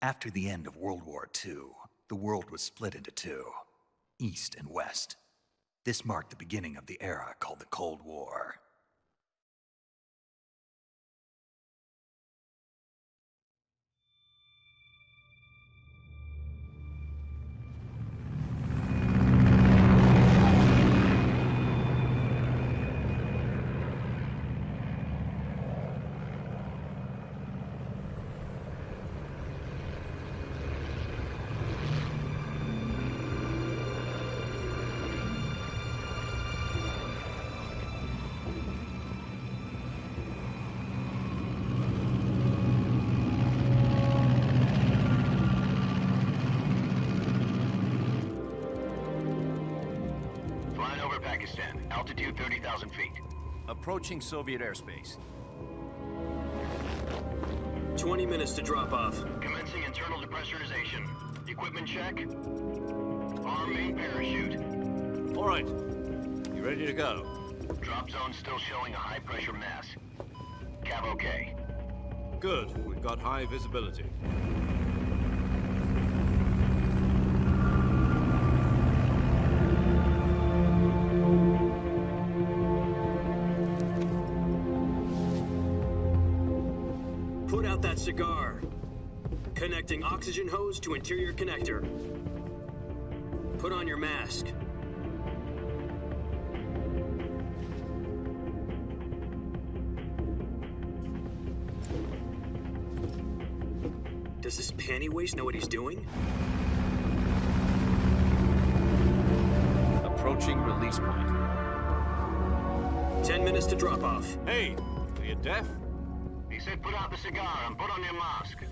After the end of World War II, the world was split into two, East and West. This marked the beginning of the era called the Cold War. Altitude 30,000 feet. Approaching Soviet airspace. 20 minutes to drop off. Commencing internal depressurization. Equipment check. Arm main parachute. All right. You ready to go? Drop zone still showing a high pressure mass. Cav okay. Good. We've got high visibility. Put out that cigar. Connecting oxygen hose to interior connector. Put on your mask. Does this panty waste know what he's doing? Approaching release point. 10 minutes to drop off. Hey, are you deaf? He said put out the cigar and put on your mask.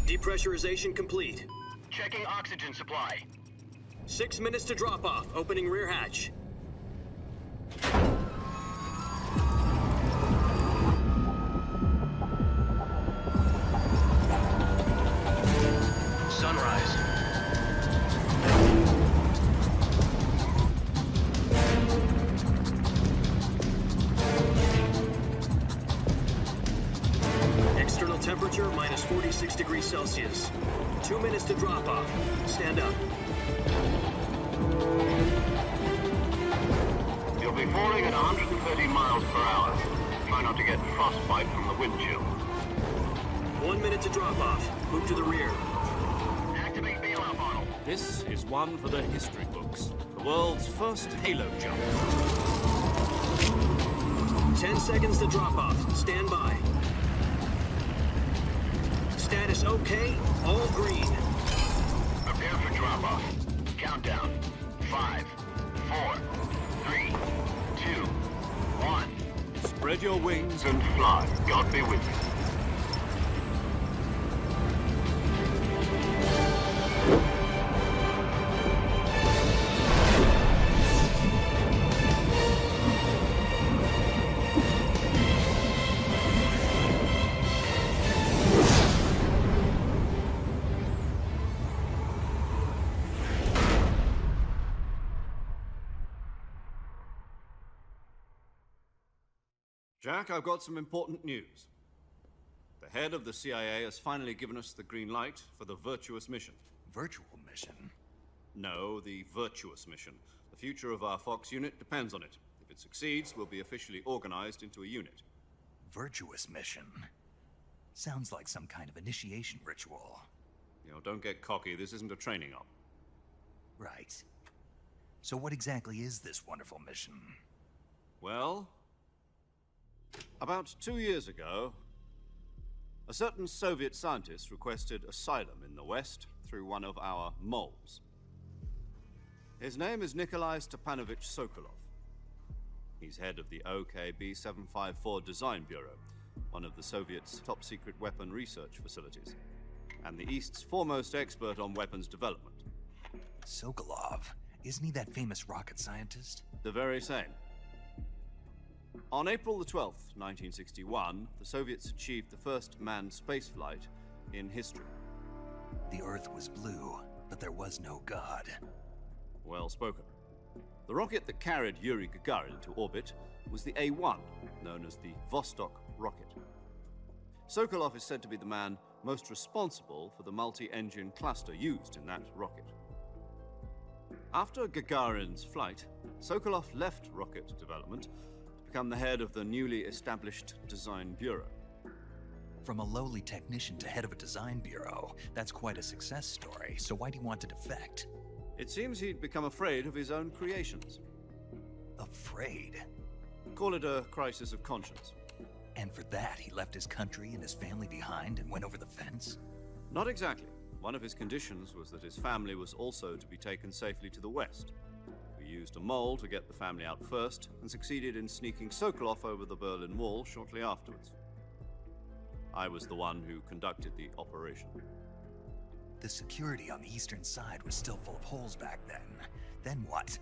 Depressurization complete. Checking oxygen supply. 6 minutes to drop off. Opening rear hatch. Sunrise. External temperature minus 46 degrees Celsius. 2 minutes to drop off. Stand up. You'll be falling at 130 miles per hour. Try not to get frostbite from the wind chill. 1 minute to drop off. Move to the rear. Activate bailout model. This is one for the history books. The world's first halo jump. 10 seconds to drop off. Stand by. Status okay. All green. Prepare for drop-off. Countdown. 5, 4, 3, 2, 1. Spread your wings And fly. God be with you. Jack, I've got some important news. The head of the CIA has finally given us the green light for the virtuous mission. Virtual mission? No, the virtuous mission. The future of our Fox unit depends on it. If it succeeds, we'll be officially organized into a unit. Virtuous mission? Sounds like some kind of initiation ritual. You know, don't get cocky. This isn't a training op. Right. So what exactly is this wonderful mission? Well, about 2 years ago, a certain Soviet scientist requested asylum in the West through one of our moles. His name is Nikolai Stepanovich Sokolov. He's head of the OKB 754 Design Bureau, one of the Soviets' top-secret weapon research facilities, and the East's foremost expert on weapons development. Sokolov? Isn't he that famous rocket scientist? The very same. On April the 12th, 1961, the Soviets achieved the first manned spaceflight in history. The Earth was blue, but there was no God. Well spoken. The rocket that carried Yuri Gagarin into orbit was the A-1, known as the Vostok rocket. Sokolov is said to be the man most responsible for the multi-engine cluster used in that rocket. After Gagarin's flight, Sokolov left rocket development to become the head of the newly established Design Bureau. From a lowly technician to head of a design bureau, that's quite a success story, so why'd he want to defect? It seems he'd become afraid of his own creations. Afraid? Call it a crisis of conscience. And for that, he left his country and his family behind and went over the fence? Not exactly. One of his conditions was that his family was also to be taken safely to the west. We used a mole to get the family out first and succeeded in sneaking Sokolov over the Berlin Wall shortly afterwards. I was the one who conducted the operation. The security on the eastern side was still full of holes back then. Then what?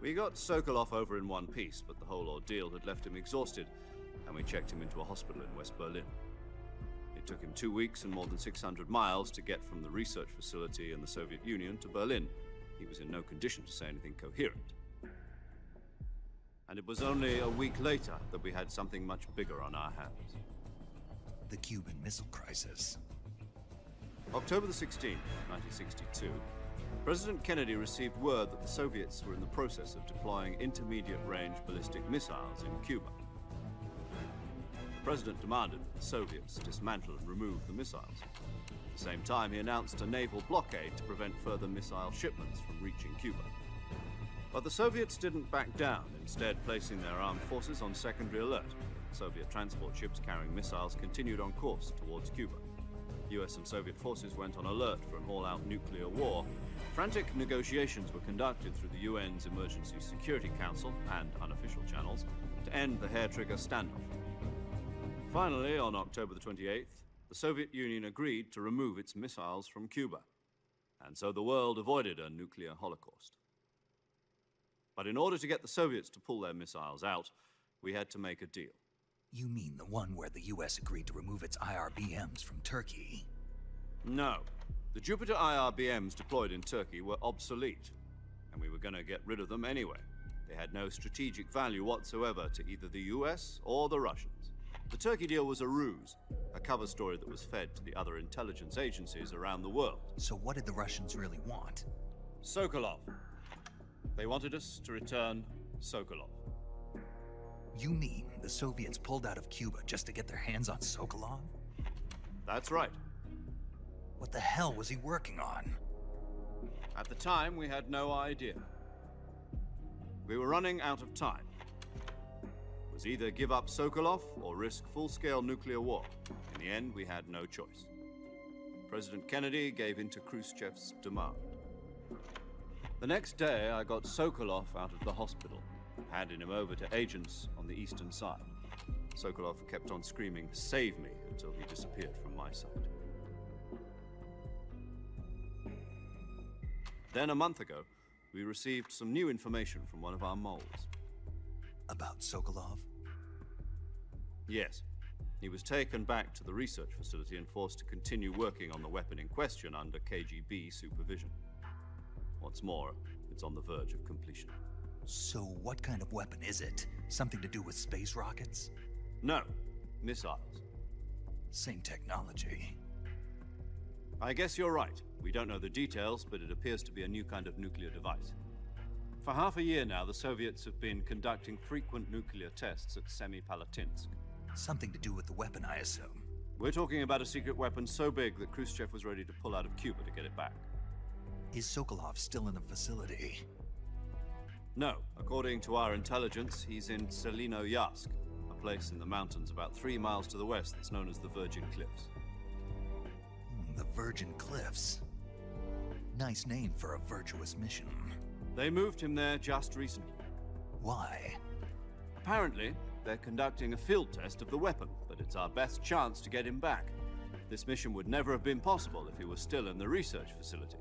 We got Sokolov over in one piece, but the whole ordeal had left him exhausted, and we checked him into a hospital in West Berlin. It took him 2 weeks and more than 600 miles to get from the research facility in the Soviet Union to Berlin. He was in no condition to say anything coherent. And it was only a week later that we had something much bigger on our hands. The Cuban Missile Crisis. October the 16th, 1962, President Kennedy received word that the Soviets were in the process of deploying intermediate-range ballistic missiles in Cuba. The President demanded that the Soviets dismantle and remove the missiles. At the same time, he announced a naval blockade to prevent further missile shipments from reaching Cuba. But the Soviets didn't back down, instead placing their armed forces on secondary alert. Soviet transport ships carrying missiles continued on course towards Cuba. US and Soviet forces went on alert for an all-out nuclear war. Frantic negotiations were conducted through the UN's Emergency Security Council and unofficial channels to end the hair-trigger standoff. Finally, on October the 28th, the Soviet Union agreed to remove its missiles from Cuba, and so the world avoided a nuclear holocaust. But in order to get the Soviets to pull their missiles out, we had to make a deal. You mean the one where the US agreed to remove its IRBMs from Turkey? No. The Jupiter IRBMs deployed in Turkey were obsolete, and we were going to get rid of them anyway. They had no strategic value whatsoever to either the US or the Russians. The Turkey deal was a ruse, a cover story that was fed to the other intelligence agencies around the world. So what did the Russians really want? Sokolov. They wanted us to return Sokolov. You mean the Soviets pulled out of Cuba just to get their hands on Sokolov? That's right. What the hell was he working on? At the time, we had no idea. We were running out of time. It was either give up Sokolov or risk full-scale nuclear war. In the end, we had no choice. President Kennedy gave in to Khrushchev's demand. The next day, I got Sokolov out of the hospital, handing him over to agents on the eastern side. Sokolov kept on screaming, "Save me," until he disappeared from my sight. Then a month ago, we received some new information from one of our moles. About Sokolov? Yes. He was taken back to the research facility and forced to continue working on the weapon in question under KGB supervision. What's more, it's on the verge of completion. So what kind of weapon is it? Something to do with space rockets? No, missiles. Same technology. I guess you're right. We don't know the details, but it appears to be a new kind of nuclear device. For half a year now, the Soviets have been conducting frequent nuclear tests at Semipalatinsk. Something to do with the weapon, I assume. We're talking about a secret weapon so big that Khrushchev was ready to pull out of Cuba to get it back. Is Sokolov still in the facility? No. According to our intelligence, he's in Selino-Yarsk, a place in the mountains about 3 miles to the west that's known as the Virgin Cliffs. The Virgin Cliffs. Nice name for a virtuous mission. They moved him there just recently. Why? Apparently, they're conducting a field test of the weapon, but it's our best chance to get him back. This mission would never have been possible if he was still in the research facility.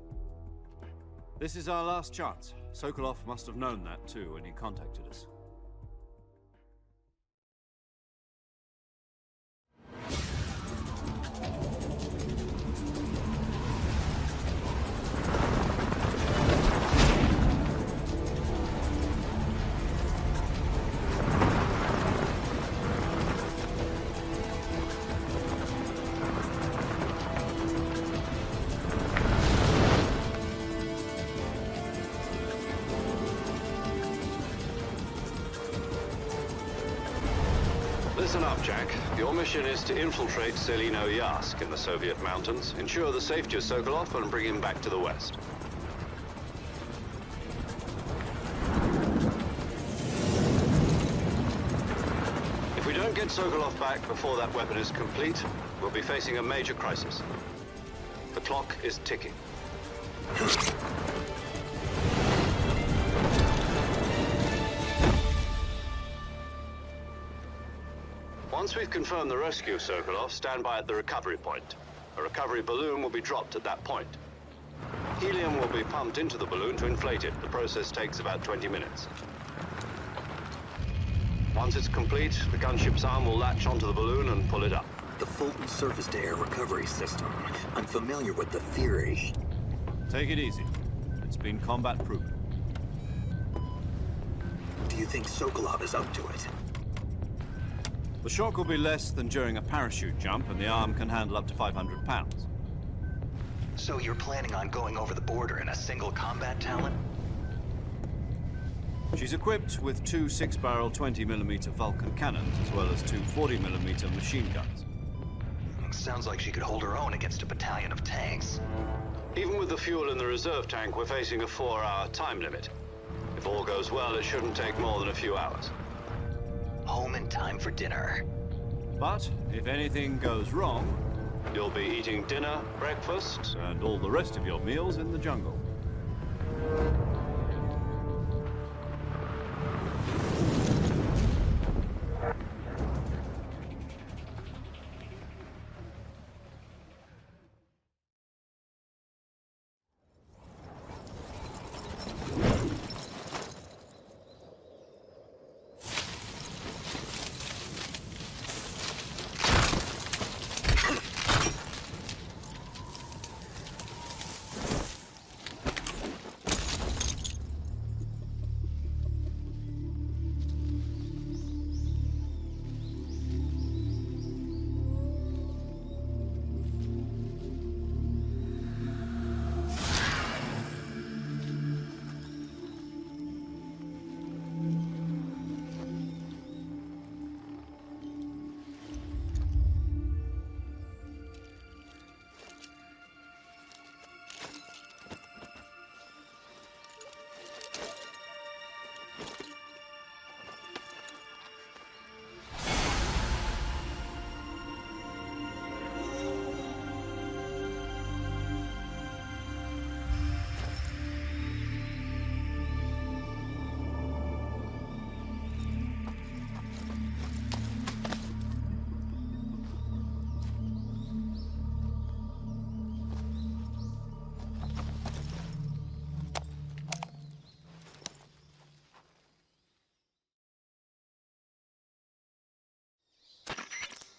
This is our last chance. Sokolov must have known that too when he contacted us. Listen up, Jack. Your mission is to infiltrate Selino Yask in the Soviet mountains, ensure the safety of Sokolov, and bring him back to the West. If we don't get Sokolov back before that weapon is complete, we'll be facing a major crisis. The clock is ticking. Once we've confirmed the rescue of Sokolov, stand by at the recovery point. A recovery balloon will be dropped at that point. Helium will be pumped into the balloon to inflate it. The process takes about 20 minutes. Once it's complete, the gunship's arm will latch onto the balloon and pull it up. The Fulton surface-to-air recovery system. I'm familiar with the theory. Take it easy. It's been combat-proven. Do you think Sokolov is up to it? The shock will be less than during a parachute jump, and the arm can handle up to 500 pounds. So you're planning on going over the border in a single combat Talon? She's equipped with two 6-barrel 20mm Vulcan cannons, as well as two 40mm machine guns. Sounds like she could hold her own against a battalion of tanks. Even with the fuel in the reserve tank, we're facing a 4-hour time limit. If all goes well, it shouldn't take more than a few hours. Home in time for dinner. But if anything goes wrong, you'll be eating dinner, breakfast, and all the rest of your meals in the jungle.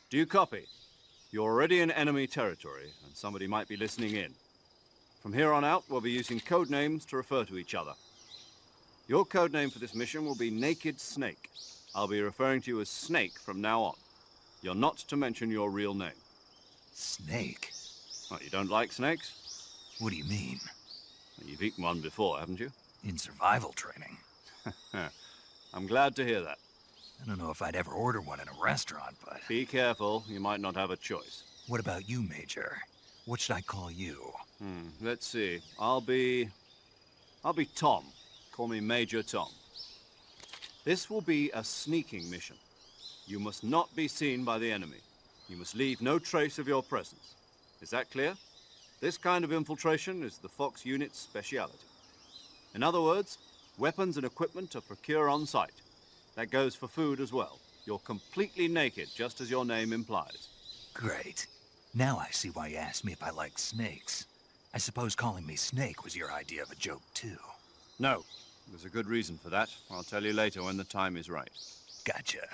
Do you copy? You're already in enemy territory, and somebody might be listening in. From here on out, we'll be using code names to refer to each other. Your code name for this mission will be Naked Snake. I'll be referring to you as Snake from now on. You're not to mention your real name. Snake? What, you don't like snakes? What do you mean? You've eaten one before, haven't you? In survival training. I'm glad to hear that. I don't know if I'd ever order one in a restaurant, but... Be careful, you might not have a choice. What about you, Major? What should I call you? Let's see. I'll be Tom. Call me Major Tom. This will be a sneaking mission. You must not be seen by the enemy. You must leave no trace of your presence. Is that clear? This kind of infiltration is the Fox Unit's speciality. In other words, weapons and equipment are procured on site. That goes for food as well. You're completely naked, just as your name implies. Great. Now I see why you asked me if I like snakes. I suppose calling me Snake was your idea of a joke, too. No. There's a good reason for that. I'll tell you later when the time is right. Gotcha.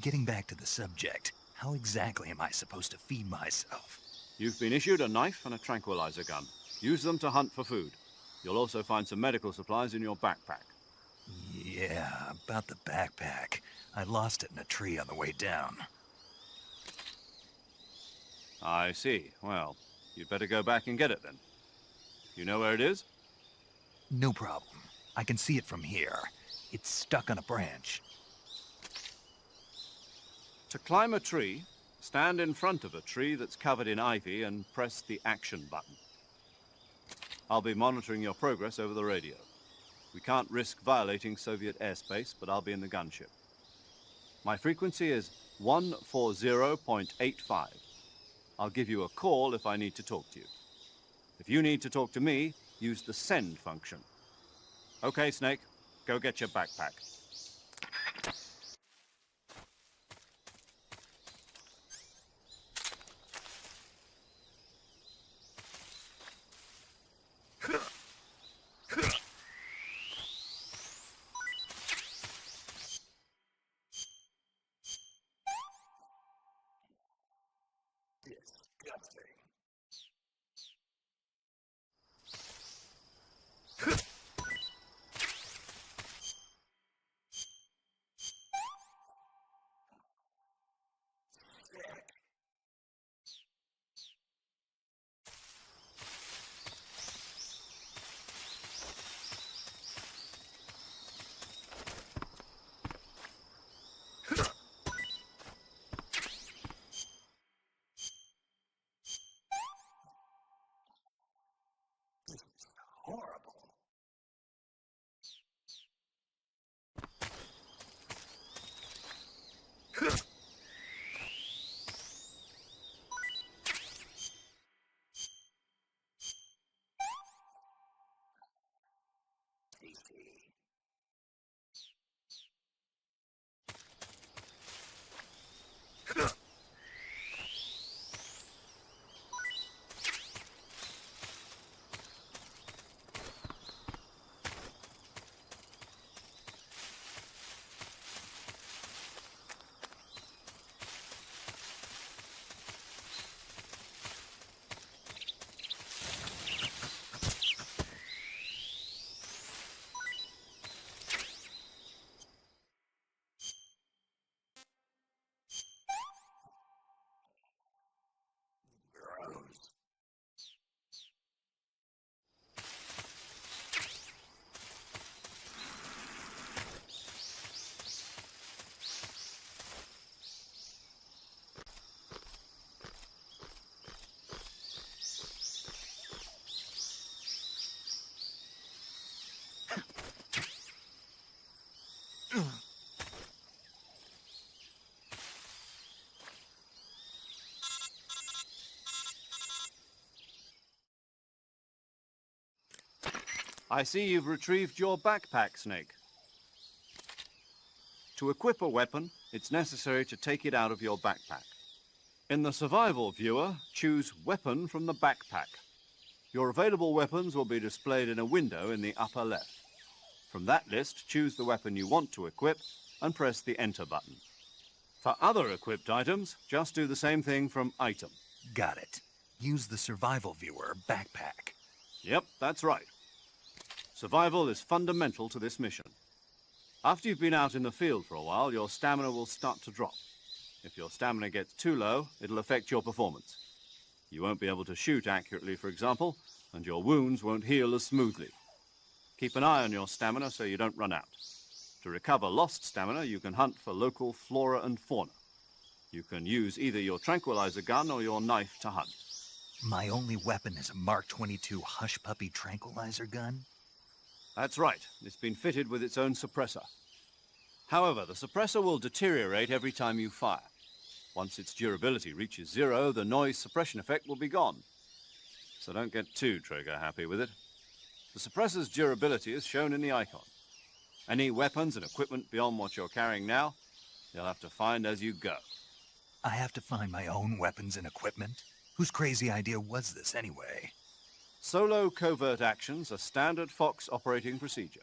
Getting back to the subject, how exactly am I supposed to feed myself? You've been issued a knife and a tranquilizer gun. Use them to hunt for food. You'll also find some medical supplies in your backpack. Yeah, about the backpack. I lost it in a tree on the way down. I see. Well, you'd better go back and get it then. You know where it is? No problem. I can see it from here. It's stuck on a branch. To climb a tree, stand in front of a tree that's covered in ivy and press the action button. I'll be monitoring your progress over the radio. We can't risk violating Soviet airspace, but I'll be in the gunship. My frequency is 140.85. I'll give you a call if I need to talk to you. If you need to talk to me, use the send function. Okay, Snake, go get your backpack. I see you've retrieved your backpack, Snake. To equip a weapon, it's necessary to take it out of your backpack. In the survival viewer, choose Weapon from the backpack. Your available weapons will be displayed in a window in the upper left. From that list, choose the weapon you want to equip and press the Enter button. For other equipped items, just do the same thing from Item. Got it. Use the survival viewer backpack. Yep, that's right. Survival is fundamental to this mission. After you've been out in the field for a while, your stamina will start to drop. If your stamina gets too low, it'll affect your performance. You won't be able to shoot accurately, for example, and your wounds won't heal as smoothly. Keep an eye on your stamina so you don't run out. To recover lost stamina, you can hunt for local flora and fauna. You can use either your tranquilizer gun or your knife to hunt. My only weapon is a Mark 22 Hush Puppy tranquilizer gun? That's right. It's been fitted with its own suppressor. However, the suppressor will deteriorate every time you fire. Once its durability reaches 0, the noise suppression effect will be gone. So don't get too trigger-happy with it. The suppressor's durability is shown in the icon. Any weapons and equipment beyond what you're carrying now, you'll have to find as you go. I have to find my own weapons and equipment? Whose crazy idea was this anyway? Solo covert actions are standard Fox operating procedure.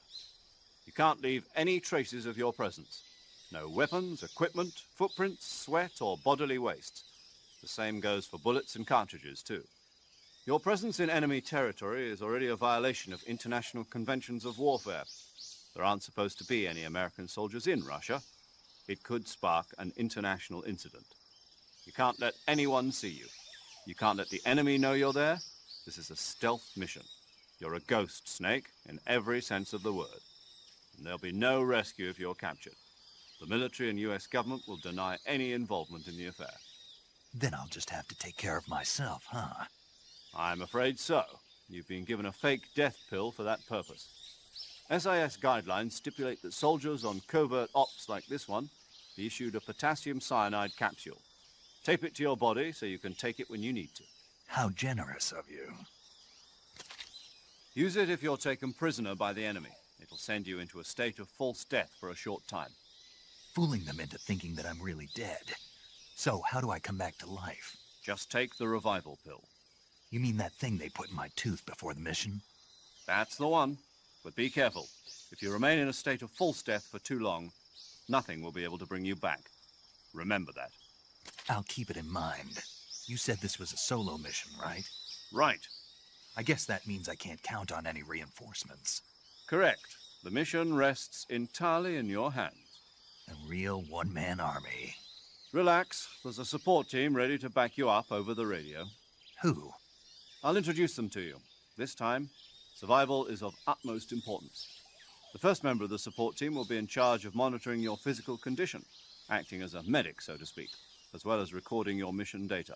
You can't leave any traces of your presence. No weapons, equipment, footprints, sweat, or bodily waste. The same goes for bullets and cartridges, too. Your presence in enemy territory is already a violation of international conventions of warfare. There aren't supposed to be any American soldiers in Russia. It could spark an international incident. You can't let anyone see you. You can't let the enemy know you're there. This is a stealth mission. You're a ghost, Snake, in every sense of the word. And there'll be no rescue if you're captured. The military and US government will deny any involvement in the affair. Then I'll just have to take care of myself, huh? I'm afraid so. You've been given a fake death pill for that purpose. SAS guidelines stipulate that soldiers on covert ops like this one be issued a potassium cyanide capsule. Tape it to your body so you can take it when you need to. How generous of you. Use it if you're taken prisoner by the enemy. It'll send you into a state of false death for a short time. Fooling them into thinking that I'm really dead. So, how do I come back to life? Just take the revival pill. You mean that thing they put in my tooth before the mission? That's the one. But be careful. If you remain in a state of false death for too long, nothing will be able to bring you back. Remember that. I'll keep it in mind. You said this was a solo mission, right? Right. I guess that means I can't count on any reinforcements. Correct. The mission rests entirely in your hands. A real one-man army. Relax. There's a support team ready to back you up over the radio. Who? I'll introduce them to you. This time, survival is of utmost importance. The first member of the support team will be in charge of monitoring your physical condition, acting as a medic, so to speak, as well as recording your mission data.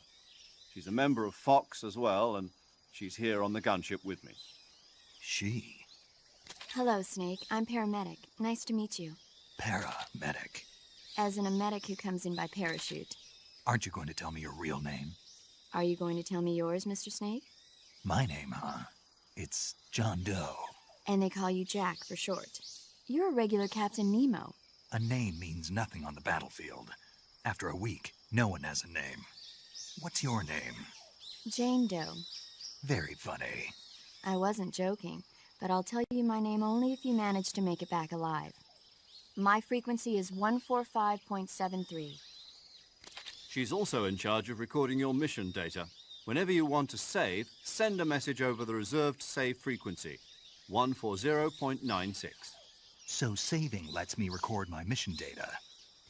She's a member of Fox as well, and she's here on the gunship with me. She? Hello, Snake. I'm paramedic. Nice to meet you. Paramedic. As in a medic who comes in by parachute. Aren't you going to tell me your real name? Are you going to tell me yours, Mr. Snake? My name, huh? It's John Doe. And they call you Jack for short. You're a regular Captain Nemo. A name means nothing on the battlefield. After a week, no one has a name. What's your name? Jane Doe. Very funny. I wasn't joking, but I'll tell you my name only if you manage to make it back alive. My frequency is 145.73. She's also in charge of recording your mission data. Whenever you want to save, send a message over the reserved save frequency, 140.96. So saving lets me record my mission data.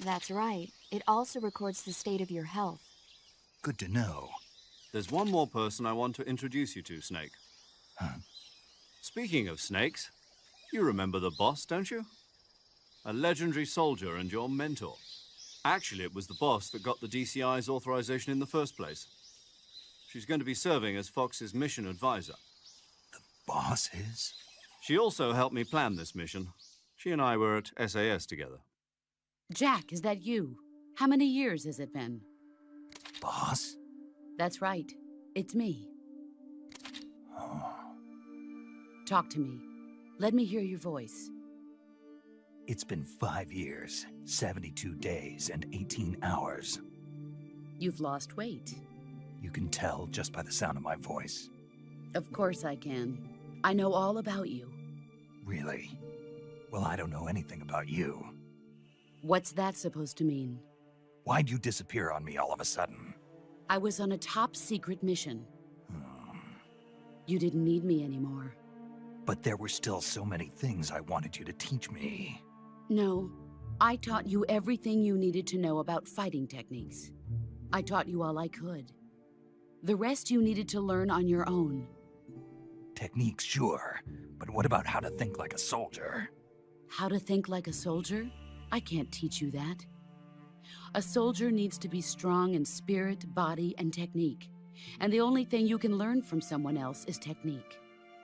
That's right. It also records the state of your health. Good to know. There's one more person I want to introduce you to, Snake. Huh? Speaking of snakes, you remember the boss, don't you? A legendary soldier and your mentor. Actually, it was the boss that got the DCI's authorization in the first place. She's going to be serving as Fox's mission advisor. The boss is? She also helped me plan this mission. She and I were at SAS together. Jack, is that you? How many years has it been? Boss? That's right. It's me. Oh. Talk to me. Let me hear your voice. It's been 5 years, 72 days, and 18 hours. You've lost weight. You can tell just by the sound of my voice. Of course I can. I know all about you. Really? Well, I don't know anything about you. What's that supposed to mean? Why'd you disappear on me all of a sudden? I was on a top-secret mission. You didn't need me anymore. But there were still so many things I wanted you to teach me. No, I taught you everything you needed to know about fighting techniques. I taught you all I could. The rest you needed to learn on your own. Techniques, sure. But what about how to think like a soldier? How to think like a soldier? I can't teach you that. A soldier needs to be strong in spirit, body, and technique. And the only thing you can learn from someone else is technique.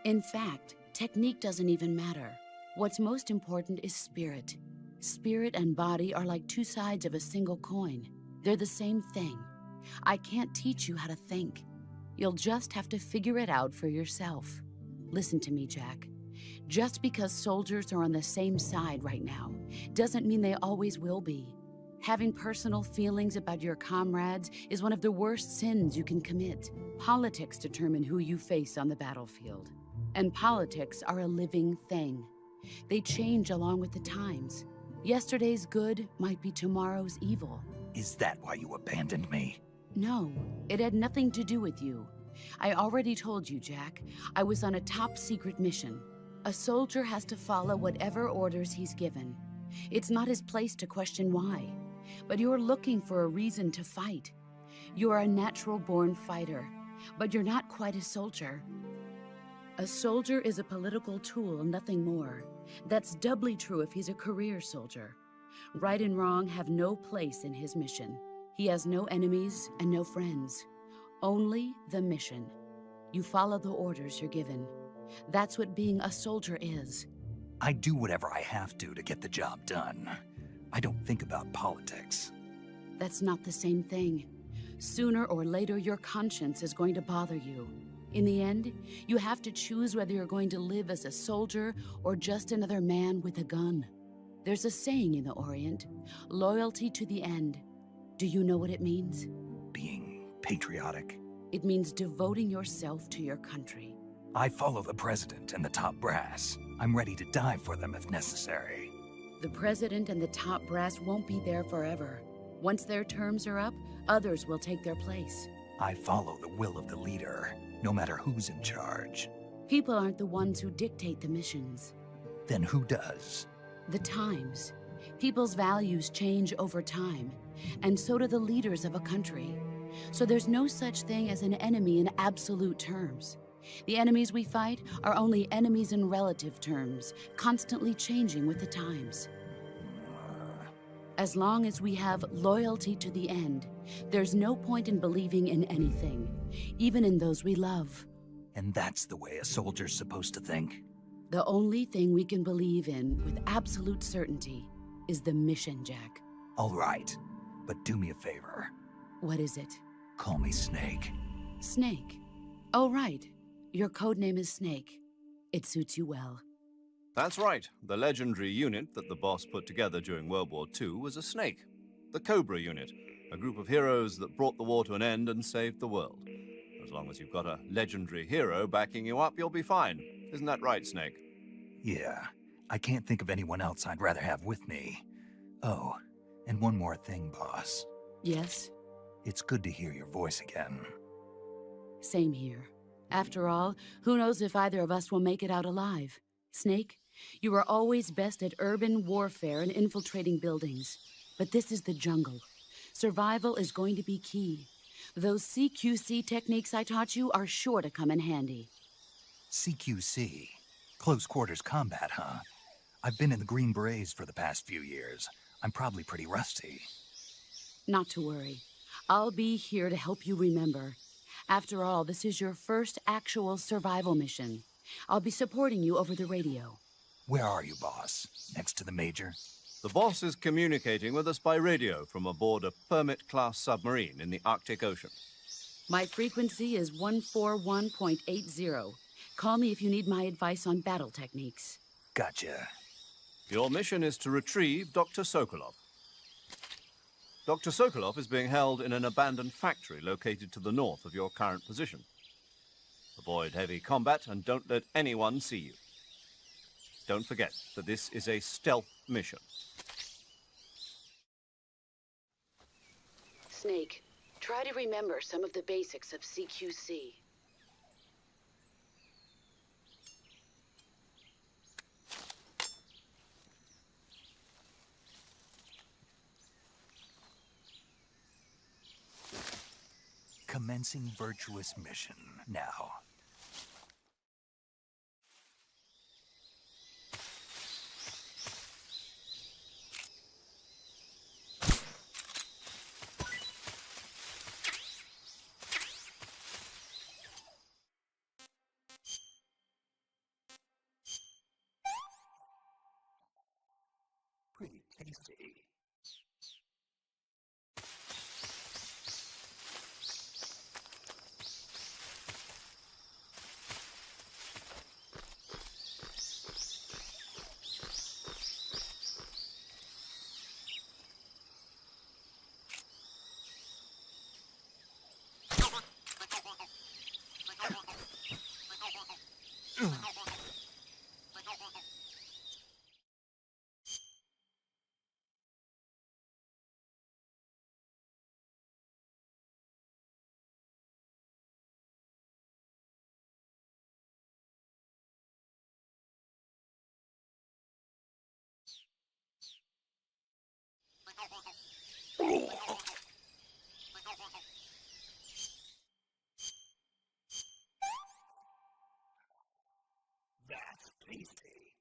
In fact, technique doesn't even matter. What's most important is spirit. Spirit and body are like two sides of a single coin. They're the same thing. I can't teach you how to think. You'll just have to figure it out for yourself. Listen to me, Jack. Just because soldiers are on the same side right now doesn't mean they always will be. Having personal feelings about your comrades is one of the worst sins you can commit. Politics determine who you face on the battlefield. And politics are a living thing. They change along with the times. Yesterday's good might be tomorrow's evil. Is that why you abandoned me? No, it had nothing to do with you. I already told you, Jack. I was on a top-secret mission. A soldier has to follow whatever orders he's given. It's not his place to question why. But you're looking for a reason to fight. You're a natural-born fighter, but you're not quite a soldier. A soldier is a political tool, nothing more. That's doubly true if he's a career soldier. Right and wrong have no place in his mission. He has no enemies and no friends. Only the mission. You follow the orders you're given. That's what being a soldier is. I do whatever I have to get the job done. I don't think about politics. That's not the same thing. Sooner or later, your conscience is going to bother you. In the end, you have to choose whether you're going to live as a soldier or just another man with a gun. There's a saying in the Orient, loyalty to the end. Do you know what it means? Being patriotic. It means devoting yourself to your country. I follow the president and the top brass. I'm ready to die for them if necessary. The president and the top brass won't be there forever. Once their terms are up, others will take their place. I follow the will of the leader, no matter who's in charge. People aren't the ones who dictate the missions. Then who does? The times. People's values change over time, and so do the leaders of a country. So there's no such thing as an enemy in absolute terms. The enemies we fight are only enemies in relative terms, constantly changing with the times. As long as we have loyalty to the end, there's no point in believing in anything, even in those we love. And that's the way a soldier's supposed to think? The only thing we can believe in with absolute certainty is the mission, Jack. All right, but do me a favor. What is it? Call me Snake. Snake. Oh, right. Your codename is Snake. It suits you well. That's right. The legendary unit that the boss put together during World War II was a snake. The Cobra Unit, a group of heroes that brought the war to an end and saved the world. As long as you've got a legendary hero backing you up, you'll be fine. Isn't that right, Snake? Yeah, I can't think of anyone else I'd rather have with me. Oh, and one more thing, boss. Yes? It's good to hear your voice again. Same here. After all, who knows if either of us will make it out alive? Snake, you were always best at urban warfare and infiltrating buildings. But this is the jungle. Survival is going to be key. Those CQC techniques I taught you are sure to come in handy. CQC? Close quarters combat, huh? I've been in the Green Berets for the past few years. I'm probably pretty rusty. Not to worry. I'll be here to help you remember. After all, this is your first actual survival mission. I'll be supporting you over the radio. Where are you, boss? Next to the Major? The boss is communicating with us by radio from aboard a Permit-class submarine in the Arctic Ocean. My frequency is 141.80. Call me if you need my advice on battle techniques. Gotcha. Your mission is to retrieve Dr. Sokolov. Dr. Sokolov is being held in an abandoned factory located to the north of your current position. Avoid heavy combat and don't let anyone see you. Don't forget that this is a stealth mission. Snake, try to remember some of the basics of CQC. Commencing virtuous mission now. Pretty tasty. That's tasty.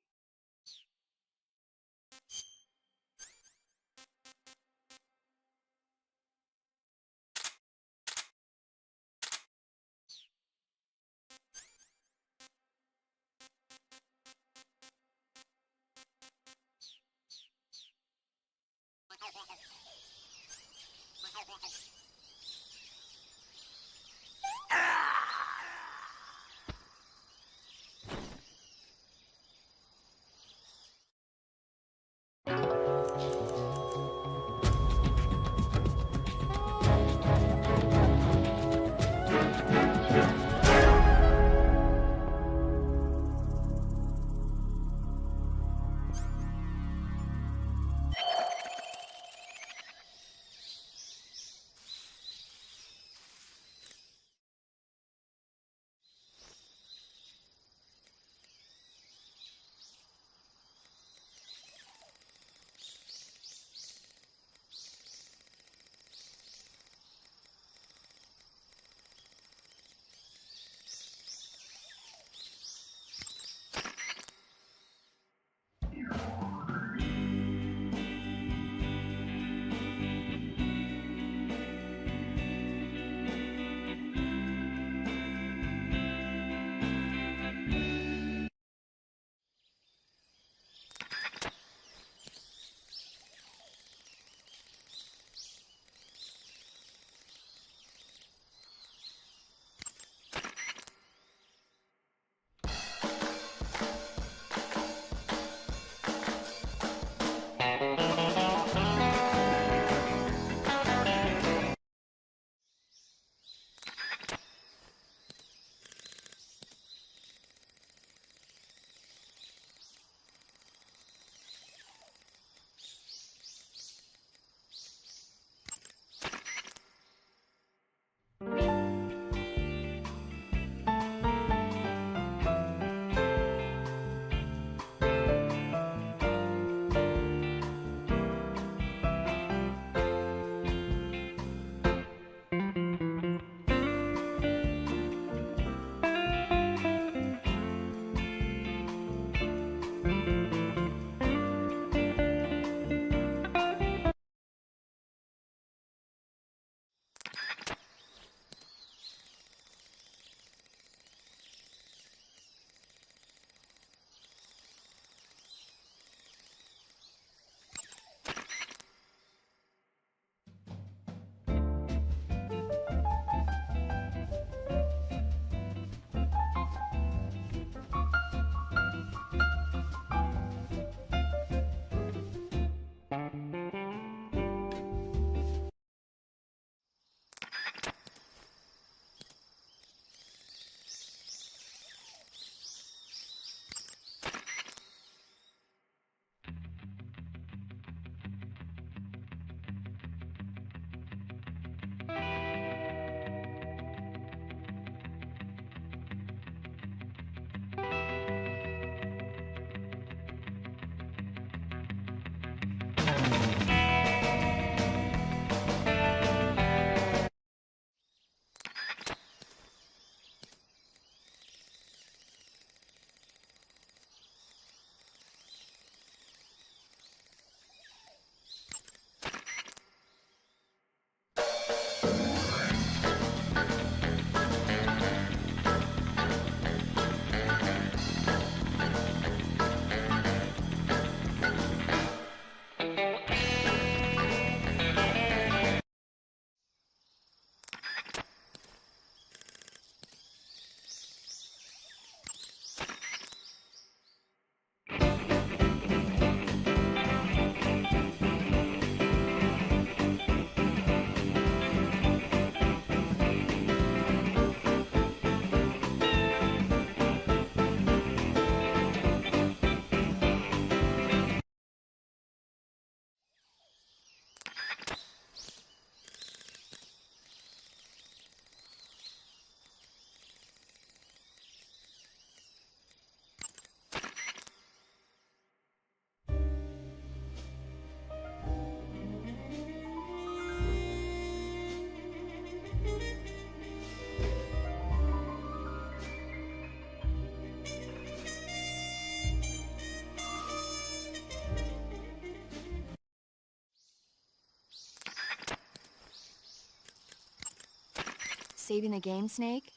Saving the game, Snake?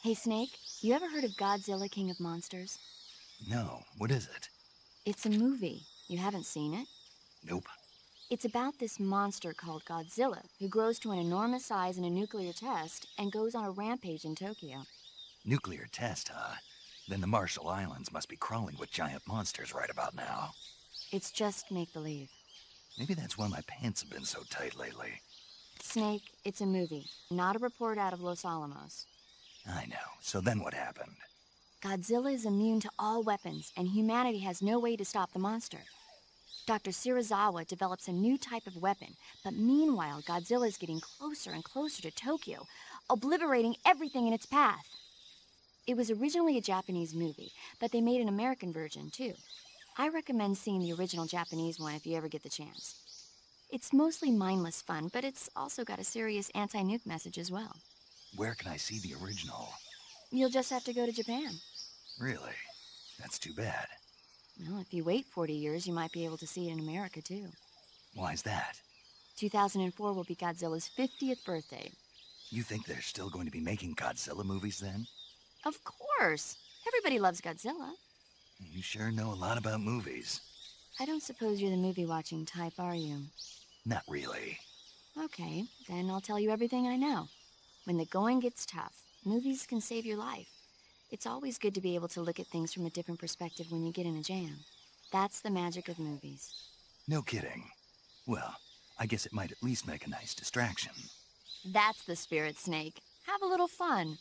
Hey, Snake, you ever heard of Godzilla, King of Monsters? No, what is it? It's a movie. You haven't seen it? Nope. It's about this monster called Godzilla, who grows to an enormous size in a nuclear test and goes on a rampage in Tokyo. Nuclear test, huh? Then the Marshall Islands must be crawling with giant monsters right about now. It's just make-believe. Maybe that's why my pants have been so tight lately. Snake, it's a movie, not a report out of Los Alamos. I know. So then what happened? Godzilla is immune to all weapons, and humanity has no way to stop the monster. Dr. Shirazawa develops a new type of weapon, but meanwhile, Godzilla is getting closer and closer to Tokyo, obliterating everything in its path. It was originally a Japanese movie, but they made an American version, too. I recommend seeing the original Japanese one if you ever get the chance. It's mostly mindless fun, but it's also got a serious anti-nuke message as well. Where can I see the original? You'll just have to go to Japan. Really? That's too bad. Well, if you wait 40 years, you might be able to see it in America, too. Why's that? 2004 will be Godzilla's 50th birthday. You think they're still going to be making Godzilla movies then? Of course! Everybody loves Godzilla. You sure know a lot about movies. I don't suppose you're the movie-watching type, are you? Not really. Okay, then I'll tell you everything I know. When the going gets tough, movies can save your life. It's always good to be able to look at things from a different perspective when you get in a jam. That's the magic of movies. No kidding. Well, I guess it might at least make a nice distraction. That's the spirit, Snake. Have a little fun.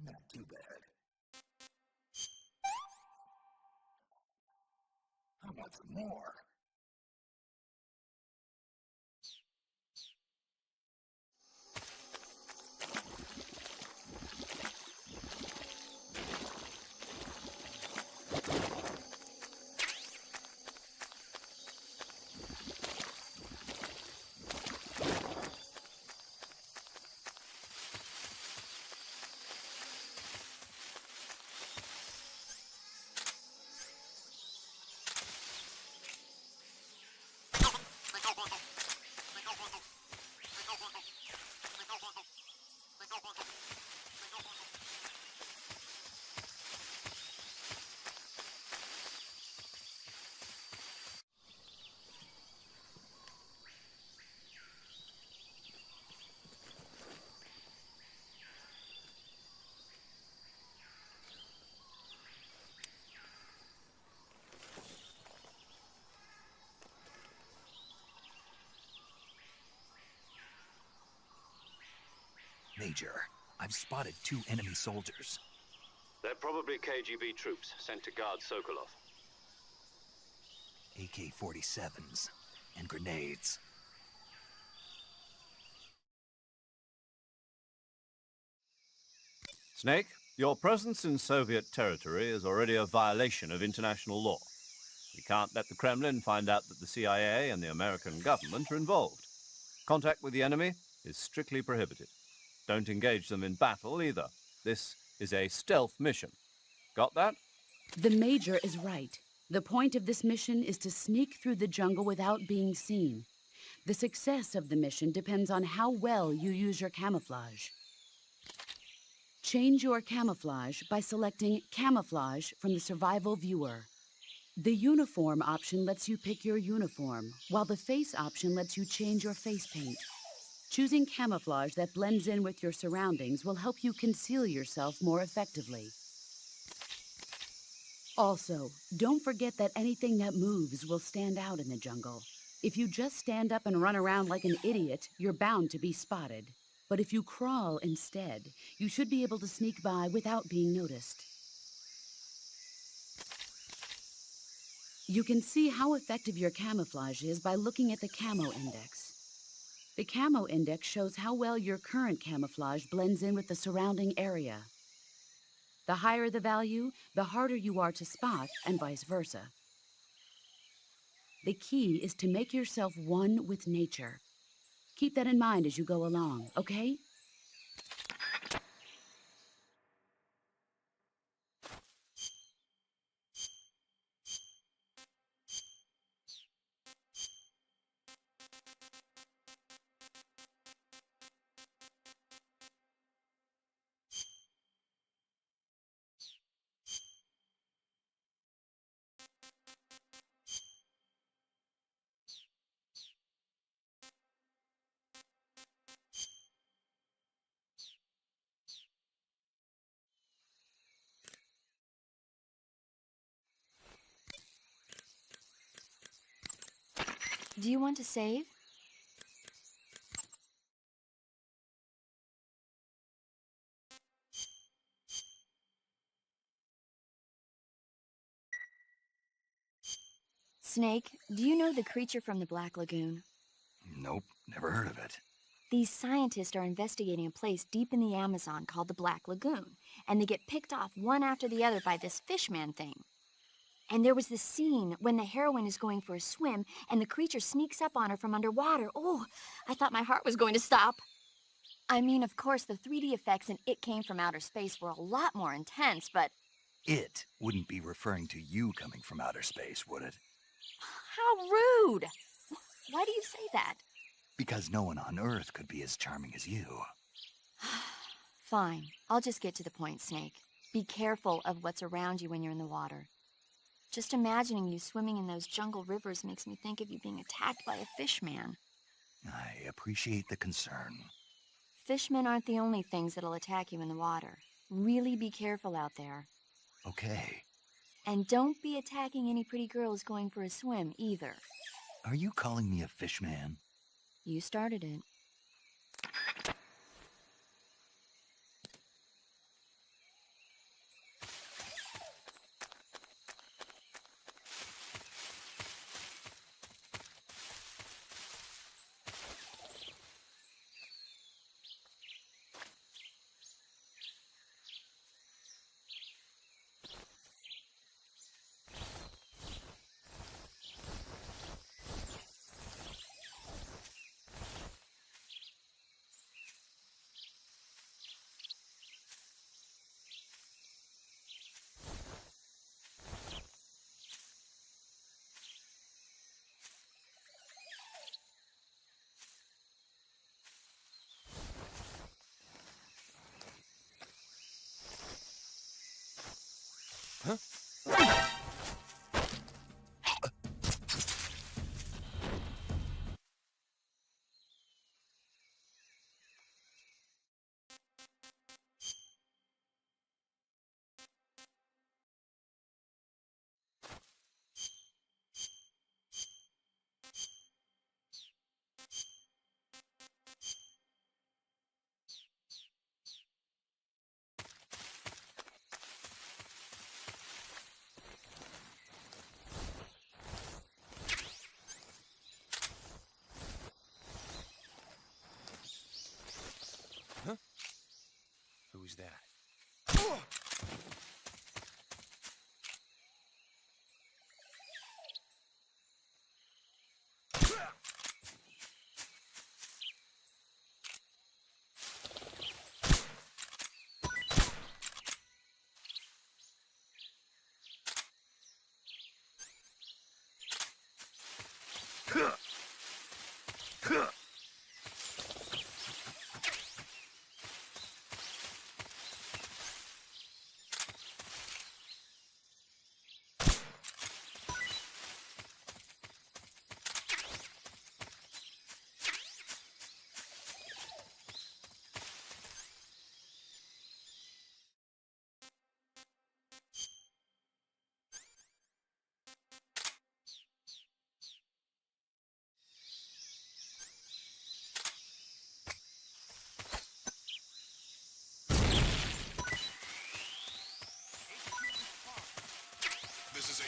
Not too bad. How about some more? Major, I've spotted 2 enemy soldiers. They're probably KGB troops sent to guard Sokolov. AK-47s and grenades. Snake, your presence in Soviet territory is already a violation of international law. We can't let the Kremlin find out that the CIA and the American government are involved. Contact with the enemy is strictly prohibited. Don't engage them in battle either. This is a stealth mission. Got that? The Major is right. The point of this mission is to sneak through the jungle without being seen. The success of the mission depends on how well you use your camouflage. Change your camouflage by selecting Camouflage from the Survival Viewer. The Uniform option lets you pick your uniform, while the Face option lets you change your face paint. Choosing camouflage that blends in with your surroundings will help you conceal yourself more effectively. Also, don't forget that anything that moves will stand out in the jungle. If you just stand up and run around like an idiot, you're bound to be spotted. But if you crawl instead, you should be able to sneak by without being noticed. You can see how effective your camouflage is by looking at the Camo Index. The Camo Index shows how well your current camouflage blends in with the surrounding area. The higher the value, the harder you are to spot, and vice versa. The key is to make yourself one with nature. Keep that in mind as you go along, okay? Do you want to save? Snake, do you know the creature from the Black Lagoon? Nope, never heard of it. These scientists are investigating a place deep in the Amazon called the Black Lagoon, and they get picked off one after the other by this fishman thing. And there was this scene when the heroine is going for a swim, and the creature sneaks up on her from underwater. Oh, I thought my heart was going to stop. I mean, of course, the 3D effects in It Came from Outer Space were a lot more intense, but... It wouldn't be referring to you coming from outer space, would it? How rude! Why do you say that? Because no one on Earth could be as charming as you. Fine. I'll just get to the point, Snake. Be careful of what's around you when you're in the water. Just imagining you swimming in those jungle rivers makes me think of you being attacked by a fishman. I appreciate the concern. Fishmen aren't the only things that'll attack you in the water. Really be careful out there. Okay. And don't be attacking any pretty girls going for a swim, either. Are you calling me a fishman? You started it. Who's that?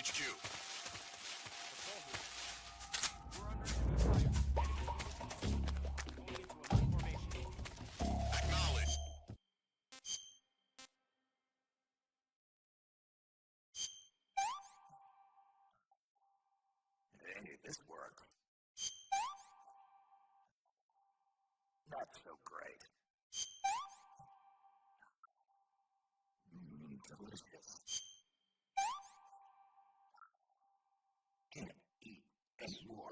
HQ. Acknowledge. Hey, this worked. Not so great. Delicious. Can't eat anymore.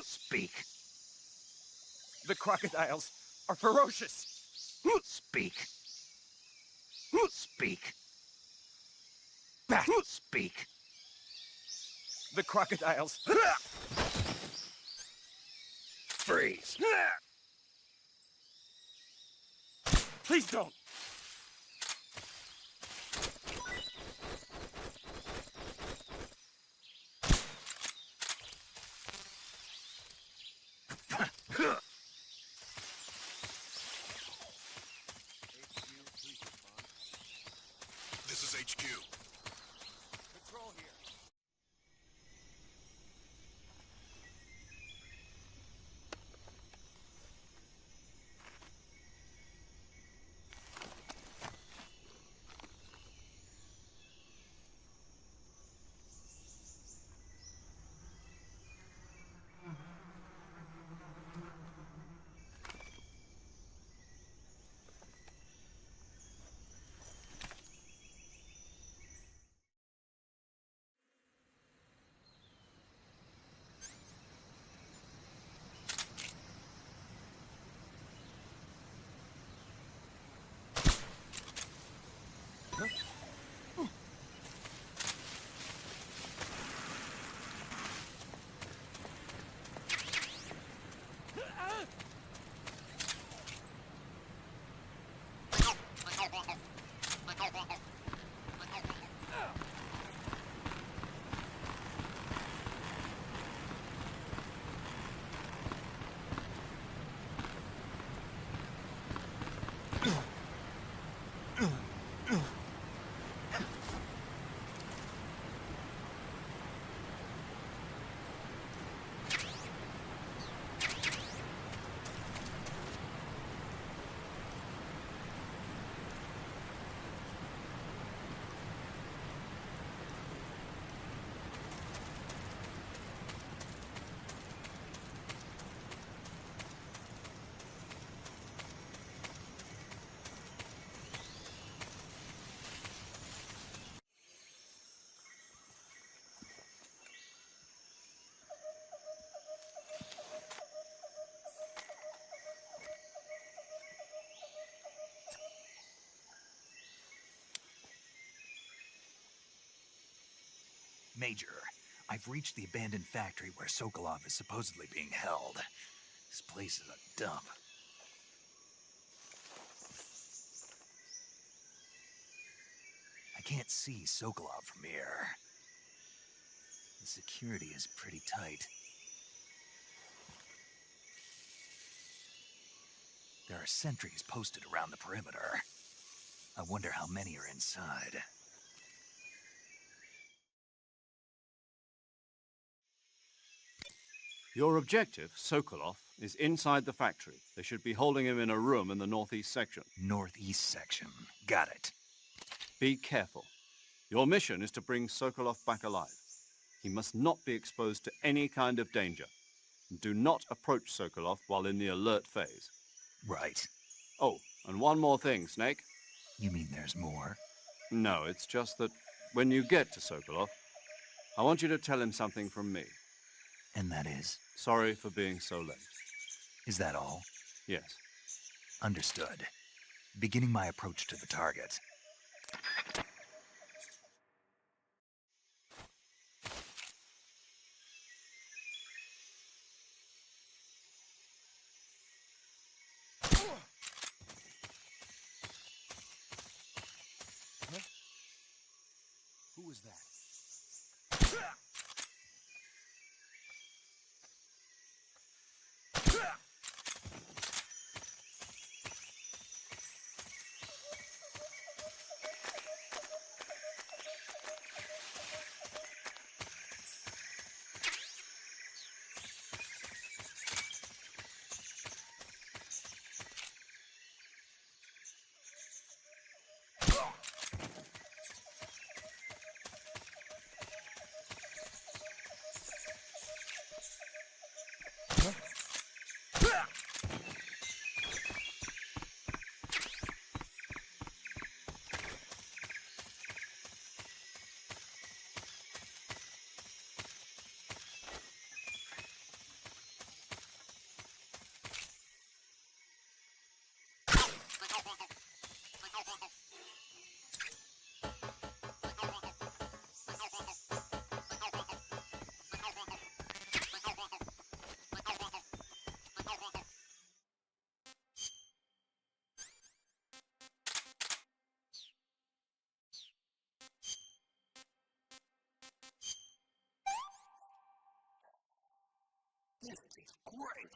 Speak. The crocodiles are ferocious. Speak. Speak. Speak. The crocodiles. Freeze. Please don't. This is HQ. Patrol here. Major, I've reached the abandoned factory where Sokolov is supposedly being held. This place is a dump. I can't see Sokolov from here. The security is pretty tight. There are sentries posted around the perimeter. I wonder how many are inside. Your objective, Sokolov, is inside the factory. They should be holding him in a room in the northeast section. Northeast section. Got it. Be careful. Your mission is to bring Sokolov back alive. He must not be exposed to any kind of danger. Do not approach Sokolov while in the alert phase. Right. Oh, and one more thing, Snake. You mean there's more? No, it's just that when you get to Sokolov, I want you to tell him something from me. And that is? Sorry for being so late. Is that all? Yes. Understood. Beginning my approach to the target. Who was that? This is great!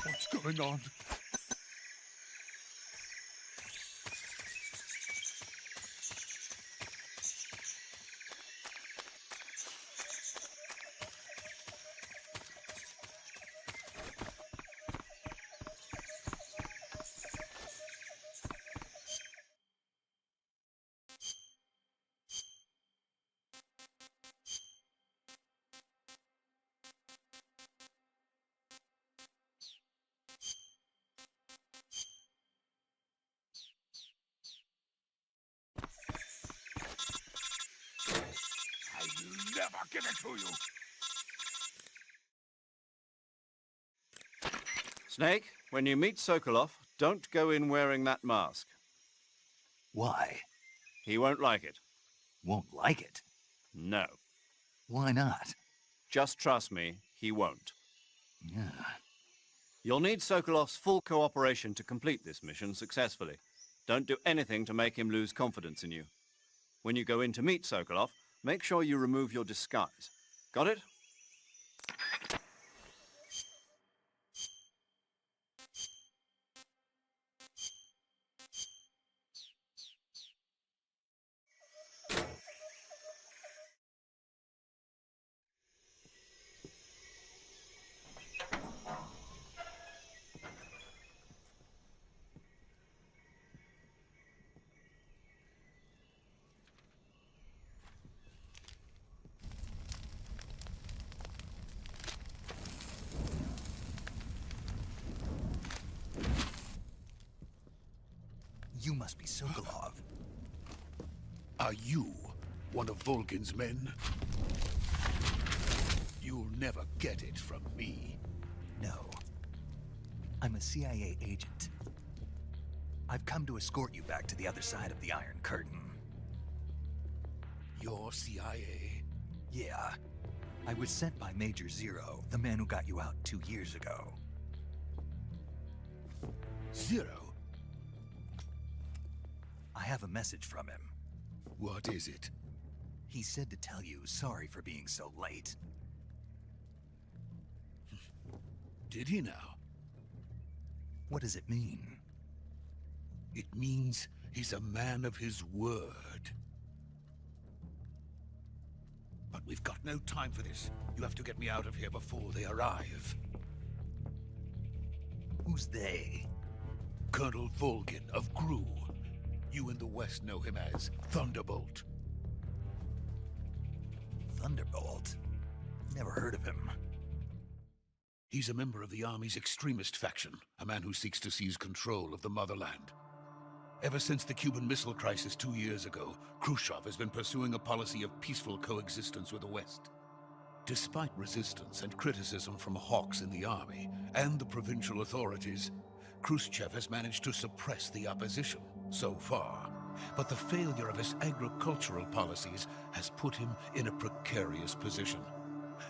What's going on? I'd never give it to you. Snake, when you meet Sokolov, don't go in wearing that mask. Why? He won't like it. Won't like it? No. Why not? Just trust me, he won't. Yeah. You'll need Sokolov's full cooperation to complete this mission successfully. Don't do anything to make him lose confidence in you. When you go in to meet Sokolov, make sure you remove your disguise. Got it? You must be Sokolov. Are you one of Volgin's men? You'll never get it from me. No. I'm a CIA agent. I've come to escort you back to the other side of the Iron Curtain. You're CIA? Yeah. I was sent by Major Zero, the man who got you out 2 years ago. Zero? I have a message from him. What is it? He said to tell you sorry for being so late. Did he now? What does it mean? It means he's a man of his word. But we've got no time for this. You have to get me out of here before they arrive. Who's they? Colonel Volgin of GRU. You in the West know him as Thunderbolt. Thunderbolt? Never heard of him. He's a member of the Army's extremist faction, a man who seeks to seize control of the motherland. Ever since the Cuban Missile Crisis 2 years ago, Khrushchev has been pursuing a policy of peaceful coexistence with the West. Despite resistance and criticism from hawks in the Army and the provincial authorities, Khrushchev has managed to suppress the opposition so far. But the failure of his agricultural policies has put him in a precarious position.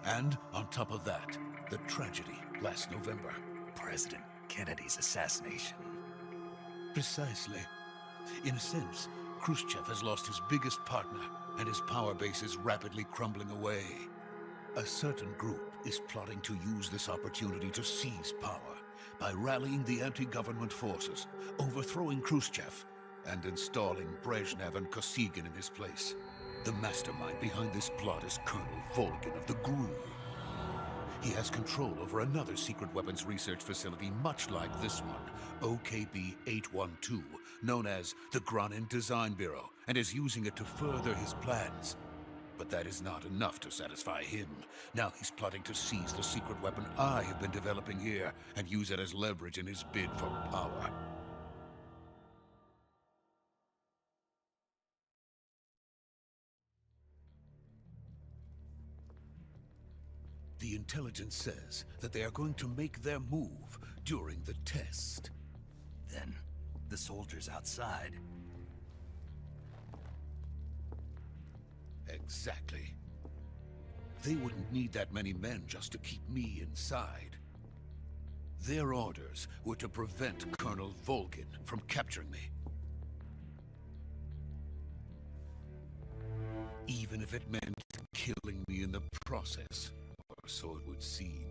And on top of that, the tragedy last November. President Kennedy's assassination. Precisely. In a sense, Khrushchev has lost his biggest partner, and his power base is rapidly crumbling away. A certain group is plotting to use this opportunity to seize power by rallying the anti-government forces, overthrowing Khrushchev, and installing Brezhnev and Kosygin in his place. The mastermind behind this plot is Colonel Volgin of the GRU. He has control over another secret weapons research facility much like this one, OKB-812, known as the Granin Design Bureau, and is using it to further his plans. But that is not enough to satisfy him. Now he's plotting to seize the secret weapon I have been developing here and use it as leverage in his bid for power. The intelligence says that they are going to make their move during the test. Then, the soldiers outside. Exactly. They wouldn't need that many men just to keep me inside. Their orders were to prevent Colonel Volgin from capturing me. Even if it meant killing me in the process, or so it would seem.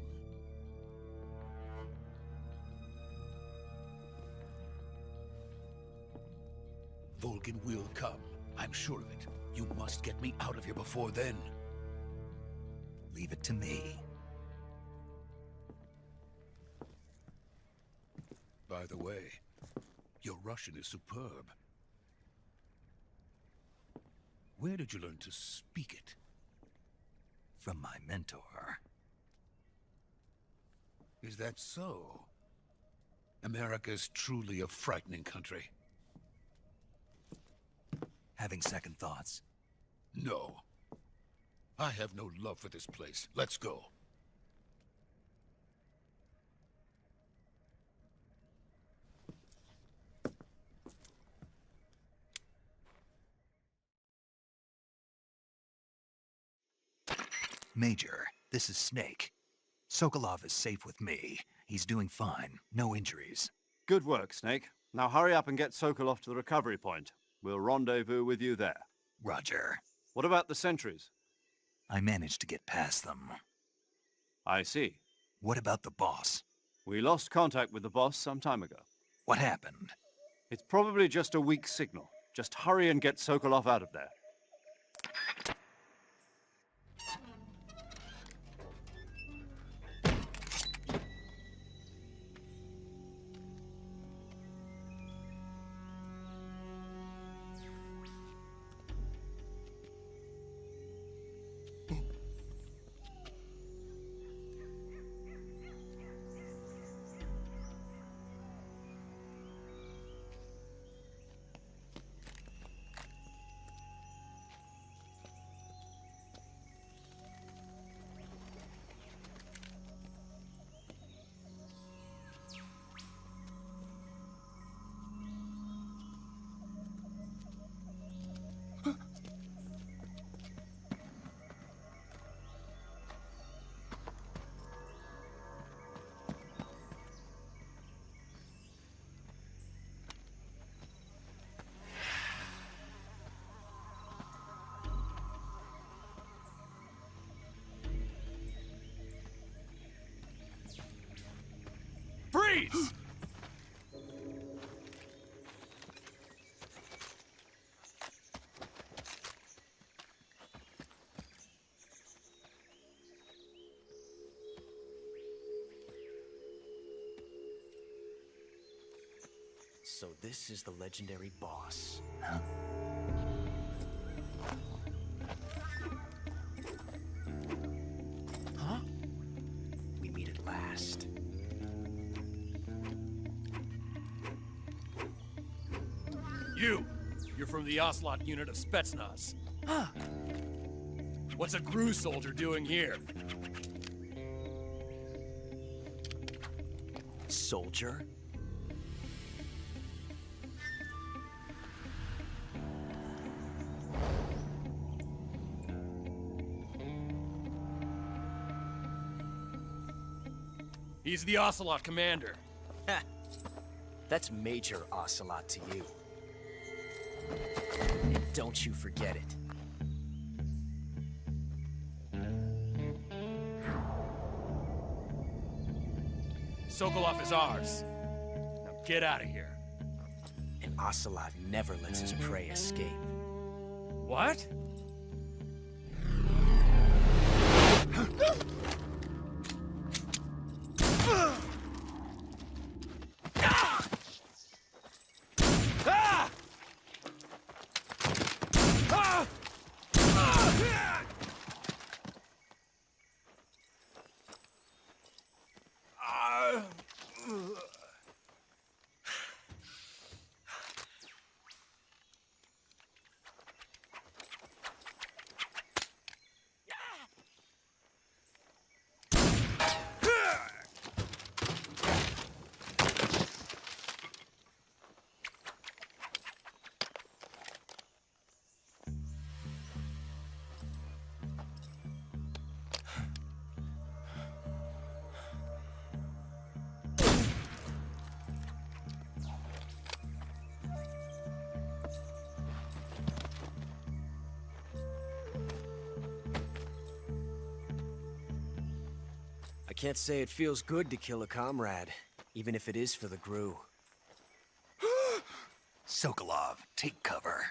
Volgin will come. I'm sure of it. You must get me out of here before then. Leave it to me. By the way, your Russian is superb. Where did you learn to speak it? From my mentor. Is that so? America's truly a frightening country. Having second thoughts? No. I have no love for this place. Let's go. Major, this is Snake. Sokolov is safe with me. He's doing fine. No injuries. Good work, Snake. Now hurry up and get Sokolov to the recovery point. We'll rendezvous with you there. Roger. What about the sentries? I managed to get past them. I see. What about the boss? We lost contact with the boss some time ago. What happened? It's probably just a weak signal. Just hurry and get Sokolov out of there. Freeze! So this is the legendary boss. Huh? Huh? We meet at last. You're from the Ocelot unit of Spetsnaz. Huh. What's a GRU soldier doing here? Soldier? He's the Ocelot commander. Ha! That's Major Ocelot to you. And don't you forget it. Sokolov is ours. Now get out of here. And Ocelot never lets his prey escape. What? I can't say it feels good to kill a comrade, even if it is for the GRU. Sokolov, take cover.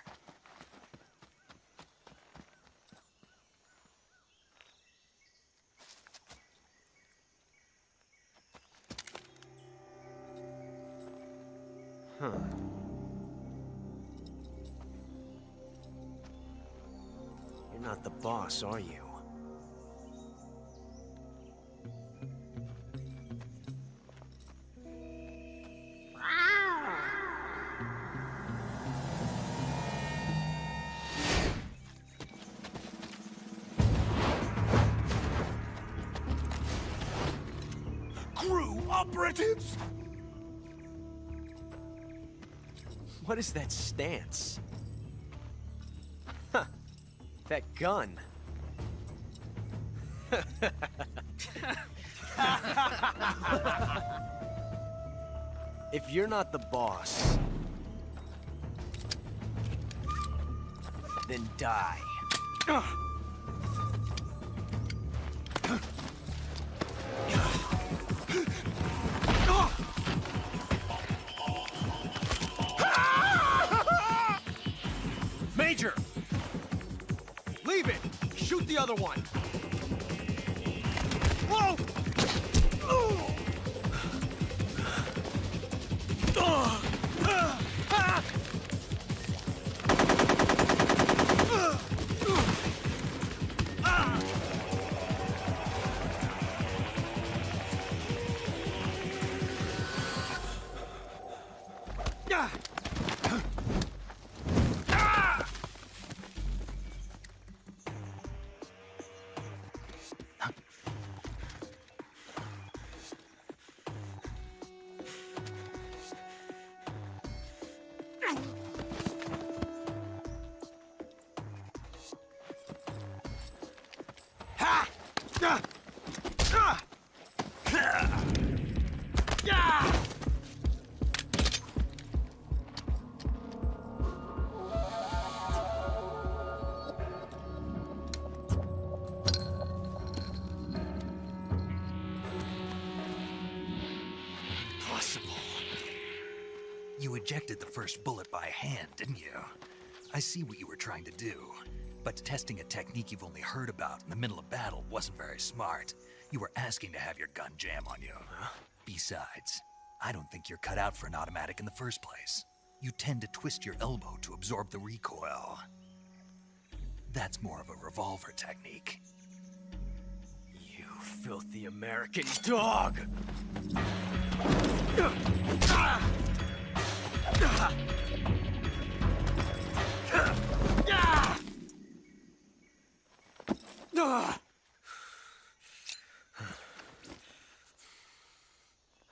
Huh. You're not the boss, are you? GRU operatives? What is that stance? Huh. That gun. If you're not the boss, then die. Major! Leave it! Shoot the other one! Whoa! You ejected the first bullet by hand, didn't you? I see what you were trying to do. But testing a technique you've only heard about in the middle of battle wasn't very smart. You were asking to have your gun jam on you. Besides, I don't think you're cut out for an automatic in the first place. You tend to twist your elbow to absorb the recoil. That's more of a revolver technique. You filthy American dog!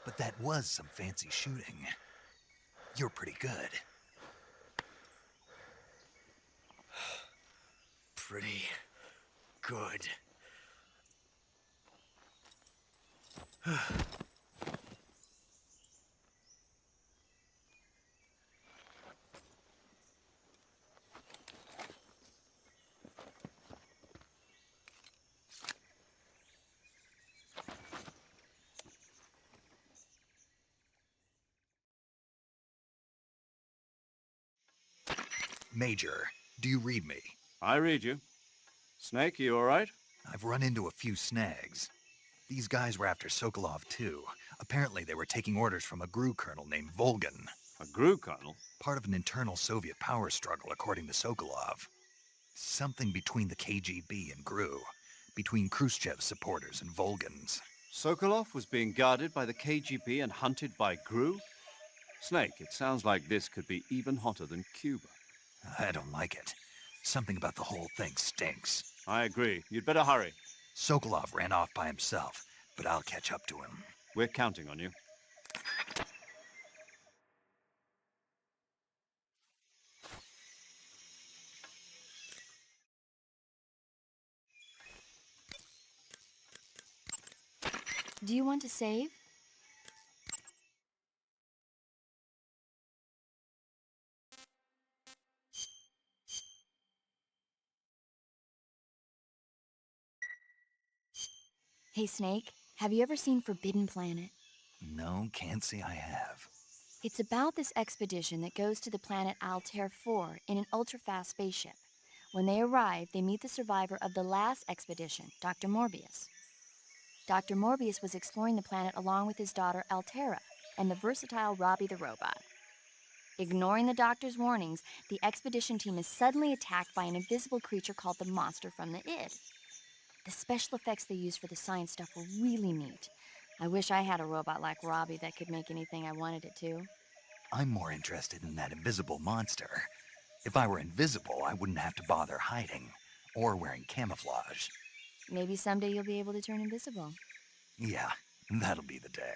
But that was some fancy shooting. You're pretty good. Pretty good. Major, do you read me? I read you. Snake, you all right? I've run into a few snags. These guys were after Sokolov too. Apparently they were taking orders from a GRU colonel named Volgan. A GRU colonel? Part of an internal Soviet power struggle, according to Sokolov. Something between the KGB and GRU. Between Khrushchev's supporters and Volgan's. Sokolov was being guarded by the KGB and hunted by GRU? Snake, it sounds like this could be even hotter than Cuba. I don't like it. Something about the whole thing stinks. I agree. You'd better hurry. Sokolov ran off by himself, but I'll catch up to him. We're counting on you. Do you want to save? Hey, Snake, have you ever seen Forbidden Planet? No, can't say I have. It's about this expedition that goes to the planet Altair 4 in an ultra-fast spaceship. When they arrive, they meet the survivor of the last expedition, Dr. Morbius. Dr. Morbius was exploring the planet along with his daughter Altera and the versatile Robbie the robot. Ignoring the doctor's warnings, the expedition team is suddenly attacked by an invisible creature called the Monster from the Id. The special effects they used for the science stuff were really neat. I wish I had a robot like Robbie that could make anything I wanted it to. I'm more interested in that invisible monster. If I were invisible, I wouldn't have to bother hiding or wearing camouflage. Maybe someday you'll be able to turn invisible. Yeah, that'll be the day.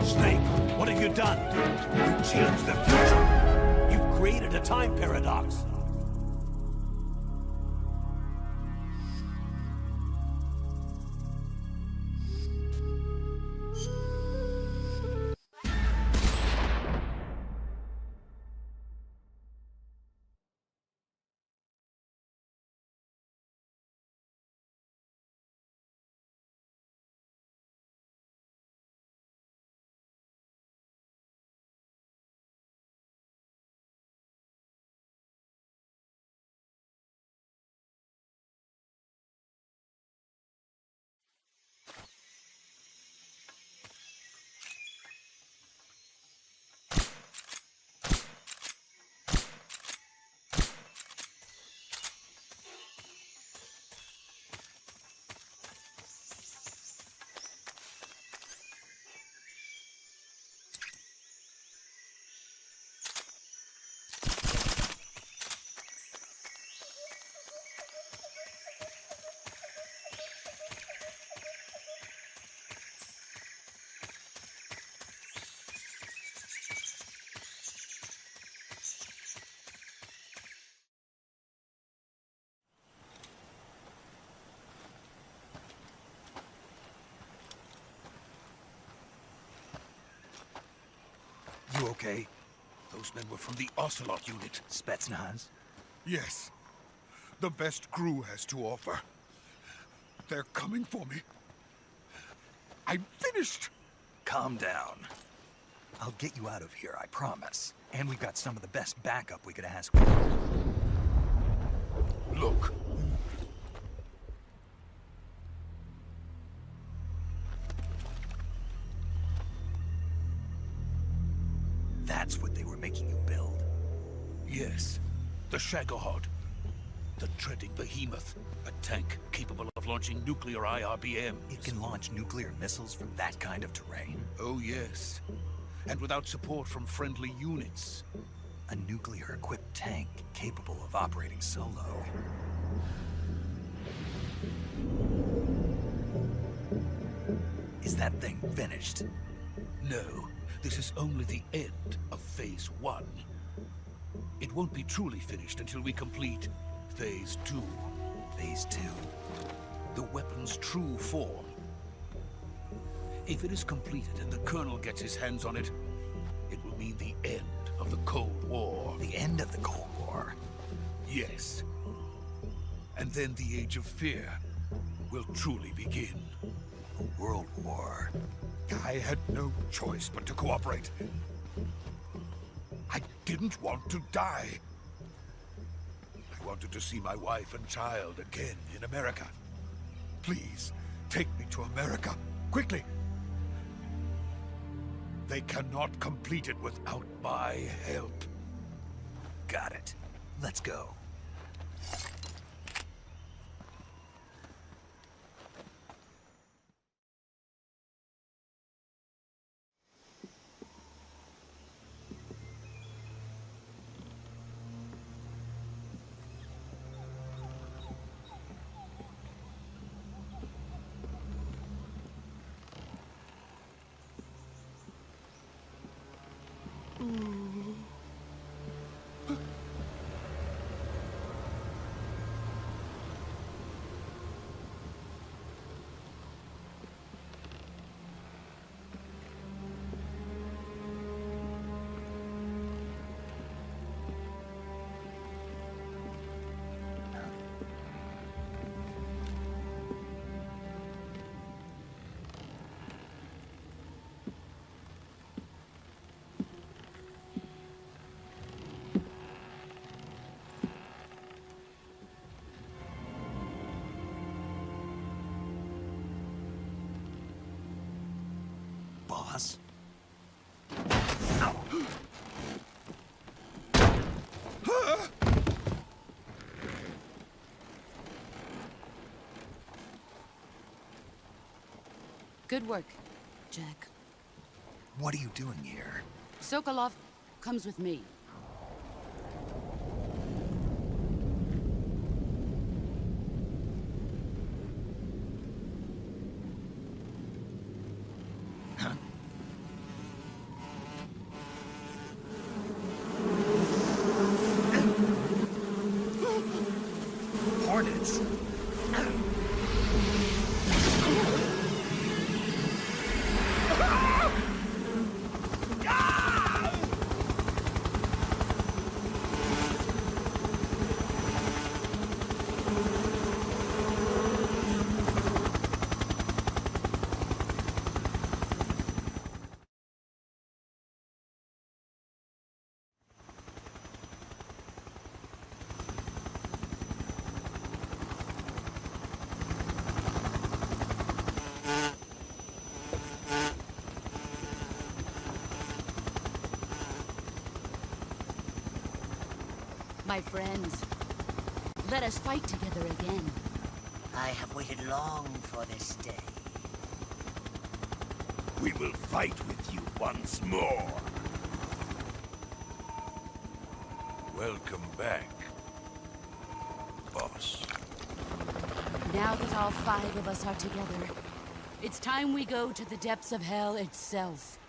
Snake, what have you done? You changed the future. You've created a time paradox. You okay? Those men were from the Ocelot Unit. Spetsnaz? Yes. The best crew has to offer. They're coming for me. I'm finished! Calm down. I'll get you out of here, I promise. And we've got some of the best backup we could ask for. Look. That's what they were making you build? Yes. The Shagohod. The treading behemoth. A tank capable of launching nuclear IRBM. It can launch nuclear missiles from that kind of terrain? Oh, yes. And without support from friendly units. A nuclear-equipped tank capable of operating solo. Is that thing finished? No. This is only the end of Phase 1. It won't be truly finished until we complete Phase 2. Phase 2? The weapon's true form. If it is completed and the Colonel gets his hands on it, it will mean the end of the Cold War. The end of the Cold War? Yes. And then the Age of Fear will truly begin. A world war. I had no choice but to cooperate. I didn't want to die. I wanted to see my wife and child again in America. Please, take me to America, quickly. They cannot complete it without my help. Got it. Let's go. Boss? Good work, Jack. What are you doing here? Sokolov comes with me. My friends, let us fight together again. I have waited long for this day. We will fight with you once more. Welcome back, boss. Now that all 5 of us are together, it's time we go to the depths of hell itself.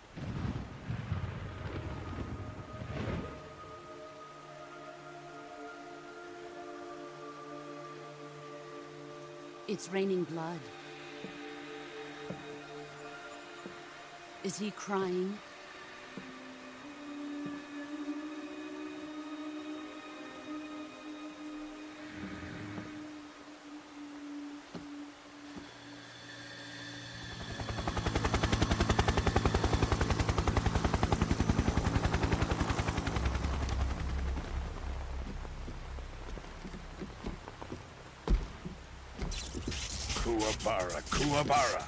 It's raining blood. Is he crying? Kuwabara, Kuwabara.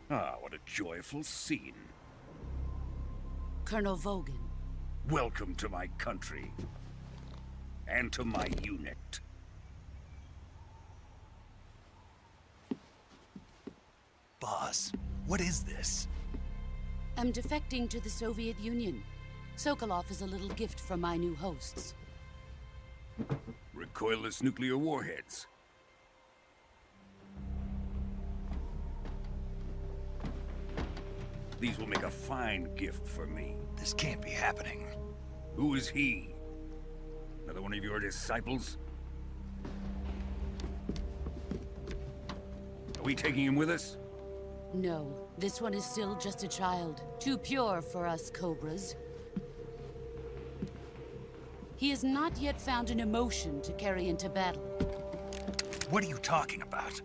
Ah, what a joyful scene. Colonel Vogan. Welcome to my country. And to my unit. Boss, what is this? I'm defecting to the Soviet Union. Sokolov is a little gift from my new hosts. Recoilless nuclear warheads. These will make a fine gift for me. This can't be happening. Who is he? Another one of your disciples? Are we taking him with us? No, this one is still just a child. Too pure for us Cobras. He has not yet found an emotion to carry into battle. What are you talking about?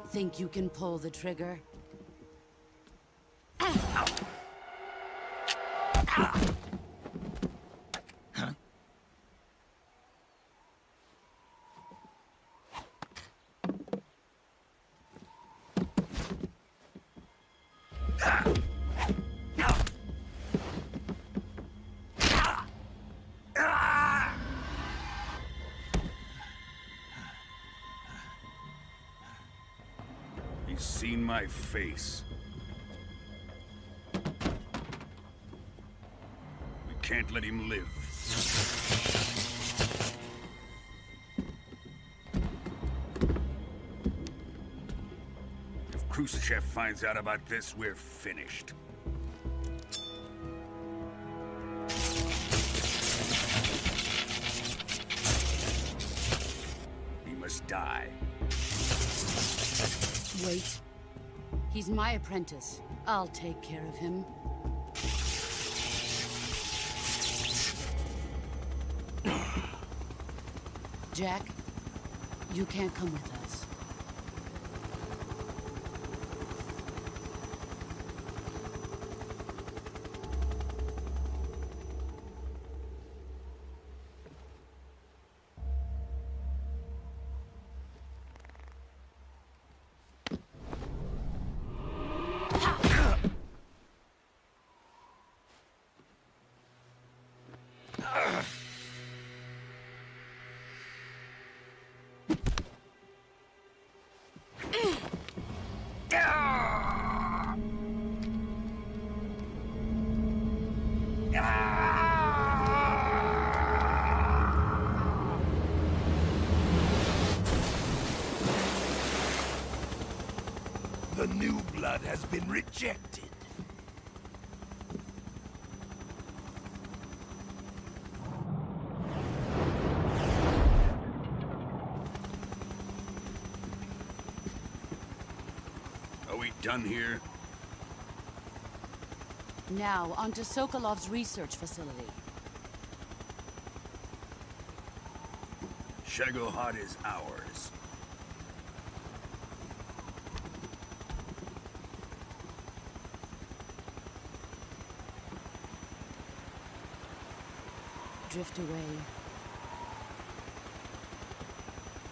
Think you can pull the trigger? He's seen my face. We can't let him live. If Khrushchev finds out about this, we're finished. He must die. Wait. He's my apprentice. I'll take care of him. Jack, you can't come with us. The new blood has been rejected. Are we done here? Now, onto Sokolov's research facility. Shagohod is ours. Drift away.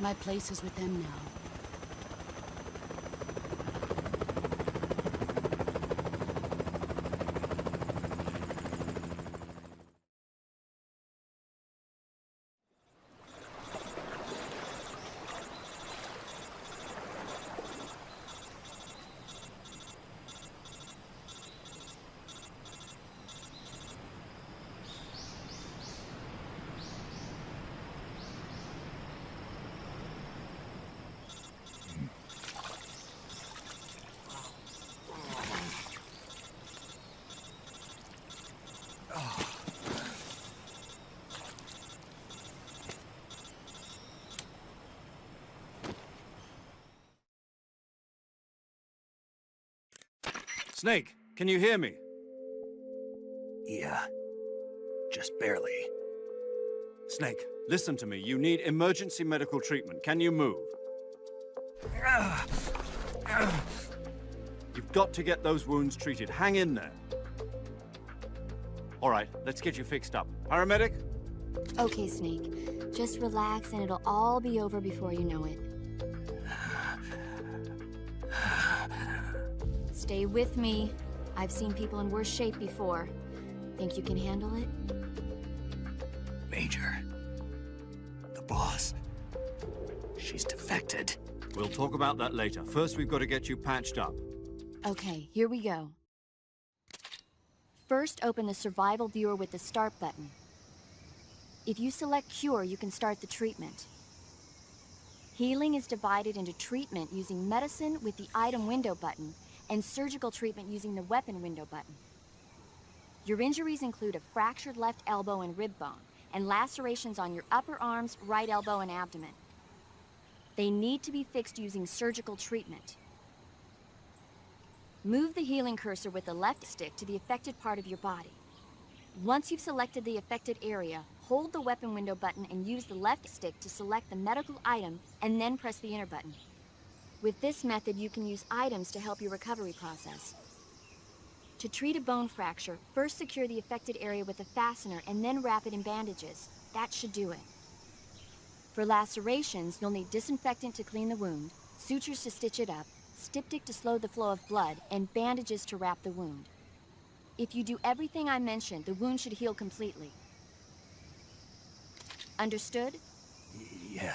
My place is with them now. Snake, can you hear me? Yeah. Just barely. Snake, listen to me. You need emergency medical treatment. Can you move? You've got to get those wounds treated. Hang in there. All right, let's get you fixed up. Paramedic? Okay, Snake. Just relax and it'll all be over before you know it. Stay with me. I've seen people in worse shape before. Think you can handle it? Major. The boss. She's defected. We'll talk about that later. First, we've got to get you patched up. Okay, here we go. First, open the survival viewer with the start button. If you select cure, you can start the treatment. Healing is divided into treatment using medicine with the item window button and surgical treatment using the weapon window button. Your injuries include a fractured left elbow and rib bone, and lacerations on your upper arms, right elbow, and abdomen. They need to be fixed using surgical treatment. Move the healing cursor with the left stick to the affected part of your body. Once you've selected the affected area, hold the weapon window button and use the left stick to select the medical item, and then press the enter button. With this method, you can use items to help your recovery process. To treat a bone fracture, first secure the affected area with a fastener and then wrap it in bandages. That should do it. For lacerations, you'll need disinfectant to clean the wound, sutures to stitch it up, styptic to slow the flow of blood, and bandages to wrap the wound. If you do everything I mentioned, the wound should heal completely. Understood? Yeah.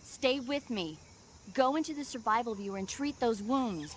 Stay with me. Go into the survival viewer and treat those wounds.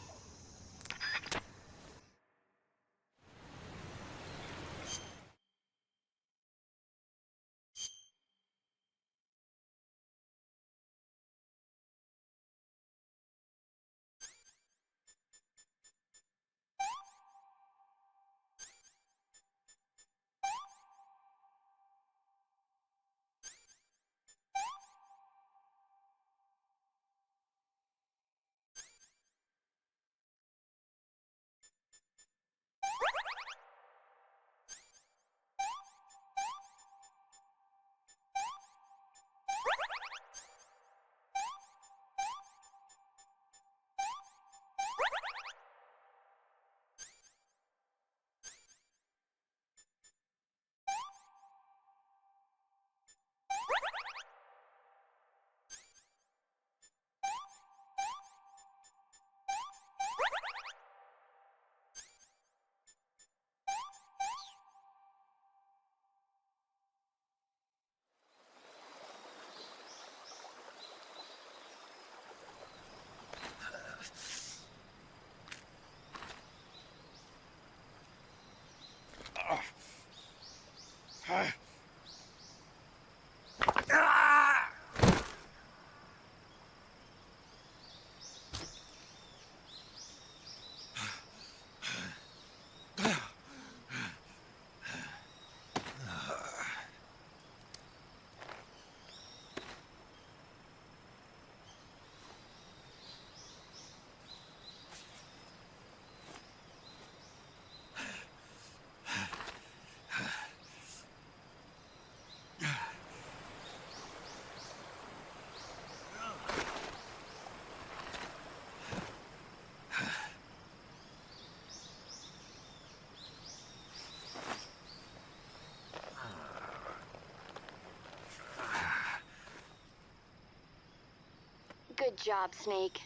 job, Snake.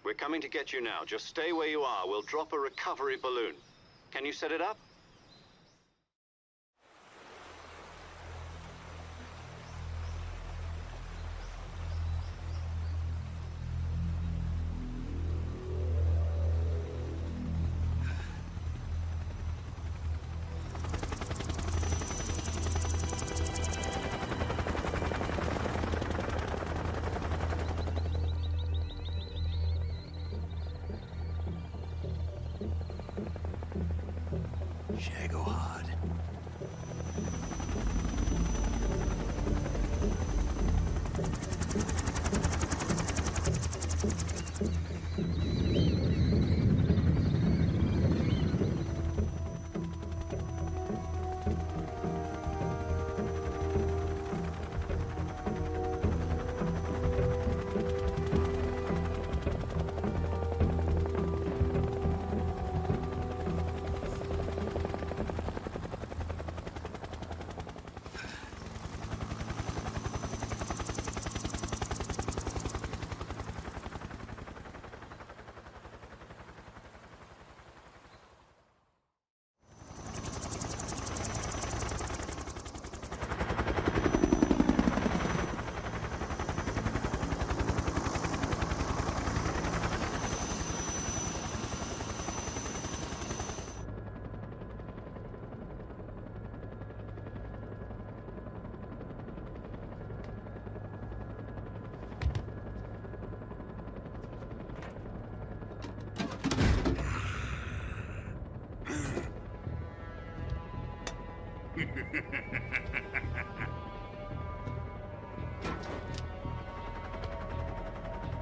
We're coming to get you now. Just stay where you are. We'll drop a recovery balloon. Can you set it up? Shagohod.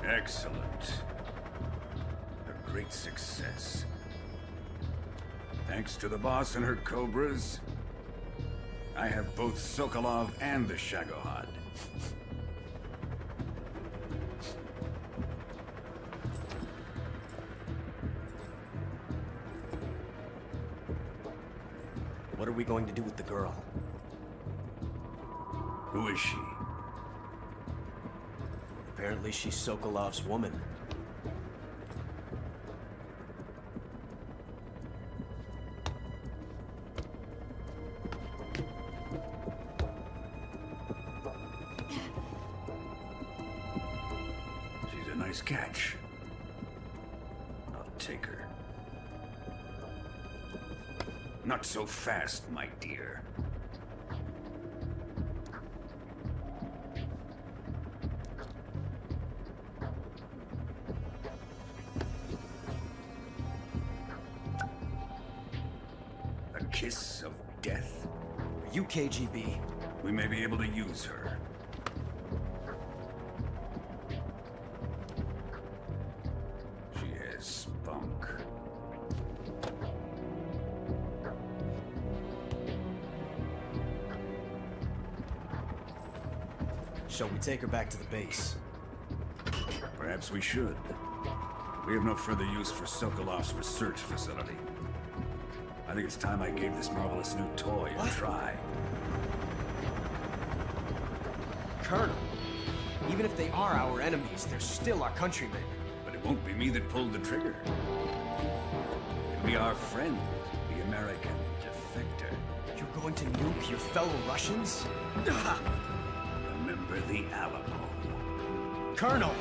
Excellent. A great success. Thanks to the boss and her Cobras, I have both Sokolov and the Shagohod. What are we going to do with the girl? Who is she? Apparently she's Sokolov's woman. She's a nice catch. I'll take her. Not so fast, my dear. A kiss of death? Are you KGB? We may be able to use her. She has spunk. Shall we take her back to the base? Perhaps we should. We have no further use for Sokolov's research facility. I think it's time I gave this marvelous new toy a try. Colonel, even if they are our enemies, they're still our countrymen. But it won't be me that pulled the trigger. It'll be our friend, the American defector. You're going to nuke your fellow Russians? Remember the Alamo. Colonel!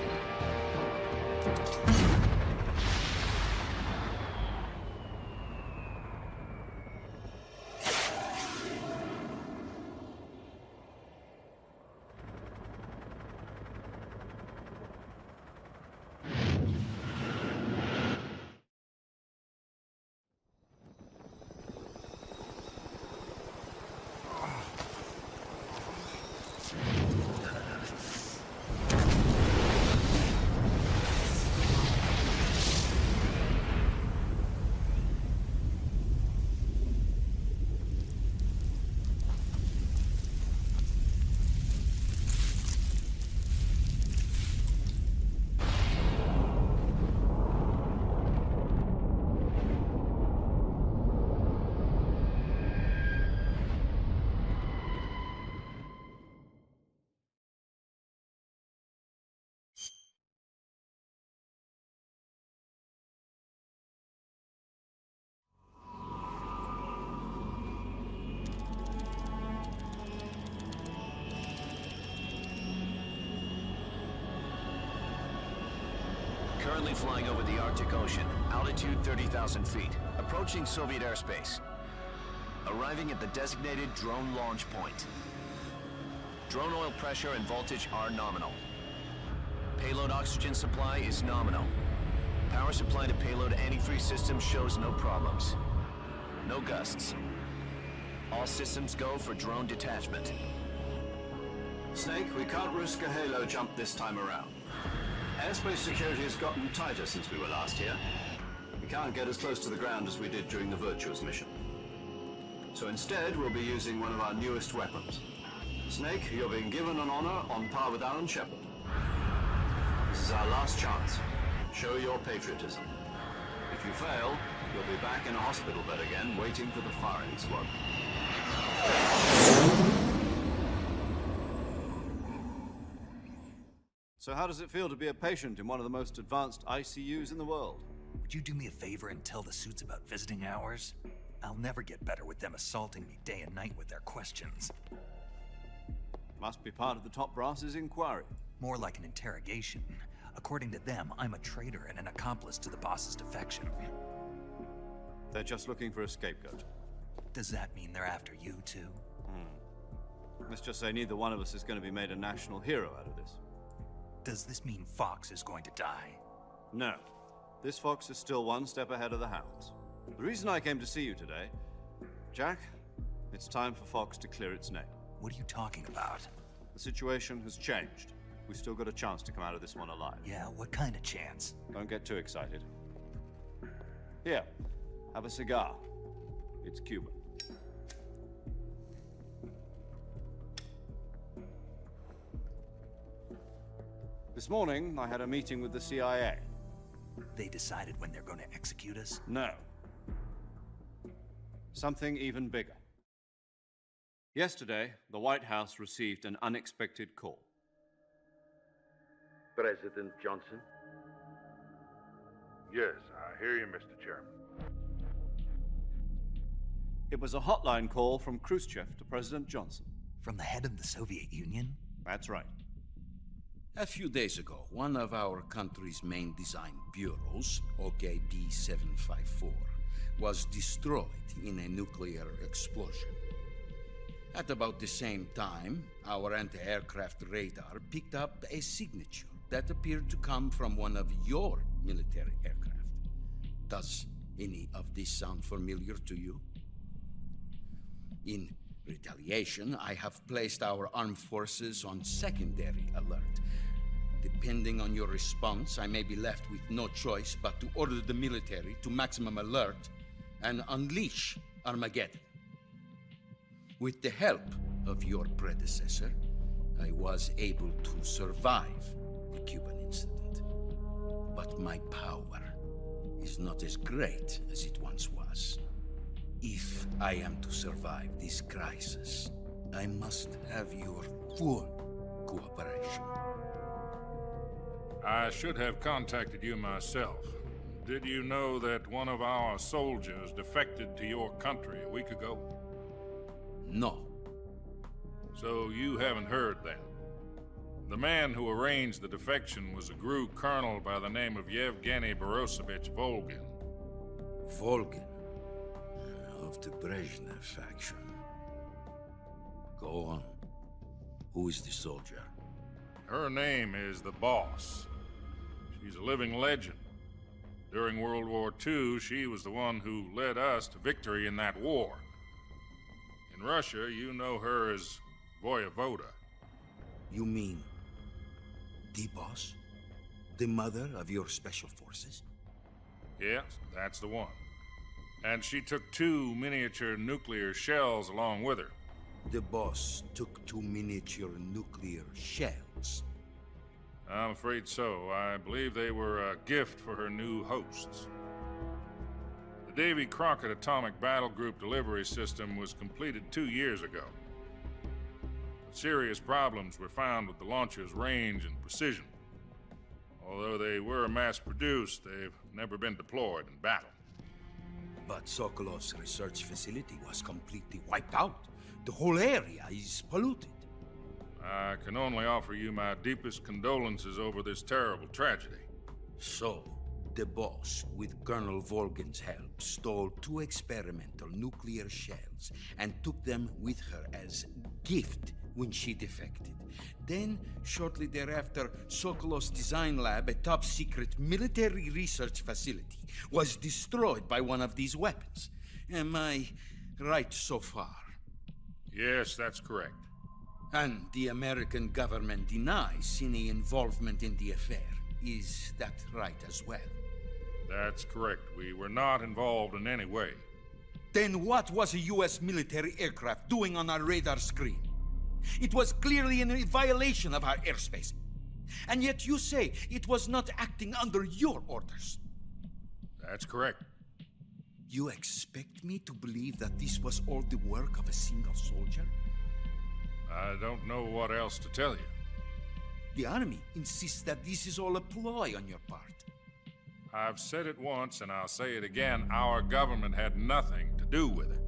currently flying over the Arctic Ocean, altitude 30,000 feet, approaching Soviet airspace. Arriving at the designated drone launch point. Drone oil pressure and voltage are nominal. Payload oxygen supply is nominal. Power supply to payload antifreeze system shows no problems. No gusts. All systems go for drone detachment. Snake, we can't risk a halo jump this time around. Airspace security has gotten tighter since we were last here. We can't get as close to the ground as we did during the Virtuous mission. So instead, we'll be using one of our newest weapons. Snake, you're being given an honor on par with Alan Shepard. This is our last chance. Show your patriotism. If you fail, you'll be back in a hospital bed again, waiting for the firing squad. So how does it feel to be a patient in one of the most advanced ICUs in the world? Would you do me a favor and tell the suits about visiting hours? I'll never get better with them assaulting me day and night with their questions. Must be part of the top brass's inquiry. More like an interrogation. According to them, I'm a traitor and an accomplice to the boss's defection. They're just looking for a scapegoat. Does that mean they're after you, too? Let's just say neither one of us is going to be made a national hero out of this. Does this mean Fox is going to die? No. This Fox is still one step ahead of the Hounds. The reason I came to see you today, Jack, it's time for Fox to clear its name. What are you talking about? The situation has changed. We've still got a chance to come out of this one alive. Yeah, what kind of chance? Don't get too excited. Here, have a cigar. It's Cuban. This morning, I had a meeting with the CIA. They decided when they're going to execute us? No. Something even bigger. Yesterday, the White House received an unexpected call. President Johnson? Yes, I hear you, Mr. Chairman. It was a hotline call from Khrushchev to President Johnson. From the head of the Soviet Union? That's right. A few days ago, one of our country's main design bureaus, OKB 754, was destroyed in a nuclear explosion. At about the same time, our anti-aircraft radar picked up a signature that appeared to come from one of your military aircraft. Does any of this sound familiar to you? In retaliation, I have placed our armed forces on secondary alert. Depending on your response, I may be left with no choice but to order the military to maximum alert and unleash Armageddon. With the help of your predecessor, I was able to survive the Cuban incident. But my power is not as great as it once was. If I am to survive this crisis, I must have your full cooperation. I should have contacted you myself. Did you know that one of our soldiers defected to your country a week ago? No. So you haven't heard then. The man who arranged the defection was a GRU colonel by the name of Yevgeny Borosovich Volgin. Volgin? Of the Brezhnev faction. Go on. Who is the soldier? Her name is the Boss. She's a living legend. During World War II, she was the one who led us to victory in that war. In Russia, you know her as Voyevoda. You mean the Boss? The mother of your special forces? Yes, that's the one. And she took 2 miniature nuclear shells along with her. The Boss took 2 miniature nuclear shells? I'm afraid so. I believe they were a gift for her new hosts. The Davy Crockett Atomic Battle Group delivery system was completed 2 years ago. But serious problems were found with the launcher's range and precision. Although they were mass-produced, they've never been deployed in battle. But Sokolov's research facility was completely wiped out. The whole area is polluted. I can only offer you my deepest condolences over this terrible tragedy. So, The boss, with Colonel Volgin's help, stole 2 experimental nuclear shells and took them with her as gift when she defected. Then, shortly thereafter, Sokolov's design lab, a top-secret military research facility, was destroyed by one of these weapons. Am I right so far? Yes, that's correct. And the American government denies any involvement in the affair. Is that right as well? That's correct. We were not involved in any way. Then what was a U.S. military aircraft doing on our radar screen? It was clearly in violation of our airspace. And yet you say it was not acting under your orders. That's correct. You expect me to believe that this was all the work of a single soldier? I don't know what else to tell you. The army insists that this is all a ploy on your part. I've said it once, and I'll say it again. Our government had nothing to do with it.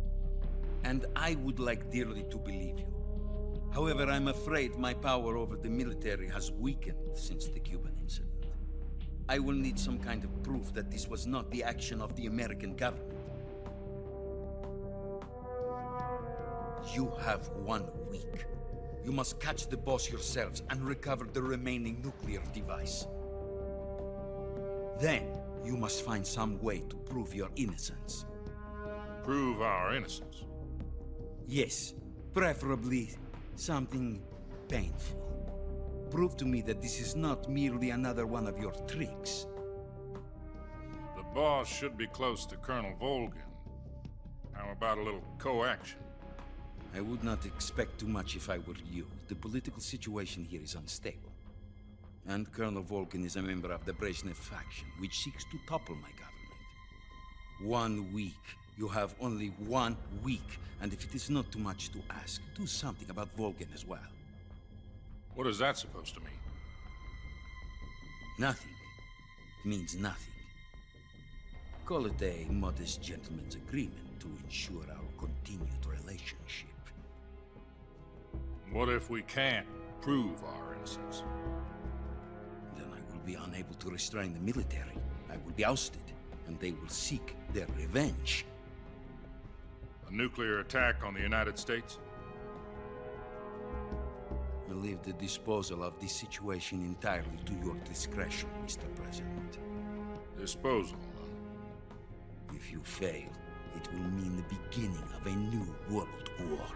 And I would like dearly to believe you. However, I'm afraid my power over the military has weakened since the Cuban incident. I will need some kind of proof that this was not the action of the American government. You have 1 week. You must catch the boss yourselves and recover the remaining nuclear device. Then, you must find some way to prove your innocence. Prove our innocence? Yes, preferably something painful. Prove to me that this is not merely another one of your tricks. The boss should be close to Colonel Volgin. How about a little coaction? I would not expect too much if I were you. The political situation here is unstable. And Colonel Volgin is a member of the Brezhnev faction, which seeks to topple my government. 1 week. You have only 1 week. And if it is not too much to ask, do something about Volgin as well. What is that supposed to mean? Nothing. It means nothing. Call it a modest gentleman's agreement to ensure our continued relationship. What if we can't prove our innocence? Then I will be unable to restrain the military. I will be ousted, and they will seek their revenge. A nuclear attack on the United States? I leave the disposal of this situation entirely to your discretion, Mr. President. Disposal? If you fail, it will mean the beginning of a new world war.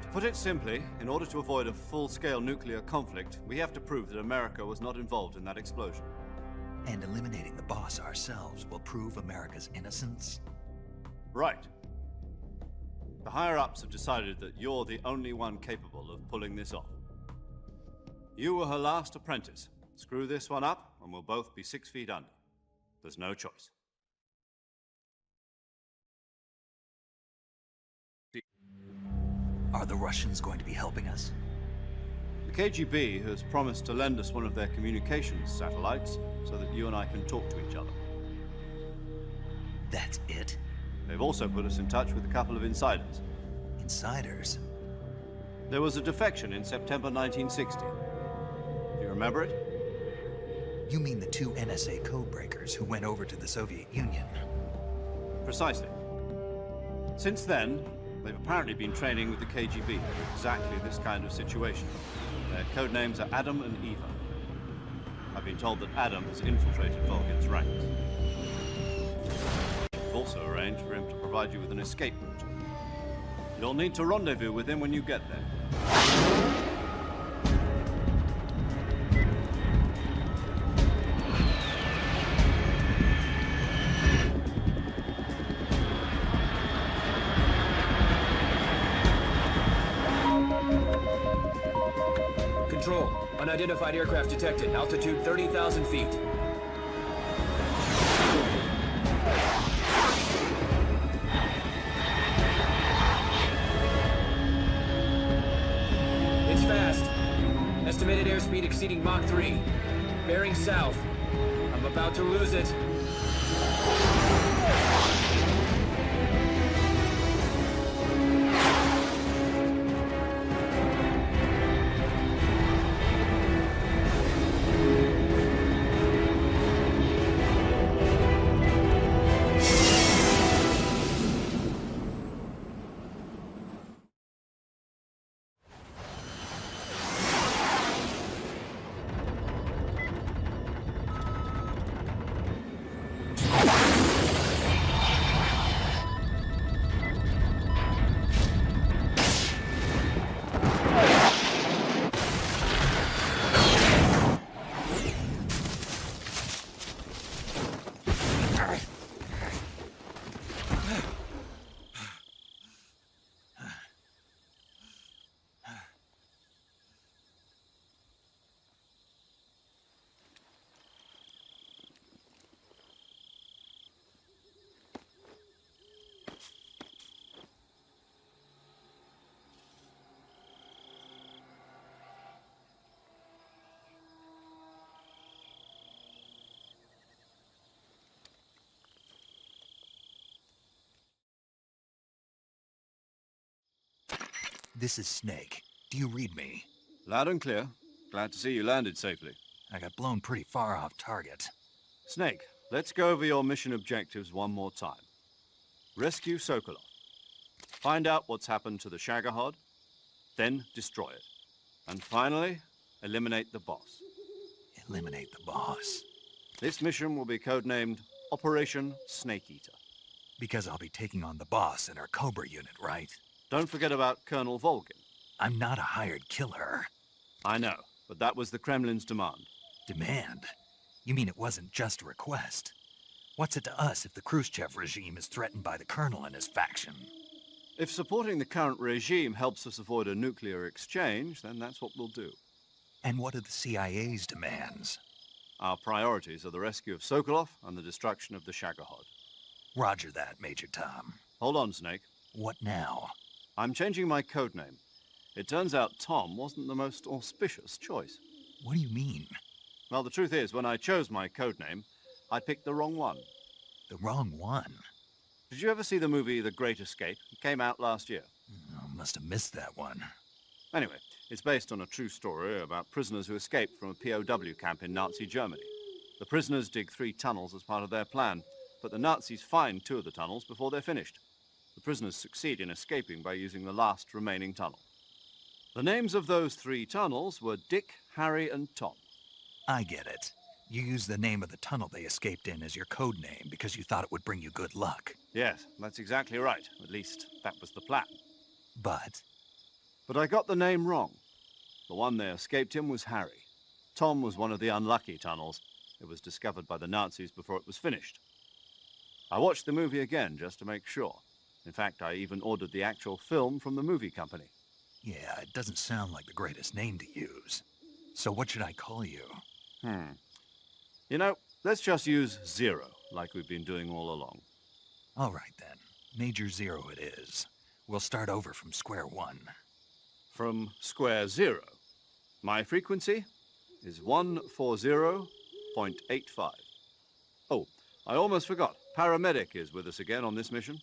To put it simply, in order to avoid a full-scale nuclear conflict, we have to prove that America was not involved in that explosion. And eliminating the boss ourselves will prove America's innocence? Right. The higher-ups have decided that you're the only one capable of pulling this off. You were her last apprentice. Screw this one up, and we'll both be 6 feet under. There's no choice. Are the Russians going to be helping us? The KGB has promised to lend us one of their communications satellites so that you and I can talk to each other. That's it? They've also put us in touch with a couple of insiders. Insiders? There was a defection in September 1960. Do you remember it? You mean the 2 NSA codebreakers who went over to the Soviet Union? Precisely. Since then, they've apparently been training with the KGB for exactly this kind of situation. Their code names are Adam and Eva. I've been told that Adam has infiltrated Volgin's ranks. We've also arranged for him to provide you with an escape route. You'll need to rendezvous with him when you get there. Control. Unidentified aircraft detected. Altitude 30,000 feet. It's fast. Estimated airspeed exceeding Mach 3. Bearing south. I'm about to lose it. This is Snake. Do you read me? Loud and clear. Glad to see you landed safely. I got blown pretty far off target. Snake, let's go over your mission objectives one more time. Rescue Sokolov. Find out what's happened to the Shagohod, then destroy it. And finally, eliminate the boss. Eliminate the boss? This mission will be codenamed Operation Snake Eater. Because I'll be taking on the boss in our Cobra Unit, right? Don't forget about Colonel Volgin. I'm not a hired killer. I know, but that was the Kremlin's demand. Demand? You mean it wasn't just a request? What's it to us if the Khrushchev regime is threatened by the Colonel and his faction? If supporting the current regime helps us avoid a nuclear exchange, then that's what we'll do. And what are the CIA's demands? Our priorities are the rescue of Sokolov and the destruction of the Shagohod. Roger that, Major Tom. Hold on, Snake. What now? I'm changing my codename. It turns out Tom wasn't the most auspicious choice. What do you mean? Well, the truth is, when I chose my codename, I picked the wrong one. The wrong one? Did you ever see the movie The Great Escape? It came out last year. Oh, must have missed that one. Anyway, it's based on a true story about prisoners who escaped from a POW camp in Nazi Germany. The prisoners dig 3 tunnels as part of their plan, but the Nazis find 2 of the tunnels before they're finished. The prisoners succeed in escaping by using the last remaining tunnel. The names of those 3 tunnels were Dick, Harry, and Tom. I get it. You used the name of the tunnel they escaped in as your code name because you thought it would bring you good luck. Yes, that's exactly right. At least, that was the plan. But I got the name wrong. The one they escaped in was Harry. Tom was one of the unlucky tunnels. It was discovered by the Nazis before it was finished. I watched the movie again just to make sure. In fact, I even ordered the actual film from the movie company. yeah, it doesn't sound like the greatest name to use. So what should I call you? You know, let's just use Zero, like we've been doing all along. All right, then. Major Zero it is. We'll start over from square one. From square zero. My frequency is 140.85. Oh, I almost forgot. Paramedic is with us again on this mission.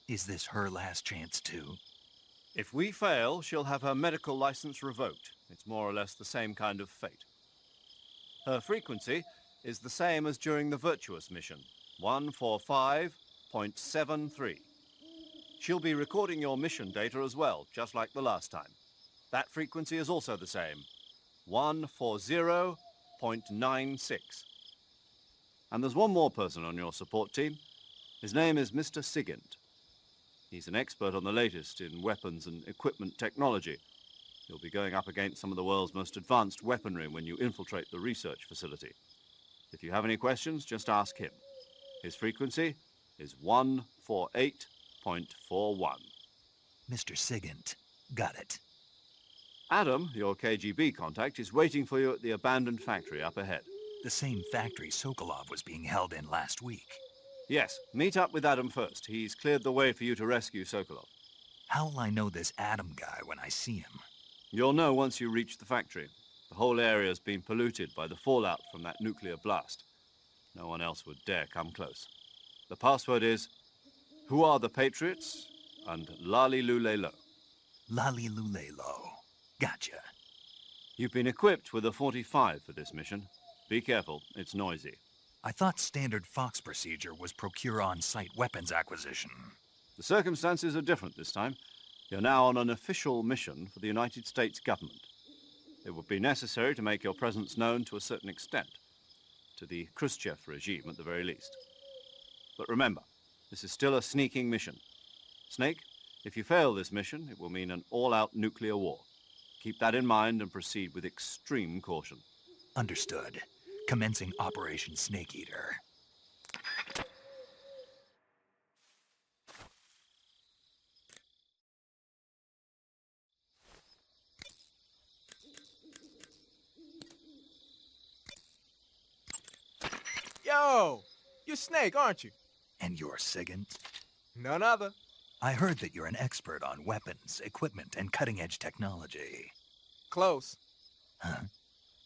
Is this her last chance, too? If we fail, she'll have her medical license revoked. It's more or less the same kind of fate. Her frequency is the same as during the Virtuous mission, 145.73. She'll be recording your mission data as well, just like the last time. That frequency is also the same, 140.96. And there's one more person on your support team. His name is Mr. Sigint. He's an expert on the latest in weapons and equipment technology. You'll be going up against some of the world's most advanced weaponry when you infiltrate the research facility. If you have any questions, just ask him. His frequency is 148.41. Mr. Sigint. Got it. Adam, your KGB contact, is waiting for you at the abandoned factory up ahead. The same factory Sokolov was being held in last week. Yes, meet up with Adam first. He's cleared the way for you to rescue Sokolov. How'll I know this Adam guy when I see him? You'll know once you reach the factory. The whole area's been polluted by the fallout from that nuclear blast. No one else would dare come close. The password is, "Who are the Patriots?" and Lali Lulelo. Lali Lulelo. Gotcha. You've been equipped with a 45 for this mission. Be careful, it's noisy. I thought standard Fox procedure was procure on-site weapons acquisition. The circumstances are different this time. You're now on an official mission for the United States government. It would be necessary to make your presence known to a certain extent, to the Khrushchev regime at the very least. But remember, this is still a sneaking mission. Snake, if you fail this mission, it will mean an all-out nuclear war. Keep that in mind and proceed with extreme caution. Understood. Commencing Operation Snake Eater. Yo! You're Snake, aren't you? And you're Sigint? None other. I heard that you're an expert on weapons, equipment, and cutting-edge technology. Close. Huh?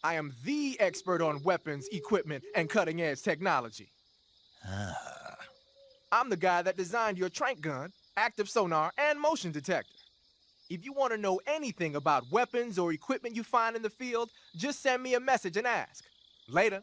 I am the expert on weapons, equipment, and cutting-edge technology. Ah. I'm the guy that designed your trank gun, active sonar, and motion detector. If you want to know anything about weapons or equipment you find in the field, just send me a message and ask. Later.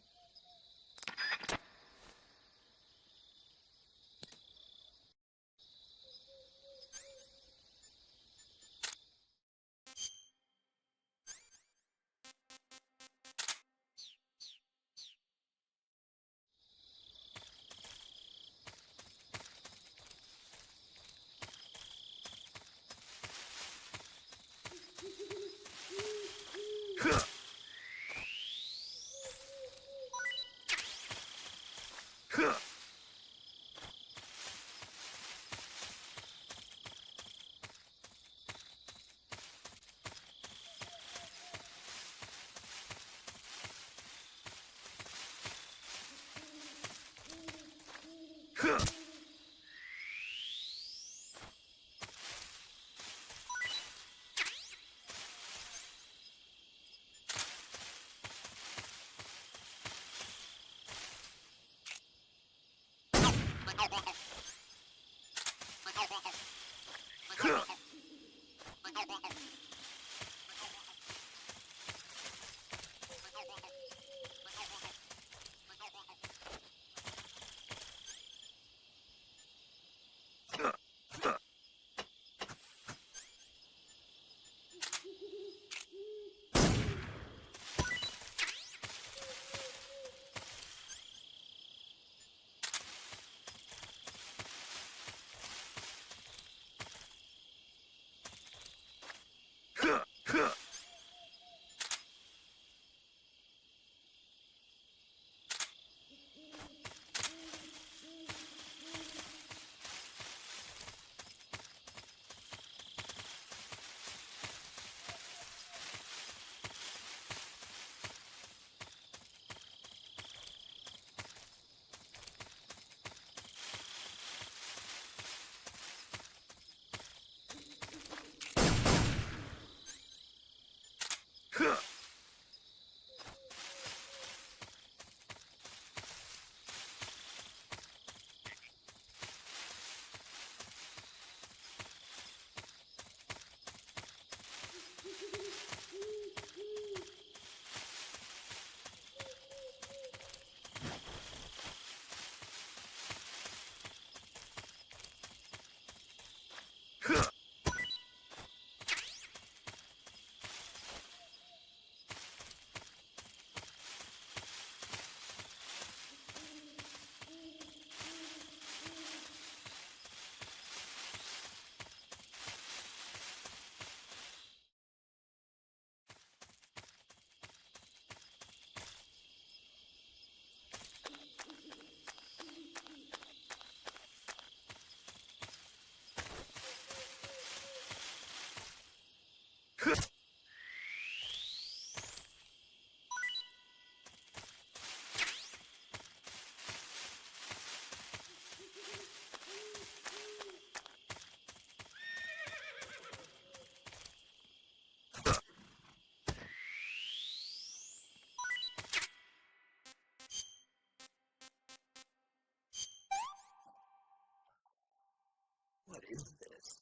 What is this?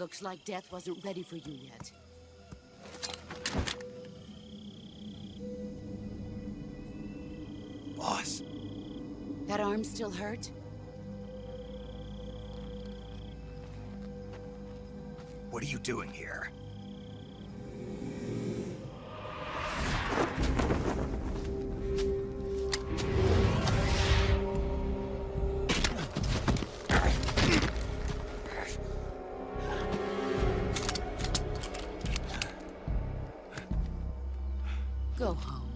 Looks like death wasn't ready for you yet. Boss. That arm still hurt? What are you doing here? Go home.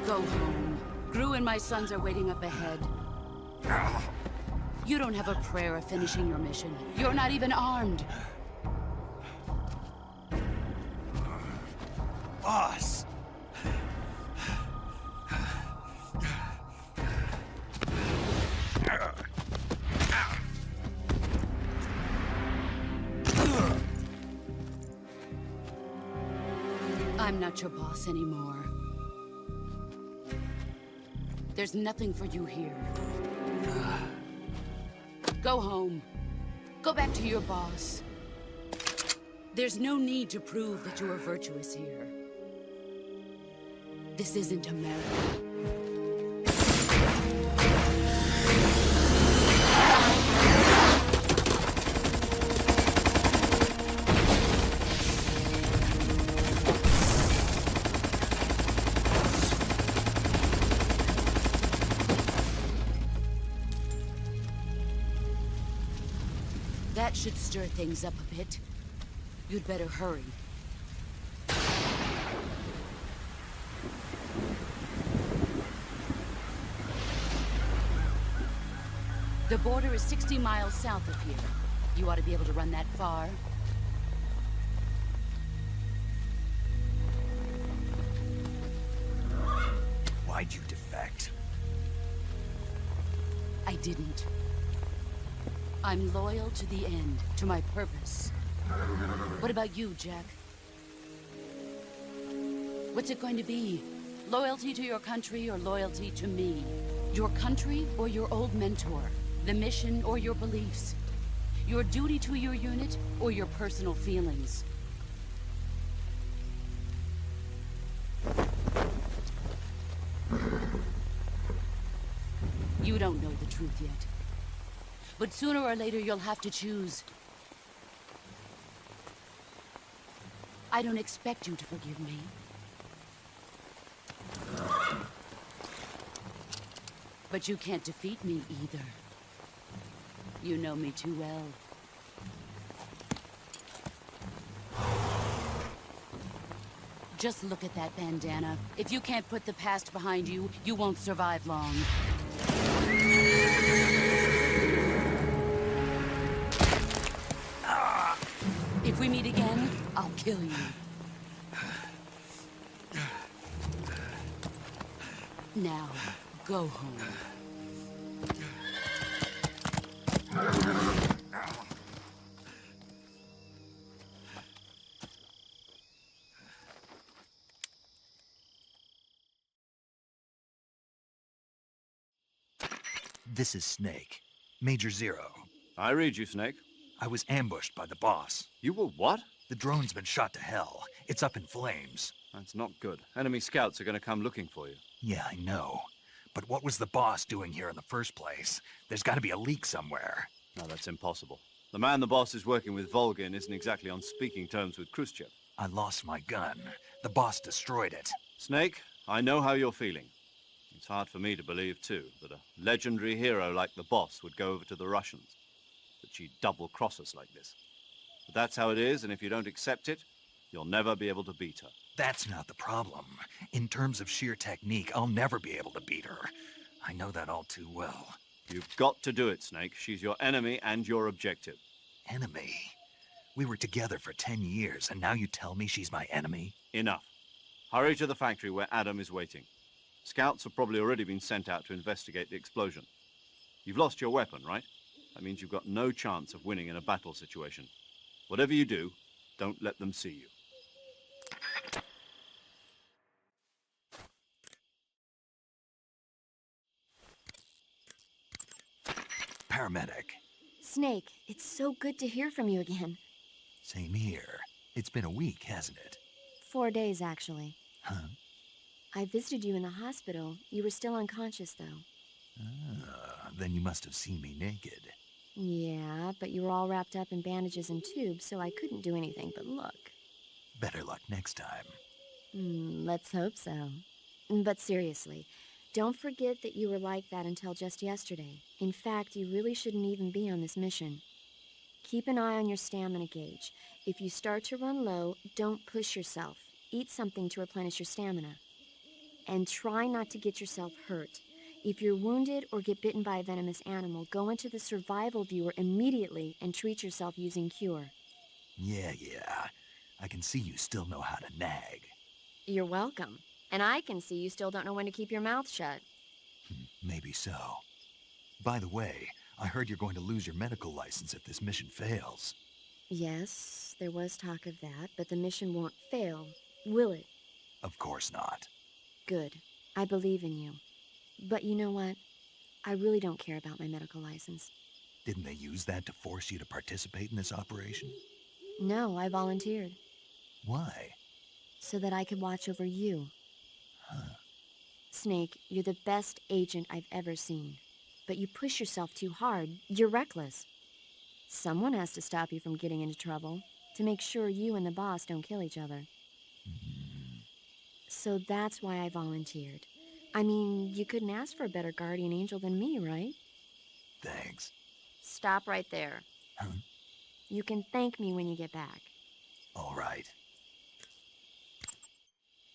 Go home. Gru and my sons are waiting up ahead. You don't have a prayer of finishing your mission. You're not even armed. Boss! I'm not your boss anymore. There's nothing for you here. Go home. Go back to your boss. There's no need to prove that you are virtuous here. This isn't America. That should stir things up a bit. You'd better hurry. The border is 60 miles south of here. You ought to be able to run that far. Why'd you defect? I didn't. I'm loyal to the end, to my purpose. What about you, Jack? What's it going to be? Loyalty to your country or loyalty to me? Your country or your old mentor? The mission or your beliefs? Your duty to your unit or your personal feelings? You don't know the truth yet. But sooner or later, you'll have to choose. I don't expect you to forgive me. But you can't defeat me either. You know me too well. Just look at that bandana. If you can't put the past behind you, you won't survive long. If we meet again, I'll kill you. Now, go home. This is Snake. Major Zero. I read you, Snake. I was ambushed by the boss. You were what? The drone's been shot to hell. It's up in flames. That's not good. Enemy scouts are going to come looking for you. Yeah, I know. But what was the boss doing here in the first place? There's got to be a leak somewhere. No, that's impossible. The man the boss is working with, Volgin, isn't exactly on speaking terms with Khrushchev. I lost my gun. The boss destroyed it. Snake, I know how you're feeling. It's hard for me to believe, too, that a legendary hero like the boss would go over to the Russians. That she'd double-cross us like this. But that's how it is, and if you don't accept it, you'll never be able to beat her. That's not the problem. In terms of sheer technique, I'll never be able to beat her. I know that all too well. You've got to do it, Snake. She's your enemy and your objective. Enemy? We were together for 10 years, and now you tell me she's my enemy? Enough. Hurry to the factory where Adam is waiting. Scouts have probably already been sent out to investigate the explosion. You've lost your weapon, right? That means you've got no chance of winning in a battle situation. Whatever you do, don't let them see you. paramedic. Snake, it's so good to hear from you again. Same here. It's been a week, hasn't it? 4 days, actually. Huh? I visited you in the hospital. You were still unconscious, though. Then you must have seen me naked. Yeah, but you were all wrapped up in bandages and tubes, so I couldn't do anything but look. Better luck next time. Let's hope so. But seriously, don't forget that you were like that until just yesterday. In fact, you really shouldn't even be on this mission. Keep an eye on your stamina gauge. If you start to run low, don't push yourself. Eat something to replenish your stamina. And try not to get yourself hurt. If you're wounded or get bitten by a venomous animal, go into the survival viewer immediately and treat yourself using Cure. Yeah. I can see you still know how to nag. You're welcome. And I can see you still don't know when to keep your mouth shut. Maybe so. By the way, I heard you're going to lose your medical license if this mission fails. Yes, there was talk of that, but the mission won't fail, will it? Of course not. Good. I believe in you. But you know what? I really don't care about my medical license. Didn't they use that to force you to participate in this operation? No, I volunteered. Why? So that I could watch over you. Huh. Snake, you're the best agent I've ever seen. But you push yourself too hard. You're reckless. Someone has to stop you from getting into trouble, to make sure you and the boss don't kill each other. So that's why I volunteered. I mean, you couldn't ask for a better guardian angel than me, right? Thanks. Stop right there. Huh? You can thank me when you get back. All right.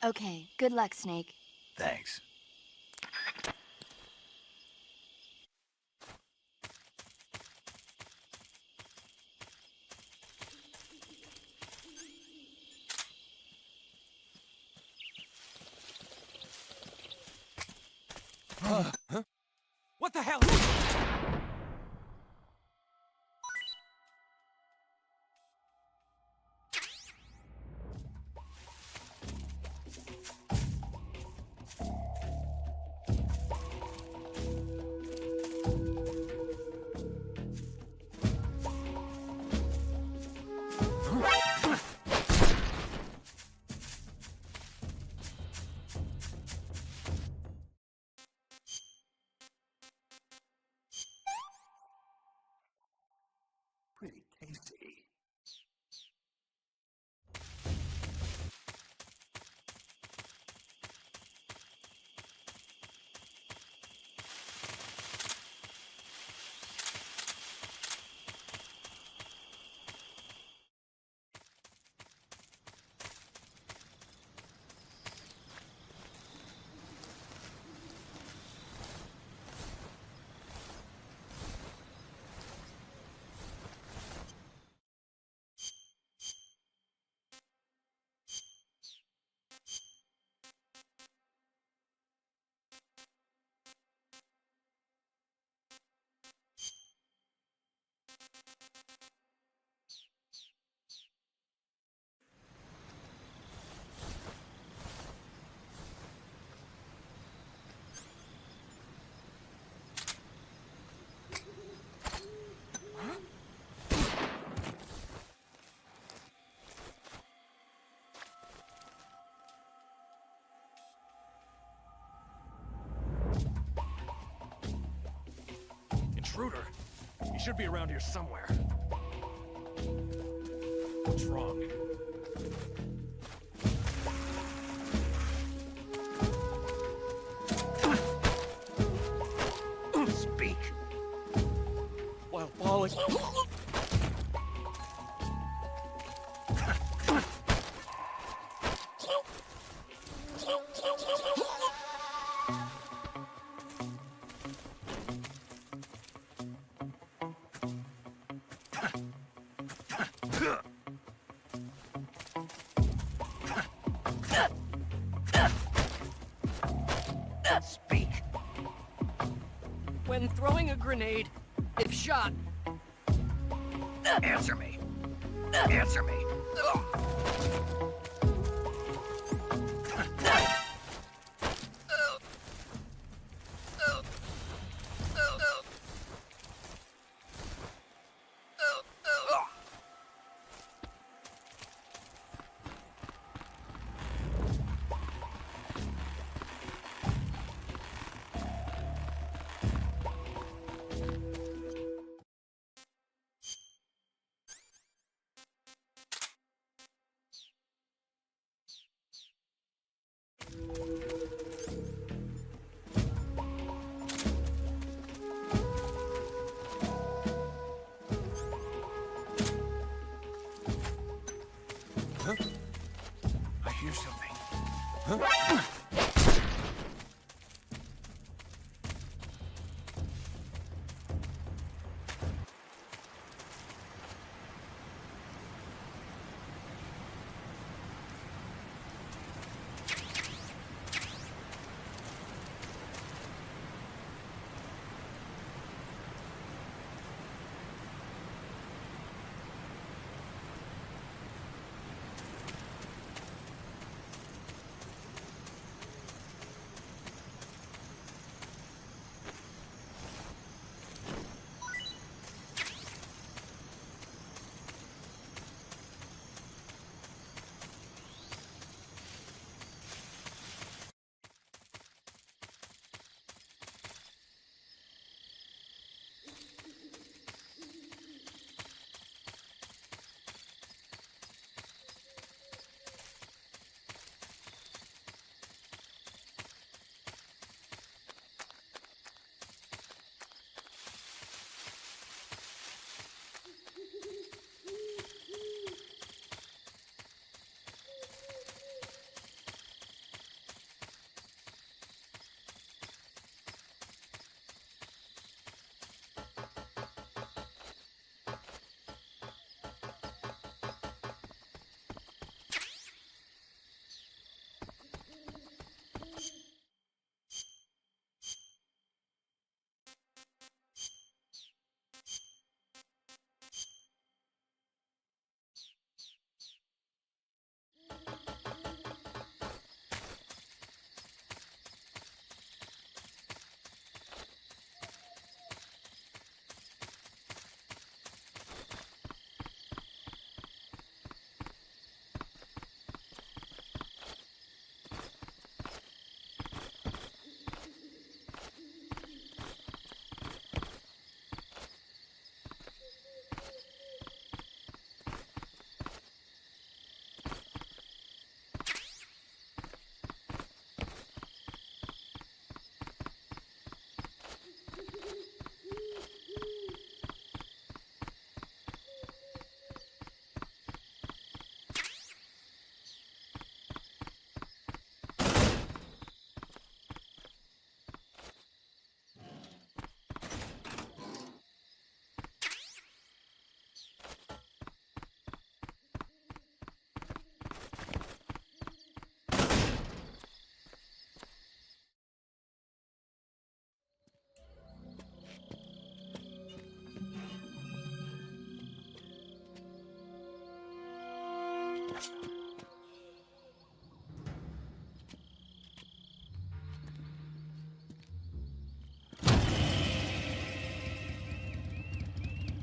Okay, good luck, Snake. Thanks. Huh? What the hell? Pretty tasty. Intruder! He should be around here somewhere. What's wrong? Speak. While falling... Speak. When throwing a grenade, if shot... Answer me. Answer me.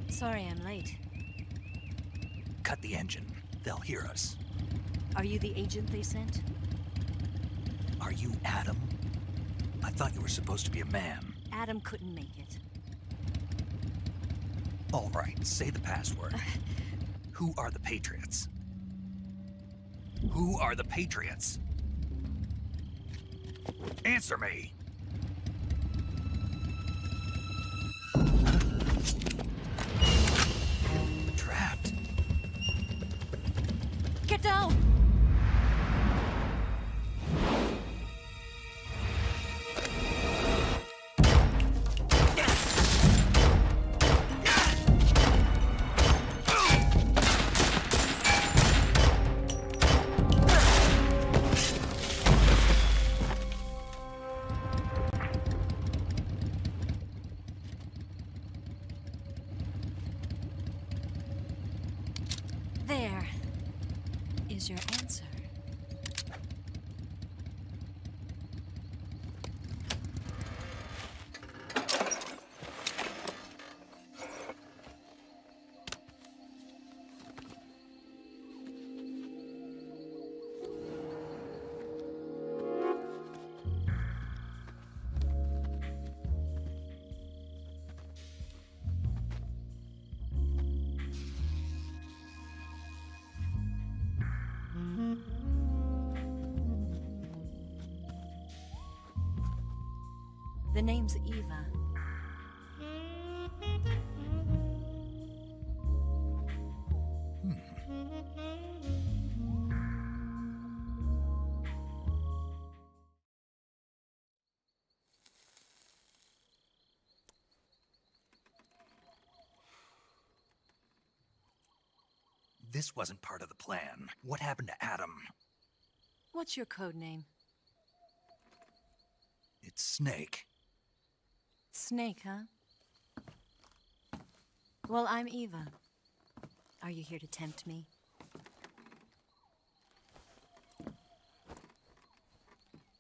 Sorry I'm late. Cut the engine. They'll hear us. Are you the agent they sent? Are you Adam? I thought you were supposed to be a man. Adam couldn't make it. All right, say the password. Who are the Patriots? Who are the Patriots? Answer me! Trapped. Get down! There is your answer. The name's Eva. This wasn't part of the plan. What happened to Adam? What's your code name? It's Snake. Snake, huh? Well, I'm Eva. Are you here to tempt me?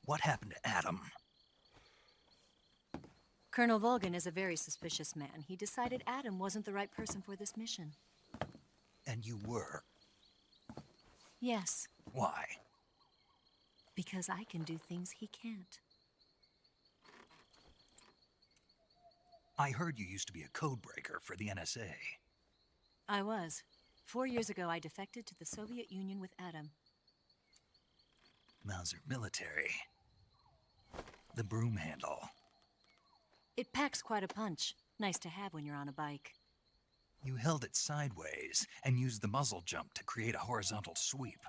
What happened to Adam? Colonel Volgin is a very suspicious man. He decided Adam wasn't the right person for this mission. And you were? Yes, Why? because I can do things he can't. I heard you used to be a codebreaker for the NSA. I was. 4 years ago, I defected to the Soviet Union with Adam. Mauser military. The broom handle. It packs quite a punch. Nice to have when you're on a bike. You held it sideways and used the muzzle jump to create a horizontal sweep.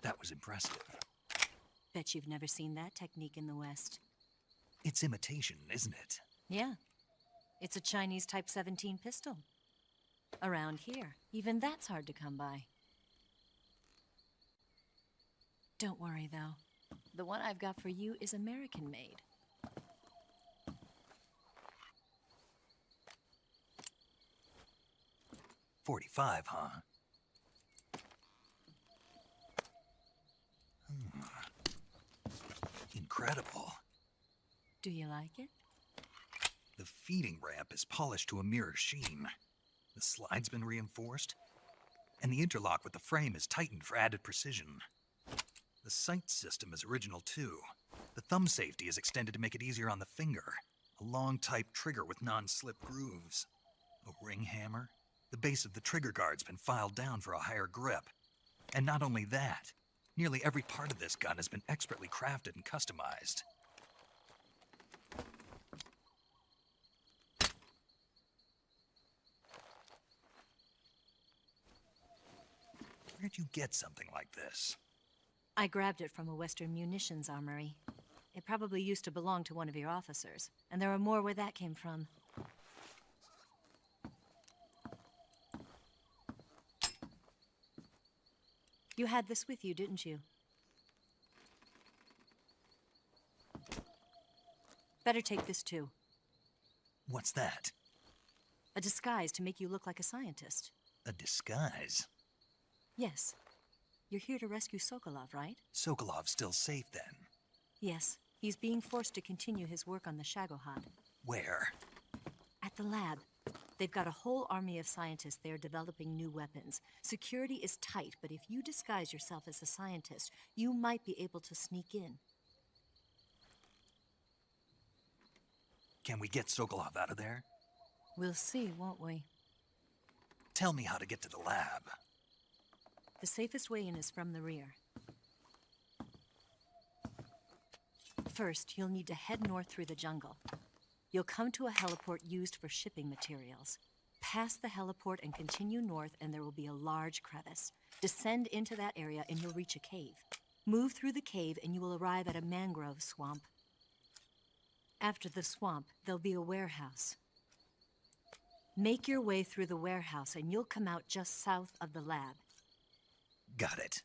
That was impressive. Bet you've never seen that technique in the West. It's imitation, isn't it? Yeah. It's a Chinese Type 17 pistol. Around here, even that's hard to come by. Don't worry, though. The one I've got for you is American-made. .45, huh? Incredible. Do you like it? The feeding ramp is polished to a mirror sheen. The slide's been reinforced, and the interlock with the frame is tightened for added precision. The sight system is original too. The thumb safety is extended to make it easier on the finger. A long type trigger with non-slip grooves. A ring hammer. The base of the trigger guard's been filed down for a higher grip. And not only that, nearly every part of this gun has been expertly crafted and customized. Where'd you get something like this? I grabbed it from a Western munitions armory. It probably used to belong to one of your officers, and there are more where that came from. You had this with you, didn't you? Better take this too. What's that? A disguise to make you look like a scientist. A disguise? Yes. You're here to rescue Sokolov, right? Sokolov's still safe then? Yes. He's being forced to continue his work on the Shagohod. Where? At the lab. They've got a whole army of scientists there developing new weapons. Security is tight, but if you disguise yourself as a scientist, you might be able to sneak in. Can we get Sokolov out of there? We'll see, won't we? Tell me how to get to the lab. The safest way in is from the rear. First, you'll need to head north through the jungle. You'll come to a heliport used for shipping materials. Pass the heliport and continue north, and there will be a large crevice. Descend into that area, and you'll reach a cave. Move through the cave, and you will arrive at a mangrove swamp. After the swamp, there'll be a warehouse. Make your way through the warehouse, and you'll come out just south of the lab. Got it.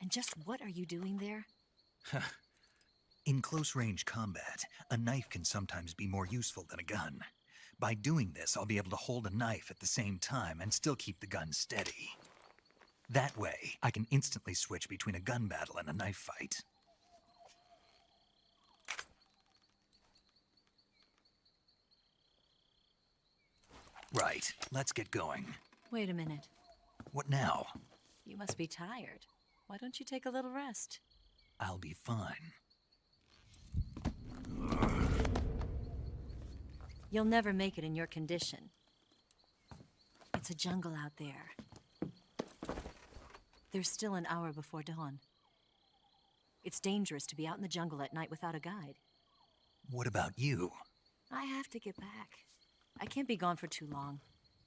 And just what are you doing there? In close-range combat, a knife can sometimes be more useful than a gun. By doing this, I'll be able to hold a knife at the same time and still keep the gun steady. That way, I can instantly switch between a gun battle and a knife fight. Right, let's get going. Wait a minute. What now? You must be tired. Why don't you take a little rest? I'll be fine. You'll never make it in your condition. It's a jungle out there. There's still an hour before dawn. It's dangerous to be out in the jungle at night without a guide. What about you? I have to get back. I can't be gone for too long.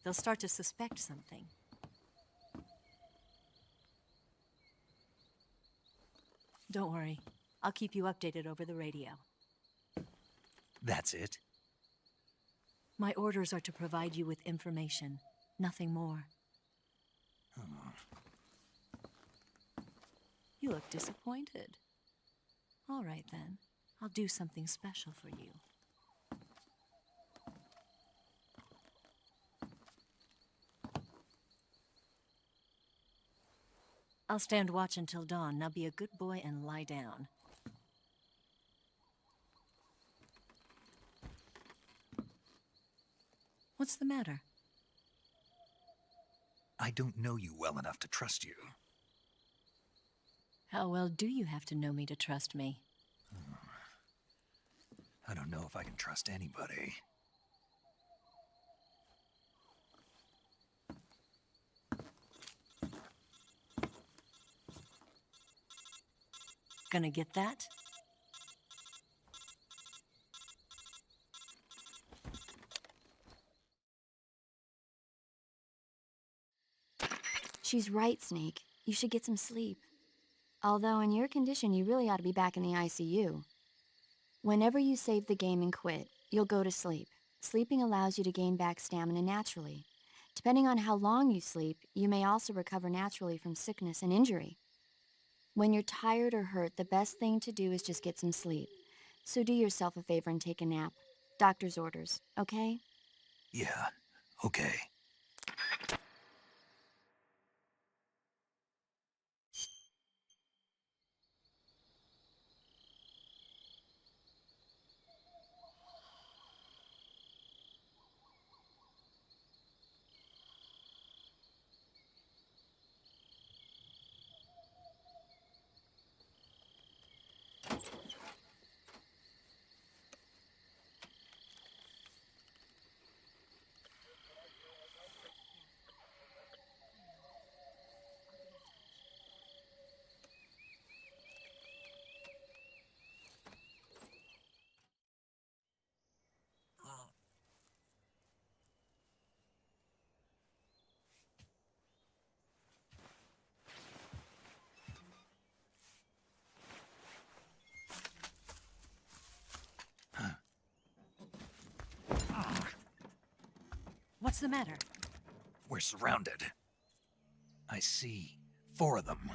They'll start to suspect something. Don't worry. I'll keep you updated over the radio. That's it? My orders are to provide you with information. Nothing more. You look disappointed. All right, then. I'll do something special for you. I'll stand watch until dawn. Now be a good boy and lie down. What's the matter? I don't know you well enough to trust you. How well do you have to know me to trust me? I don't know if I can trust anybody. Gonna get that? She's right, Snake. You should get some sleep. Although in your condition, you really ought to be back in the ICU. Whenever you save the game and quit, you'll go to sleep. Sleeping allows you to gain back stamina naturally. Depending on how long you sleep, you may also recover naturally from sickness and injury. When you're tired or hurt, the best thing to do is just get some sleep. So do yourself a favor and take a nap. Doctor's orders, okay? Yeah, okay. What's the matter? We're surrounded. I see 4 of them.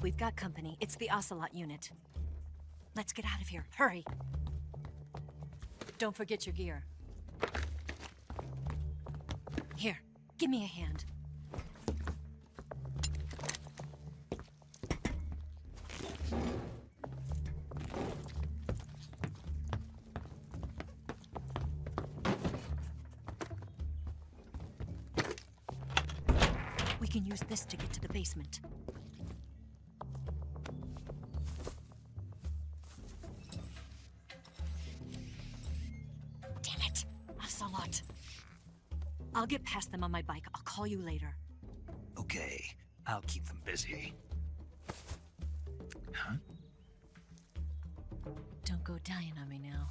We've got company. It's the Ocelot unit. Let's get out of here. Hurry! Don't forget your gear. Here, give me a hand. We can use this to get to the basement. Damn it! Ocelot. I'll get past them on my bike. I'll call you later. Okay, I'll keep them busy. Huh? Don't go dying on me now.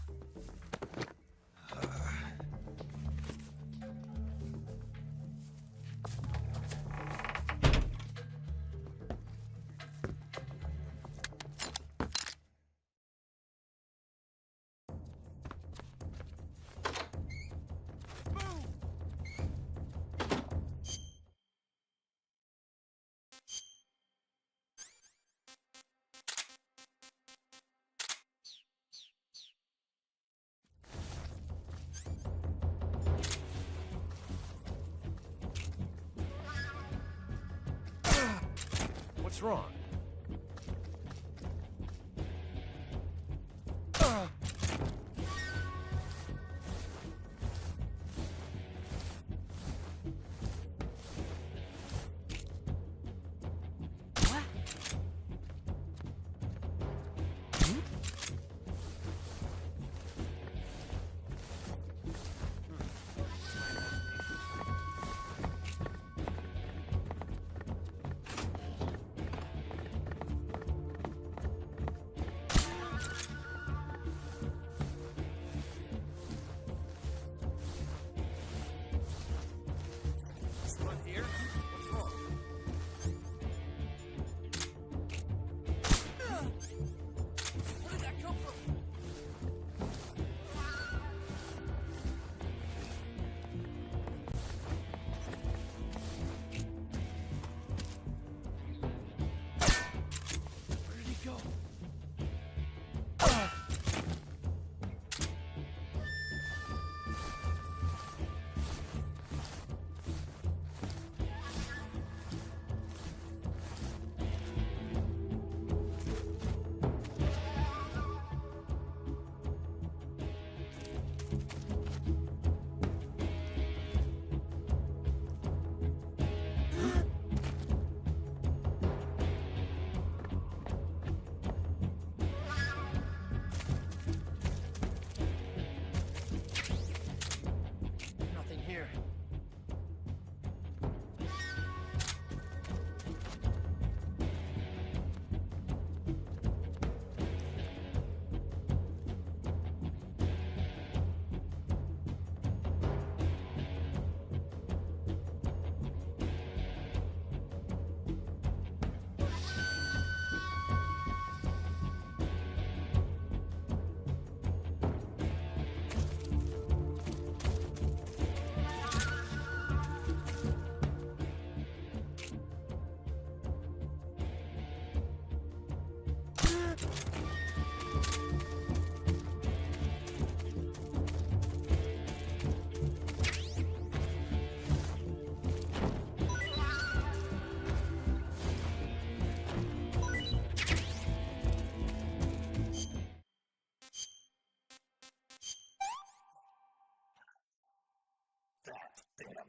What's wrong?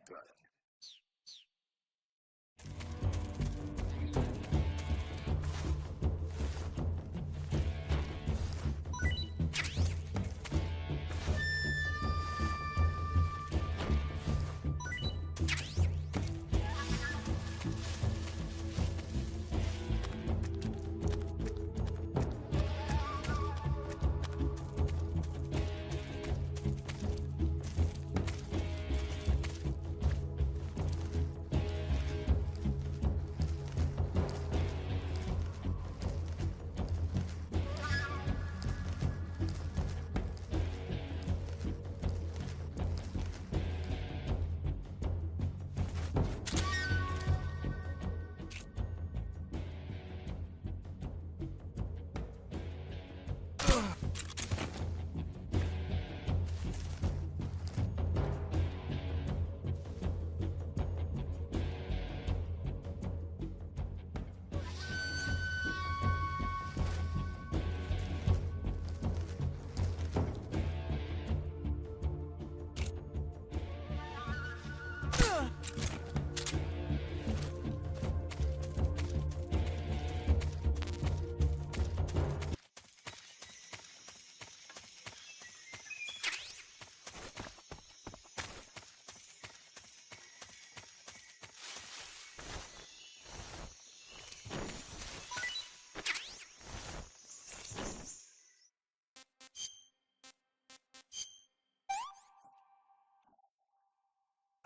gun.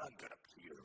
I'm gonna puke.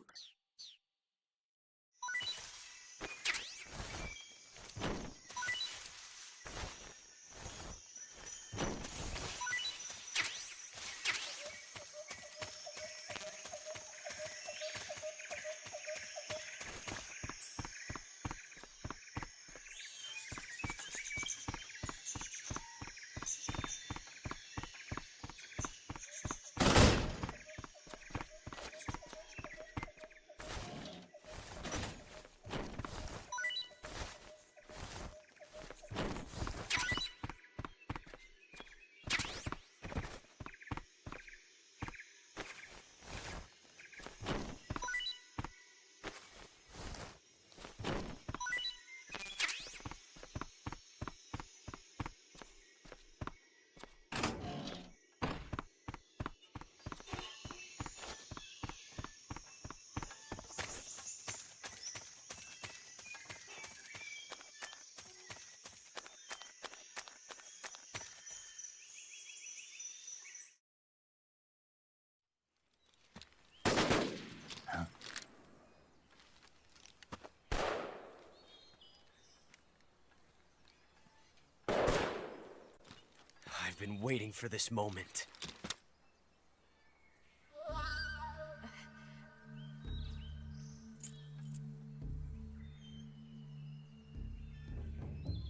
I've been waiting for this moment.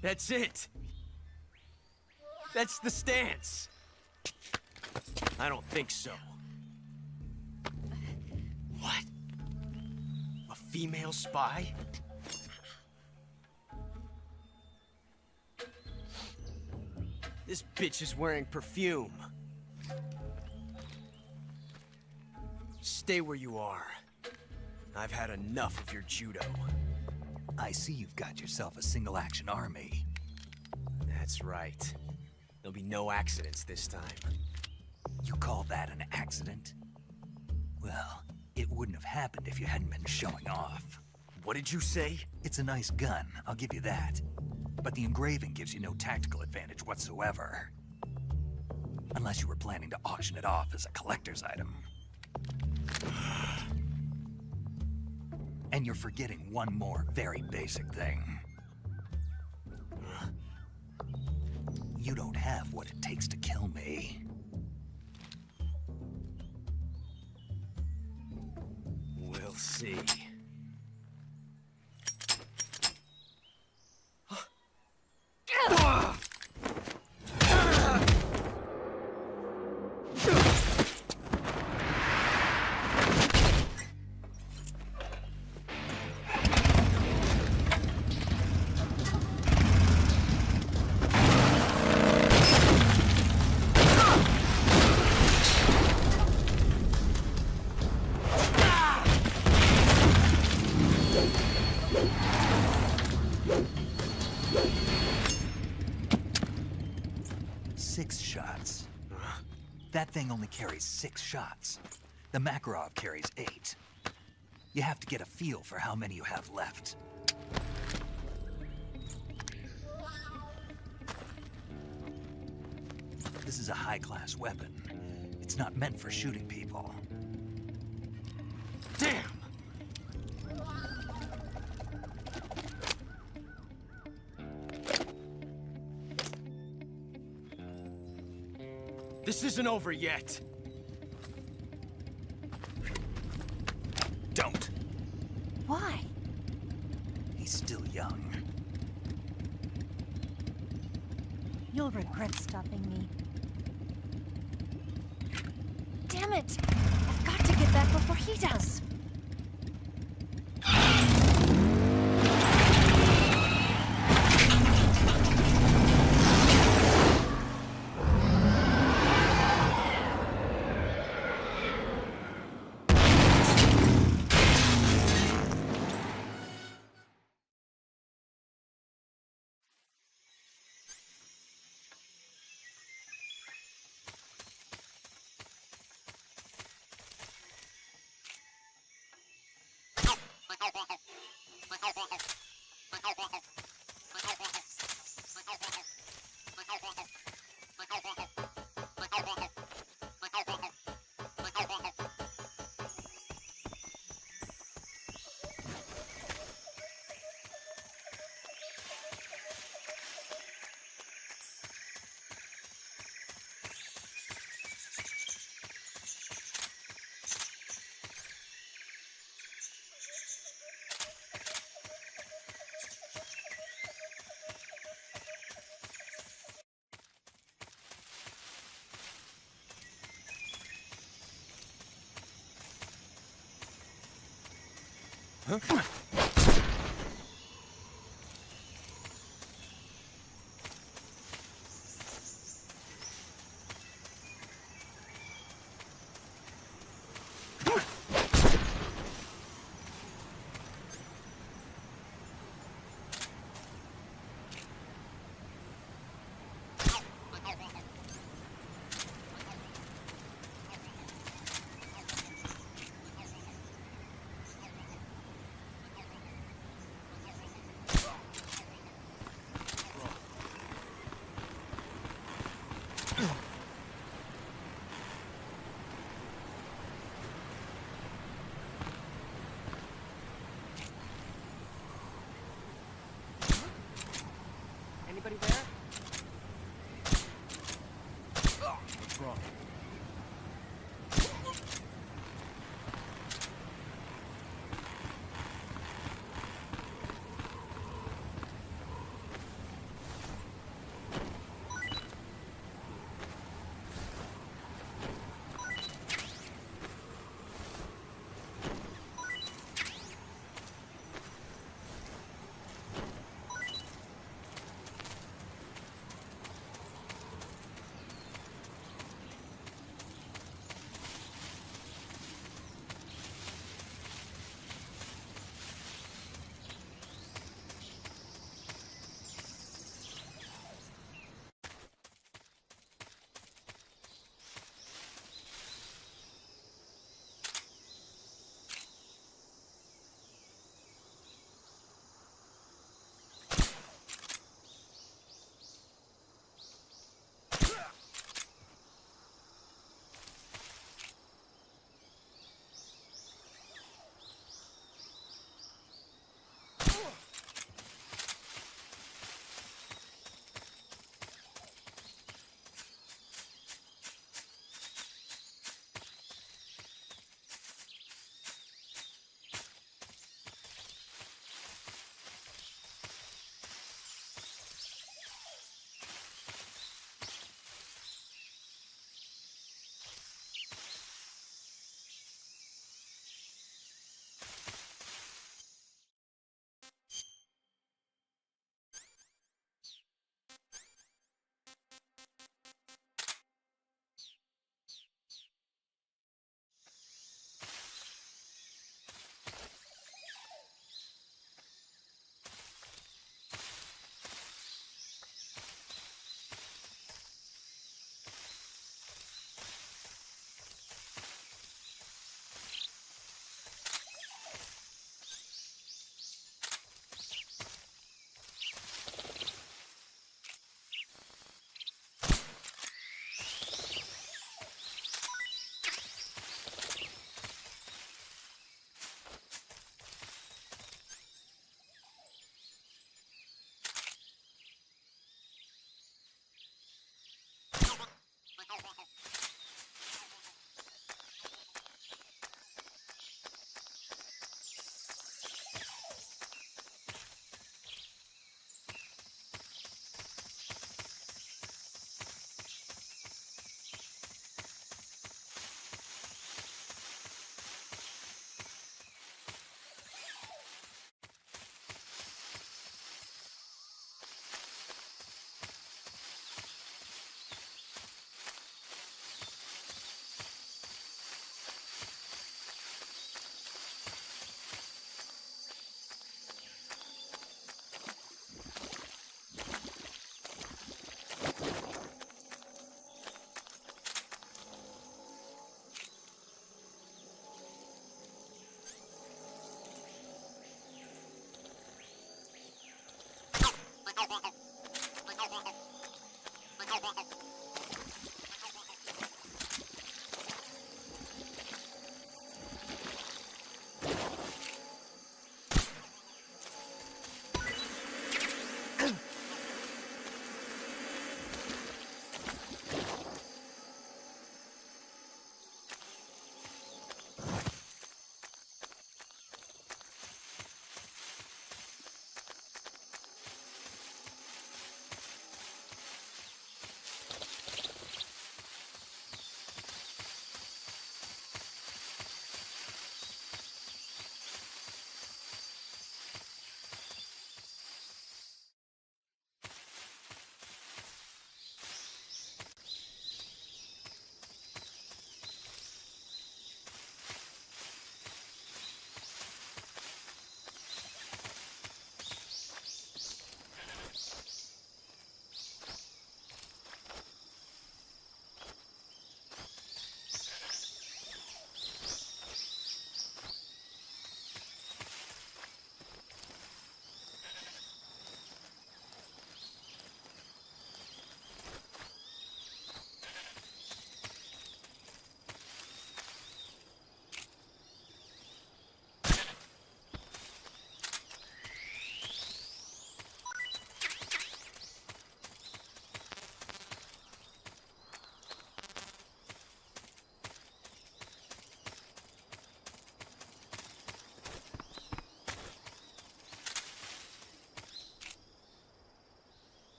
That's it! That's the stance! I don't think so. What? A female spy? This bitch is wearing perfume. Stay where you are. I've had enough of your judo. I see you've got yourself a single-action army. That's right. There'll be no accidents this time. You call that an accident? Well, it wouldn't have happened if you hadn't been showing off. What did you say? It's a nice gun, I'll give you that. But the engraving gives you no tactical advantage whatsoever. Unless you were planning to auction it off as a collector's item. And you're forgetting one more very basic thing. You don't have what it takes to kill me. We'll see. 6 shots. That thing only carries 6 shots. The Makarov carries 8. You have to get a feel for how many you have left. This is a high-class weapon. It's not meant for shooting people. Damn! This isn't over yet. Don't. Why? He's still young. You'll regret stopping me. Damn it! I've got to get back before he does. Huh? Anybody there? What's wrong?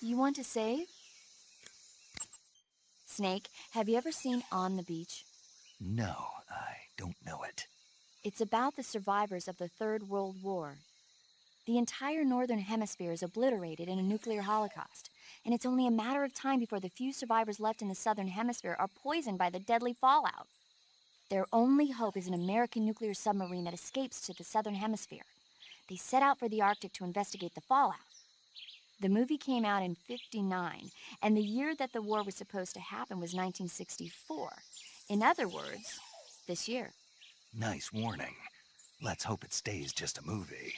You want to save? Snake, have you ever seen On the Beach? No, I don't know it. It's about the survivors of the Third World War. The entire northern hemisphere is obliterated in a nuclear holocaust, and it's only a matter of time before the few survivors left in the southern hemisphere are poisoned by the deadly fallout. Their only hope is an American nuclear submarine that escapes to the southern hemisphere. They set out for the Arctic to investigate the fallout. The movie came out in '59, and the year that the war was supposed to happen was 1964. In other words, this year. Nice warning. Let's hope it stays just a movie.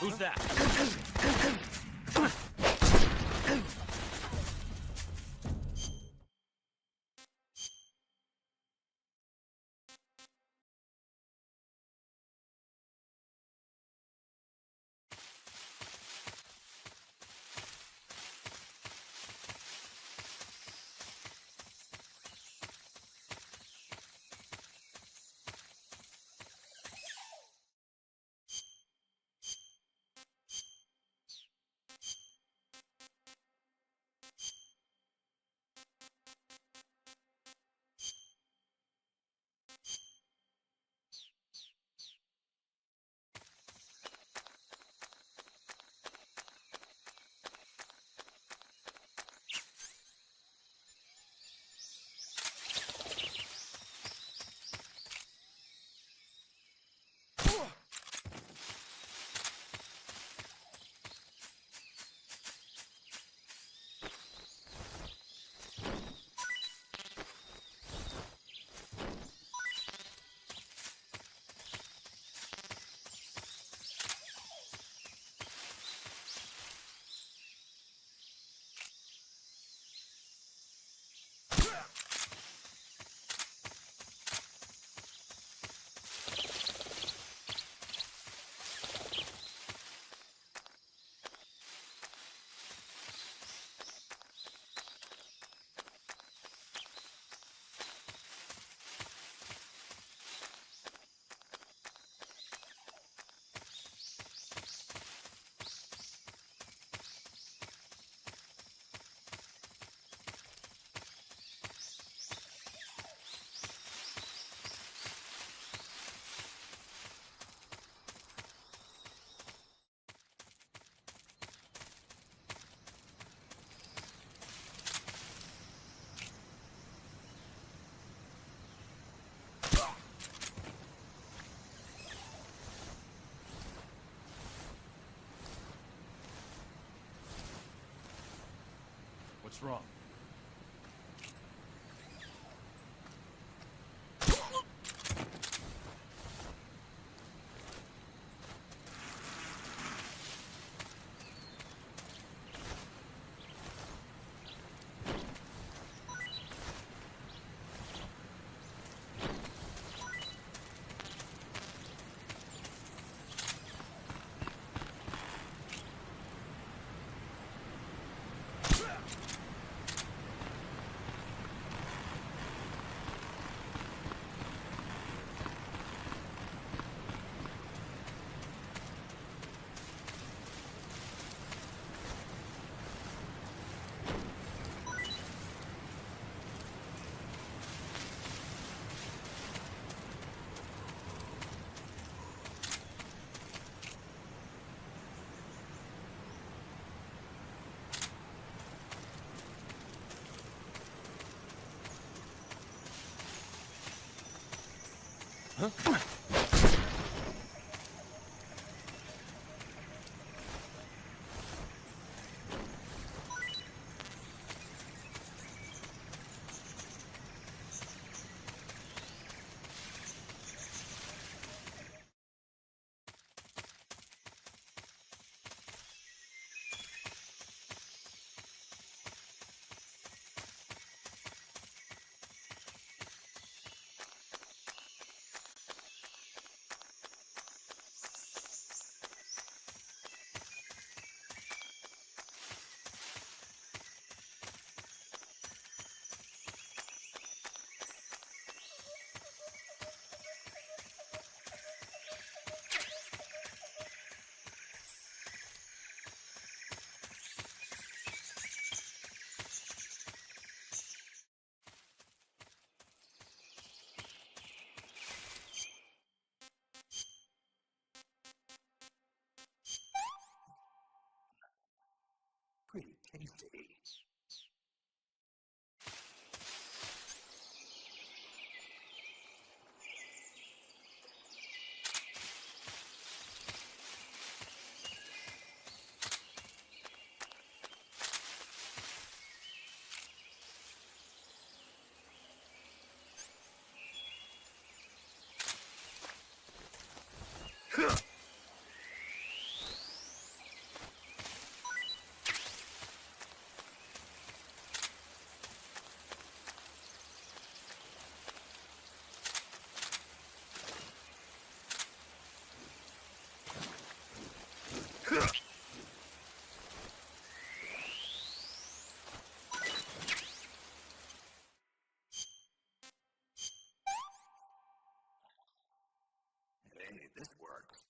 Who's that? What's wrong? Pretty tasty. Hey, this works.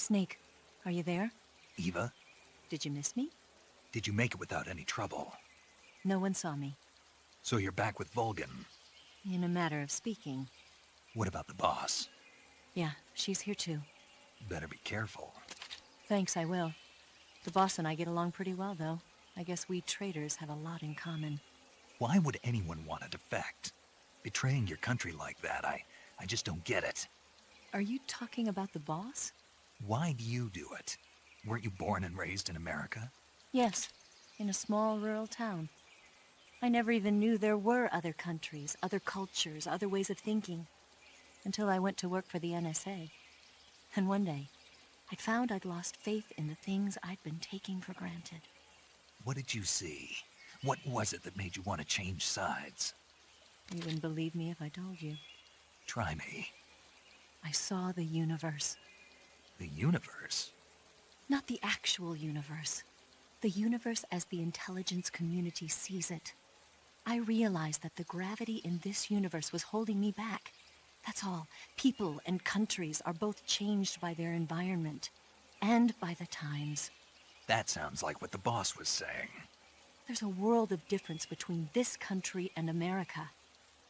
Snake, are you there? Eva, Did you miss me? did you make it without any trouble? No one saw me. So you're back with Vulcan. In a matter of speaking. What about the boss? Yeah, she's here too. Better be careful. Thanks, I will. The boss and I get along pretty well, though. I guess we traitors have a lot in common. Why would anyone want to defect? Betraying your country like that, I just don't get it. Are you talking about the boss? Why do you do it? Weren't you born and raised in America? Yes, in a small rural town. I never even knew there were other countries, other cultures, other ways of thinking, until I went to work for the NSA. And one day, I found I'd lost faith in the things I'd been taking for granted. What did you see? What was it that made you want to change sides? You wouldn't believe me if I told you. Try me. I saw the universe. The universe? Not the actual universe. The universe as the intelligence community sees it. I realized that the gravity in this universe was holding me back. That's all. People and countries are both changed by their environment and by the times. That sounds like what the boss was saying. There's a world of difference between this country and America.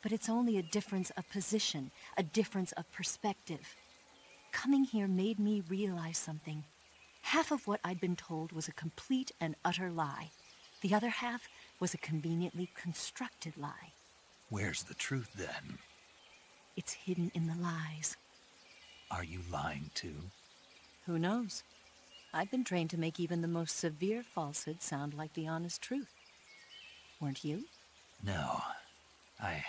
But it's only a difference of position, a difference of perspective. Coming here made me realize something. Half of what I'd been told was a complete and utter lie. The other half was a conveniently constructed lie. Where's the truth, then? It's hidden in the lies. Are you lying, too? Who knows? I've been trained to make even the most severe falsehood sound like the honest truth. Weren't you? No. I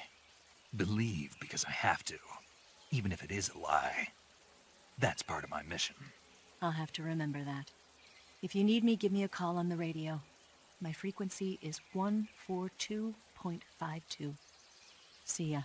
believe because I have to, even if it is a lie. That's part of my mission. I'll have to remember that. If you need me, give me a call on the radio. My frequency is 142.52. See ya.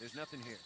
There's nothing here.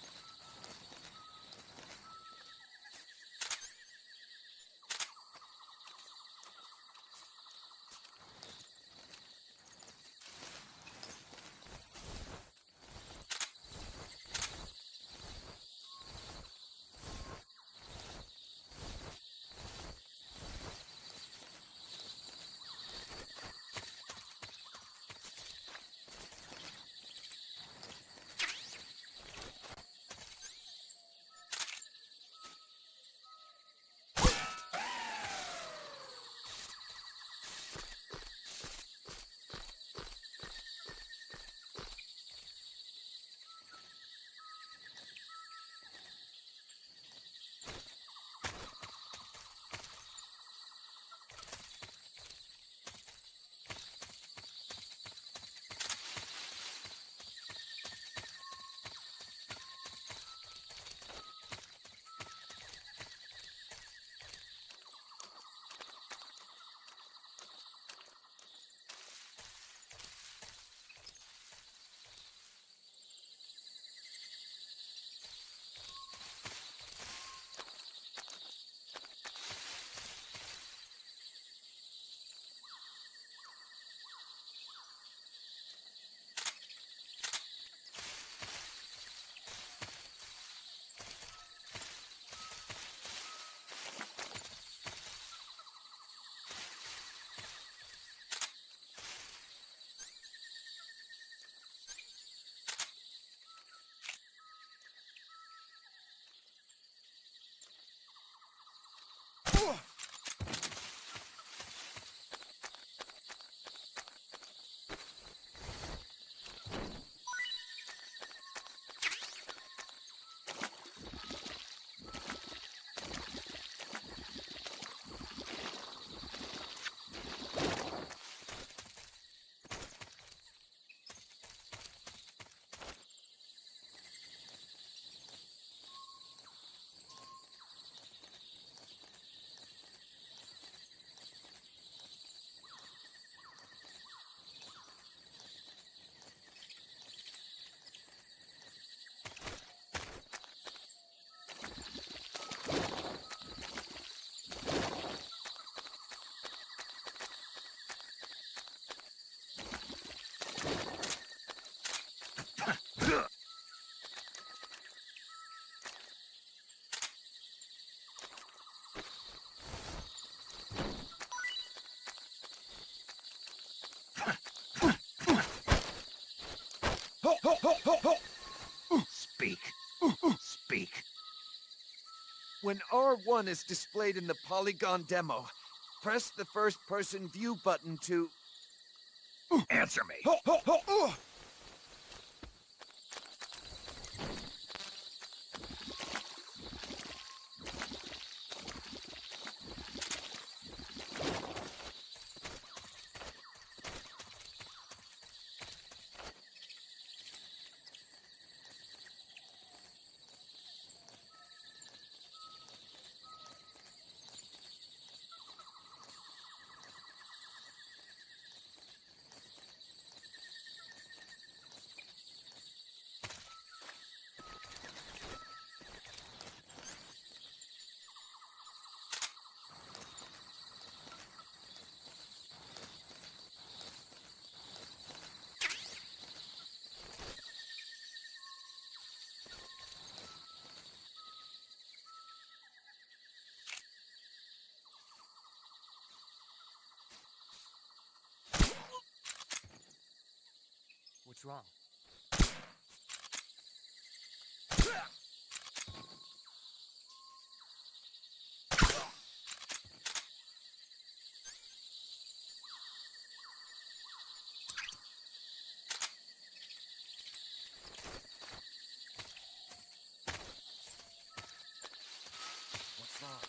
Speak. Speak. When R1 is displayed in the polygon demo, press the first-person view button to... Answer me. What's wrong? What's wrong?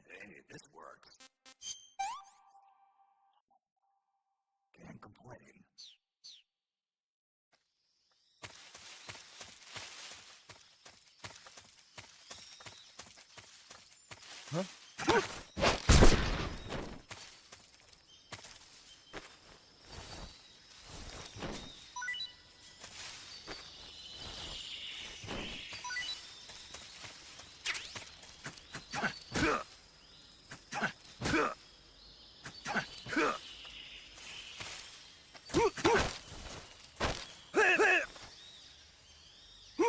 Hey, this works. Can't complain. Huh?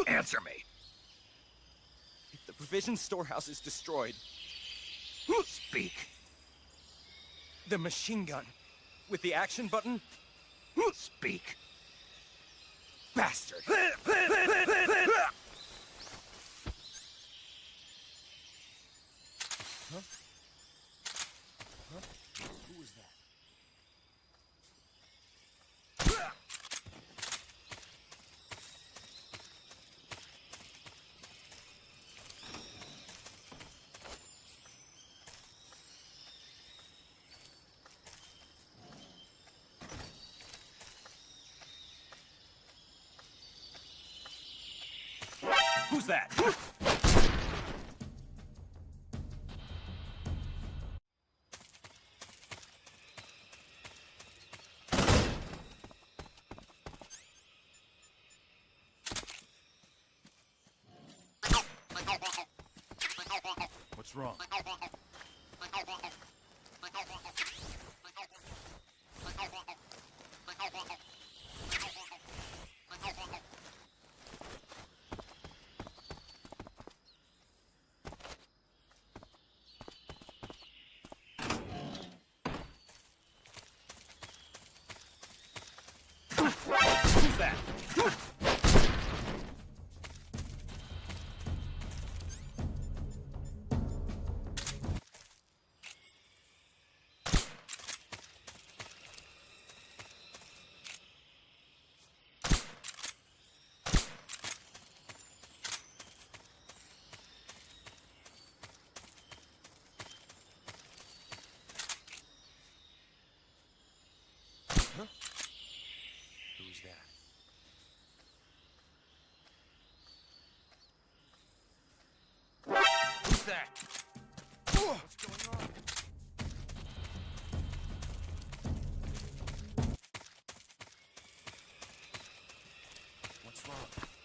Answer me. If the provision storehouse is destroyed, Speak. the machine gun with the action button, Speak. bastard. Huh? Huh? Who was that? Who's that? wrong? Who's that? Huh? Who's that? Who's that? What's going on? What's wrong?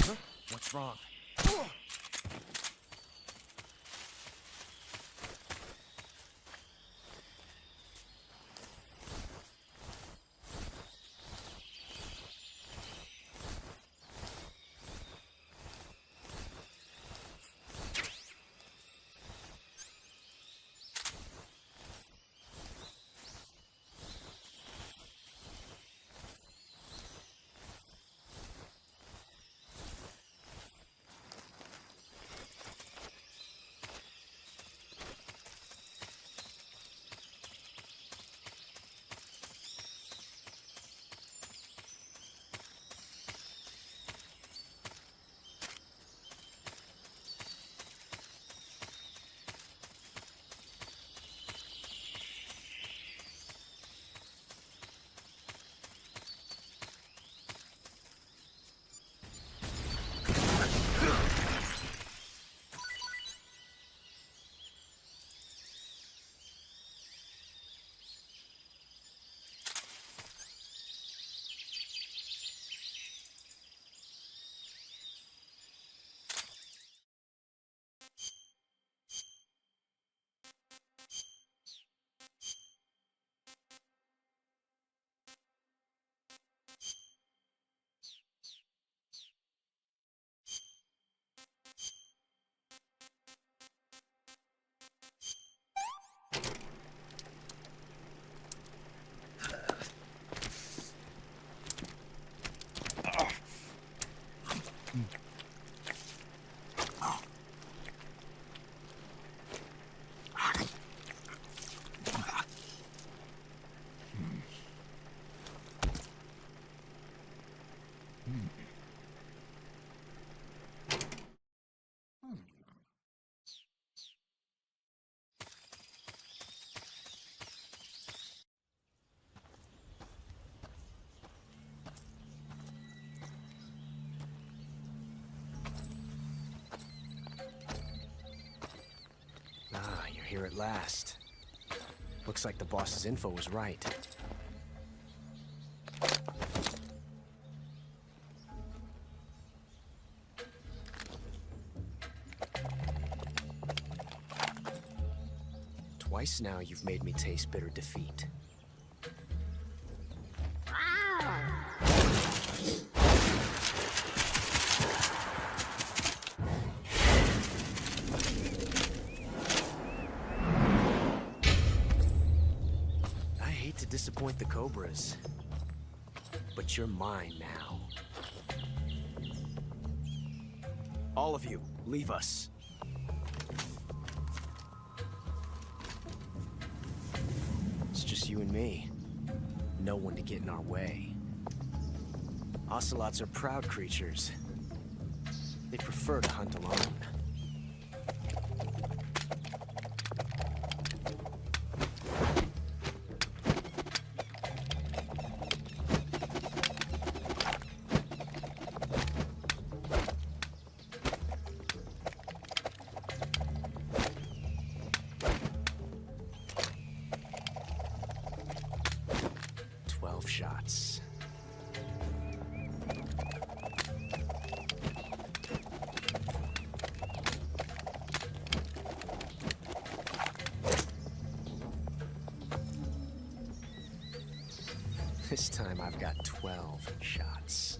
Huh? What's wrong? Ah, you're here at last. Looks like the boss's info was right. Twice now you've made me taste bitter defeat. I hate to disappoint the Cobras, but you're mine now. All of you, leave us. It's just you and me. No one to get in our way. Ocelots are proud creatures. They prefer to hunt alone. Shots. This time I've got 12 shots.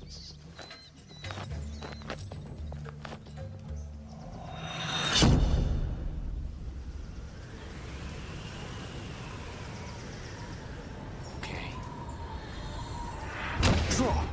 Draw!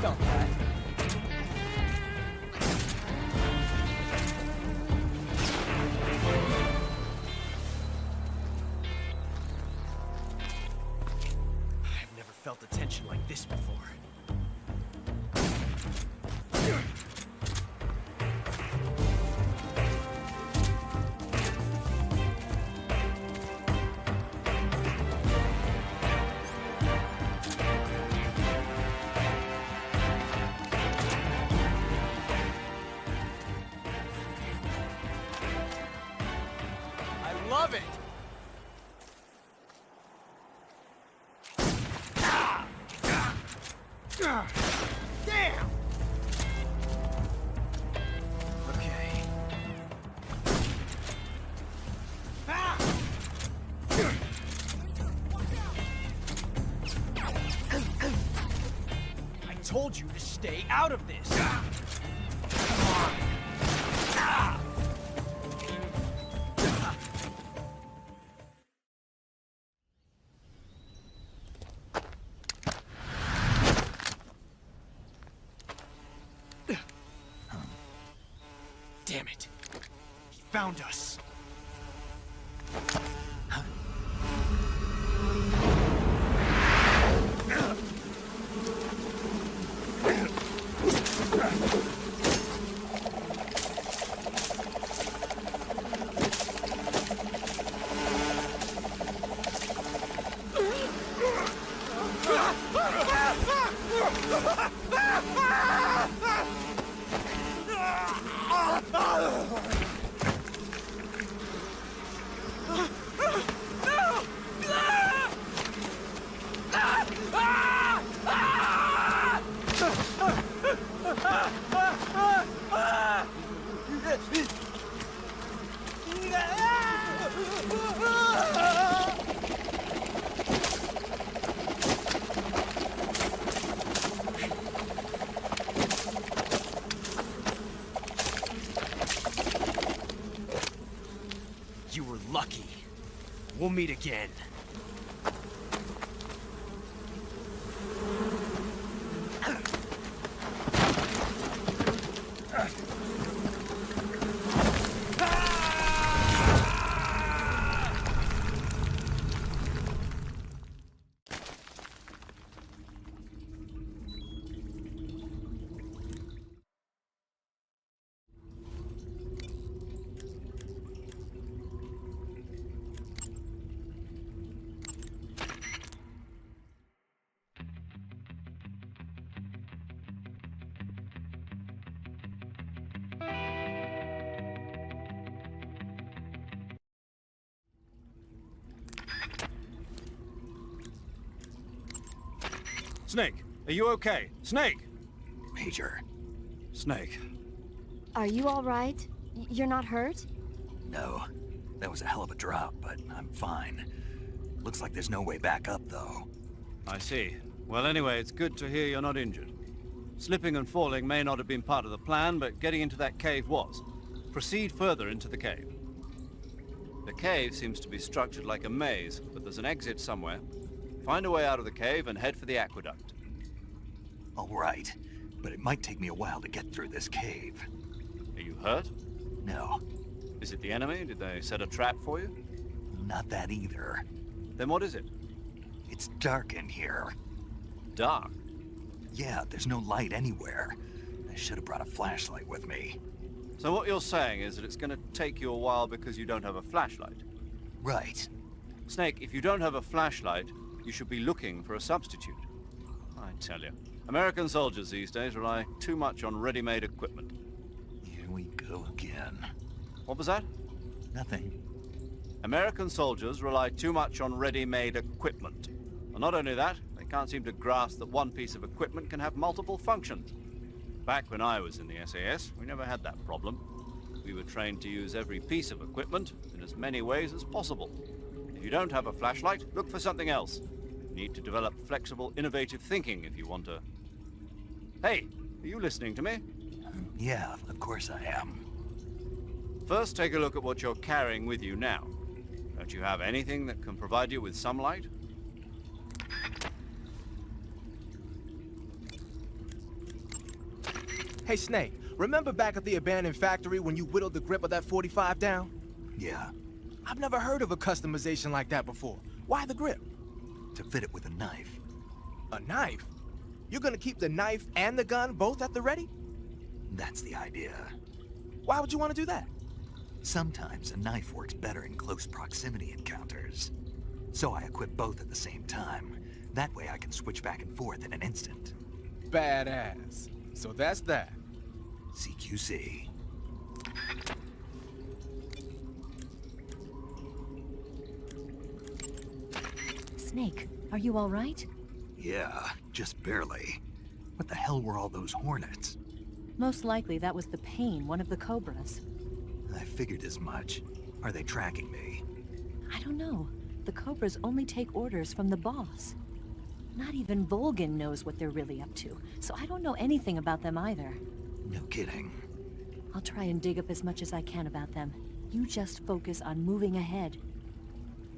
felt that. I've never felt a tension like this before. I love it! Damn! Okay. I told you to stay out of this! Come on! Damn it! He found us! You were lucky. We'll meet again. Snake, are you okay? Snake! Major. Snake. Are you all right? You're not hurt? No. That was a hell of a drop, but I'm fine. Looks like there's no way back up, though. I see. Well, anyway, it's good to hear you're not injured. Slipping and falling may not have been part of the plan, but getting into that cave was. Proceed further into the cave. The cave seems to be structured like a maze, but there's an exit somewhere. Find a way out of the cave and head for the aqueduct. All right, but it might take me a while to get through this cave. Are you hurt? No. Is it the enemy? Did they set a trap for you? Not that either. Then what is it? It's dark in here. Dark? Yeah, there's no light anywhere. I should have brought a flashlight with me. So what you're saying is that it's going to take you a while because you don't have a flashlight? Right. Snake, if you don't have a flashlight, you should be looking for a substitute. I tell you, American soldiers these days rely too much on ready-made equipment. Here we go again. What was that? Nothing. American soldiers rely too much on ready-made equipment. And not only that, they can't seem to grasp that one piece of equipment can have multiple functions. Back when I was in the SAS, we never had that problem. We were trained to use every piece of equipment in as many ways as possible. If you don't have a flashlight, look for something else. You need to develop flexible, innovative thinking if you want to... Hey, are you listening to me? Yeah, of course I am. First, take a look at what you're carrying with you now. Don't you have anything that can provide you with some light? Hey, Snake, remember back at the abandoned factory when you whittled the grip of that 45 down? Yeah, I've never heard of a customization like that before. Why the grip? to fit it with a knife. A knife? You're gonna keep the knife and the gun both at the ready? That's the idea. Why would you want to do that? Sometimes a knife works better in close proximity encounters. So I equip both at the same time. That way I can switch back and forth in an instant. Badass. So that's that. CQC. Snake, are you all right? Yeah, just barely. What the hell were all those hornets? Most likely that was the pain, one of the Cobras. I figured as much. Are they tracking me? I don't know. The Cobras only take orders from the boss. Not even Volgin knows what they're really up to, so I don't know anything about them either. No kidding. I'll try and dig up as much as I can about them. You just focus on moving ahead.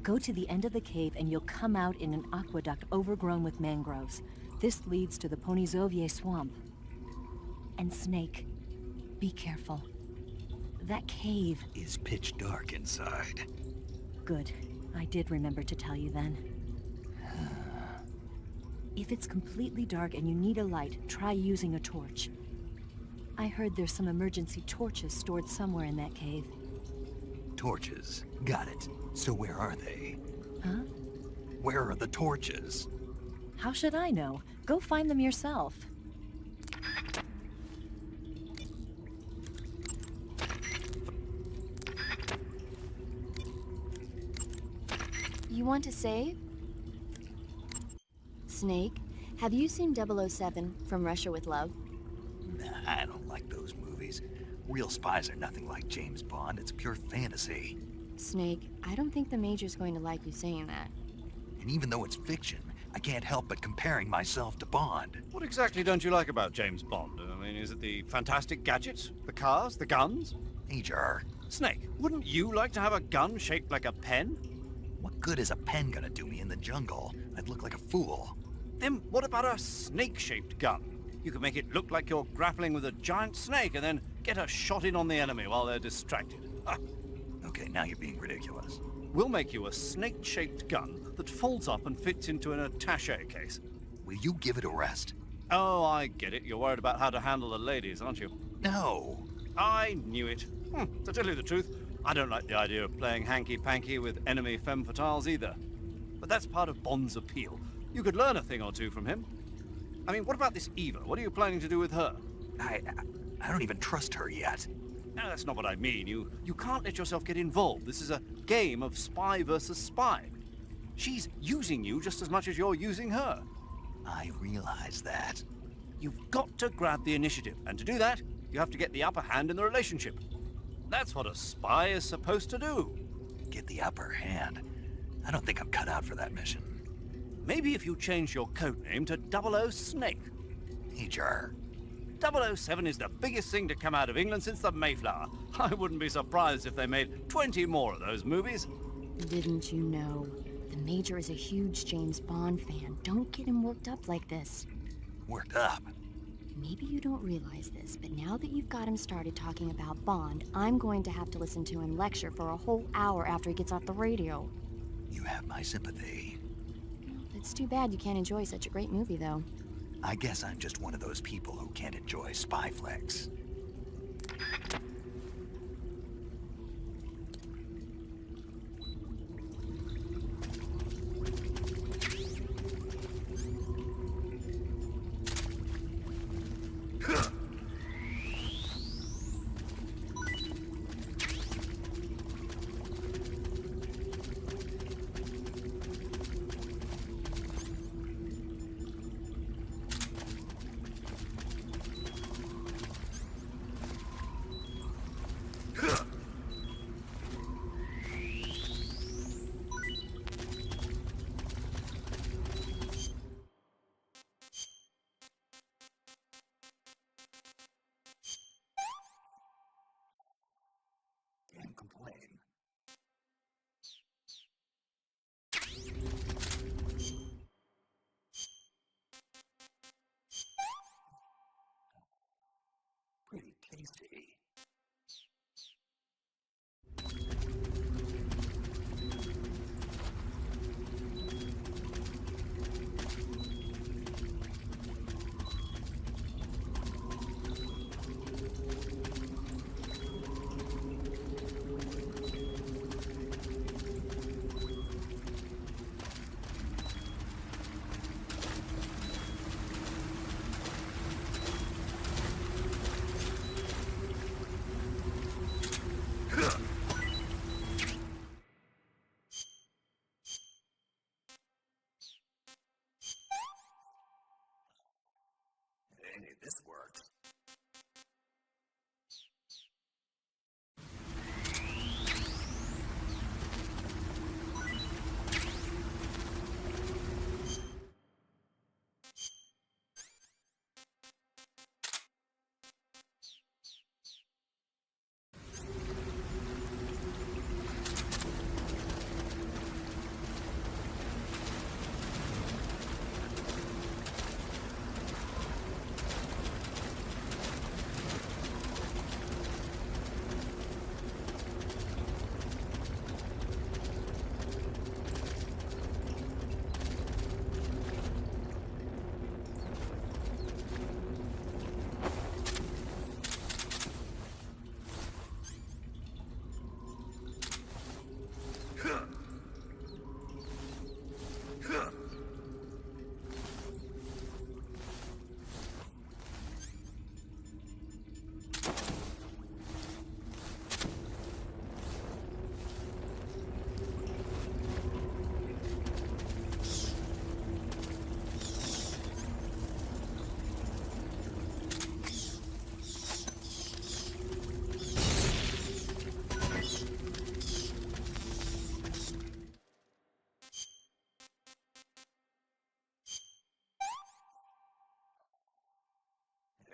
Go to the end of the cave and you'll come out in an aqueduct overgrown with mangroves. This leads to the Ponyzovye swamp. And Snake, be careful. That cave is pitch dark inside. Good. I did remember to tell you then. If it's completely dark and you need a light, try using a torch. I heard there's some emergency torches stored somewhere in that cave. Torches. Got it. So where are they? Huh? Where are the torches? How should I know? Go find them yourself. You want to save? Snake, have you seen 007 from Russia with Love? Nah, I don't like those movies. Real spies are nothing like James Bond. It's pure fantasy. Snake, I don't think the Major's going to like you saying that. And even though it's fiction, I can't help but comparing myself to Bond. What exactly don't you like about James Bond? I mean, is it the fantastic gadgets? The cars? The guns? Major. Snake, wouldn't you like to have a gun shaped like a pen? What good is a pen gonna do me in the jungle? I'd look like a fool. Then what about a snake-shaped gun? You could make it look like you're grappling with a giant snake and then get a shot in on the enemy while they're distracted. Ah. Okay, now you're being ridiculous. We'll make you a snake-shaped gun that folds up and fits into an attaché case. Will you give it a rest? Oh, I get it. You're worried about how to handle the ladies, aren't you? No. I knew it. To tell you the truth, I don't like the idea of playing hanky-panky with enemy femme fatales either. But that's part of Bond's appeal. You could learn a thing or two from him. I mean, what about this Eva? What are you planning to do with her? I don't even trust her yet. No, that's not what I mean. You can't let yourself get involved. This is a game of spy versus spy. She's using you just as much as you're using her. I realize that. You've got to grab the initiative, and to do that, you have to get the upper hand in the relationship. That's what a spy is supposed to do. Get the upper hand? I don't think I'm cut out for that mission. Maybe if you change your codename to 00 Snake. Major. 007 is the biggest thing to come out of England since the Mayflower. I wouldn't be surprised if they made 20 more of those movies. Didn't you know? The Major is a huge James Bond fan. Don't get him worked up like this. Worked up? Maybe you don't realize this, but now that you've got him started talking about Bond, I'm going to have to listen to him lecture for a whole hour after he gets off the radio. You have my sympathy. It's too bad you can't enjoy such a great movie, though. I guess I'm just one of those people who can't enjoy spy flicks. Hey, this worked.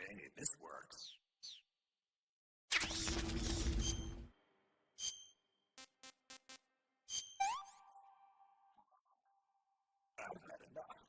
Hey, this works. I've had enough.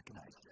What can I say?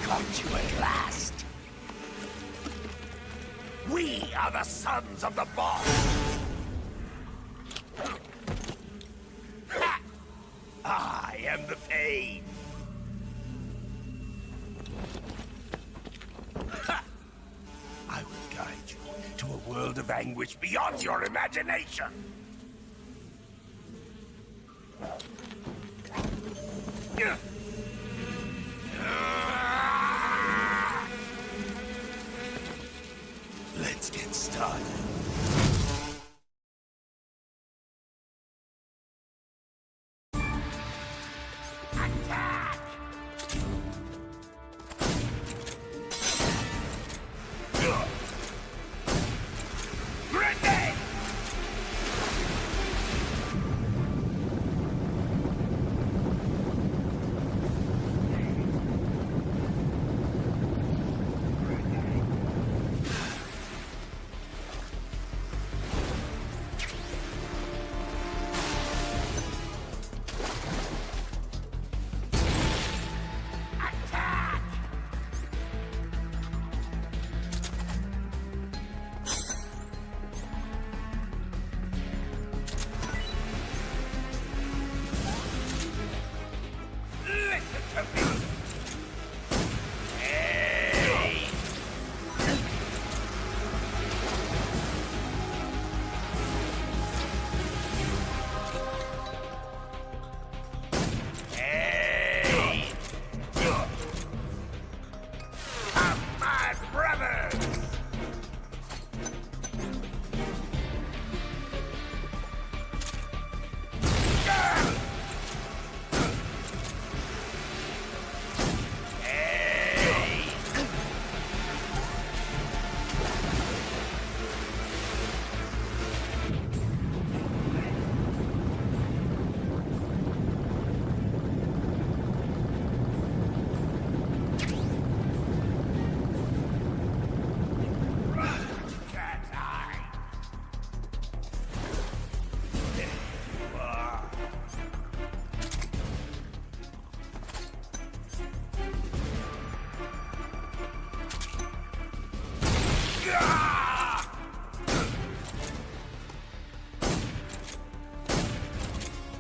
caught you at last. We are the sons of the boss. Ha! I am the pain. Ha! I will guide you to a world of anguish beyond your imagination. Let's get started. Attack!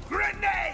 Grenade!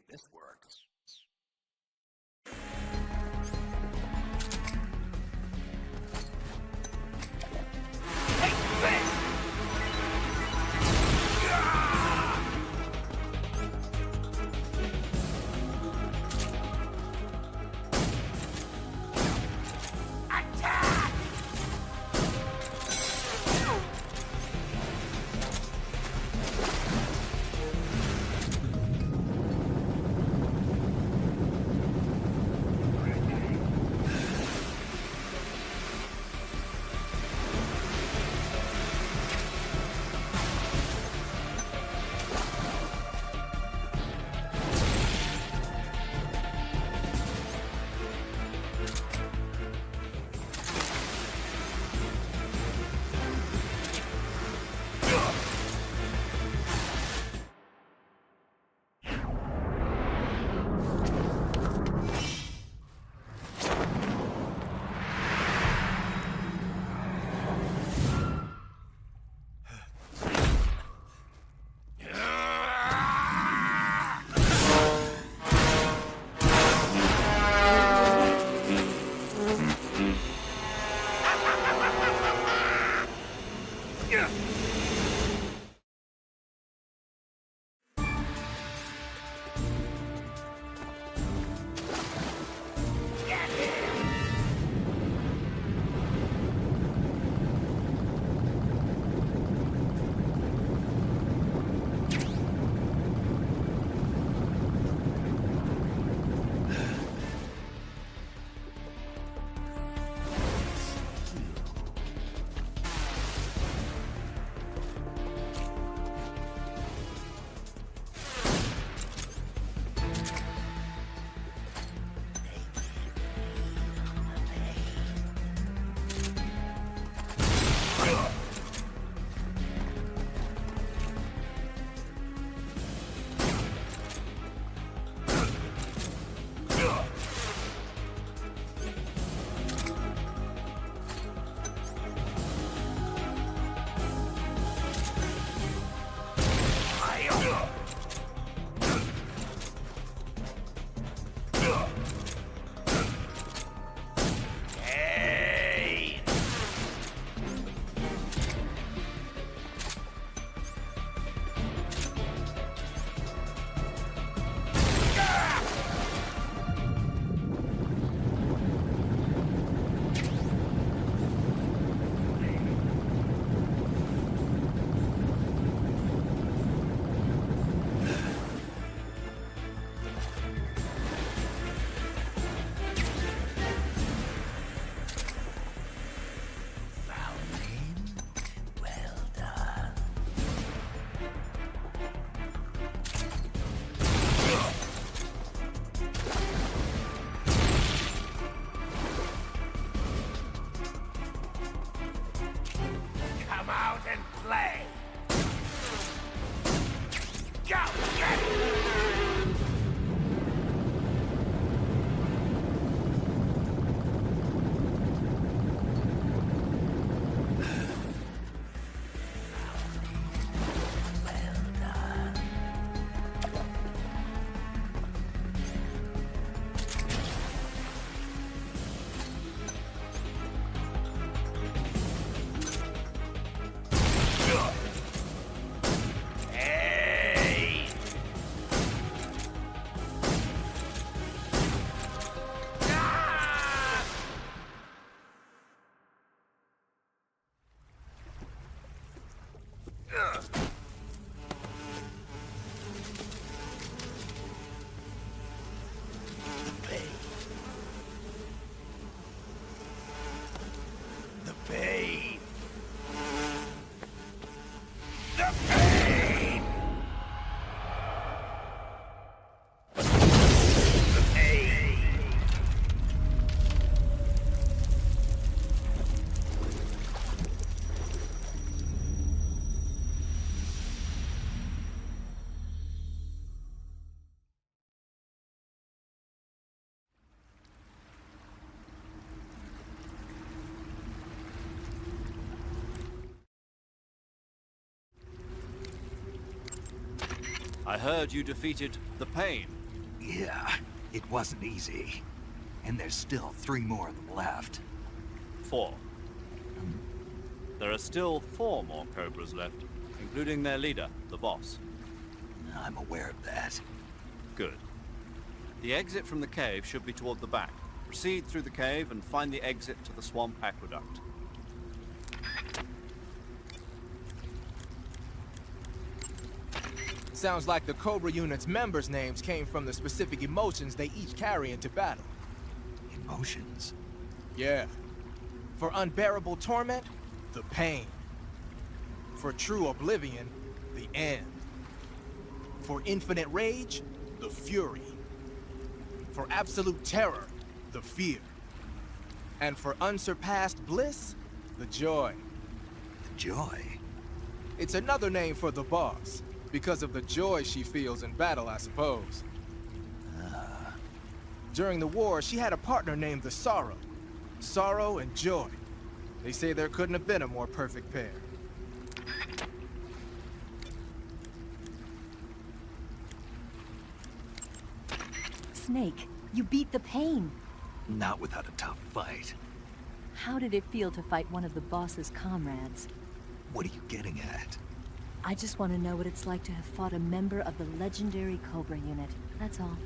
This works. I heard you defeated the Pain. Yeah, it wasn't easy. And there's still 3 more of them left. 4. There are still 4 more Cobras left, including their leader, the boss. I'm aware of that. Good. The exit from the cave should be toward the back. Proceed through the cave and find the exit to the swamp aqueduct. Sounds like the Cobra Unit's members' names came from the specific emotions they each carry into battle. Emotions? Yeah. For unbearable torment, the pain. For true oblivion, the end. For infinite rage, the fury. For absolute terror, the fear. And for unsurpassed bliss, the joy. The joy? It's another name for the boss, because of the joy she feels in battle, I suppose. During the war, she had a partner named the Sorrow. Sorrow and joy. They say there couldn't have been a more perfect pair. Snake, you beat the pain. Not without a tough fight. How did it feel to fight one of the boss's comrades? What are you getting at? I just want to know what it's like to have fought a member of the legendary Cobra Unit. That's all.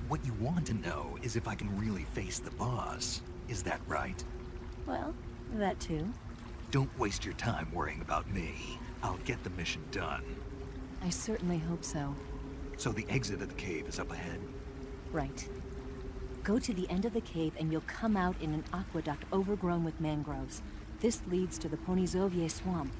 What you want to know is if I can really face the boss. Is that right? Well, that too. Don't waste your time worrying about me. I'll get the mission done. I certainly hope so. So the exit of the cave is up ahead? Right. Go to the end of the cave and you'll come out in an aqueduct overgrown with mangroves. This leads to the Ponizovye swamp.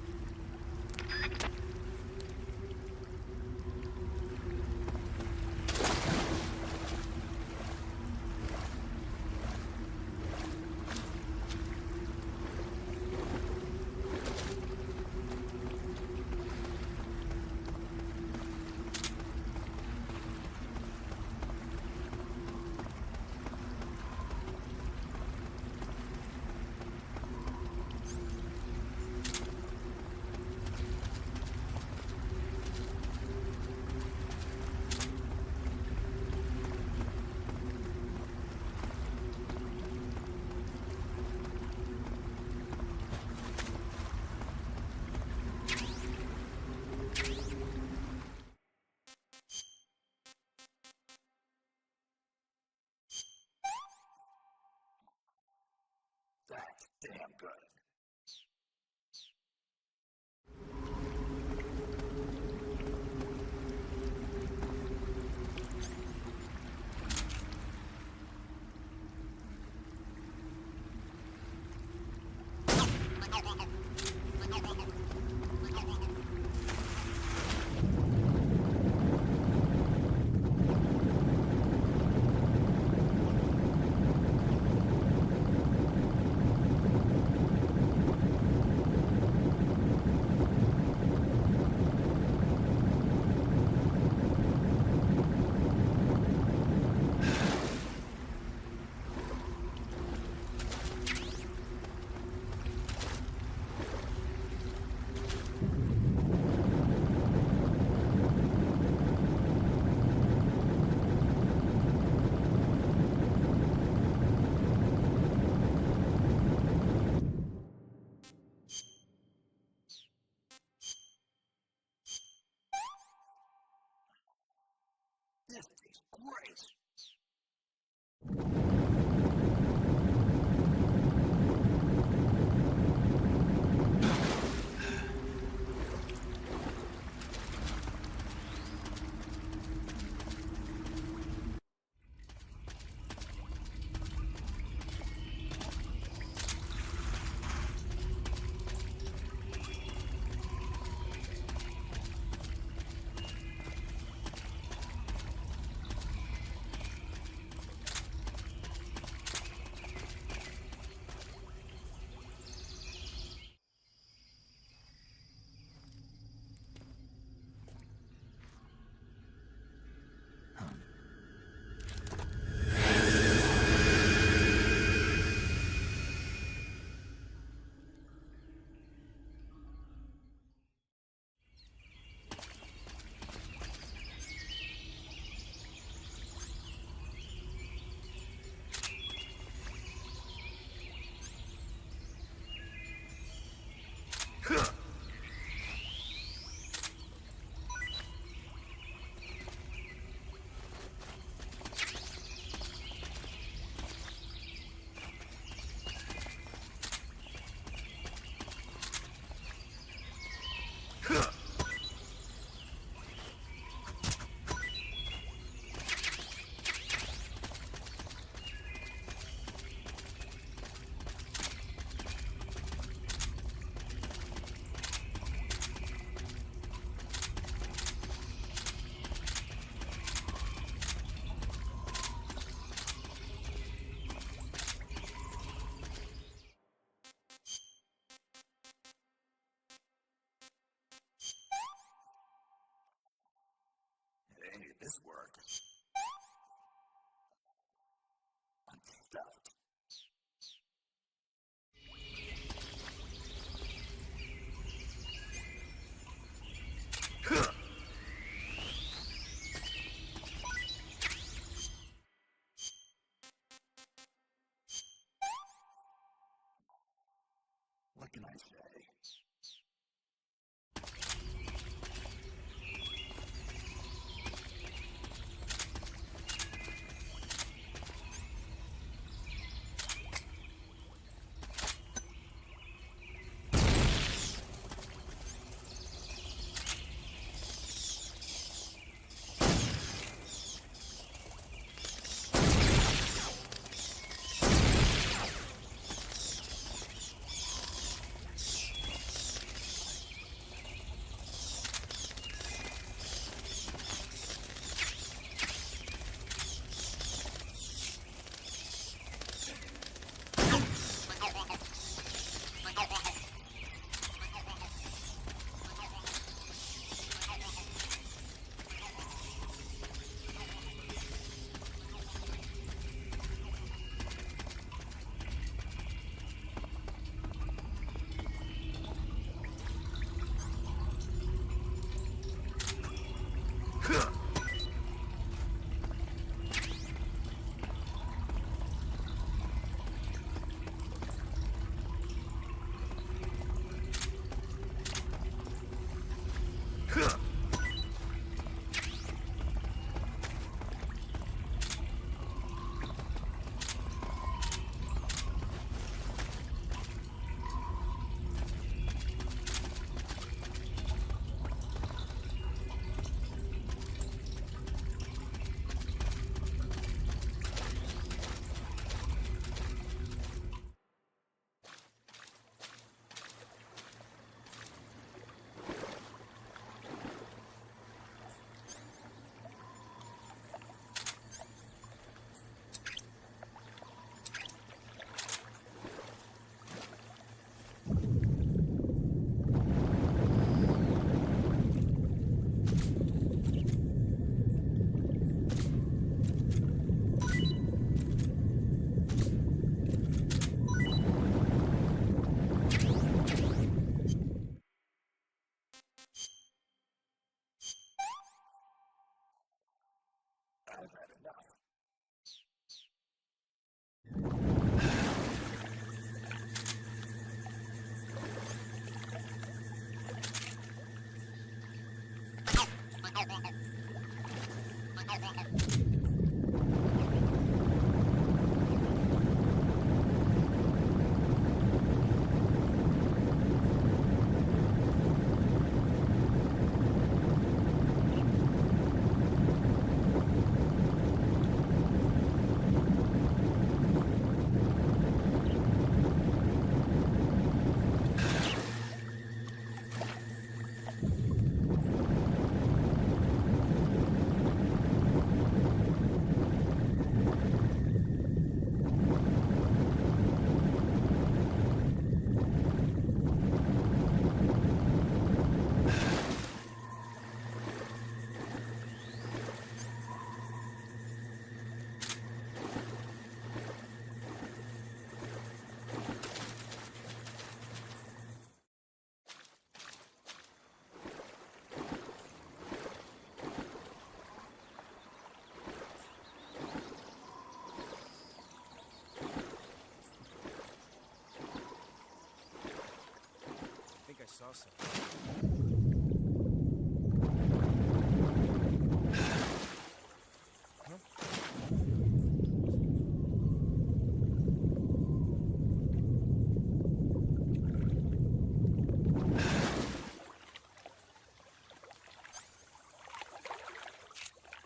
saw something.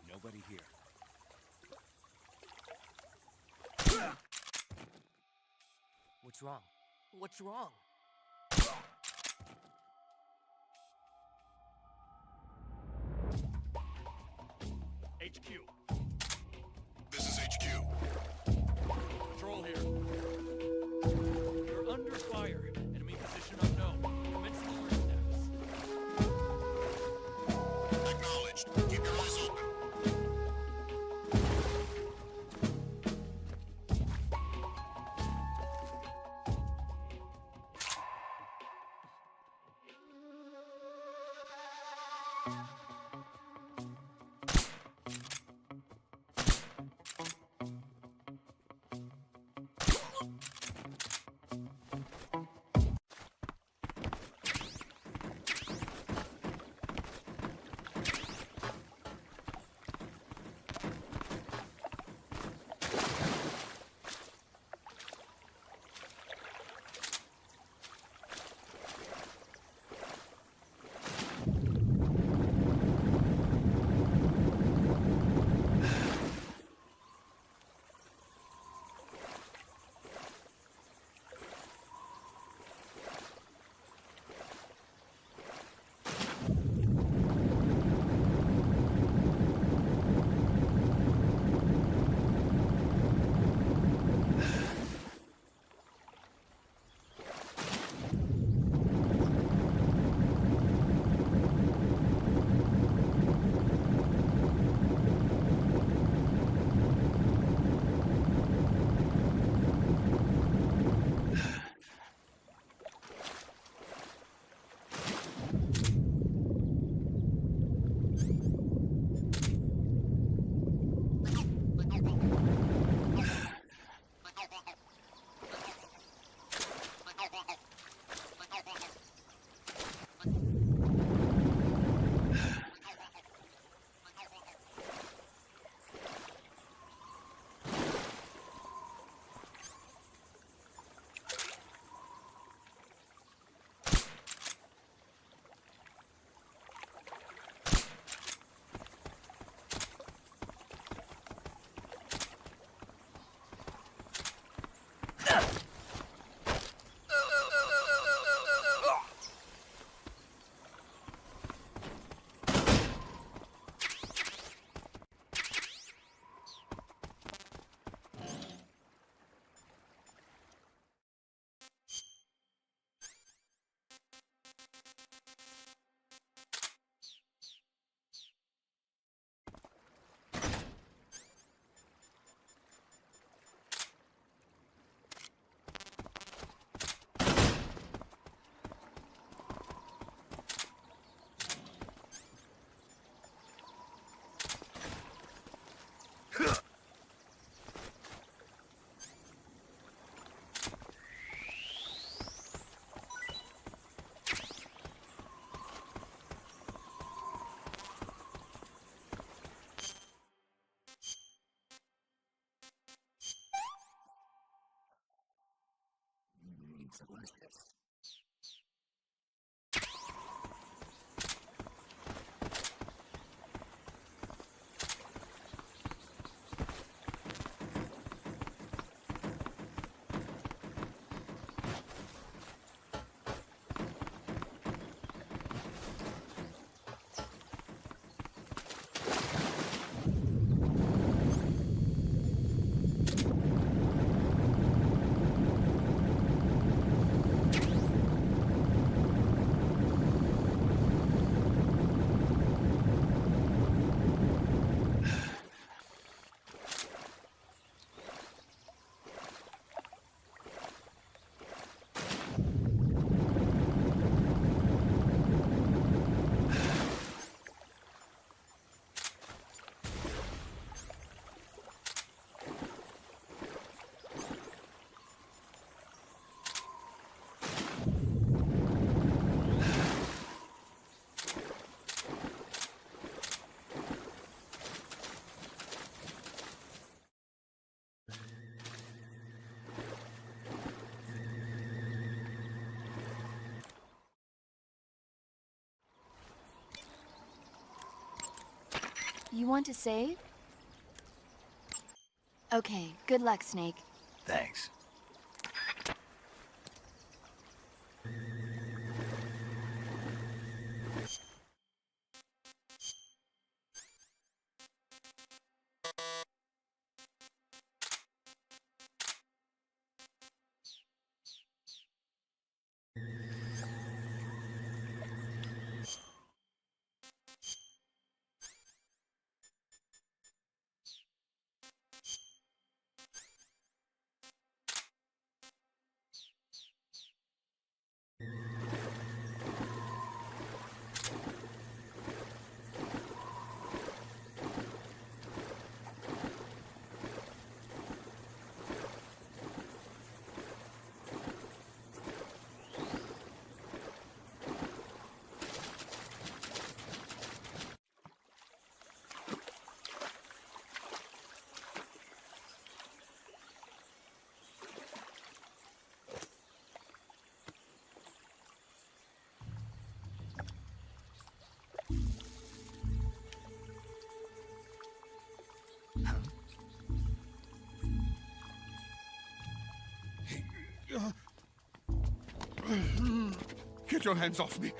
Nobody here. What's wrong? What's wrong? HQ. This is HQ. Patrol here. You're under fire. Enemy position unknown. Commencing alert status. Acknowledged. Keep your eyes open. You want to save? Okay, good luck, Snake. Thanks. Get your hands off me.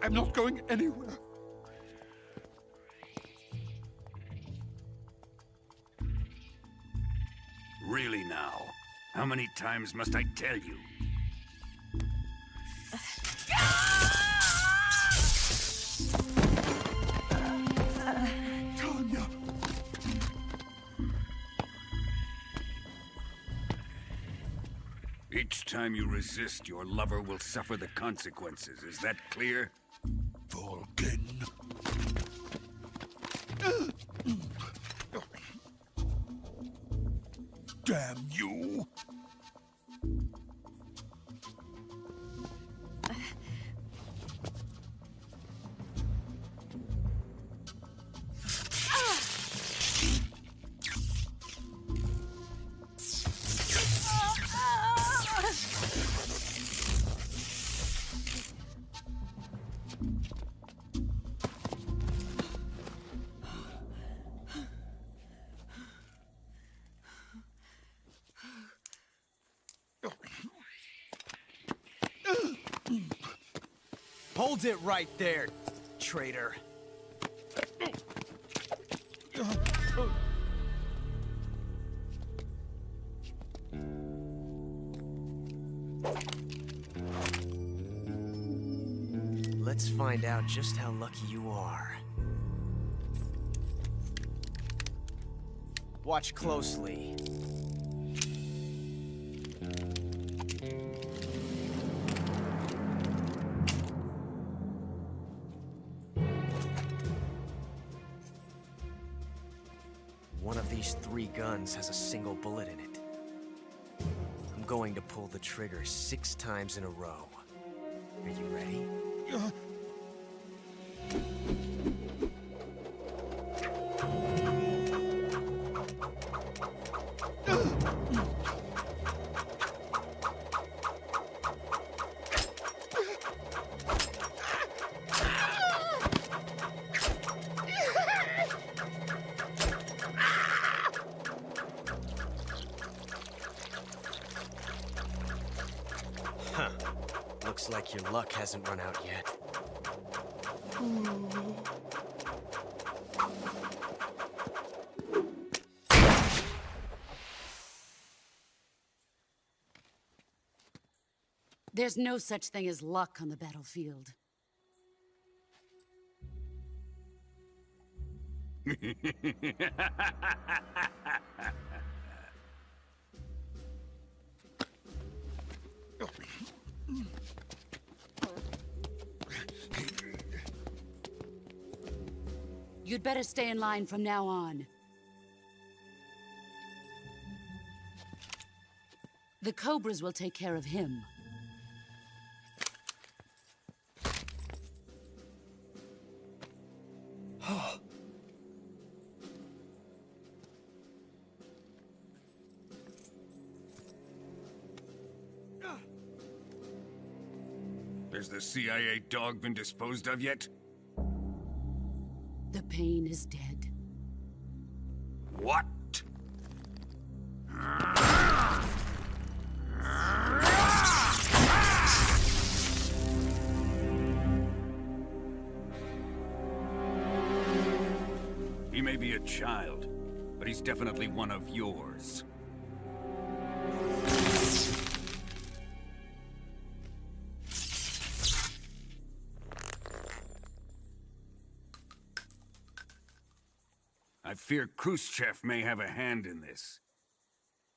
I'm not going anywhere. Really now? How many times must I tell you? Tanya! Each time you resist, your lover will suffer the consequences. Is that clear? Volgin. Damn you! Hold it right there, traitor. Let's find out just how lucky you are. Watch closely. One of these 3 guns has a single bullet in it. I'm going to pull the trigger 6 times in a row. Are you ready? Looks like your luck hasn't run out yet. There's no such thing as luck on the battlefield. You'd better stay in line from now on. The Cobras will take care of him. Has the CIA dog been disposed of yet? The pain is dead. What? He may be a child, but he's definitely one of yours. I fear Khrushchev may have a hand in this.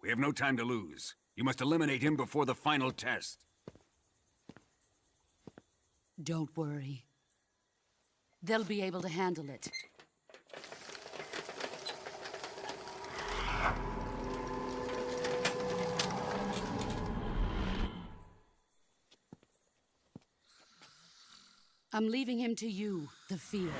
We have no time to lose. You must eliminate him before the final test. Don't worry. They'll be able to handle it. I'm leaving him to you, the field.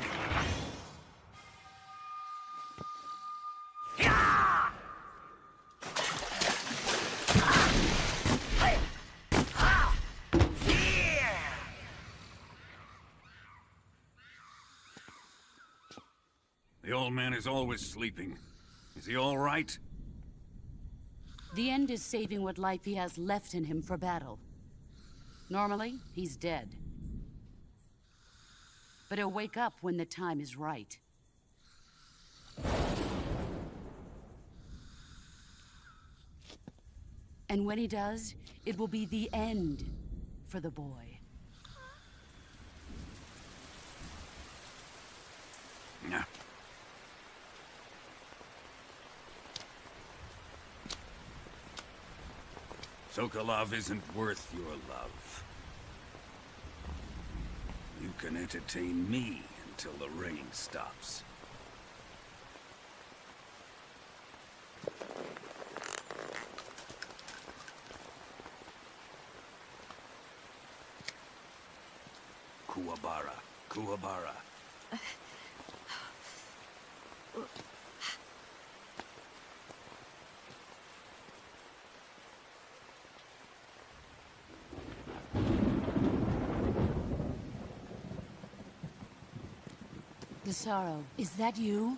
The old man is always sleeping. Is he all right? The end is saving what life he has left in him for battle. Normally, he's dead. But he'll wake up when the time is right. And when he does, it will be the end for the boy. No. Sokolov isn't worth your love. You can entertain me until the rain stops. Kuwabara, Kuwabara. The sorrow, is that you?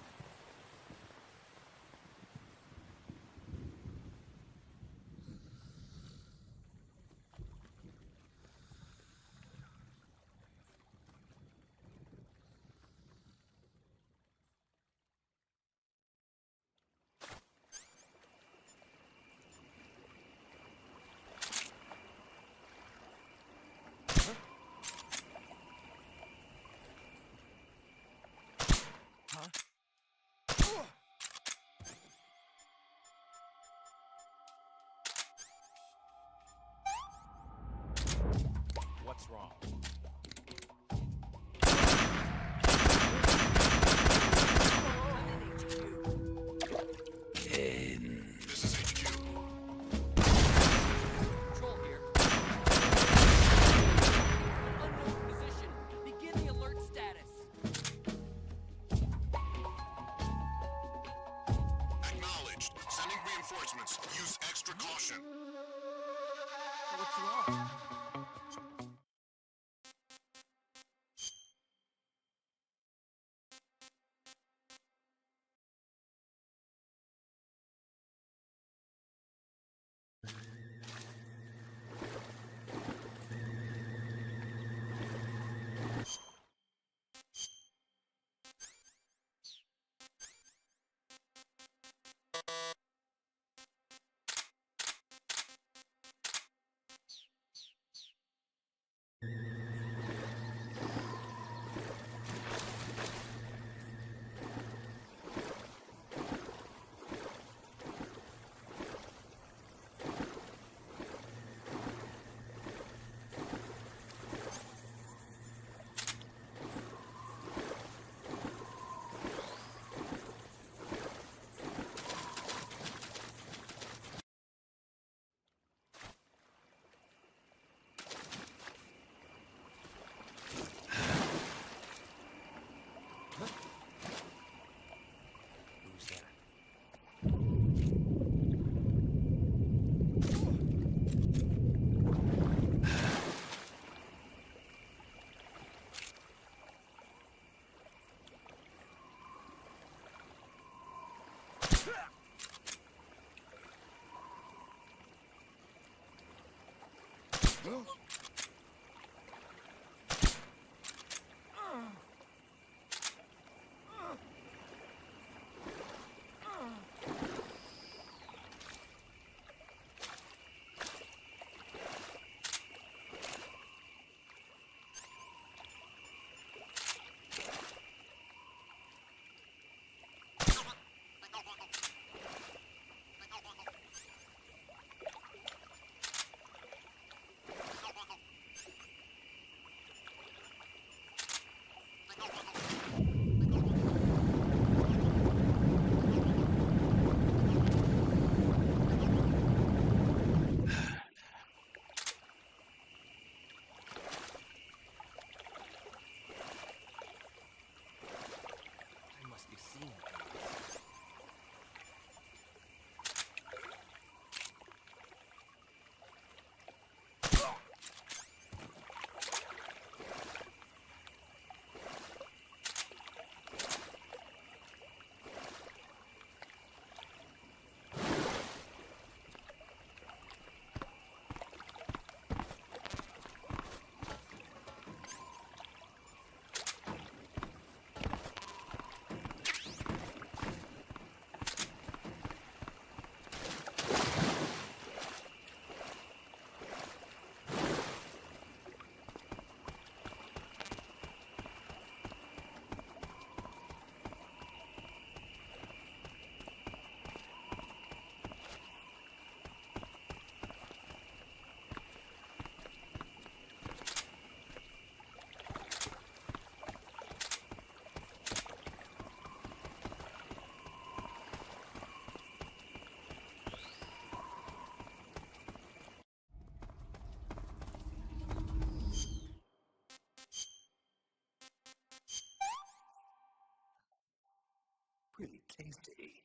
Pretty tasty.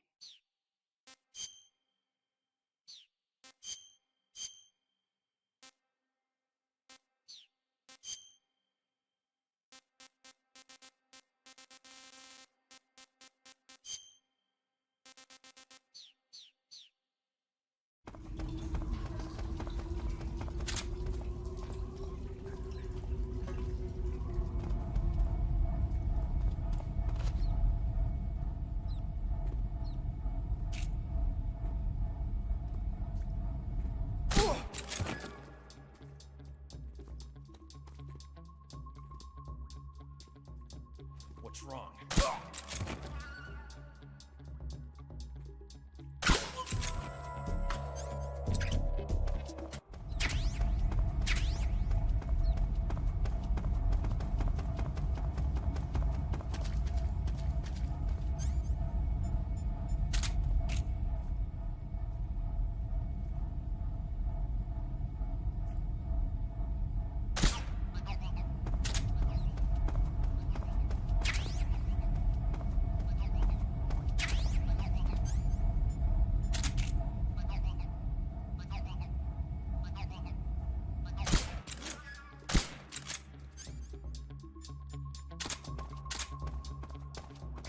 What's wrong?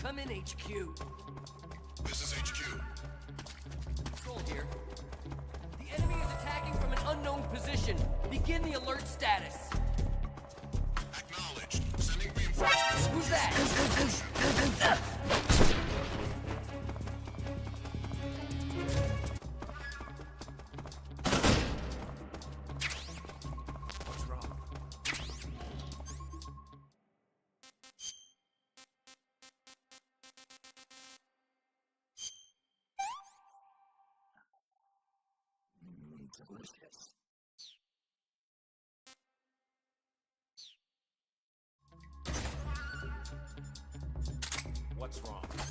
Come in, HQ. This is HQ. Control here. The enemy is attacking from an unknown position. Begin the alert status. Acknowledged. Sending reinforcements. Who's that? What's wrong? What's wrong?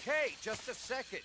Okay, just a second.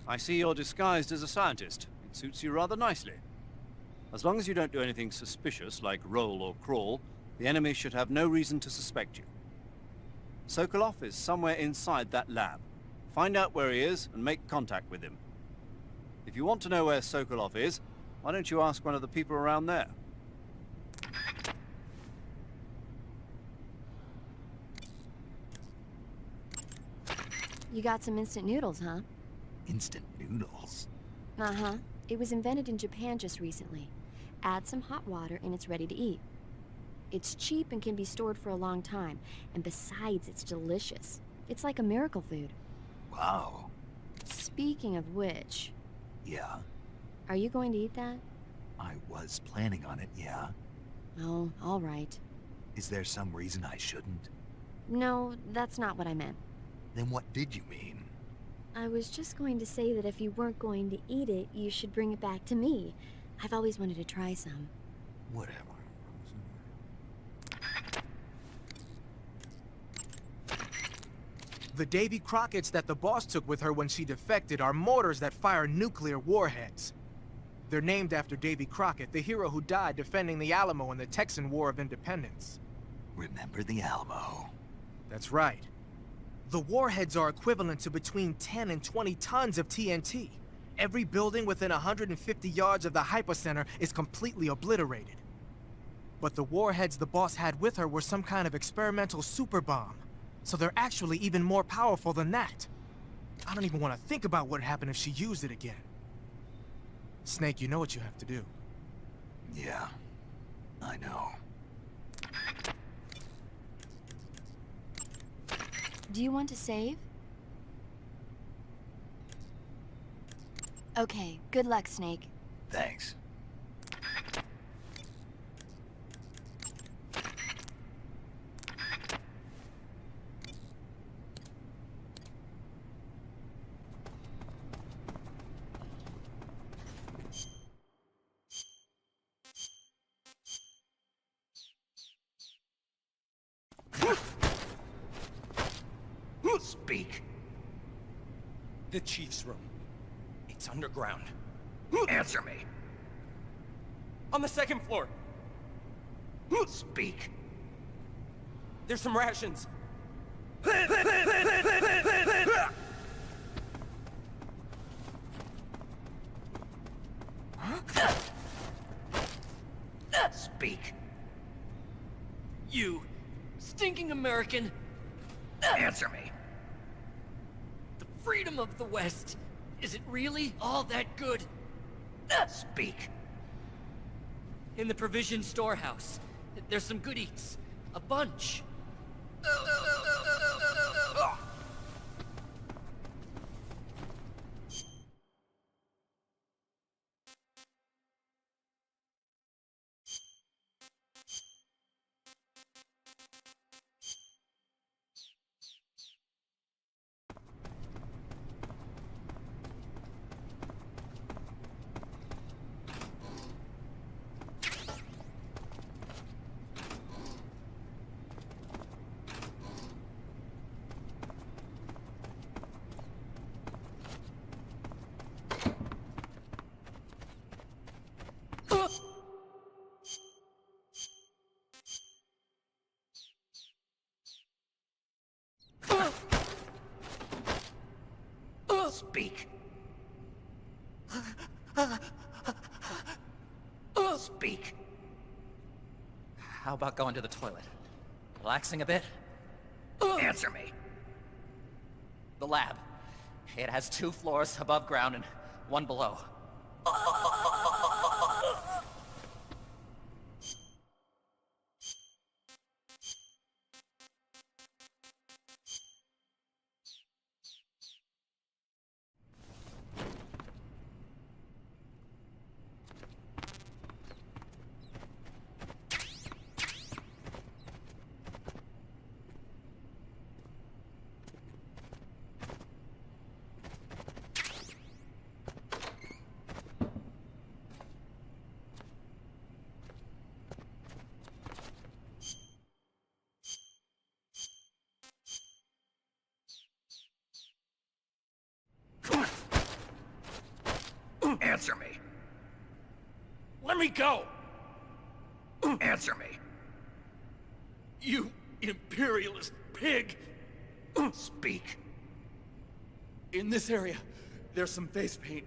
I see you're disguised as a scientist. It suits you rather nicely. As long as you don't do anything suspicious, like roll or crawl, the enemy should have no reason to suspect you. Sokolov is somewhere inside that lab. Find out where he is and make contact with him. If you want to know where Sokolov is, why don't you ask one of the people around there? You got some instant noodles, huh? Instant noodles? Uh-huh. It was invented in Japan just recently. Add some hot water and it's ready to eat. It's cheap and can be stored for a long time, and besides, it's delicious. It's like a miracle food. Wow. Speaking of which... Yeah? Are you going to eat that? I was planning on it, yeah. Oh, all right. Is there some reason I shouldn't? No, that's not what I meant. Then what did you mean? I was just going to say that if you weren't going to eat it, you should bring it back to me. I've always wanted to try some. Whatever. The Davy Crockett's that the boss took with her when she defected are mortars that fire nuclear warheads. They're named after Davy Crockett, the hero who died defending the Alamo in the Texan War of Independence. Remember the Alamo? That's right. The warheads are equivalent to between 10 and 20 tons of TNT. Every building within 150 yards of the hypocenter is completely obliterated. But the warheads the boss had with her were some kind of experimental super bomb. So they're actually even more powerful than that. I don't even want to think about what would happen if she used it again. Snake, you know what you have to do. Yeah, I know. Do you want to save? Okay, good luck, Snake. Thanks. Speak. The chief's room. It's underground. Answer me. On the second floor. Speak. There's some rations. Speak. You stinking American. Answer me. The freedom of the West. Is it really all that good? Speak. In the provision storehouse, there's some good eats. A bunch. Speak. Speak. How about going to the toilet? Relaxing a bit? Answer me. The lab. It has 2 floors above ground and 1 below. Answer me. Let me go! Answer me. You imperialist pig! Speak. In this area, there's some face paint.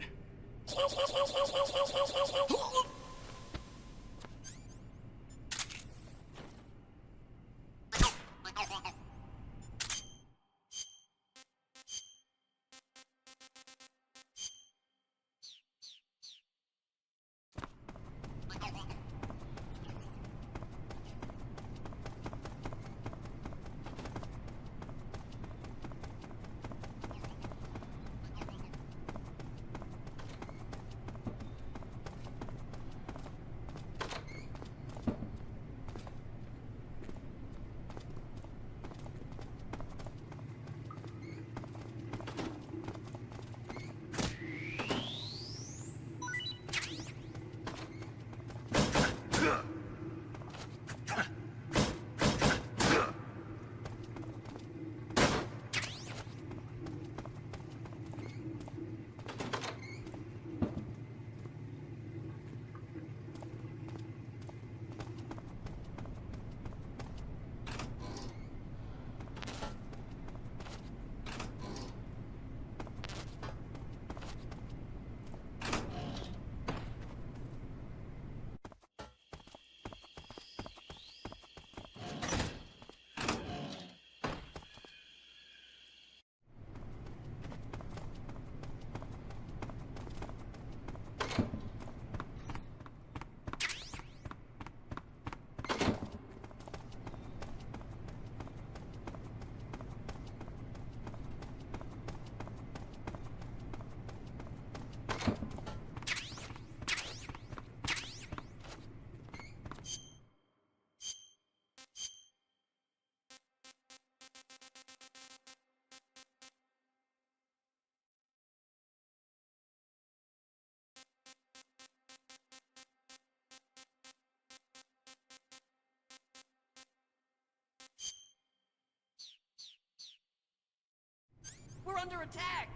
We're under attack!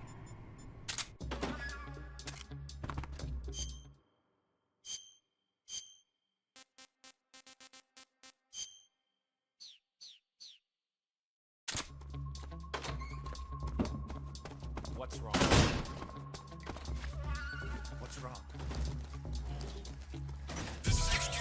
What's wrong? What's wrong? This is HQ.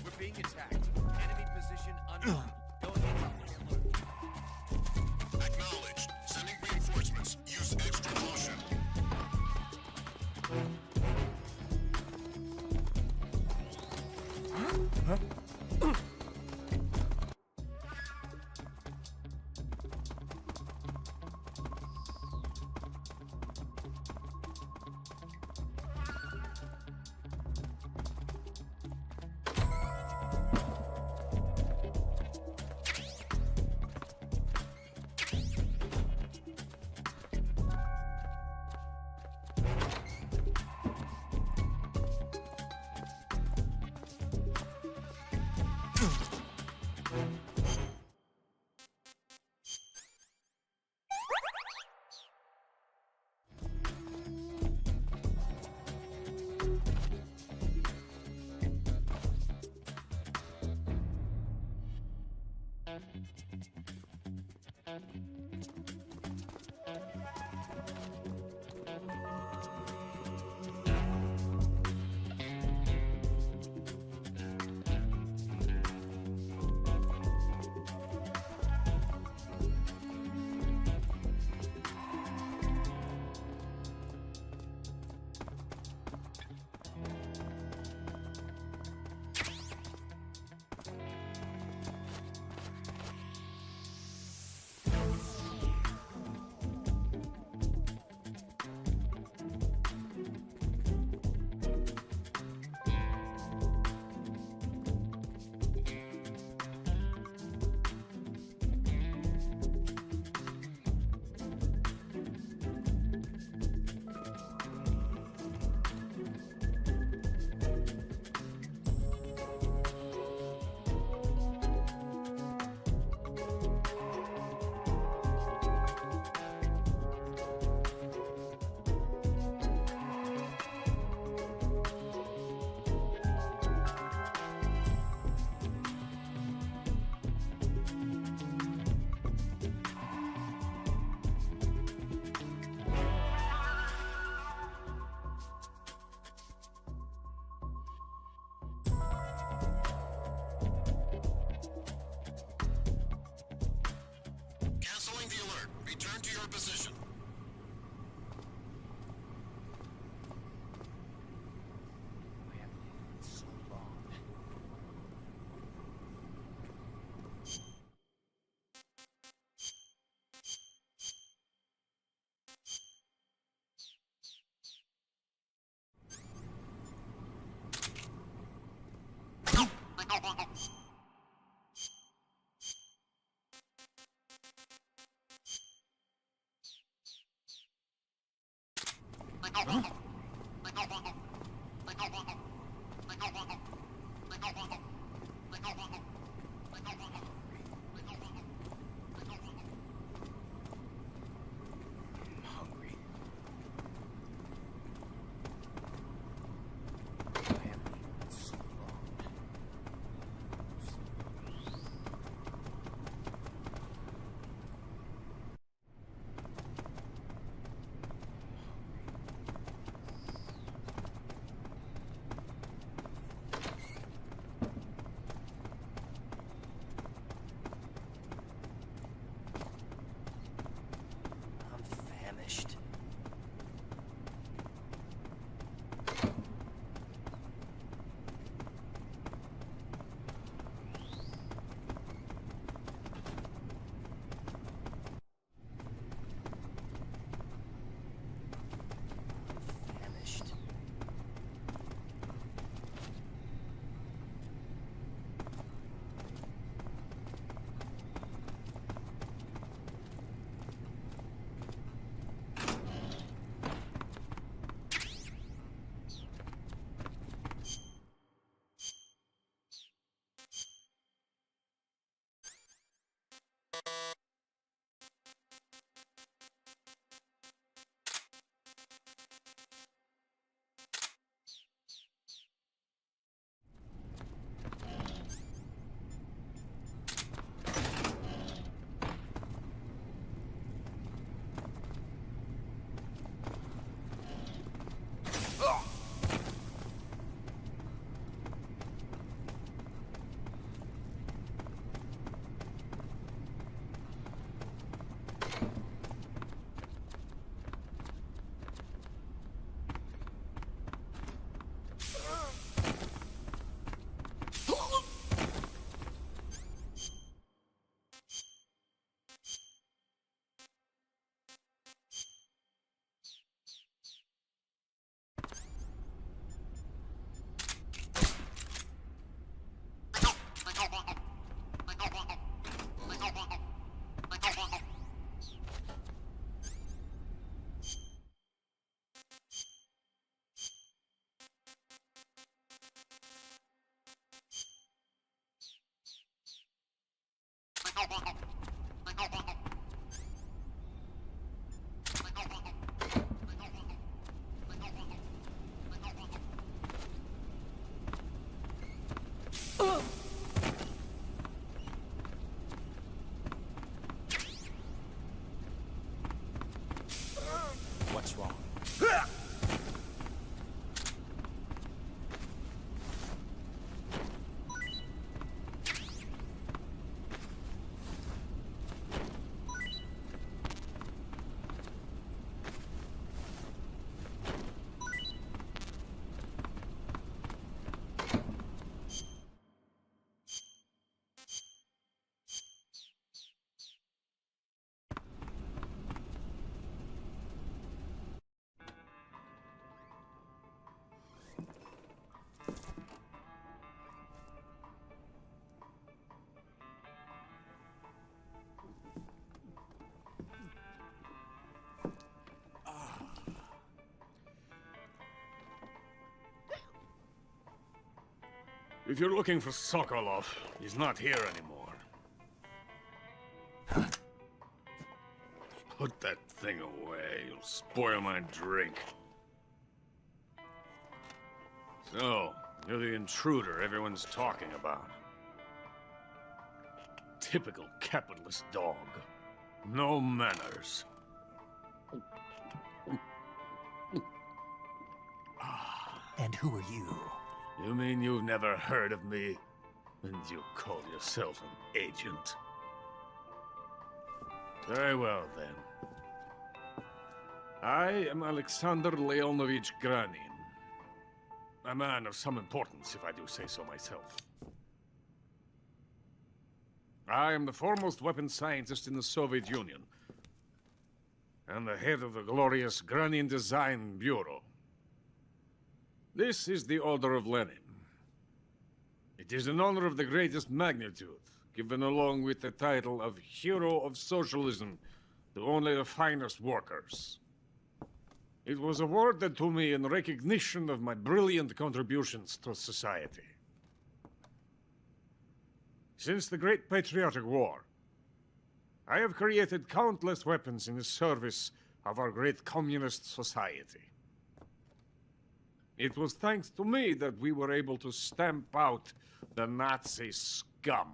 We're being attacked. Enemy position unknown. Going in. Acknowledged. Sending reinforcements. Use extra caution. Canceling the alert. Return to your position. If you're looking for Sokolov, he's not here anymore. Put that thing away. You'll spoil my drink. So, you're the intruder everyone's talking about. Typical capitalist dog. No manners. And who are you? You mean you've never heard of me? And you call yourself an agent? Very well, then. I am Alexander Leonovich Granin. A man of some importance, if I do say so myself. I am the foremost weapons scientist in the Soviet Union, and the head of the glorious Granin Design Bureau. This is the Order of Lenin. It is an honor of the greatest magnitude, given along with the title of Hero of Socialism to only the finest workers. It was awarded to me in recognition of my brilliant contributions to society. Since the Great Patriotic War, I have created countless weapons in the service of our great communist society. It was thanks to me that we were able to stamp out the Nazi scum.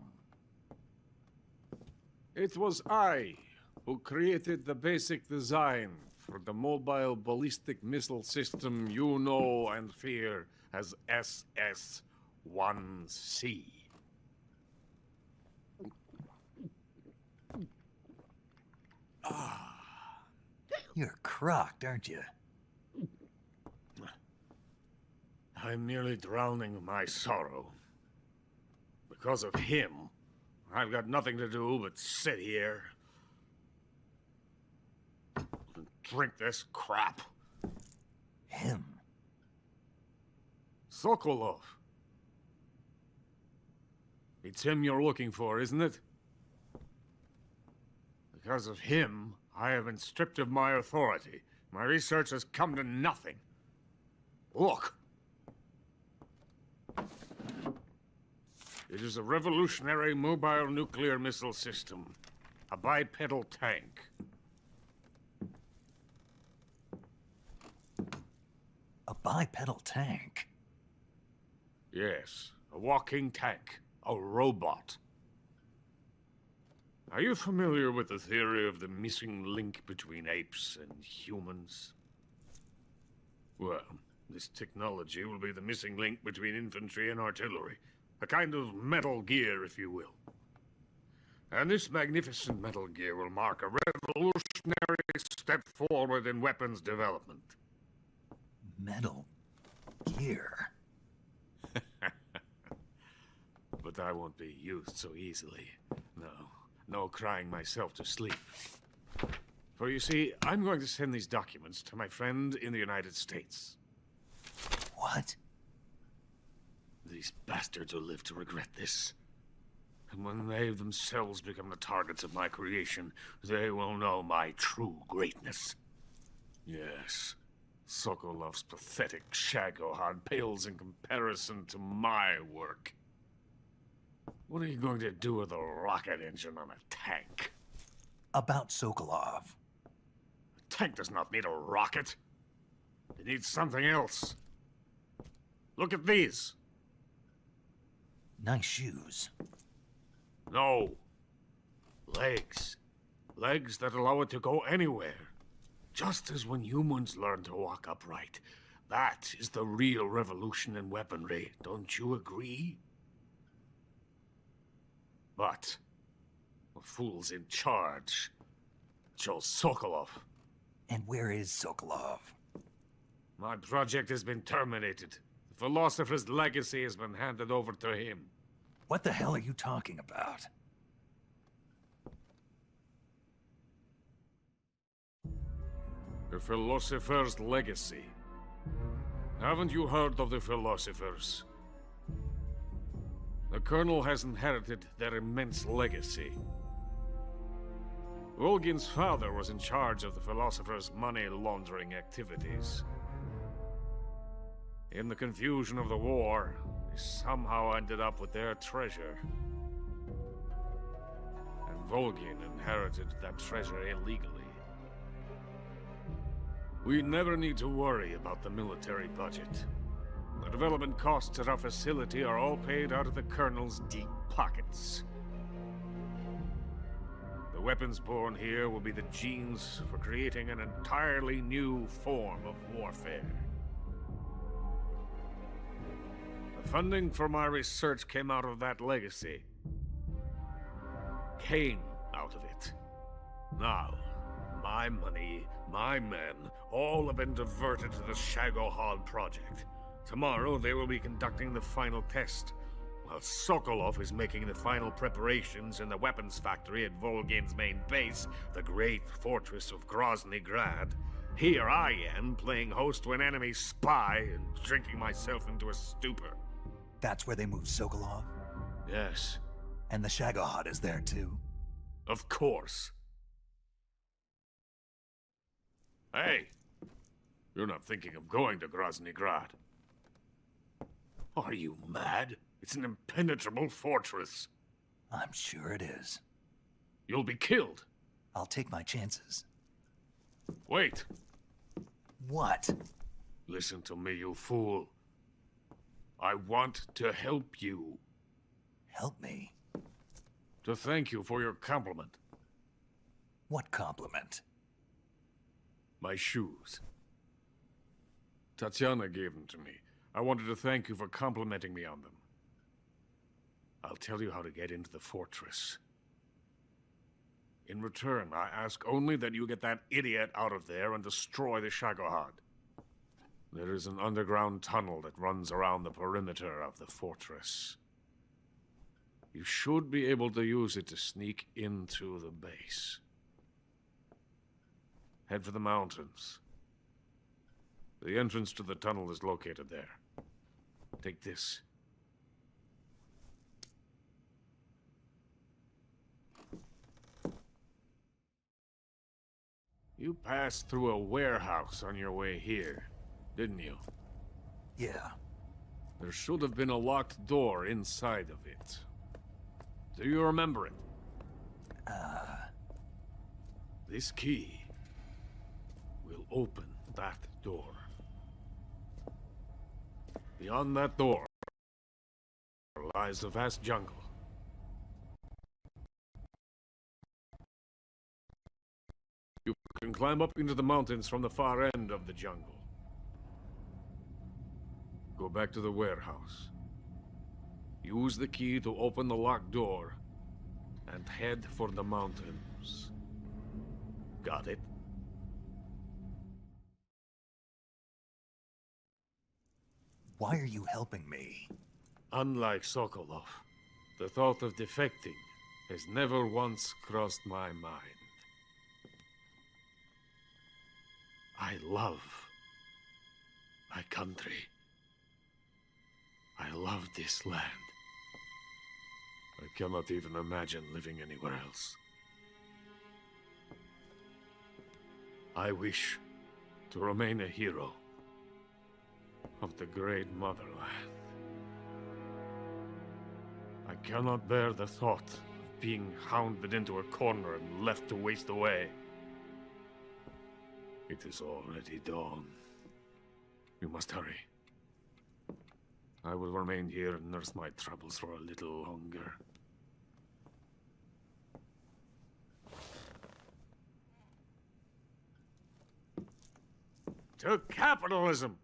It was I who created the basic design for the mobile ballistic missile system you know and fear as SS-1C. You're crocked, aren't you? I'm merely drowning my sorrow. Because of him, I've got nothing to do but sit here and drink this crap. Him? Sokolov. It's him you're looking for, isn't it? Because of him, I have been stripped of my authority. My research has come to nothing. Look. It is a revolutionary mobile nuclear missile system. A bipedal tank. A bipedal tank? Yes, a walking tank. A robot. Are you familiar with the theory of the missing link between apes and humans? Well, this technology will be the missing link between infantry and artillery. A kind of Metal Gear, if you will. And this magnificent Metal Gear will mark a revolutionary step forward in weapons development. Metal Gear? But I won't be used so easily. No crying myself to sleep. For you see, I'm going to send these documents to my friend in the United States. What? These bastards will live to regret this. And when they themselves become the targets of my creation, they will know my true greatness. Yes, Sokolov's pathetic Shagohod pales in comparison to my work. What are you going to do with a rocket engine on a tank? About Sokolov. A tank does not need a rocket. It needs something else. Look at these. Nice shoes. No. Legs. Legs that allow it to go anywhere. Just as when humans learn to walk upright. That is the real revolution in weaponry. Don't you agree? But the fool's in charge. Joe Sokolov. And where is Sokolov? My project has been terminated. The philosopher's legacy has been handed over to him. What the hell are you talking about? The philosopher's legacy. Haven't you heard of the philosophers? The Colonel has inherited their immense legacy. Volgin's father was in charge of the philosophers' money laundering activities. In the confusion of the war, We somehow ended up with their treasure. And Volgin inherited that treasure illegally. We never need to worry about the military budget. The development costs at our facility are all paid out of the Colonel's deep pockets. The weapons born here will be the genes for creating an entirely new form of warfare. The funding for my research came out of that legacy. Came out of it. Now, my money, my men, all have been diverted to the Shagohod project. Tomorrow they will be conducting the final test, while Sokolov is making the final preparations in the weapons factory at Volgin's main base, the great fortress of Grozny Grad. Here I am, playing host to an enemy spy and drinking myself into a stupor. That's where they moved Sokolov? Yes. And the Shagohod is there too? Of course. Hey! You're not thinking of going to Grozny Grad. Are you mad? It's an impenetrable fortress. I'm sure it is. You'll be killed. I'll take my chances. Wait. What? Listen to me, you fool. I want to help you. Help me? To thank you for your compliment. What compliment? My shoes. Tatiana gave them to me. I wanted to thank you for complimenting me on them. I'll tell you how to get into the fortress. In return, I ask only that you get that idiot out of there and destroy the Shagohod. There is an underground tunnel that runs around the perimeter of the fortress. You should be able to use it to sneak into the base. Head for the mountains. The entrance to the tunnel is located there. Take this. You passed through a warehouse on your way here, didn't you? Yeah. There should have been a locked door inside of it. Do you remember it? This key will open that door. Beyond that door lies the vast jungle. You can climb up into the mountains from the far end of the jungle. Go back to the warehouse. Use the key to open the locked door and head for the mountains. Got it? Why are you helping me? Unlike Sokolov, the thought of defecting has never once crossed my mind. I love my country. I love this land. I cannot even imagine living anywhere else. I wish to remain a hero of the great motherland. I cannot bear the thought of being hounded into a corner and left to waste away. It is already dawn. You must hurry. I will remain here and nurse my troubles for a little longer. To capitalism!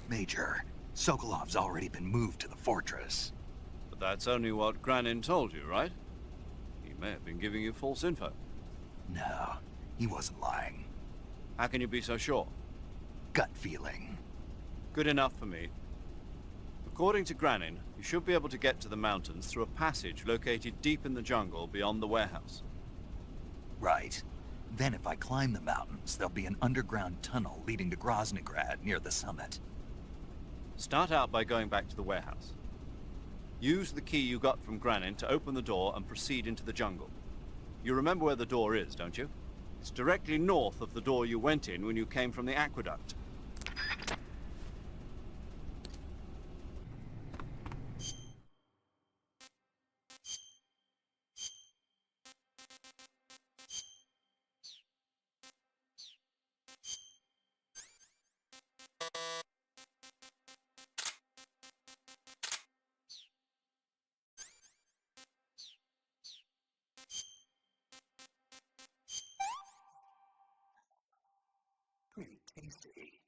Major, Sokolov's already been moved to the fortress. But that's only what Granin told you, right? He may have been giving you false info. No, he wasn't lying. How can you be so sure? Gut feeling. Good enough for me. According to Granin, you should be able to get to the mountains through a passage located deep in the jungle beyond the warehouse. Right. Then if I climb the mountains, there'll be an underground tunnel leading to Groznygrad near the summit. Start out by going back to the warehouse. Use the key you got from Granin to open the door and proceed into the jungle. You remember where the door is, don't you? It's directly north of the door you went in when you came from the aqueduct. Pretty tasty.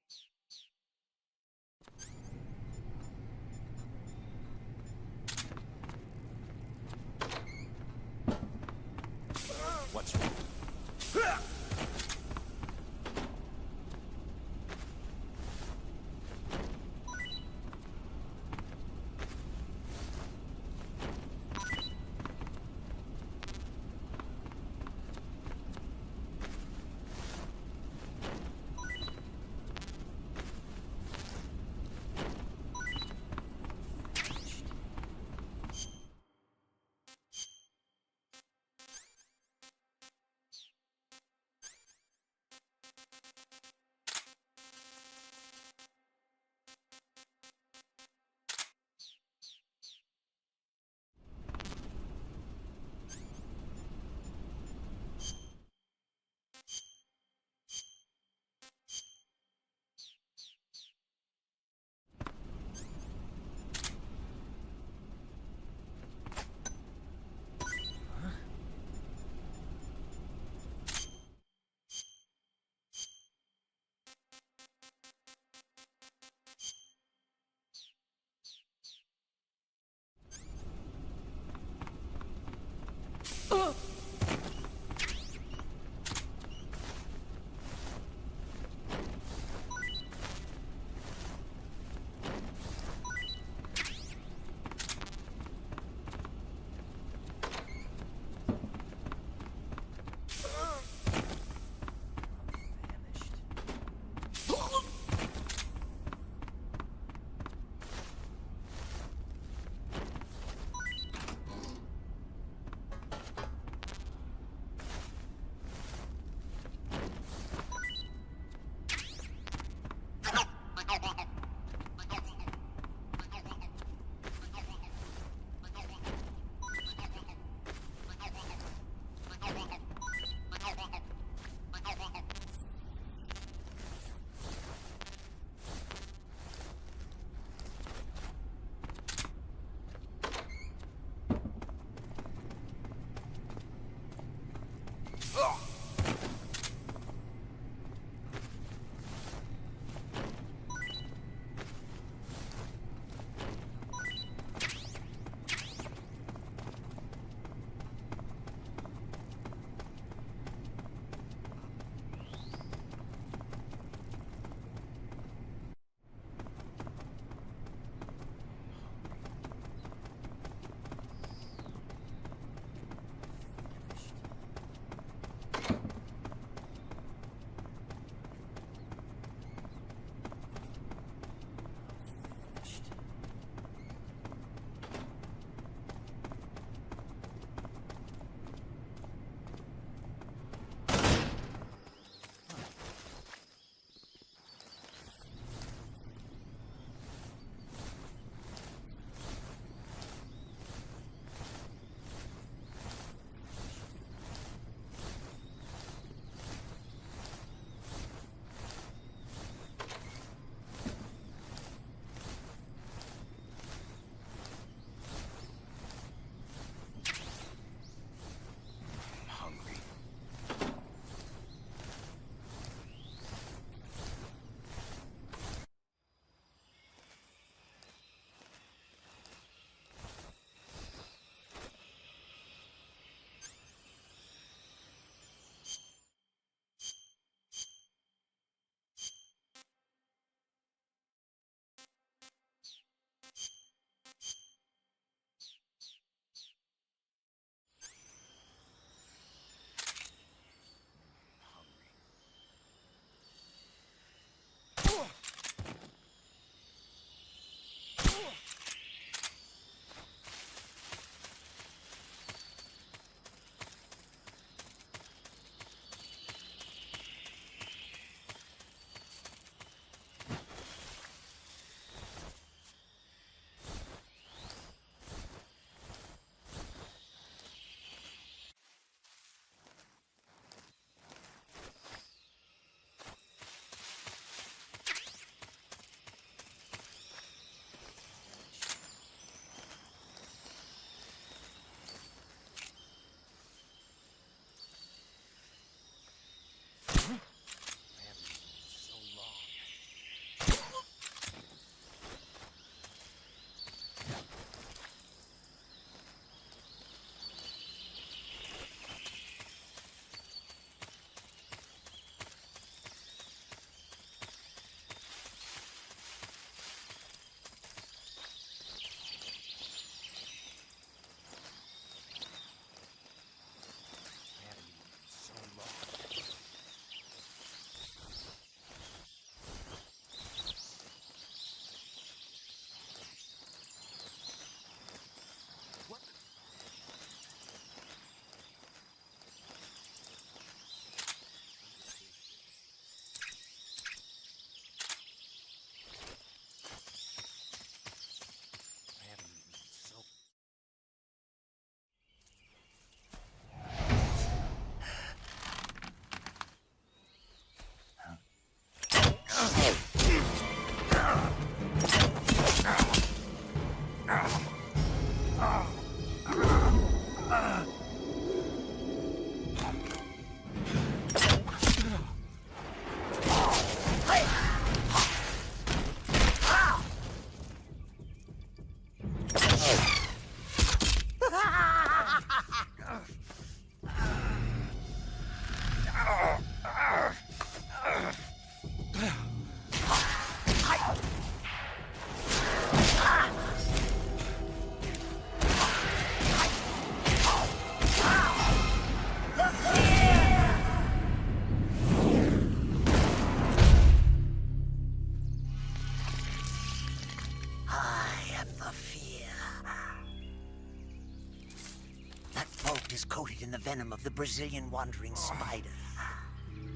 is coated in the venom of the Brazilian wandering spider.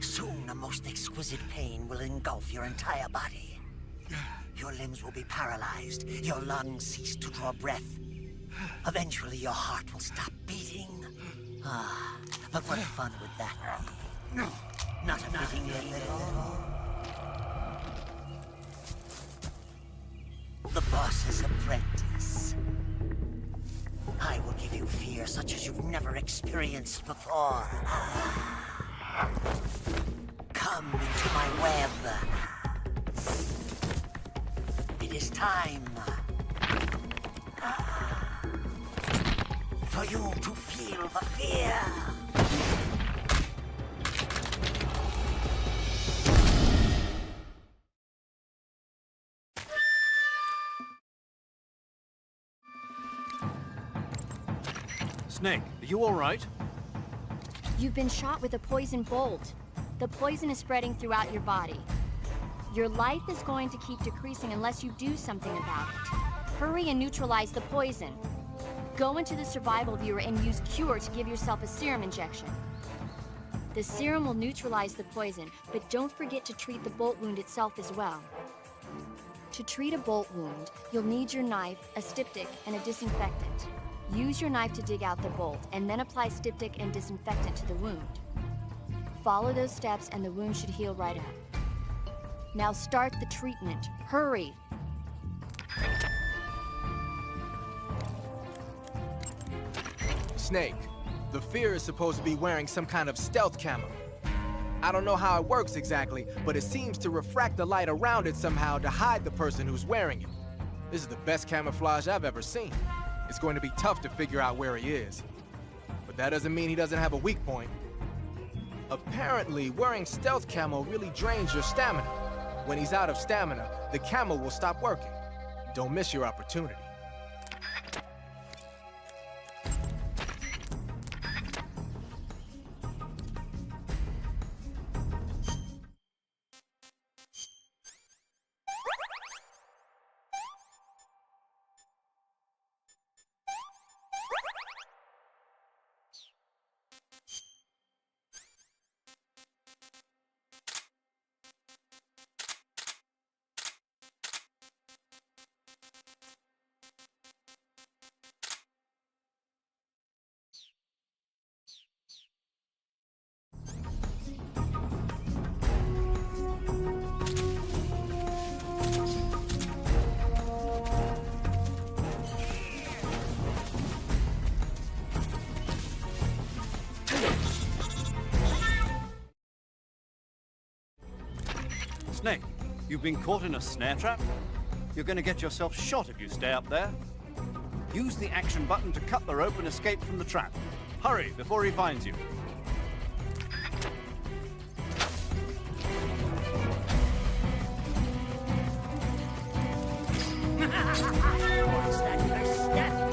Soon, a most exquisite pain will engulf your entire body. Your limbs will be paralyzed, your lungs cease to draw breath. Eventually, your heart will stop beating. But what fun would that be? Not a fitting little... The boss's apprentice. I will give you fear such as you've never experienced before. Come into my web. It is time for you to feel the fear. Snake, are you all right? You've been shot with a poison bolt. The poison is spreading throughout your body. Your life is going to keep decreasing unless you do something about it. Hurry and neutralize the poison. Go into the survival viewer and use Cure to give yourself a serum injection. The serum will neutralize the poison, but don't forget to treat the bolt wound itself as well. To treat a bolt wound, you'll need your knife, a styptic, and a disinfectant. Use your knife to dig out the bolt, and then apply styptic and disinfectant to the wound. Follow those steps and the wound should heal right up. Now start the treatment. Hurry! Snake, the Fear is supposed to be wearing some kind of stealth camo. I don't know how it works exactly, but it seems to refract the light around it somehow to hide the person who's wearing it. This is the best camouflage I've ever seen. It's going to be tough to figure out where he is. But that doesn't mean he doesn't have a weak point. Apparently, wearing stealth camo really drains your stamina. When he's out of stamina, the camo will stop working. Don't miss your opportunity. Snake, you've been caught in a snare trap? You're going to get yourself shot if you stay up there. Use the action button to cut the rope and escape from the trap. Hurry before he finds you. What's that first step?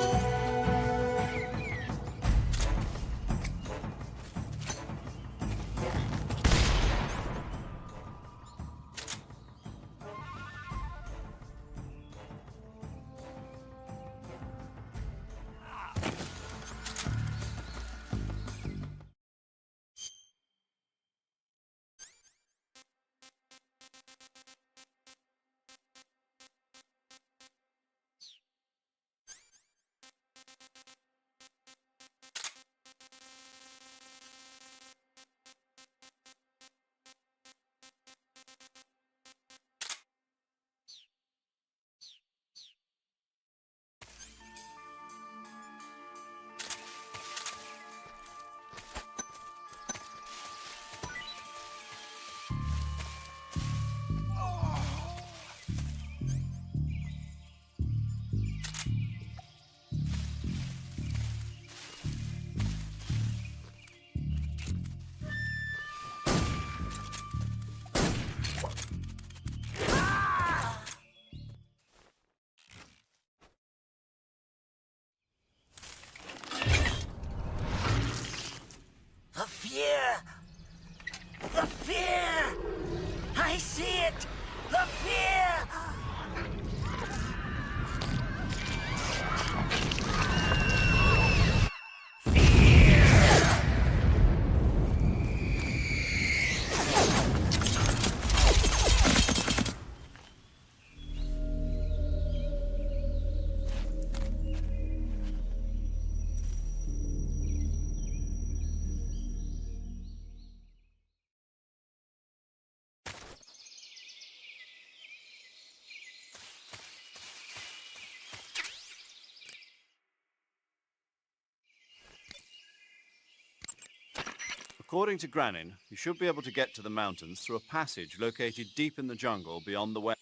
According to Granin, you should be able to get to the mountains through a passage located deep in the jungle beyond the west.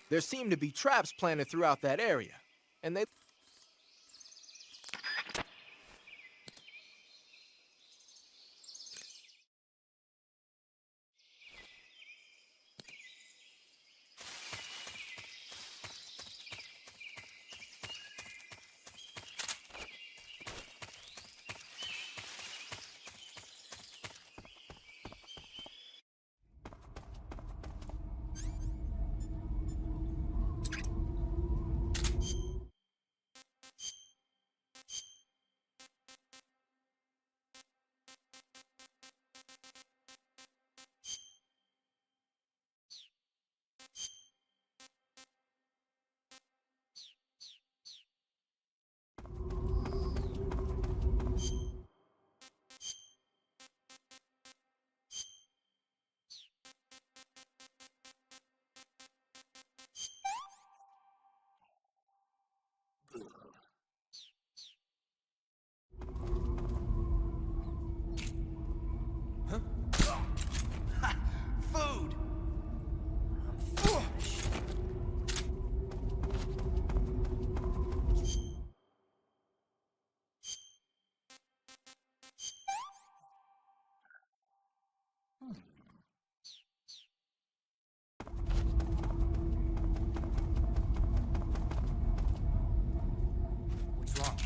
There seem to be traps planted throughout that area, and they... Food! What's wrong?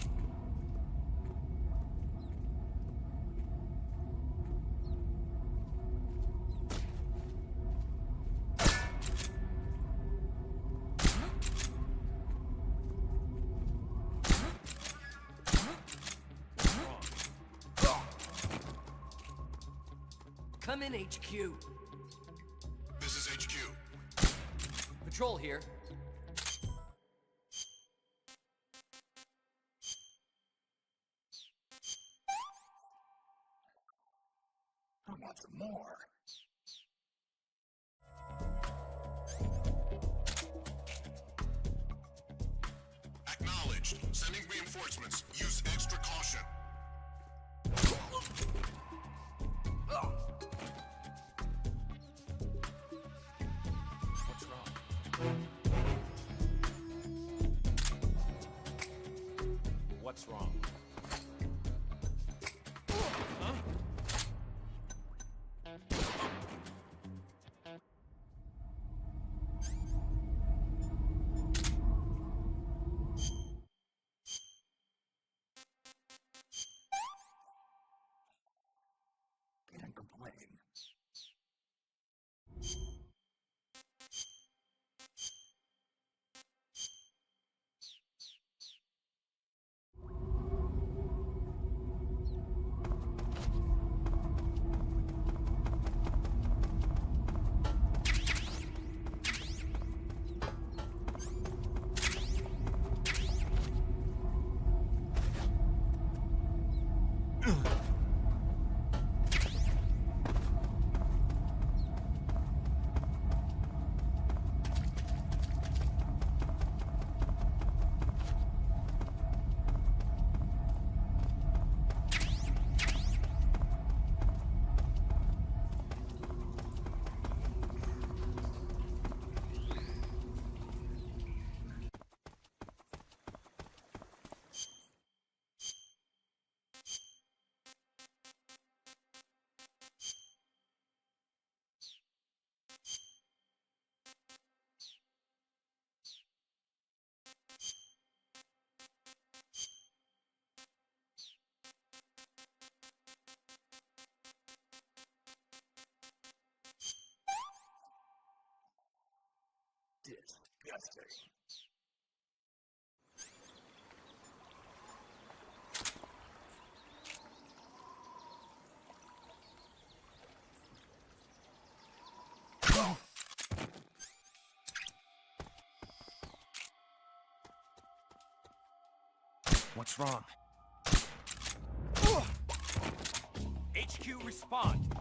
Come in, HQ. This is HQ. Patrol here. I want some more. Acknowledged. Sending reinforcements. Use extra caution. What's wrong? What's wrong? Can't complain. Disgusting. What's wrong? HQ, respond.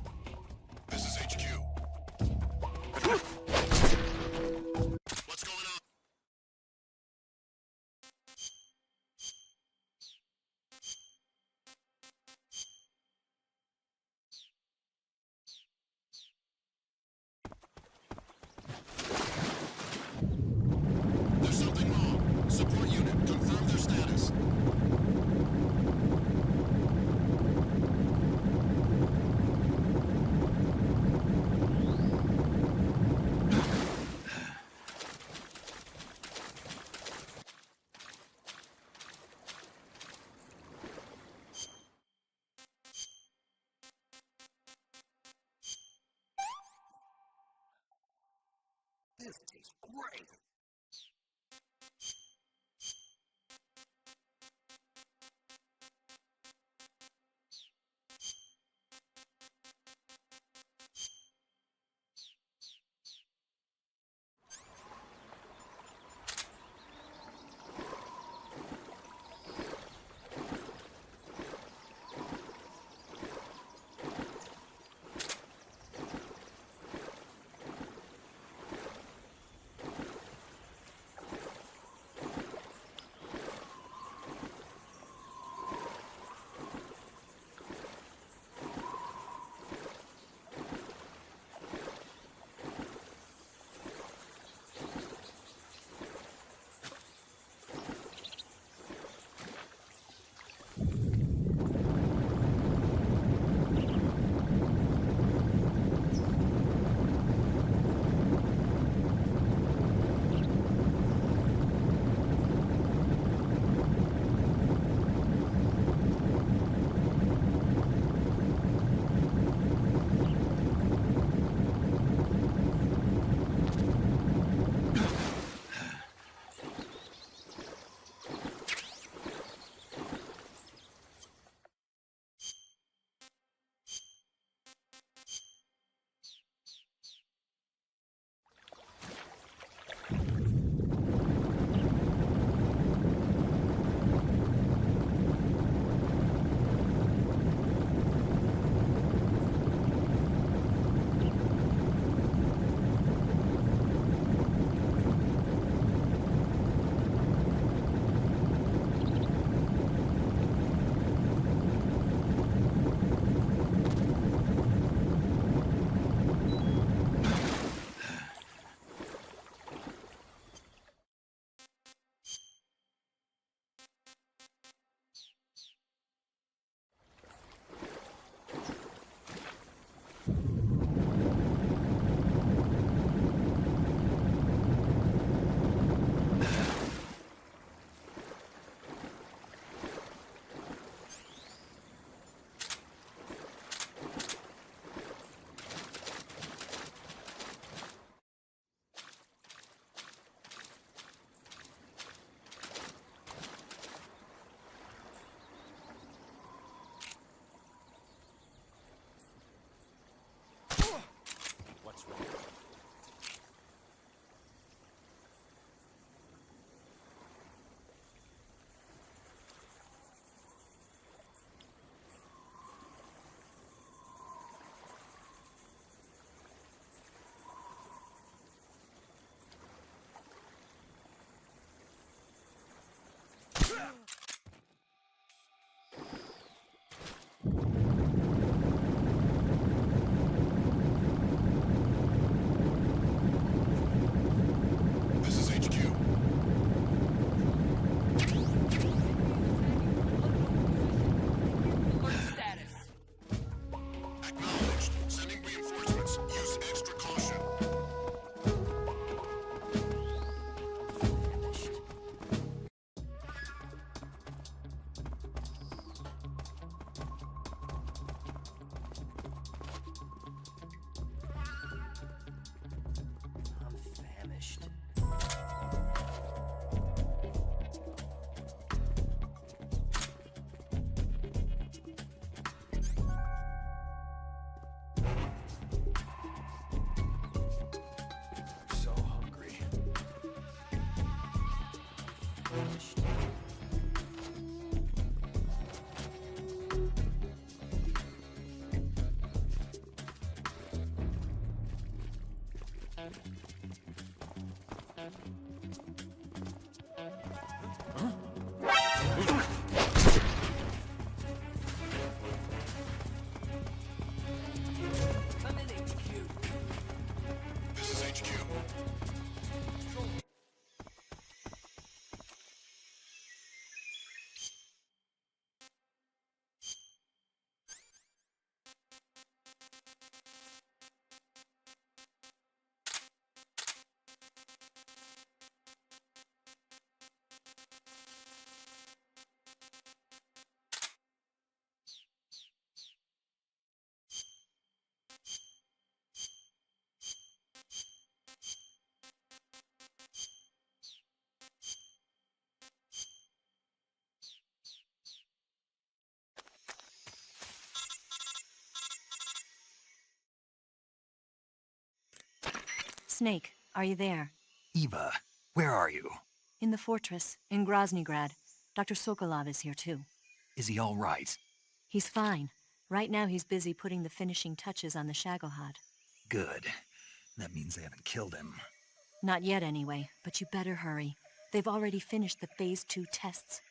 This is HQ. What's going on? There's something wrong. Support unit, confirm their status. This tastes great. Snake, are you there? Eva, where are you? In the fortress, in Groznygrad. Dr. Sokolov is here too. Is he all right? He's fine. Right now he's busy putting the finishing touches on the Shagohod. Good. That means they haven't killed him. Not yet anyway, but you better hurry. They've already finished the Phase 2 tests.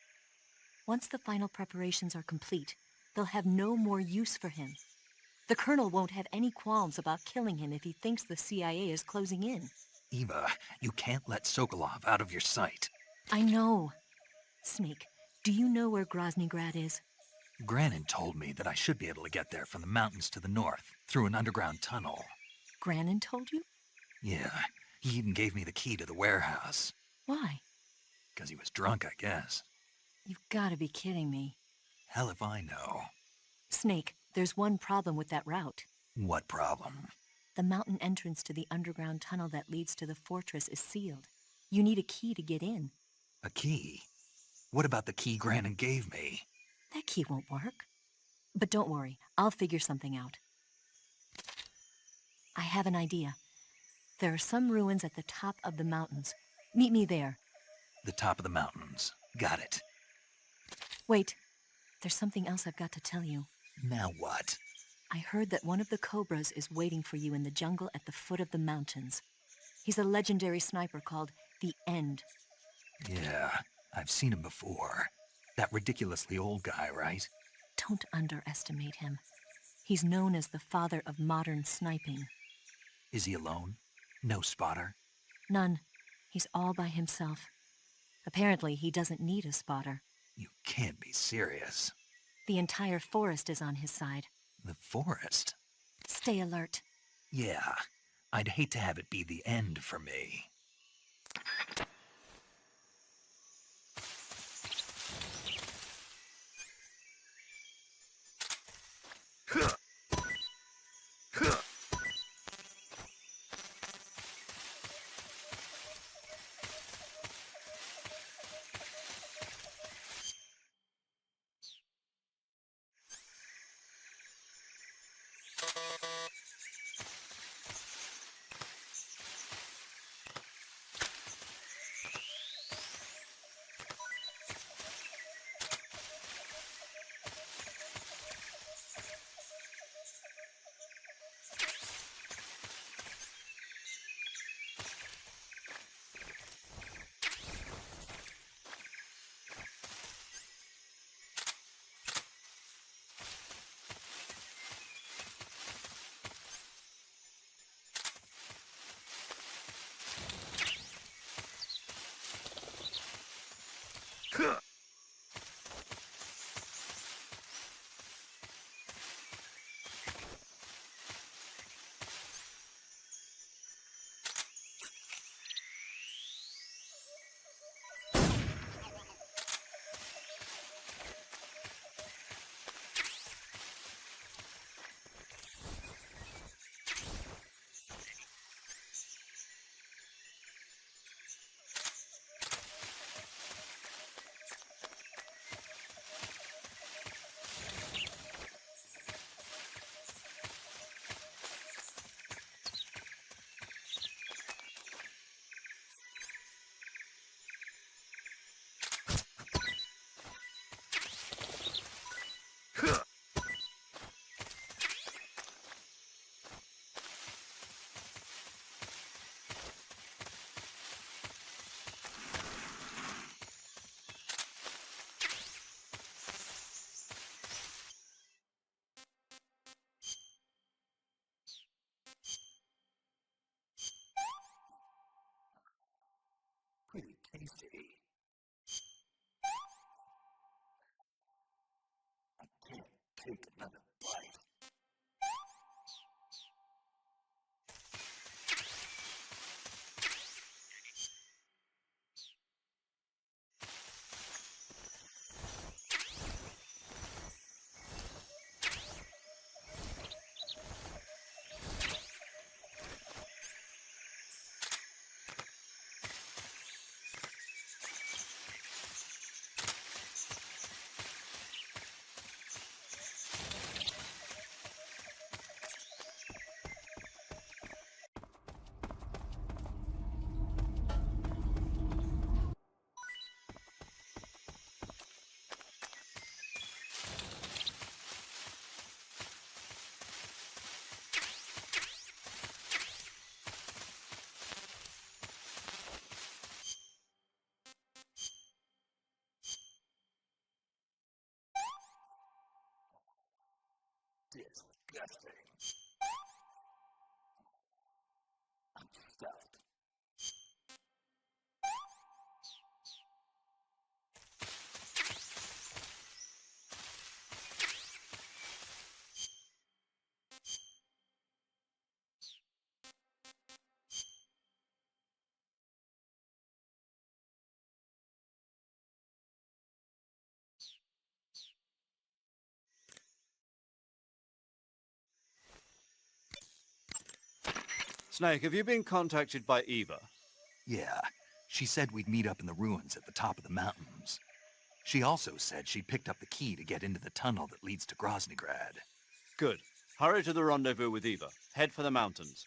Once the final preparations are complete, they'll have no more use for him. The Colonel won't have any qualms about killing him if he thinks the CIA is closing in. Eva, you can't let Sokolov out of your sight. I know. Snake, do you know where Groznygrad is? Granin told me that I should be able to get there from the mountains to the north, through an underground tunnel. Granin told you? Yeah, he even gave me the key to the warehouse. Why? 'Cause he was drunk, I guess. You've got to be kidding me. Hell if I know. Snake, there's one problem with that route. What problem? The mountain entrance to the underground tunnel that leads to the fortress is sealed. You need a key to get in. A key? What about the key Granin gave me? That key won't work. But don't worry, I'll figure something out. I have an idea. There are some ruins at the top of the mountains. Meet me there. The top of the mountains. Got it. Wait, there's something else I've got to tell you. Now what? I heard that one of the Cobras is waiting for you in the jungle at the foot of the mountains. He's a legendary sniper called the End. Yeah, I've seen him before. That ridiculously old guy, right? Don't underestimate him. He's known as the father of modern sniping. Is he alone? No spotter? None. He's all by himself. Apparently, he doesn't need a spotter. You can't be serious. The entire forest is on his side. The forest? Stay alert. Yeah, I'd hate to have it be the end for me. Pretty tasty. I can't take another bite. Disgusting. I'm stuffed. Snake, have you been contacted by Eva? Yeah, she said we'd meet up in the ruins at the top of the mountains. She also said she picked up the key to get into the tunnel that leads to Groznygrad. Good. Hurry to the rendezvous with Eva. Head for the mountains.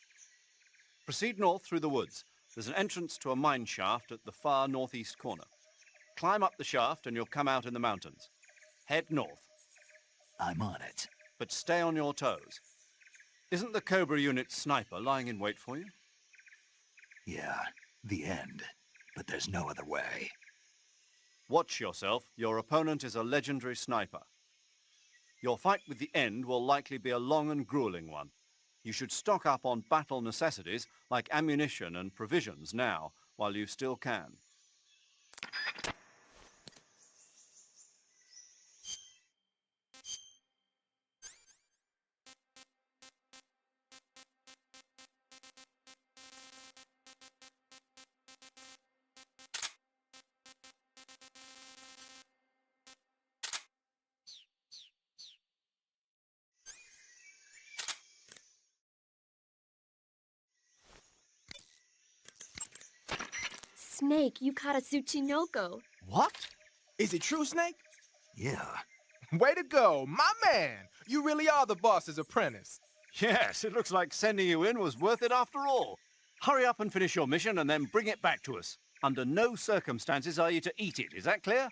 Proceed north through the woods. There's an entrance to a mine shaft at the far northeast corner. Climb up the shaft and you'll come out in the mountains. Head north. I'm on it. But stay on your toes. Isn't the Cobra Unit sniper lying in wait for you? Yeah, the end. But there's no other way. Watch yourself. Your opponent is a legendary sniper. Your fight with the End will likely be a long and grueling one. You should stock up on battle necessities like ammunition and provisions now, while you still can. Snake, you caught a Tsuchinoko. What? Is it true, Snake? Yeah. Way to go, my man! You really are the boss's apprentice. Yes, it looks like sending you in was worth it after all. Hurry up and finish your mission and then bring it back to us. Under no circumstances are you to eat it, is that clear?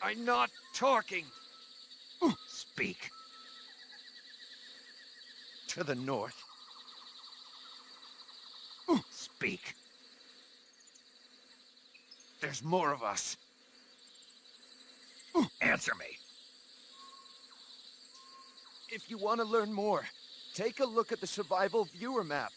I'm not talking. Speak. To the north. Speak. There's more of us. Answer me. If you want to learn more, take a look at the survival viewer map.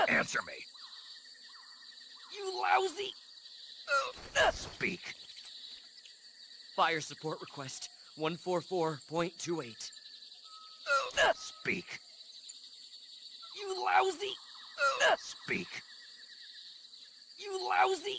Answer me. You lousy! Speak. Fire support request 144.28. Speak. You lousy! Speak. You lousy!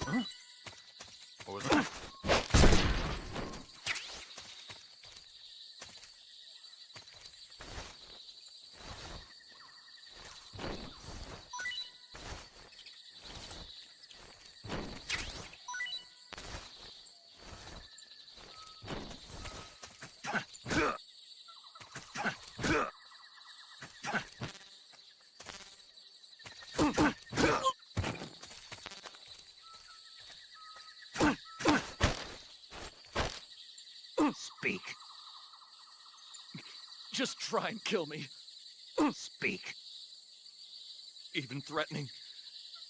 Huh? What was that? Speak. Just try and kill me. Speak. Even threatening.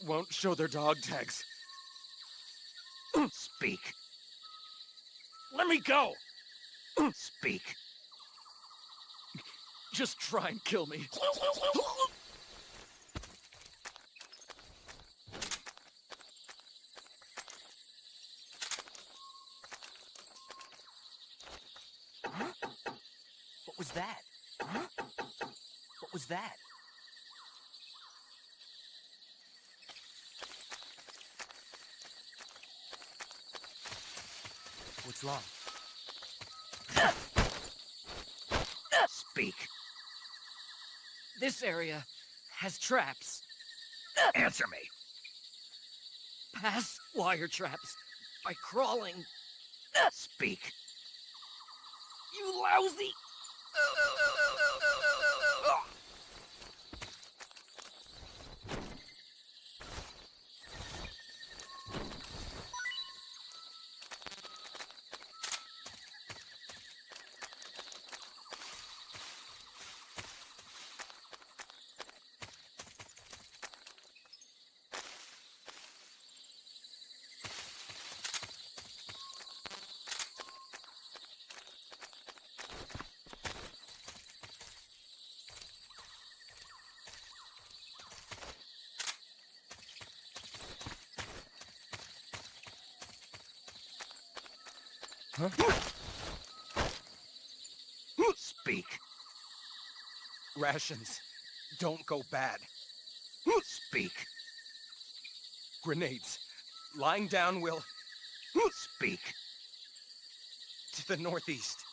Won't show their dog tags. Speak. Let me go! Speak. Just try and kill me. What was that? What was that? What's wrong? Speak. This area has traps. Answer me. Past wire traps by crawling. Speak. You lousy! Huh? Speak. Rations. Don't go bad. Speak. Grenades. Lying down will... Speak. To the northeast.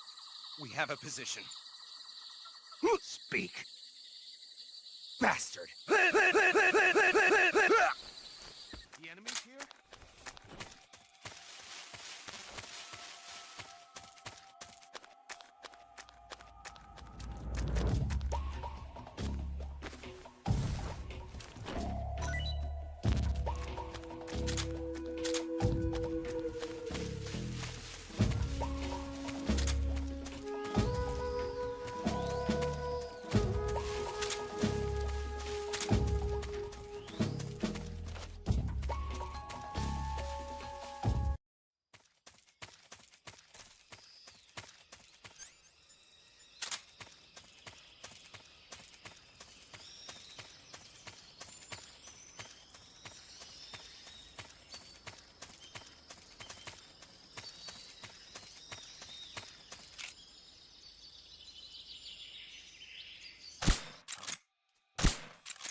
We have a position. Speak. Bastard! The enemy's here?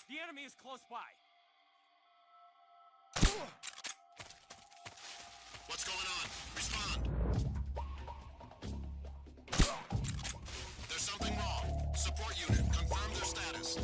The enemy is close by. What's going on? Respond. There's something wrong. Support unit, confirm their status.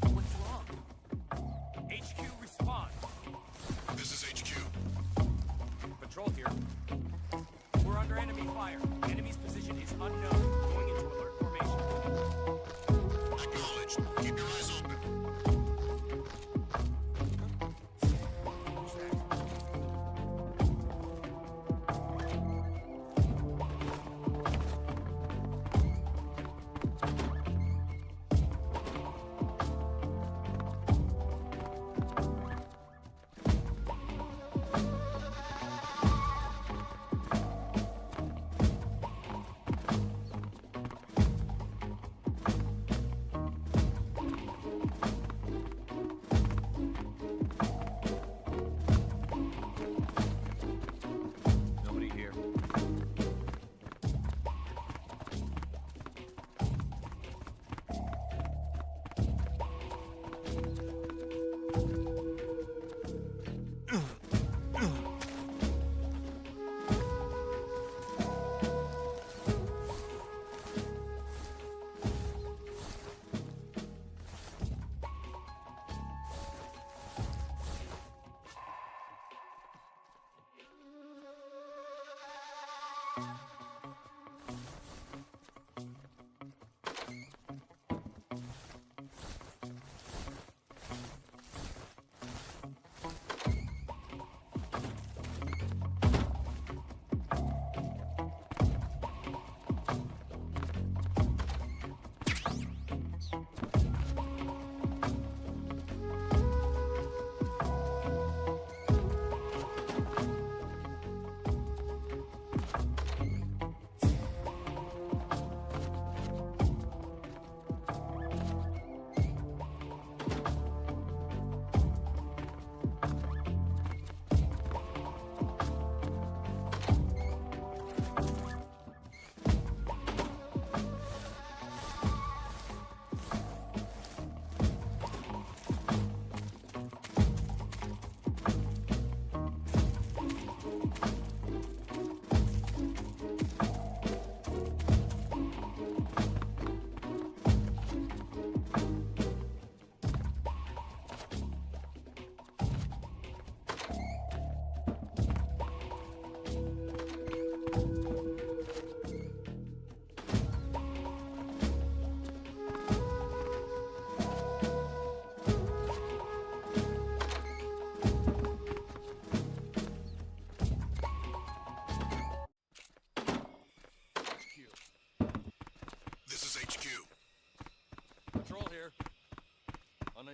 What's wrong? HQ, respond. This is HQ. Patrol here. We're under enemy fire. Enemy's position is unknown. Going into alert formation. Acknowledged. Keep your eyes open.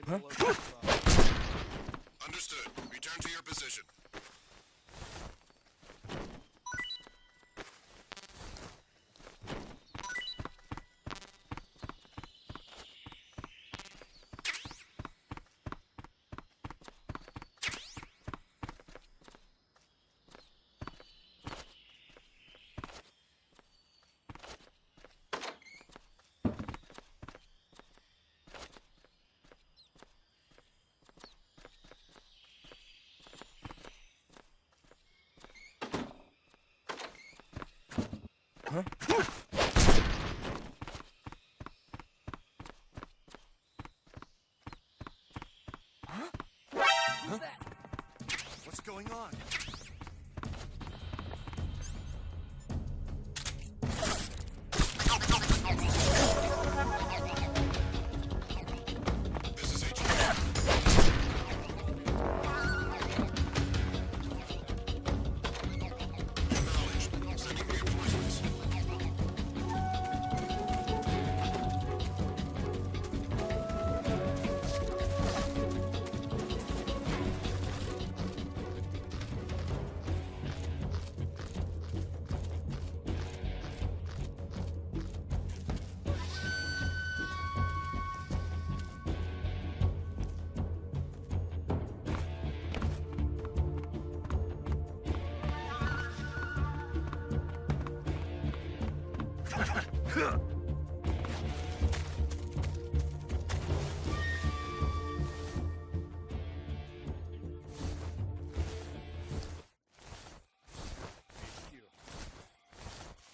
Understood. Return to your position. Who's that? What's going on?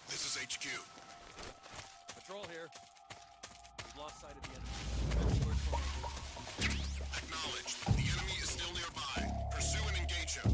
This is HQ. Patrol here. We've lost sight of the enemy. Acknowledged. The enemy is still nearby. Pursue and engage him.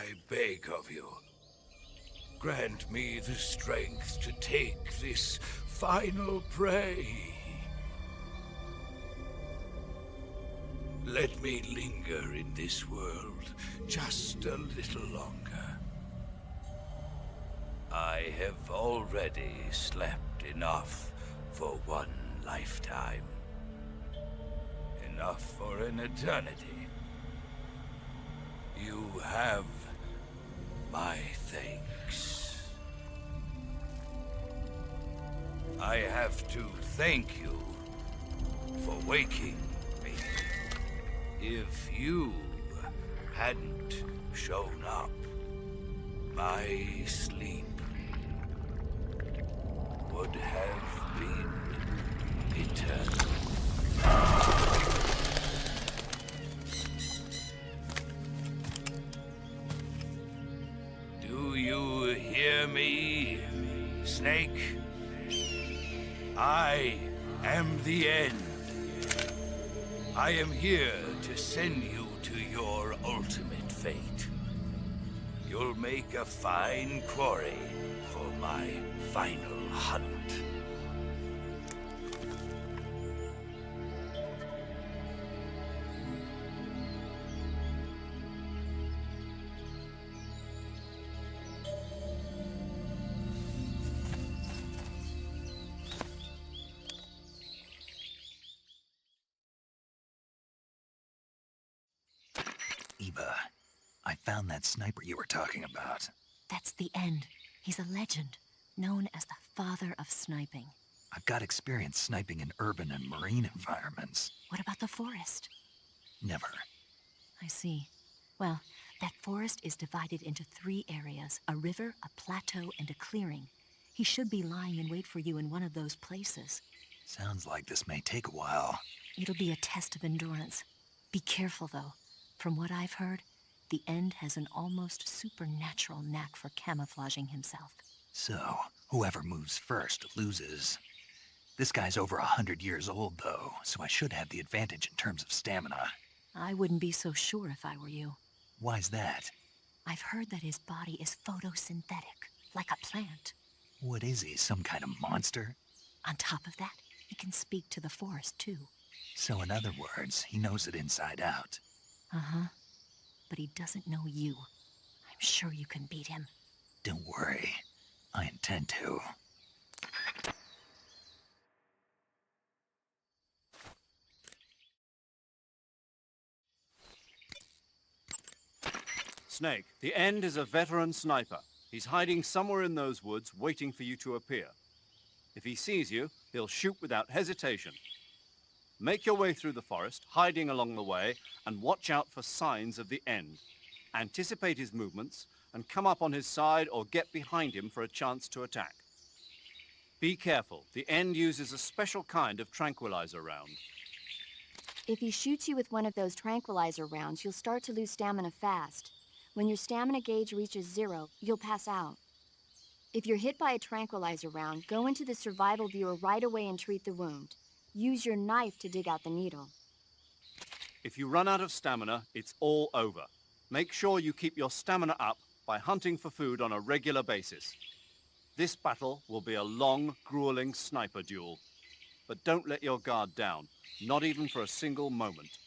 I beg of you, grant me the strength to take this final prey. Let me linger in this world just a little longer. I have already slept enough for one lifetime. Enough for an eternity. You have my thanks. I have to thank you for waking me. If you hadn't shown up, my sleep would have been eternal. Do you hear me, Snake? I am the end. I am here to send you to your ultimate fate. You'll make a fine quarry for my final hunt. Eva, I found that sniper you were talking about. That's the end. He's a legend, known as the father of sniping. I've got experience sniping in urban and marine environments. What about the forest? Never. I see. Well, that forest is divided into 3 areas, a river, a plateau, and a clearing. He should be lying in wait for you in one of those places. Sounds like this may take a while. It'll be a test of endurance. Be careful, though. From what I've heard, the End has an almost supernatural knack for camouflaging himself. So, whoever moves first loses. This guy's over 100 years old, though, so I should have the advantage in terms of stamina. I wouldn't be so sure if I were you. Why's that? I've heard that his body is photosynthetic, like a plant. What is he, some kind of monster? On top of that, he can speak to the forest, too. So in other words, he knows it inside out. Uh-huh. But he doesn't know you. I'm sure you can beat him. Don't worry. I intend to. Snake, the End is a veteran sniper. He's hiding somewhere in those woods, waiting for you to appear. If he sees you, he'll shoot without hesitation. Make your way through the forest, hiding along the way, and watch out for signs of the End. Anticipate his movements, and come up on his side or get behind him for a chance to attack. Be careful. The End uses a special kind of tranquilizer round. If he shoots you with one of those tranquilizer rounds, you'll start to lose stamina fast. When your stamina gauge reaches 0, you'll pass out. If you're hit by a tranquilizer round, go into the survival viewer right away and treat the wound. Use your knife to dig out the needle. If you run out of stamina, it's all over. Make sure you keep your stamina up by hunting for food on a regular basis. This battle will be a long, grueling sniper duel. But don't let your guard down, not even for a single moment.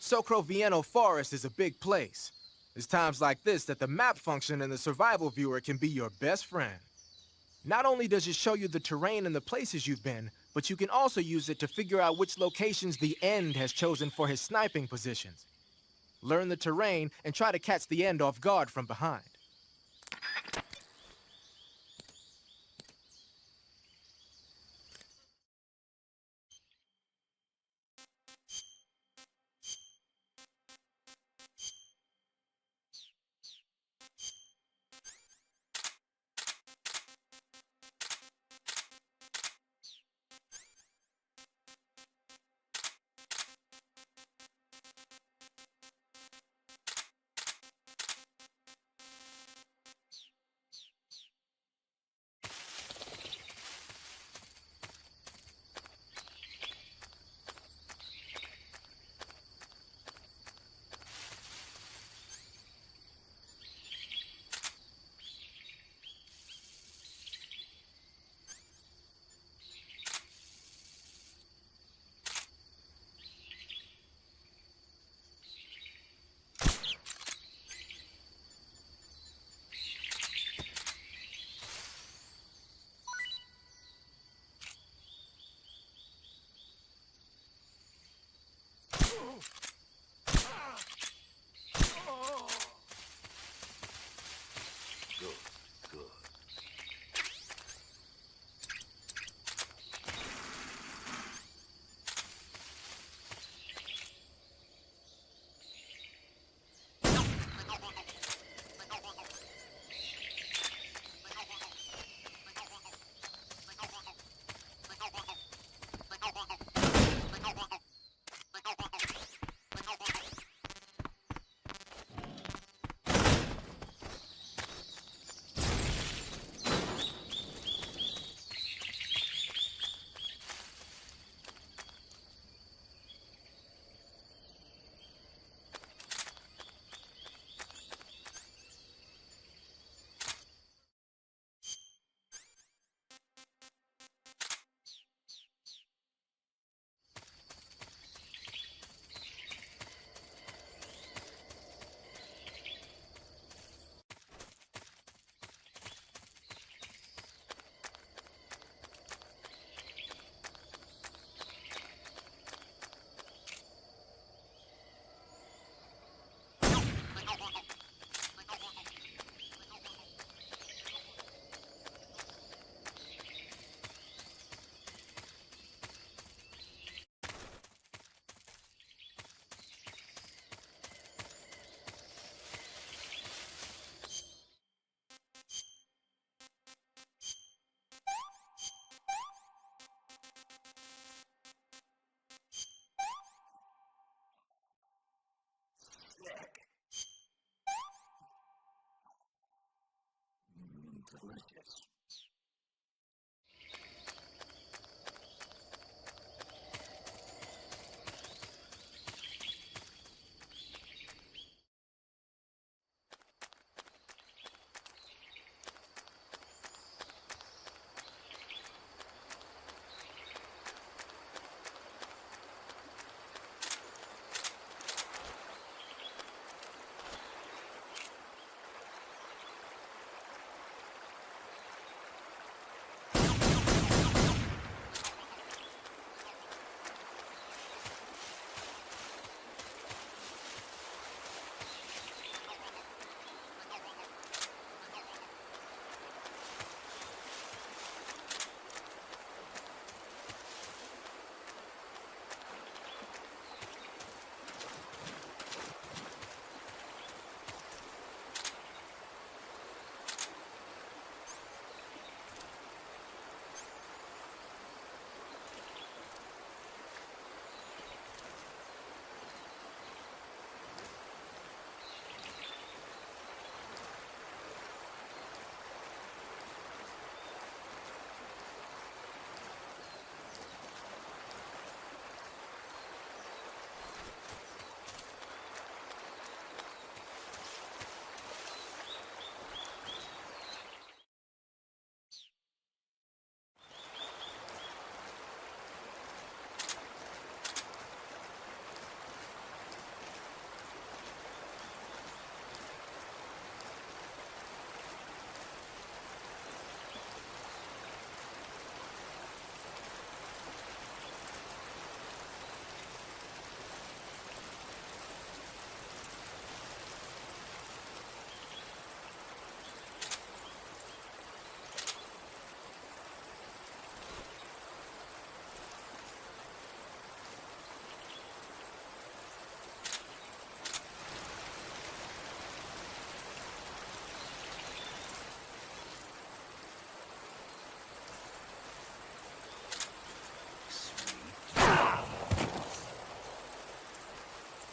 Socrovieno Forest is a big place. It's times like this that the map function in the survival viewer can be your best friend. Not only does it show you the terrain and the places you've been, but you can also use it to figure out which locations the End has chosen for his sniping positions. Learn the terrain and try to catch the End off guard from behind.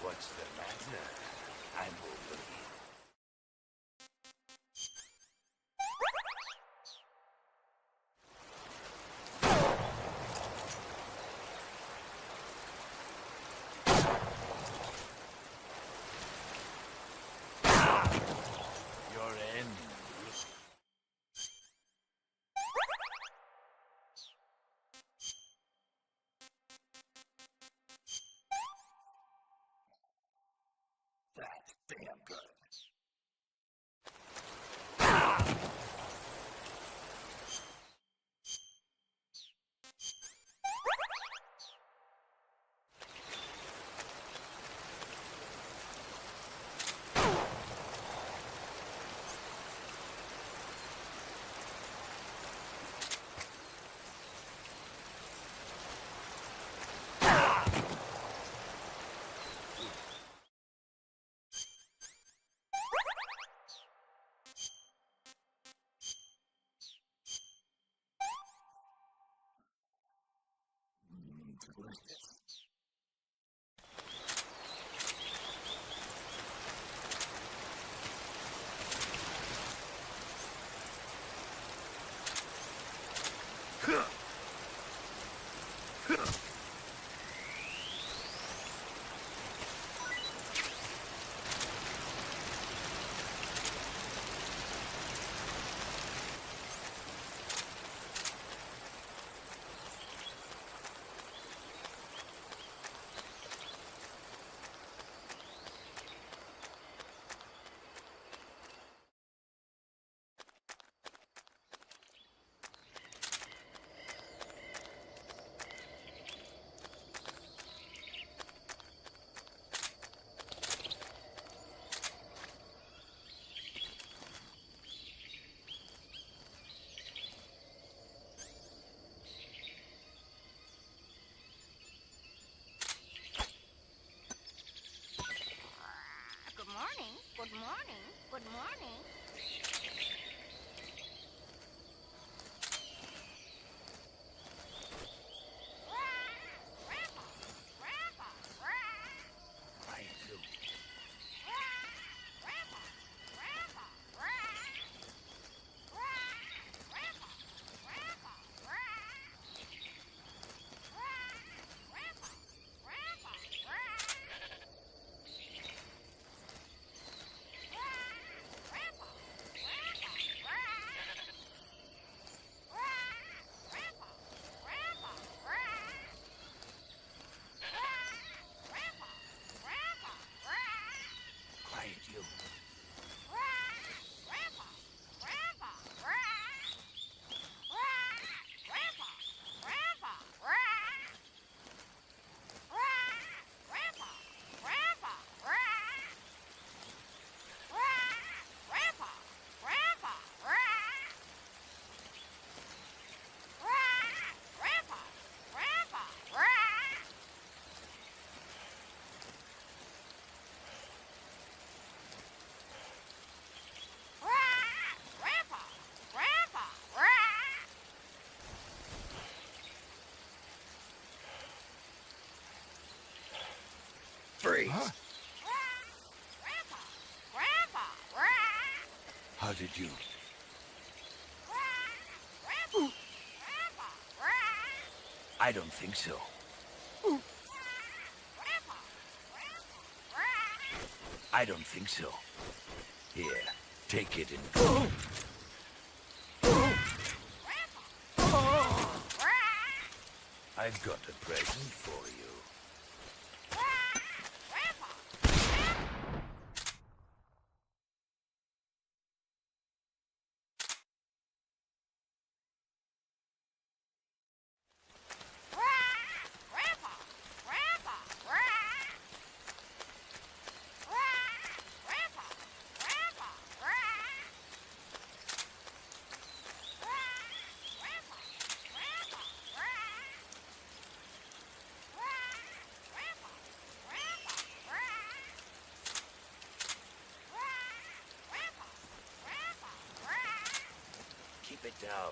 What's the matter? I'm over here. Your end. That's damn good. Good morning, good morning, good morning. How did you? I don't think so. I don't think so. Here, take it and go. I've got a present for you. Keep it down.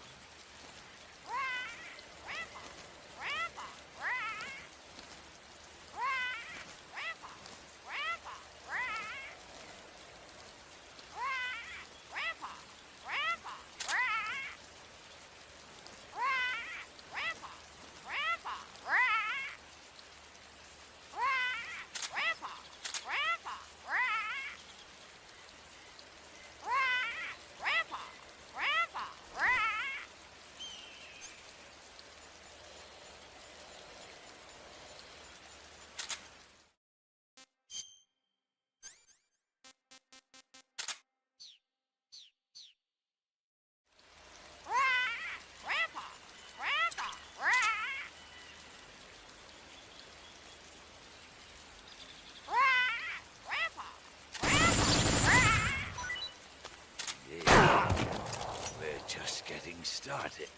Just getting started.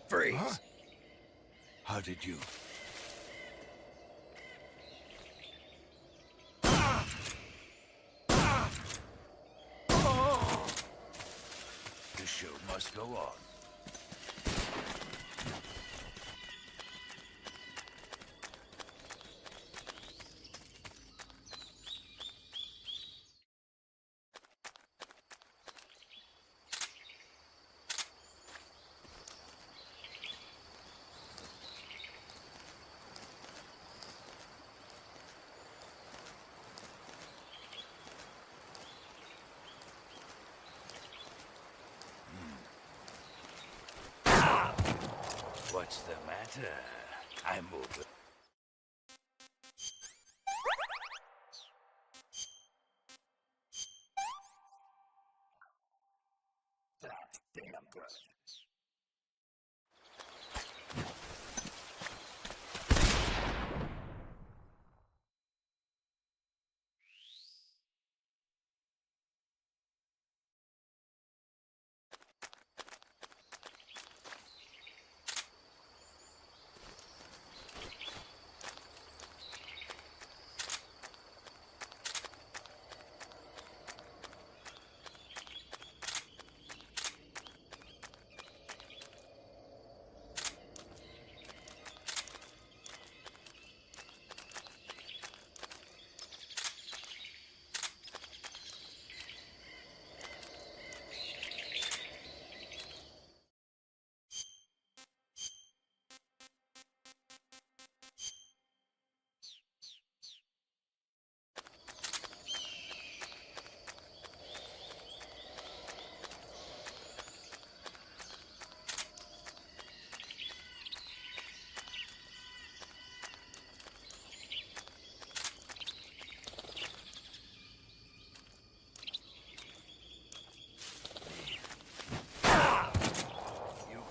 Freeze! Huh? How did you... The show must go on. What's the matter? I'm over. Damn good.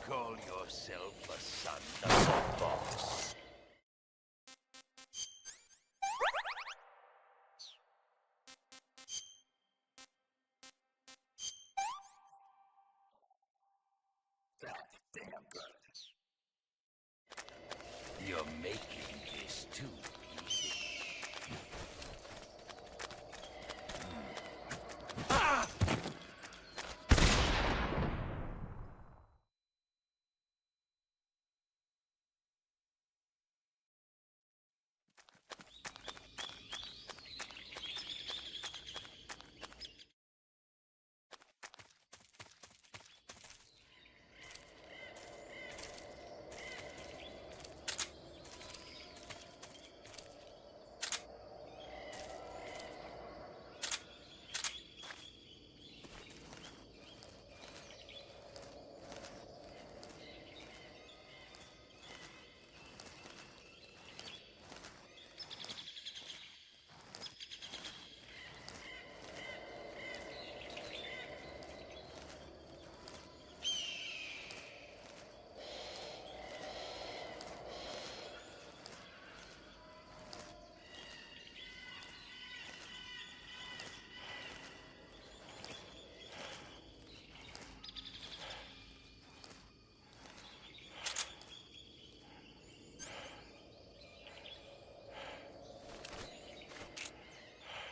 Call yourself a son of a boss. God damn good. You're making this too easy.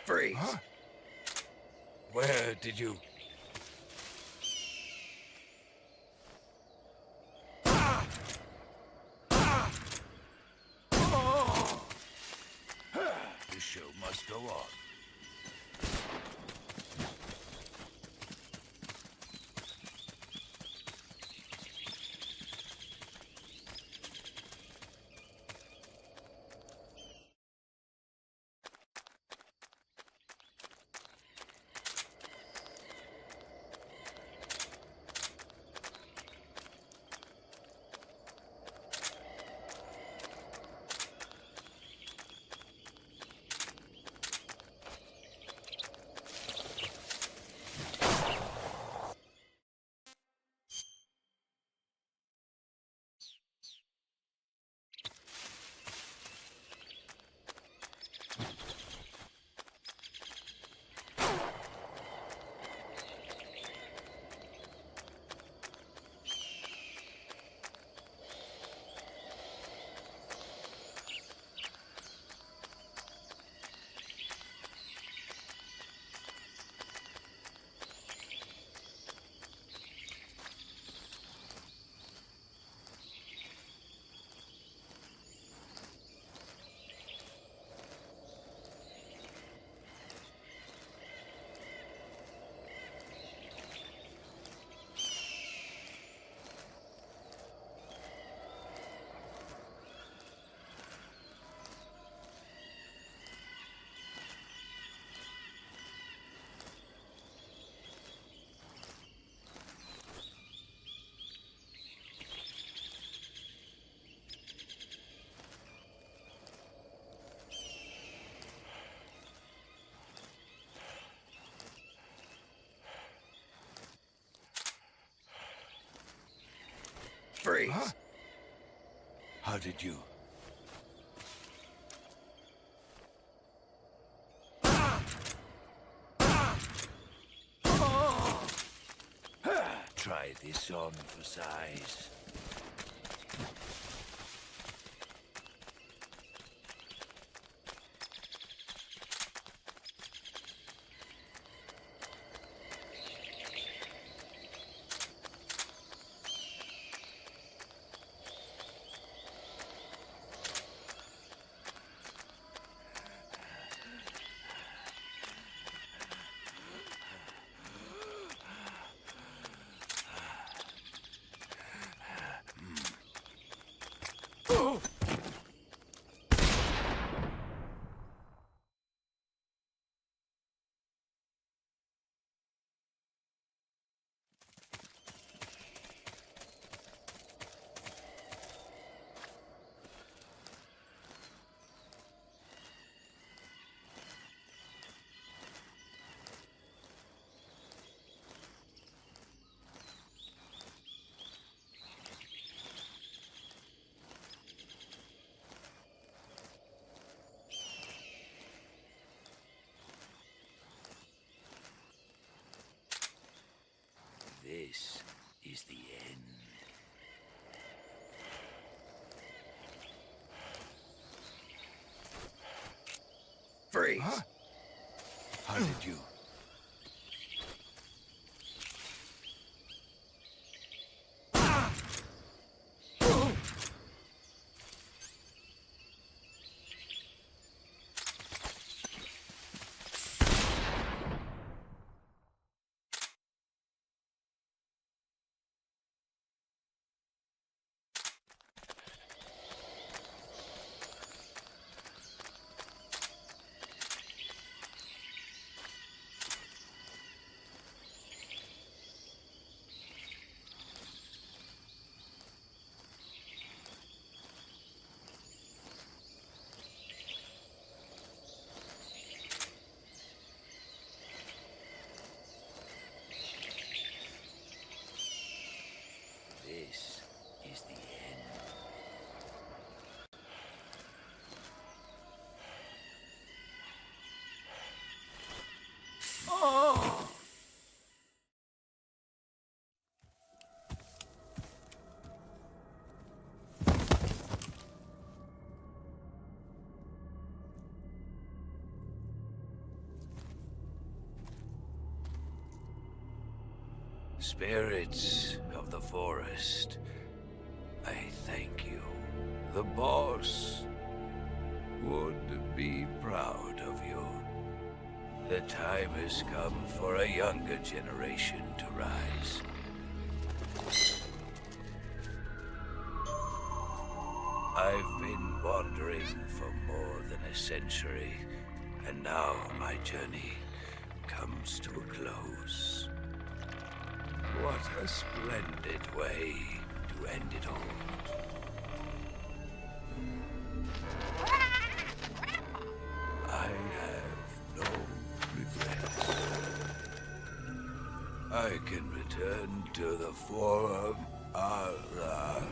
Freeze! Huh? Where did you... The show must go on. Freeze! Huh? How did you? Try this on for size. This is the end. Freeze! Huh? How did you? This is the end. Oh! Spirits of the forest, I thank you. The boss would be proud of you. The time has come for a younger generation to rise. I've been wandering for more than a century, and now my journey comes to a close. What a splendid way to end it all. I have no regrets. I can return to the Forum Allah.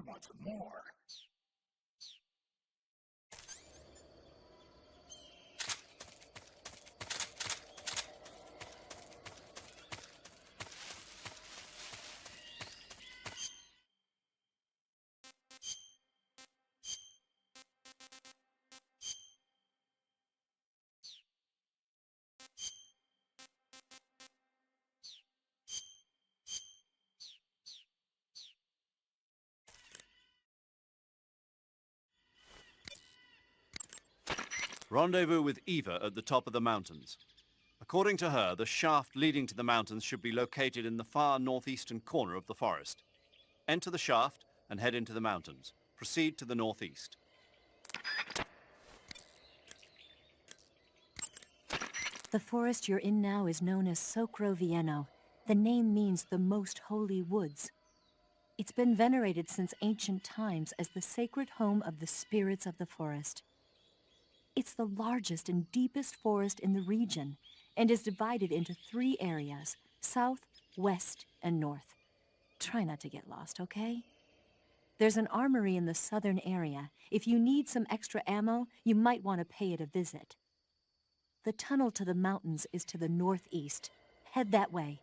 want more. Rendezvous with Eva at the top of the mountains. According to her, the shaft leading to the mountains should be located in the far northeastern corner of the forest. Enter the shaft and head into the mountains. Proceed to the northeast. The forest you're in now is known as Socro Vieno. The name means the most holy woods. It's been venerated since ancient times as the sacred home of the spirits of the forest. It's the largest and deepest forest in the region and is divided into 3 areas: south, west, and north. Try not to get lost, okay? There's an armory in the southern area. If you need some extra ammo, you might want to pay it a visit. The tunnel to the mountains is to the northeast. Head that way.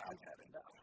I've had enough.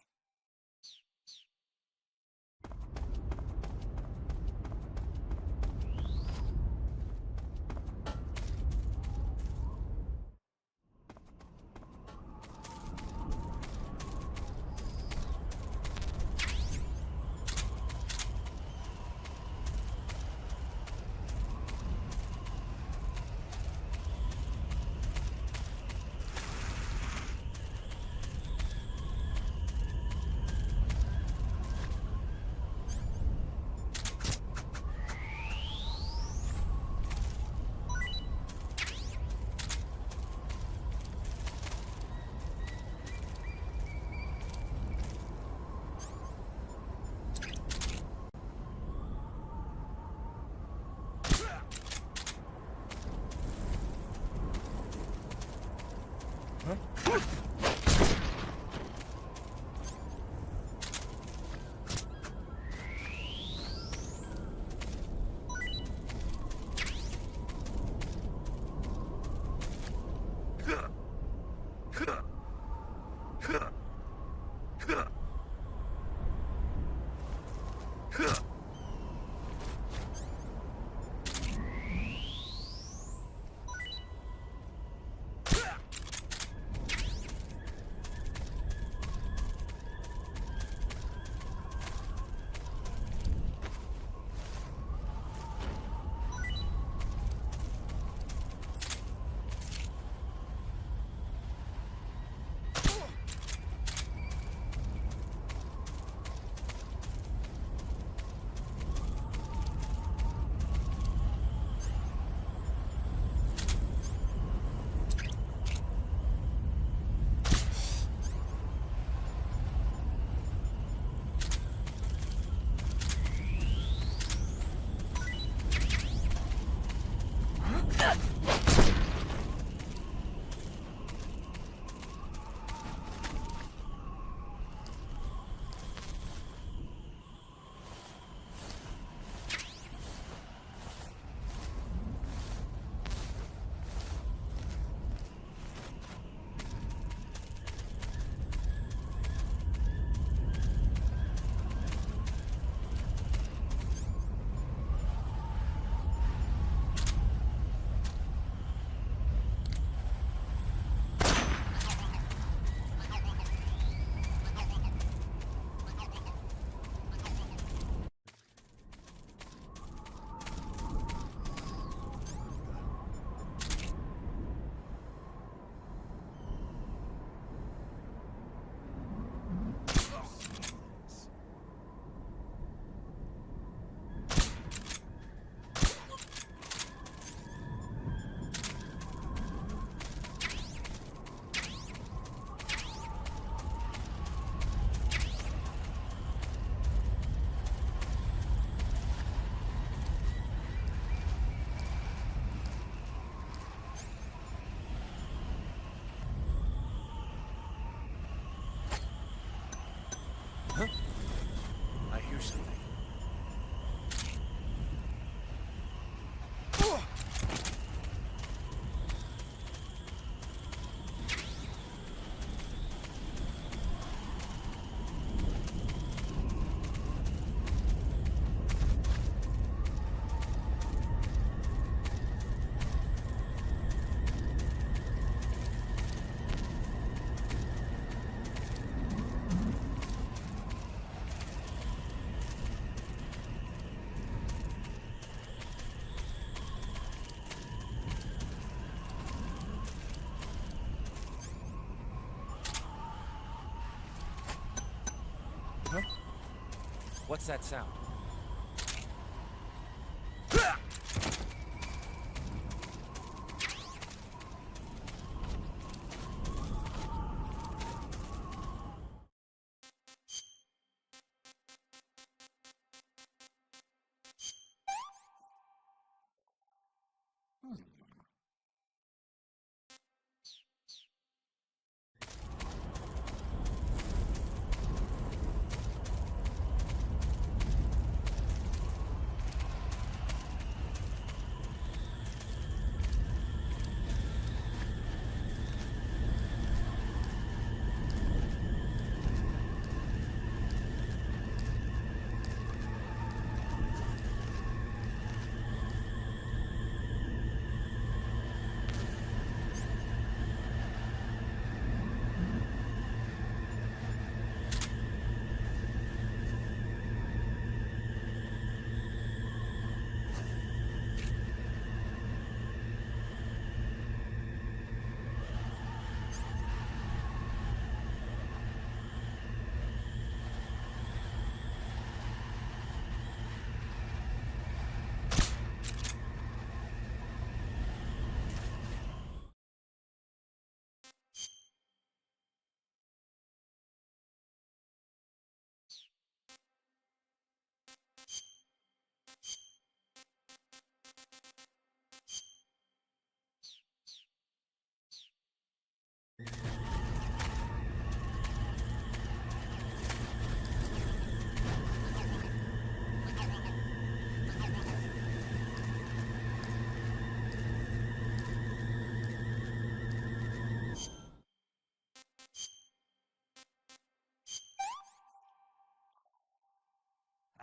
What's that sound?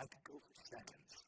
I could go for seconds.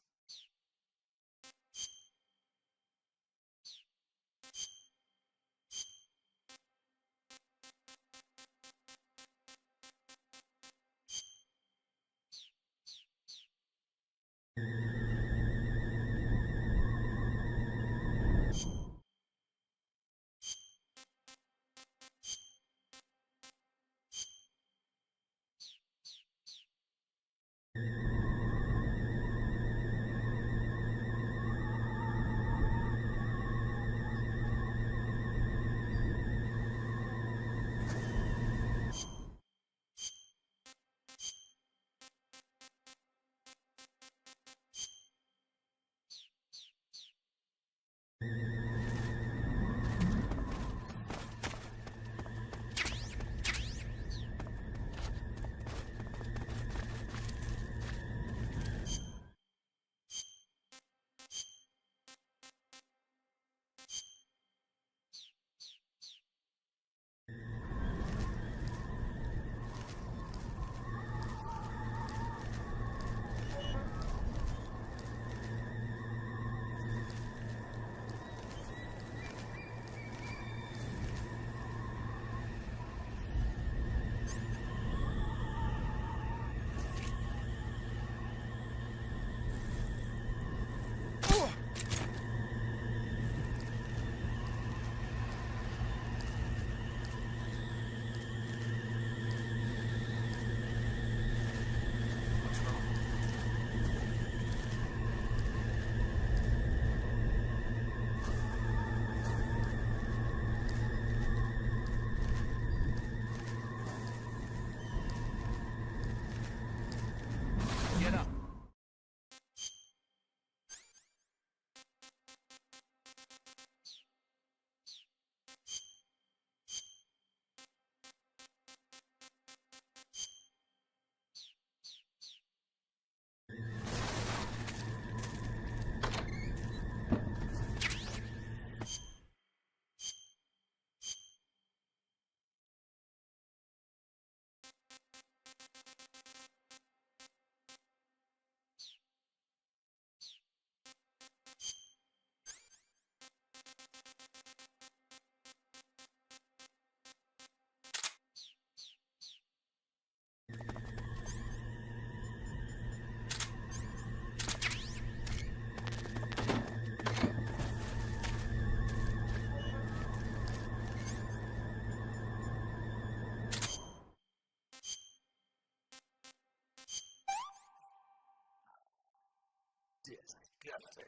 disgusting.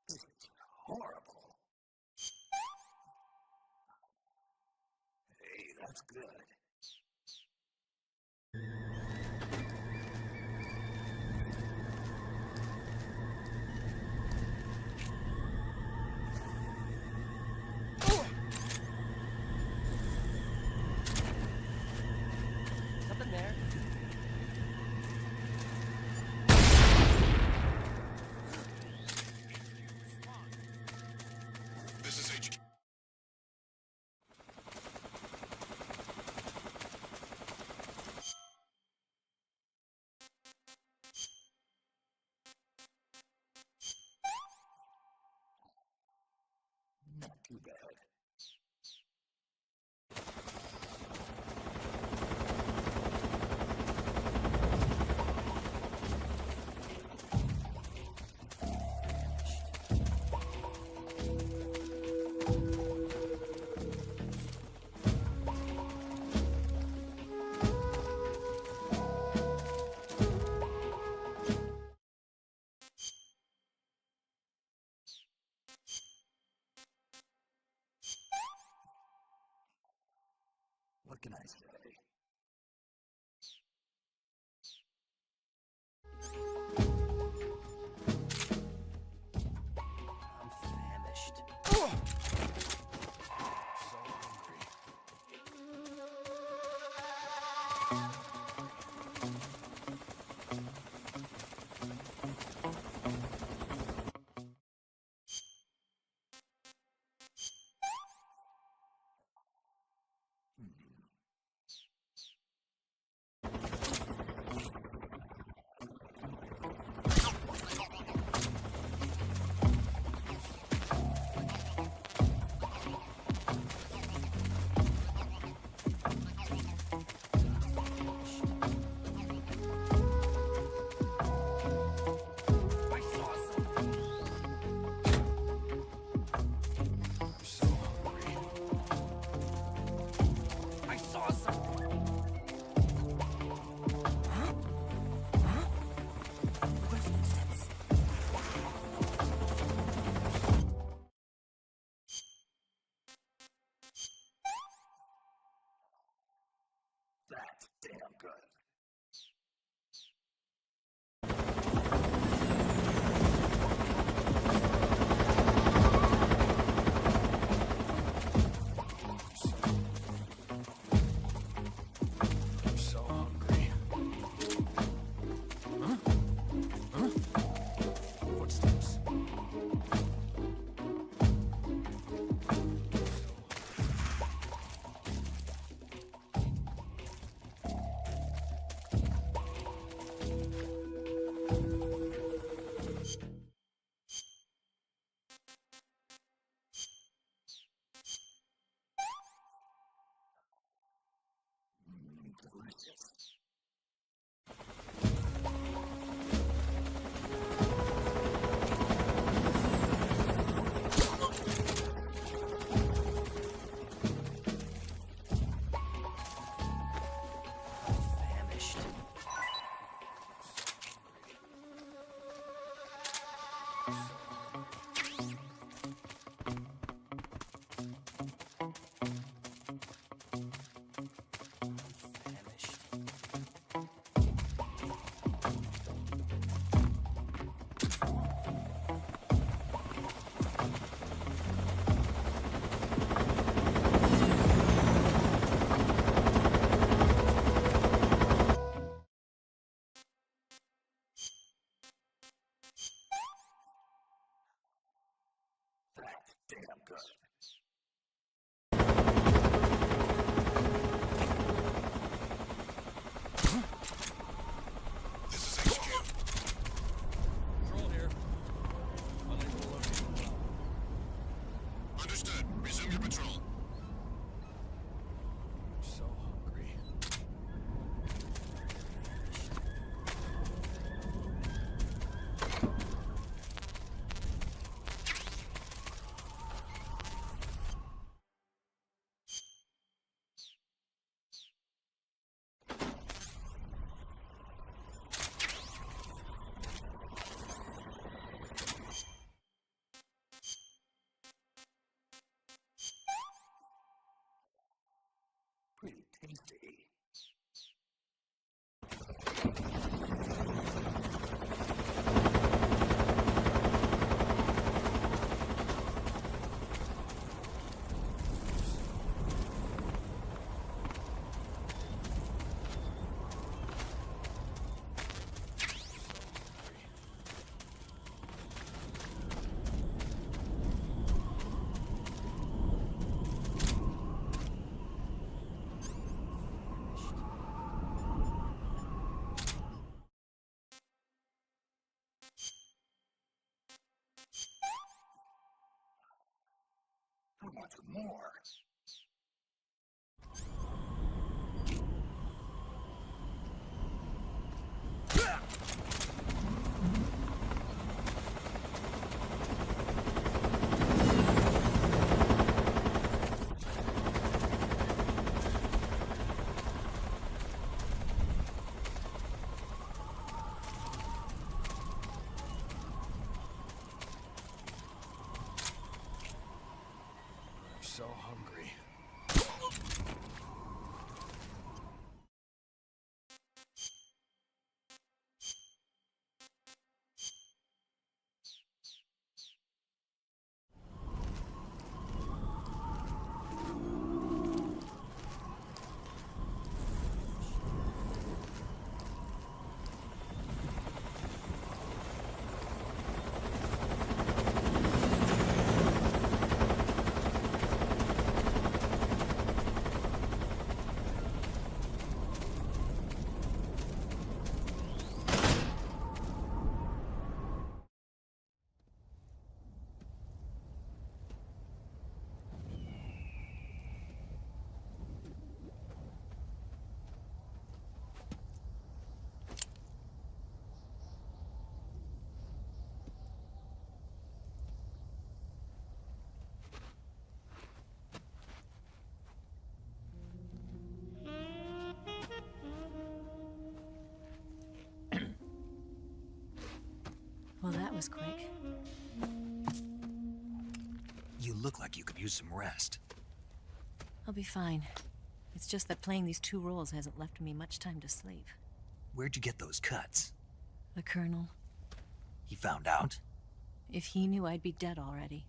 This is horrible. Hey, that's good. Something there? This is HQ. Not too bad. What can I say? I'm famished. So hungry. That's damn good. I'm so hungry. Huh? Huh? Footsteps. Delicious. Famished. That's damn good. This is HQ. Control here. Unable to locate the well. Understood. Resume your patrol. I'm so hungry. want more. So hungry. Well, that was quick. You look like you could use some rest. I'll be fine. It's just that playing these two roles hasn't left me much time to sleep. Where'd you get those cuts? The Colonel. He found out? If he knew, I'd be dead already.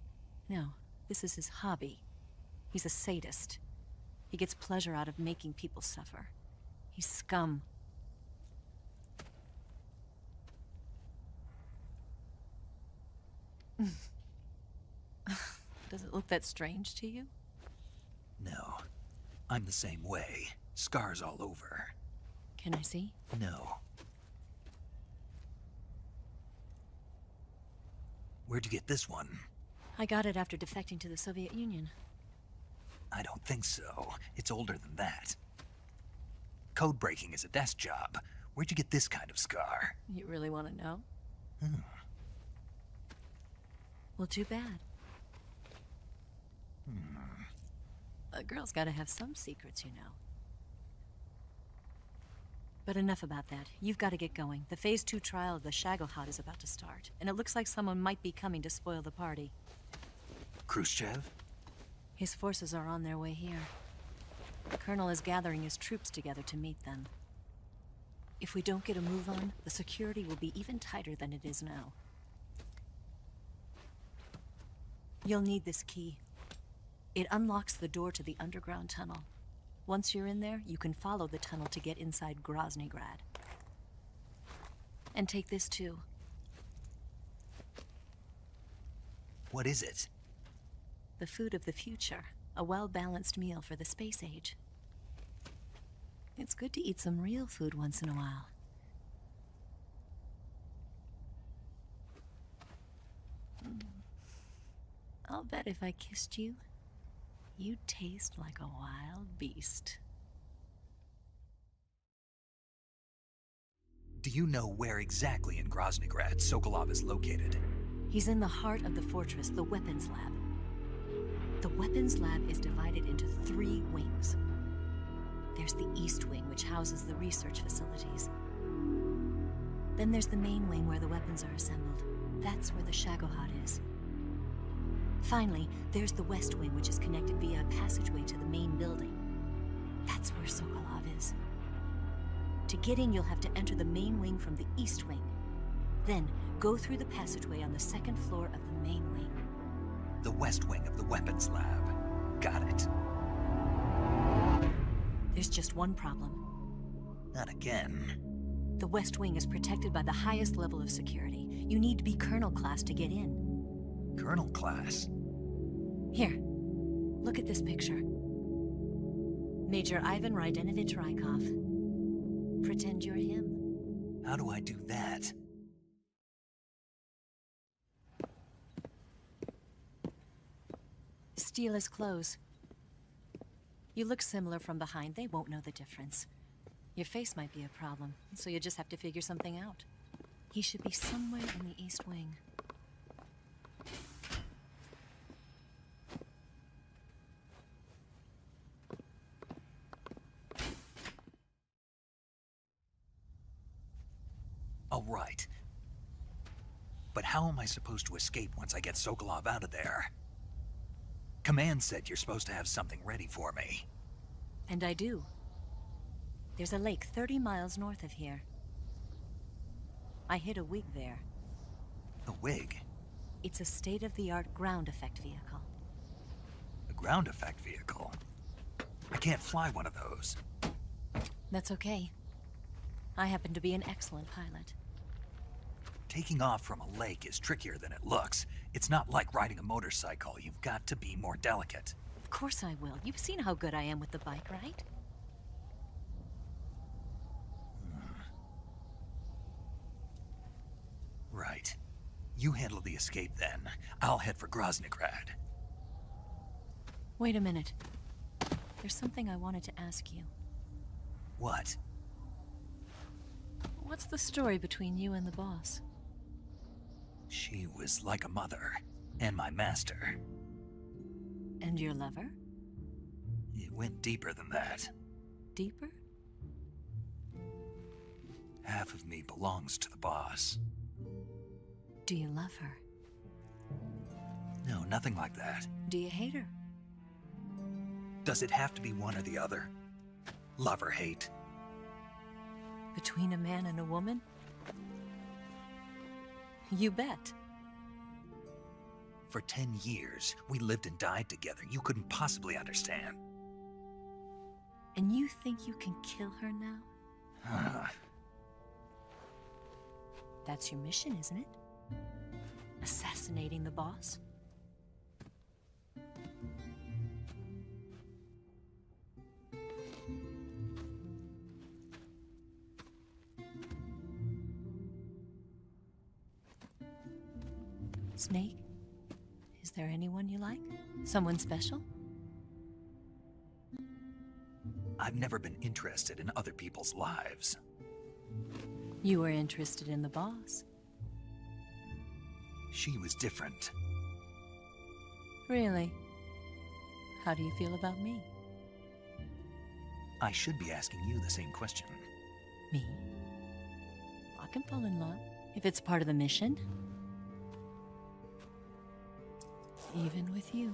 No, this is his hobby. He's a sadist. He gets pleasure out of making people suffer. He's scum. Does it look that strange to you? No. I'm the same way. Scars all over. Can I see? No. Where'd you get this one? I got it after defecting to the Soviet Union. I don't think so. It's older than that. Code breaking is a desk job. Where'd you get this kind of scar? You really want to know? Well, too bad. A girl's gotta have some secrets, you know. But enough about that. You've got to get going. The Phase 2 trial of the Shagohod is about to start, and it looks like someone might be coming to spoil the party. Khrushchev? His forces are on their way here. The Colonel is gathering his troops together to meet them. If we don't get a move on, the security will be even tighter than it is now. You'll need this key. It unlocks the door to the underground tunnel. Once you're in there, you can follow the tunnel to get inside Groznygrad. And take this too. What is it? The food of the future. A well-balanced meal for the space age. It's good to eat some real food once in a while. I'll bet if I kissed you, you'd taste like a wild beast. Do you know where exactly in Groznygrad Sokolov is located? He's in the heart of the fortress, the weapons lab. The weapons lab is divided into 3 wings. There's the East Wing, which houses the research facilities. Then there's the main wing where the weapons are assembled. That's where the Shagohod is. Finally, there's the West Wing, which is connected via a passageway to the main building. That's where Sokolov is. To get in, you'll have to enter the main wing from the East Wing. Then, go through the passageway on the 2nd floor of the main wing. The West Wing of the weapons lab. Got it. There's just one problem. Not again. The West Wing is protected by the highest level of security. You need to be Colonel class to get in. Colonel class? Here, look at this picture. Major Ivan Rydenovich Rykov. Pretend you're him. How do I do that? Steal his clothes. You look similar from behind. They won't know the difference. Your face might be a problem, so you just have to figure something out. He should be somewhere in the East Wing. All right. But how am I supposed to escape once I get Sokolov out of there? Command said you're supposed to have something ready for me. And I do. There's a lake 30 miles north of here. I hid a wig there. A wig? It's a state-of-the-art ground effect vehicle. A ground effect vehicle? I can't fly one of those. That's okay. I happen to be an excellent pilot. Taking off from a lake is trickier than it looks. It's not like riding a motorcycle. You've got to be more delicate. Of course I will. You've seen how good I am with the bike, right? Right. You handle the escape then. I'll head for Groznygrad. Wait a minute. There's something I wanted to ask you. What? What's the story between you and the boss? She was like a mother, and my master. And your lover? It went deeper than that. Deeper? Half of me belongs to the boss. Do you love her? No, nothing like that. Do you hate her? Does it have to be one or the other? Love or hate? Between a man and a woman? You bet. For 10 years, we lived and died together. You couldn't possibly understand. And you think you can kill her now? That's your mission, isn't it? Assassinating the boss? Snake? Is there anyone you like? Someone special? I've never been interested in other people's lives. You were interested in the boss. She was different. Really? How do you feel about me? I should be asking you the same question. Me? I can fall in love if it's part of the mission. Even with you.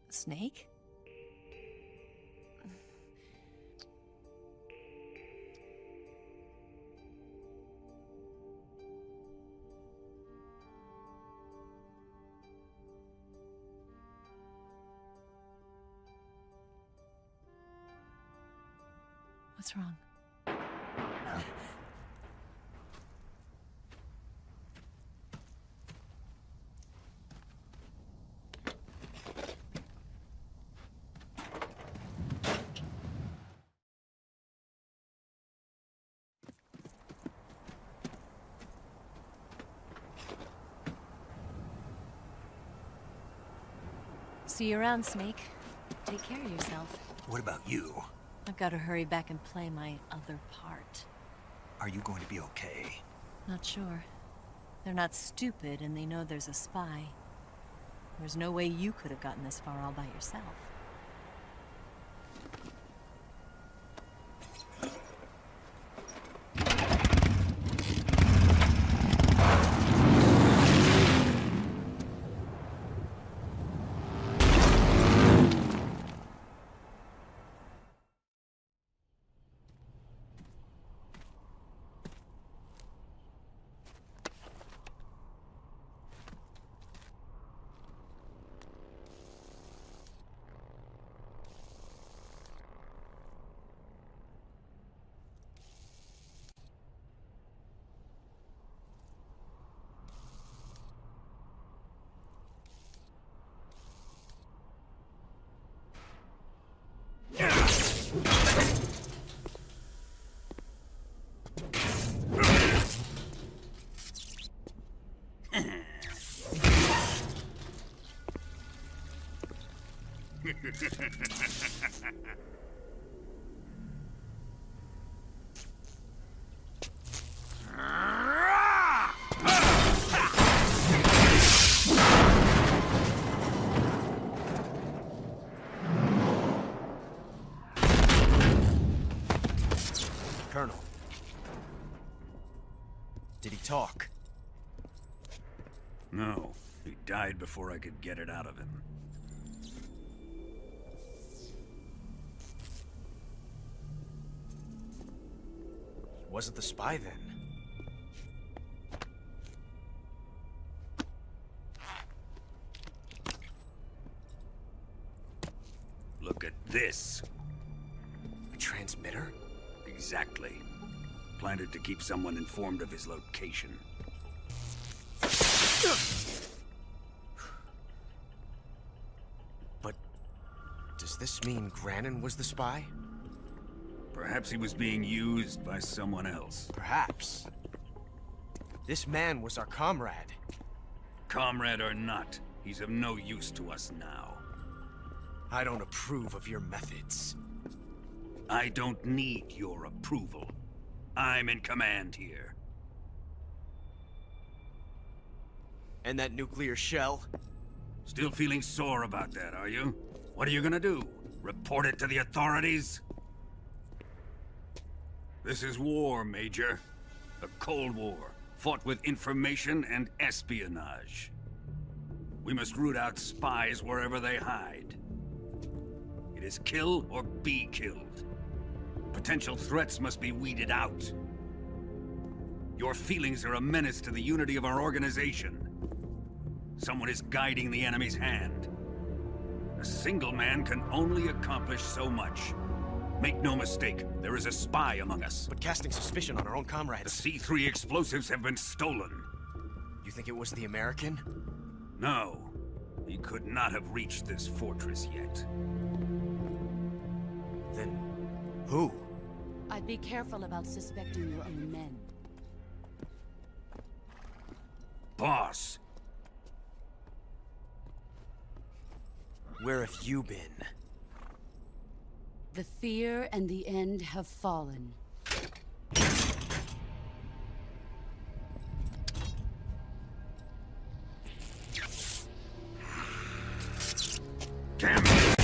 Snake? What's wrong? See you around, Snake. Take care of yourself. What about you? I've got to hurry back and play my other part. Are you going to be okay? Not sure. They're not stupid, and they know there's a spy. There's no way you could have gotten this far all by yourself. Colonel. Did he talk? No, he died before I could get it out of him. Wasn't the spy then? Look at this. A transmitter? Exactly. Planted to keep someone informed of his location. But does this mean Grannon was the spy? Perhaps he was being used by someone else. Perhaps. This man was our comrade. Comrade or not, he's of no use to us now. I don't approve of your methods. I don't need your approval. I'm in command here. And that nuclear shell? Still feeling sore about that, are you? What are you gonna do? Report it to the authorities? This is war, Major. A Cold War, fought with information and espionage. We must root out spies wherever they hide. It is kill or be killed. Potential threats must be weeded out. Your feelings are a menace to the unity of our organization. Someone is guiding the enemy's hand. A single man can only accomplish so much. Make no mistake, there is a spy among us. But casting suspicion on our own comrades... The C3 explosives have been stolen. You think it was the American? No. He could not have reached this fortress yet. Then... who? I'd be careful about suspecting your own men. Boss! Where have you been? The fear and the end have fallen. Damn it!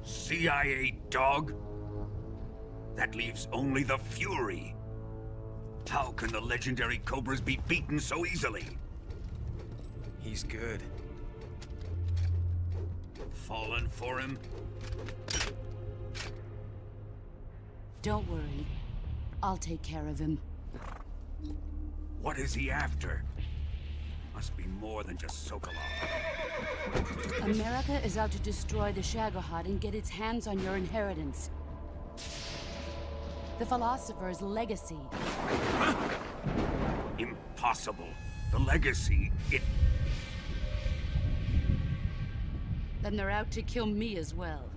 CIA dog? That leaves only the Fury. How can the legendary Cobras be beaten so easily? He's good. Fallen for him? Don't worry. I'll take care of him. What is he after? Must be more than just Sokolov. America is out to destroy the Shagohod and get its hands on your inheritance. The philosopher's legacy. Huh? Impossible. The legacy, it... Then they're out to kill me as well.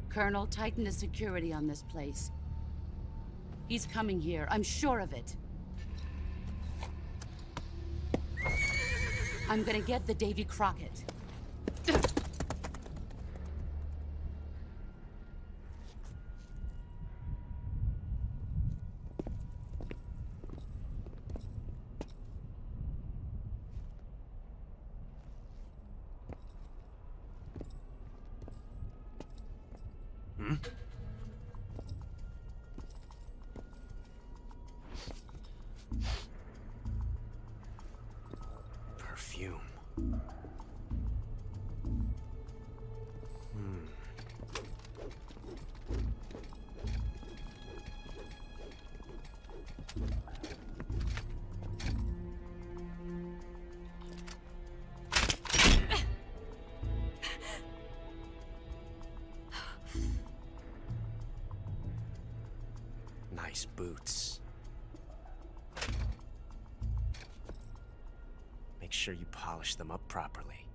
Colonel, tighten the security on this place. He's coming here, I'm sure of it. I'm gonna get the Davy Crockett. Perfume. Nice boots. Make sure you polish them up properly.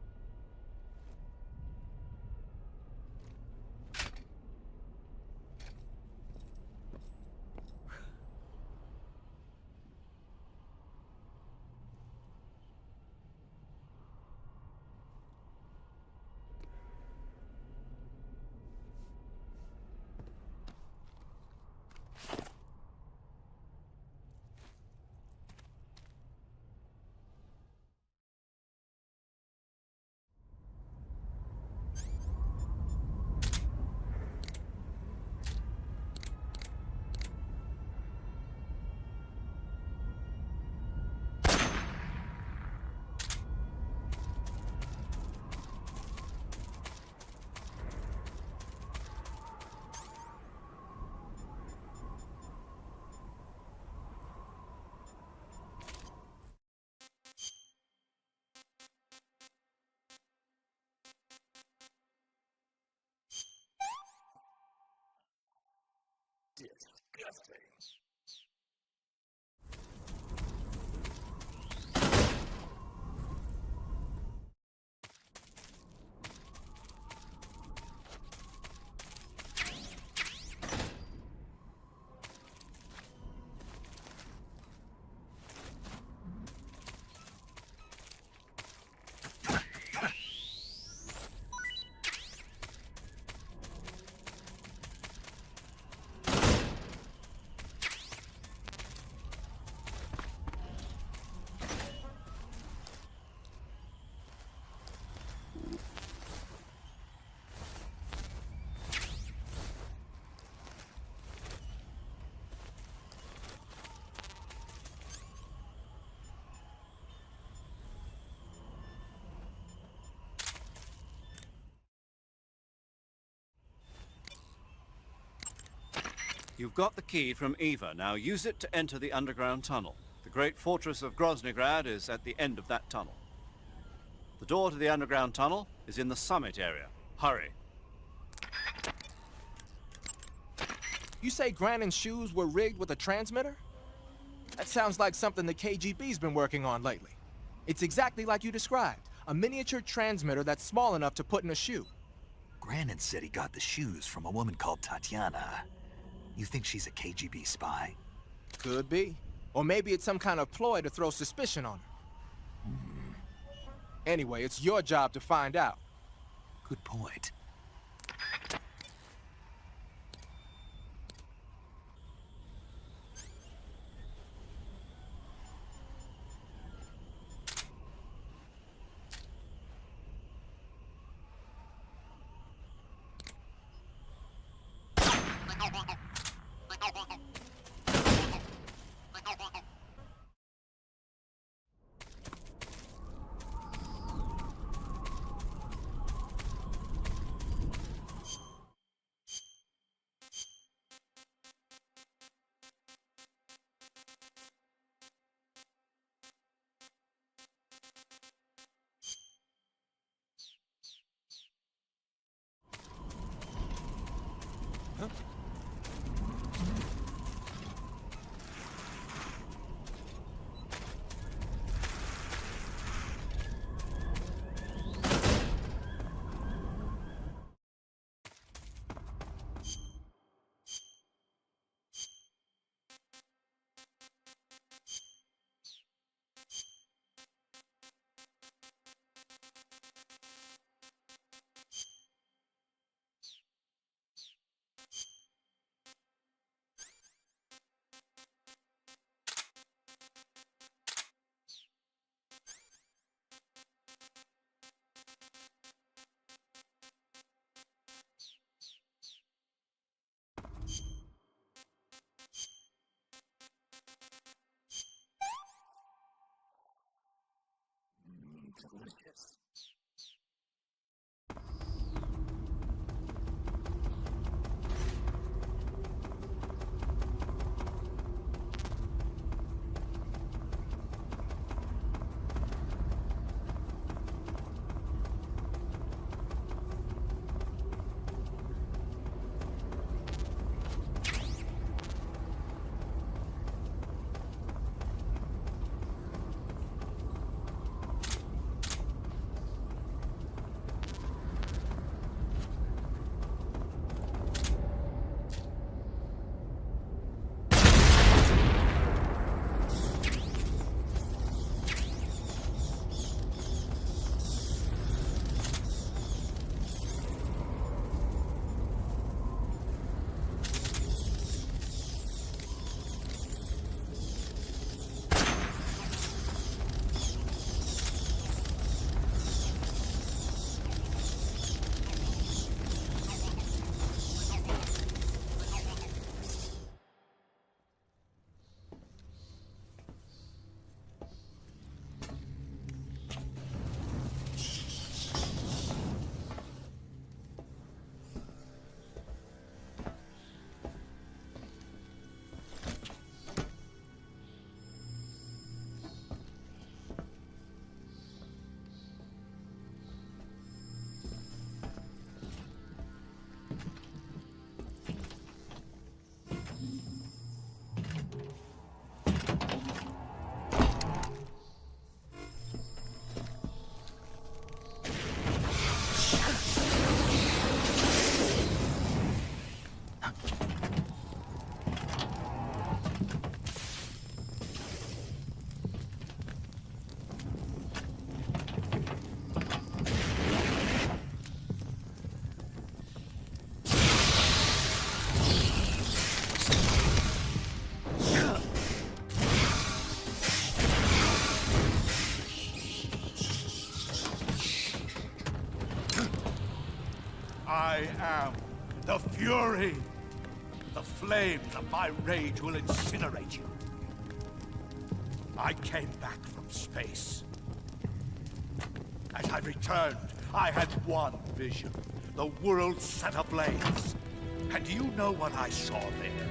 You've got the key from Eva. Now use it to enter the underground tunnel. The great fortress of Groznygrad is at the end of that tunnel. The door to the underground tunnel is in the summit area. Hurry. You say Grannon's shoes were rigged with a transmitter? That sounds like something the KGB's been working on lately. It's exactly like you described. A miniature transmitter that's small enough to put in a shoe. Grannon said he got the shoes from a woman called Tatiana. You think she's a KGB spy? Could be. Or maybe it's some kind of ploy to throw suspicion on her. Anyway, it's your job to find out. Good point. I am the Fury. The flames of my rage will incinerate you. I came back from space. As I returned, I had one vision. The world set ablaze. And do you know what I saw there?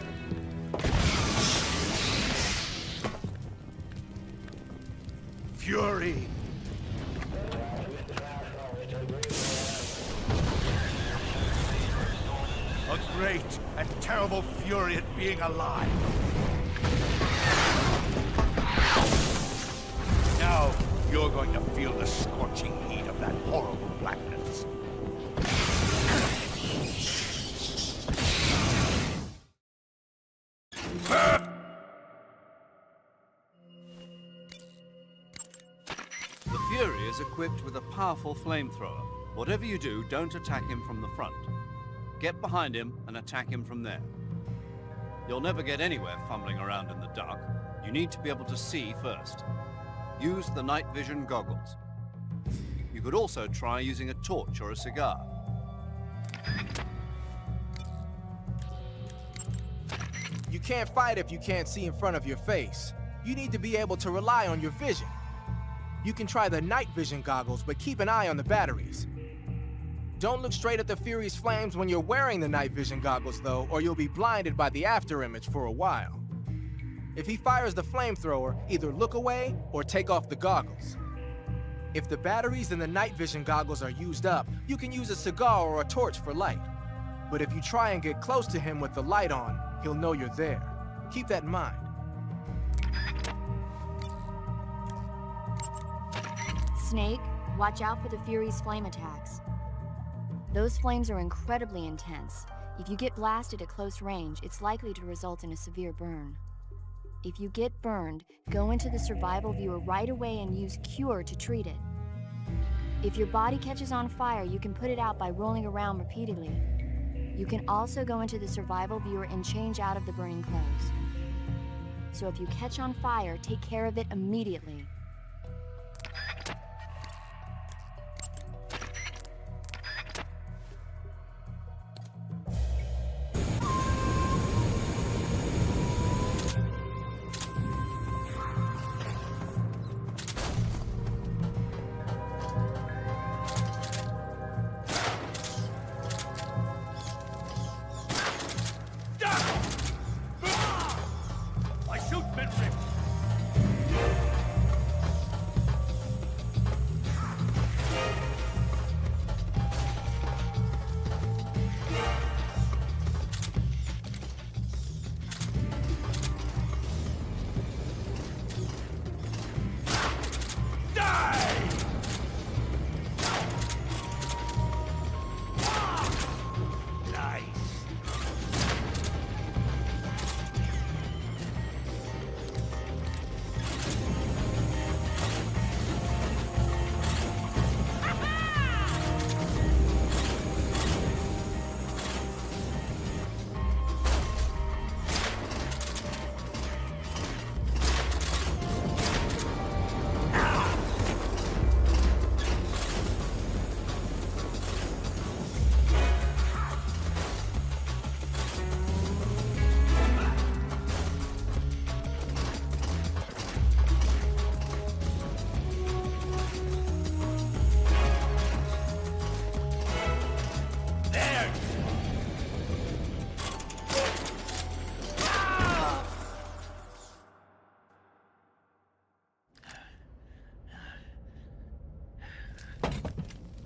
Fury. A great and terrible fury at being alive. Now, you're going to feel the scorching heat of that horrible blackness. The Fury is equipped with a powerful flamethrower. Whatever you do, don't attack him from the front. Get behind him and attack him from there. You'll never get anywhere fumbling around in the dark. You need to be able to see first. Use the night vision goggles. You could also try using a torch or a cigar. You can't fight if you can't see in front of your face. You need to be able to rely on your vision. You can try the night vision goggles, but keep an eye on the batteries. Don't look straight at the Fury's flames when you're wearing the night vision goggles, though, or you'll be blinded by the after image for a while. If he fires the flamethrower, either look away or take off the goggles. If the batteries in the night vision goggles are used up, you can use a cigar or a torch for light. But if you try and get close to him with the light on, he'll know you're there. Keep that in mind. Snake, watch out for the Fury's flame attacks. Those flames are incredibly intense. If you get blasted at close range, it's likely to result in a severe burn. If you get burned, go into the survival viewer right away and use Cure to treat it. If your body catches on fire, you can put it out by rolling around repeatedly. You can also go into the survival viewer and change out of the burning clothes. So if you catch on fire, take care of it immediately.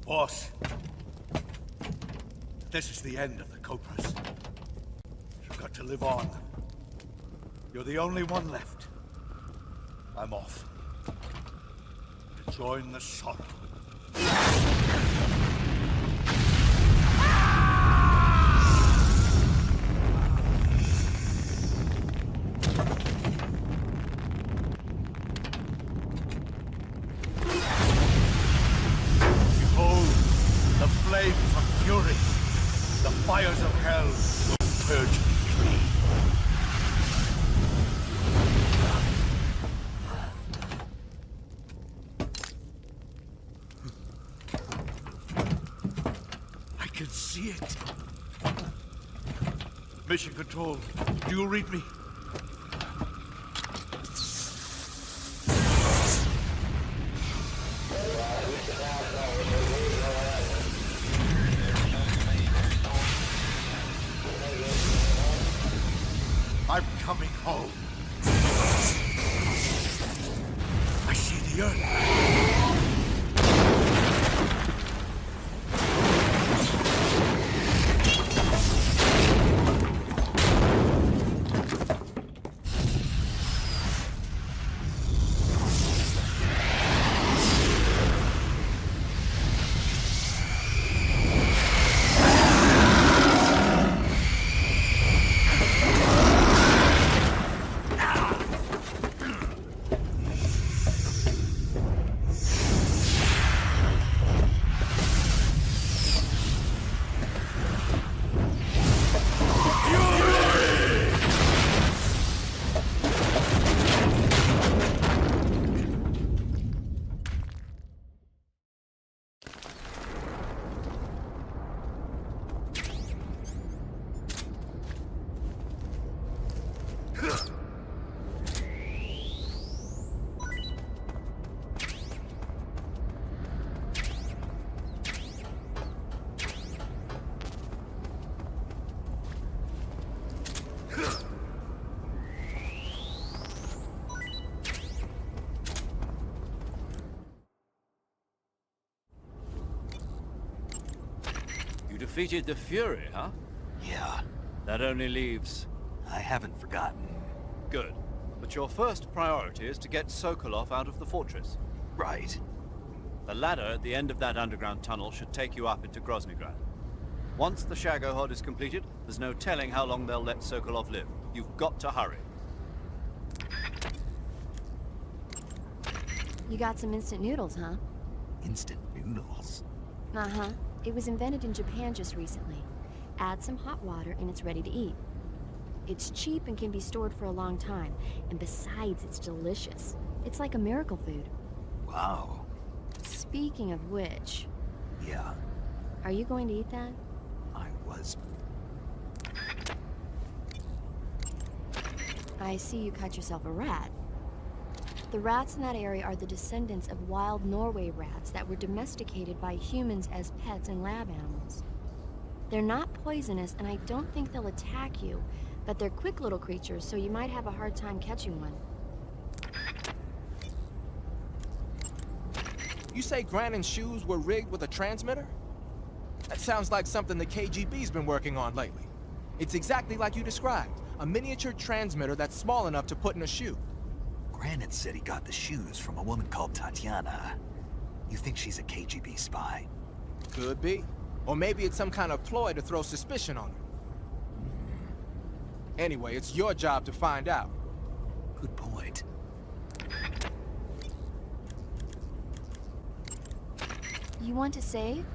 Boss, this is the end of the Cobras. You've got to live on. You're the only one left. I'm off. To join the sorrow. Flames of fury, the fires of hell will purge me clean. I can see it. Mission Control, do you read me? I'm coming home. I see the Earth. You defeated the Fury, huh? Yeah. That only leaves... I haven't forgotten. Good. But your first priority is to get Sokolov out of the fortress. Right. The ladder at the end of that underground tunnel should take you up into Groznygrad. Once the Shagohod is completed, there's no telling how long they'll let Sokolov live. You've got to hurry. You got some instant noodles, huh? Instant noodles? Uh-huh. It was invented in Japan just recently. Add some hot water and it's ready to eat. It's cheap and can be stored for a long time. And besides, it's delicious. It's like a miracle food. Wow. Speaking of which... Yeah. Are you going to eat that? I was... I see you cut yourself a rat. The rats in that area are the descendants of wild Norway rats that were domesticated by humans as pets and lab animals. They're not poisonous, and I don't think they'll attack you, but they're quick little creatures, so you might have a hard time catching one. You say Grannon's shoes were rigged with a transmitter? That sounds like something the KGB's been working on lately. It's exactly like you described, a miniature transmitter that's small enough to put in a shoe. Granite said he got the shoes from a woman called Tatiana. You think she's a KGB spy? Could be. Or maybe it's some kind of ploy to throw suspicion on her. Anyway, it's your job to find out. Good point. You want to save?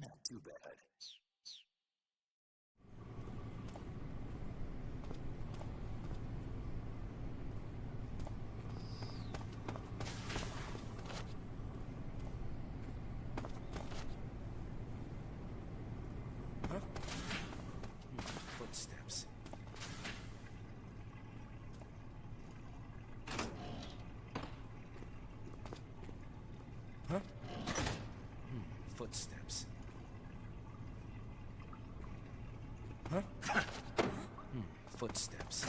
Not too bad. Huh? Footsteps. Huh? Footsteps. Huh? Footsteps.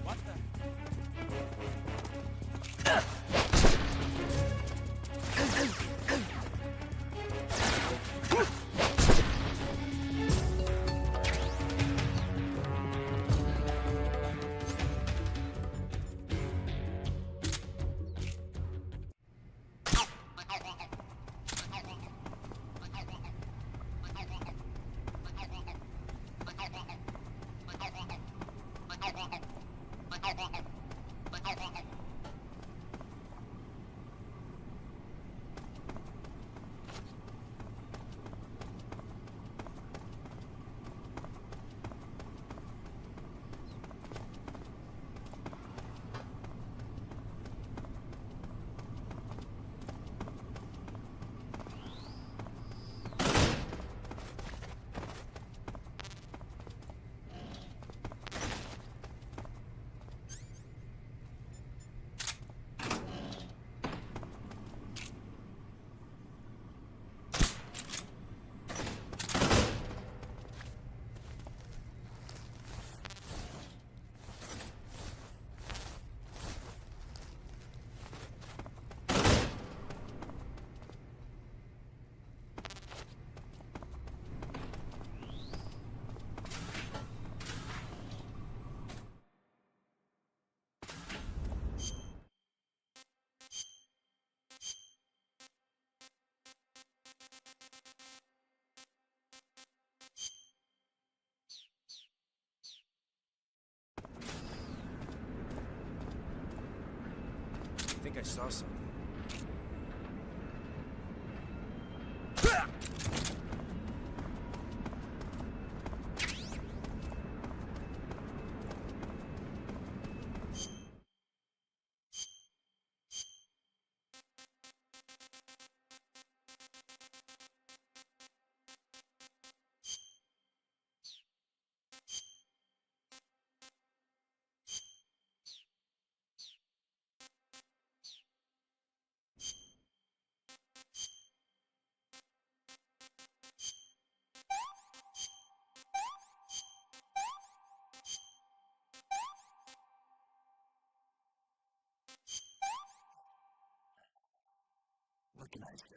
What the? I think I saw something. What can I say?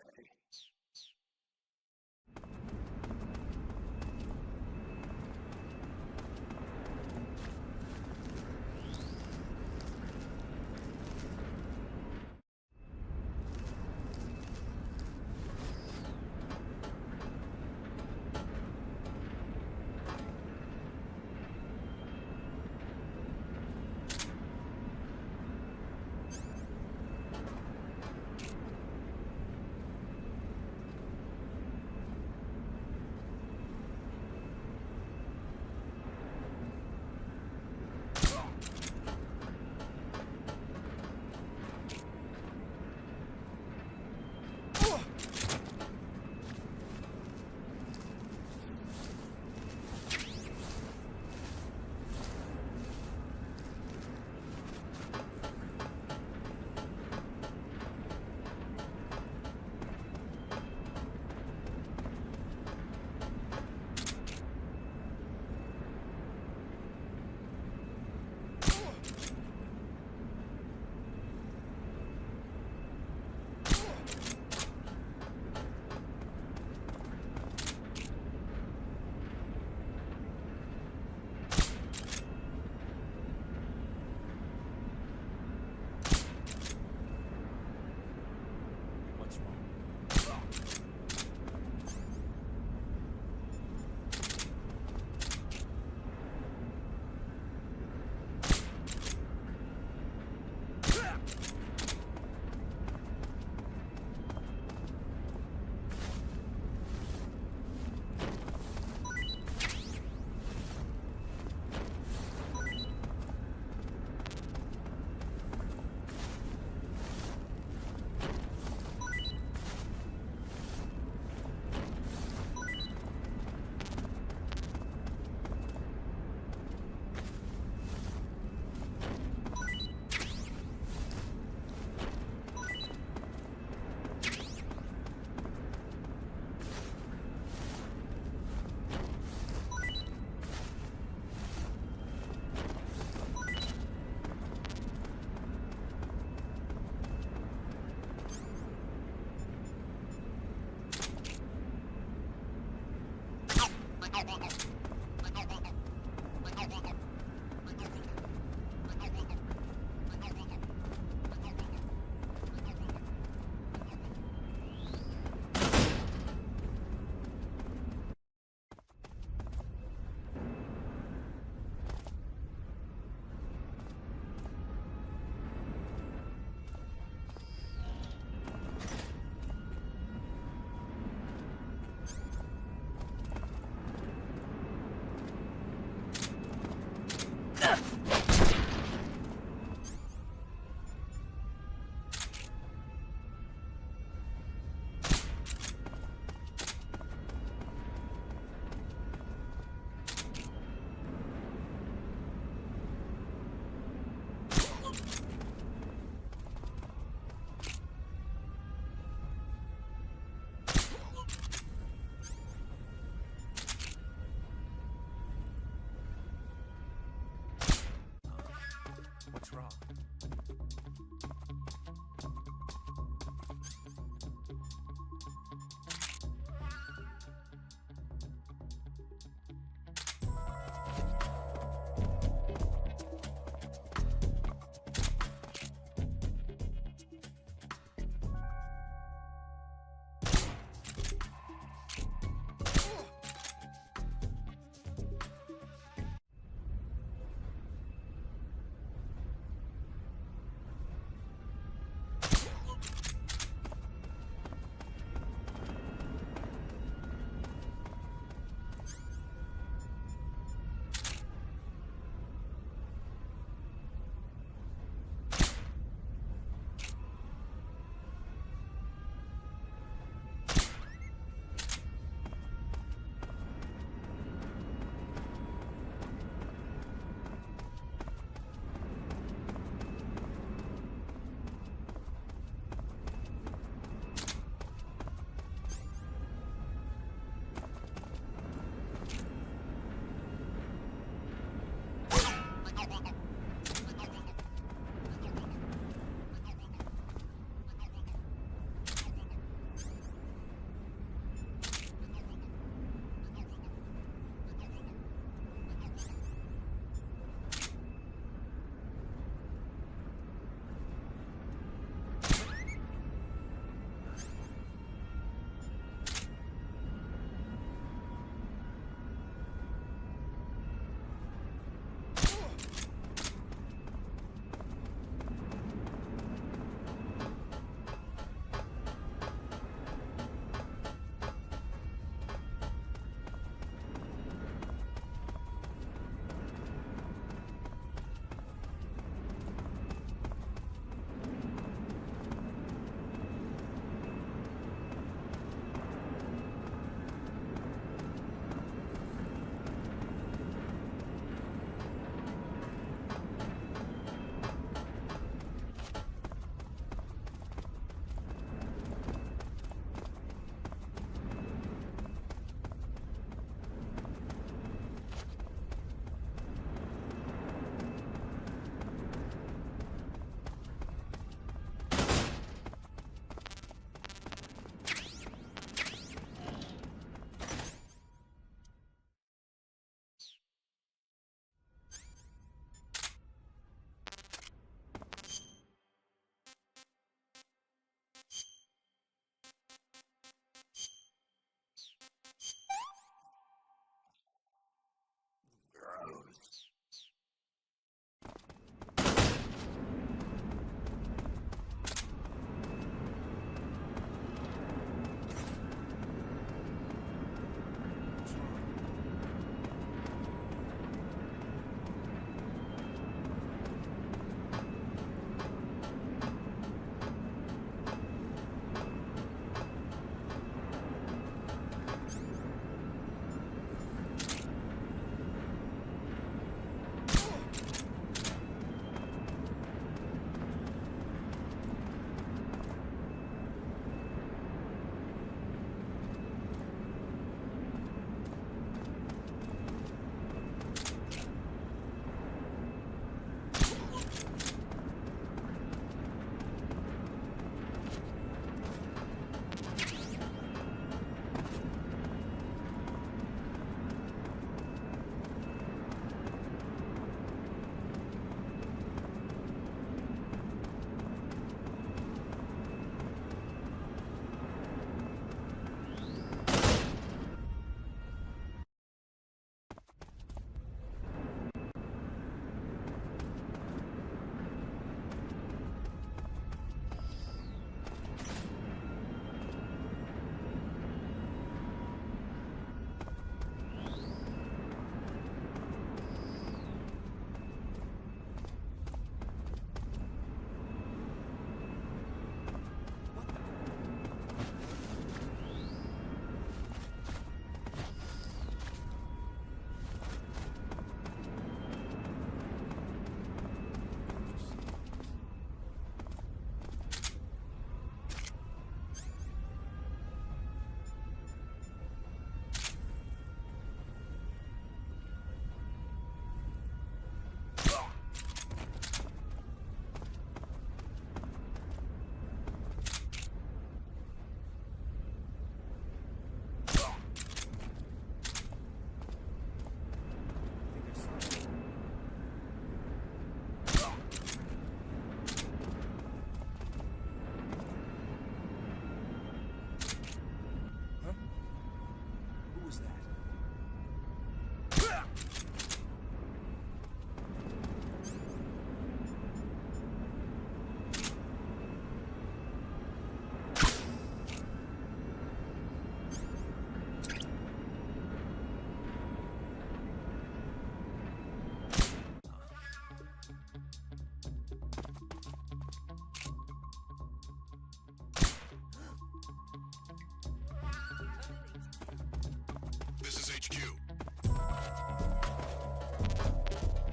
HQ.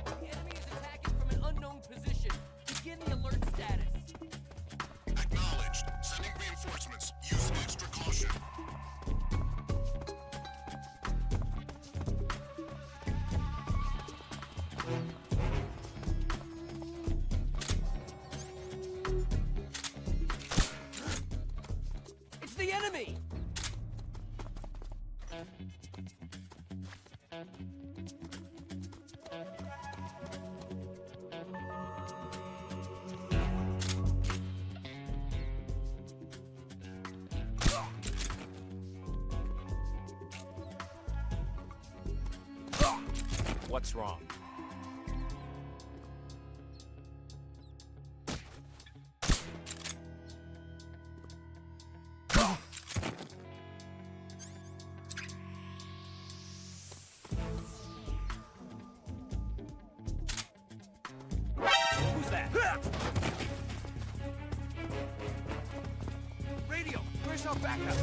The enemy is attacking from an unknown position. Begin the alert status. Acknowledged. Sending reinforcements. Use extra caution. It's the enemy! What's wrong? Who's that? Radio, where's our backup?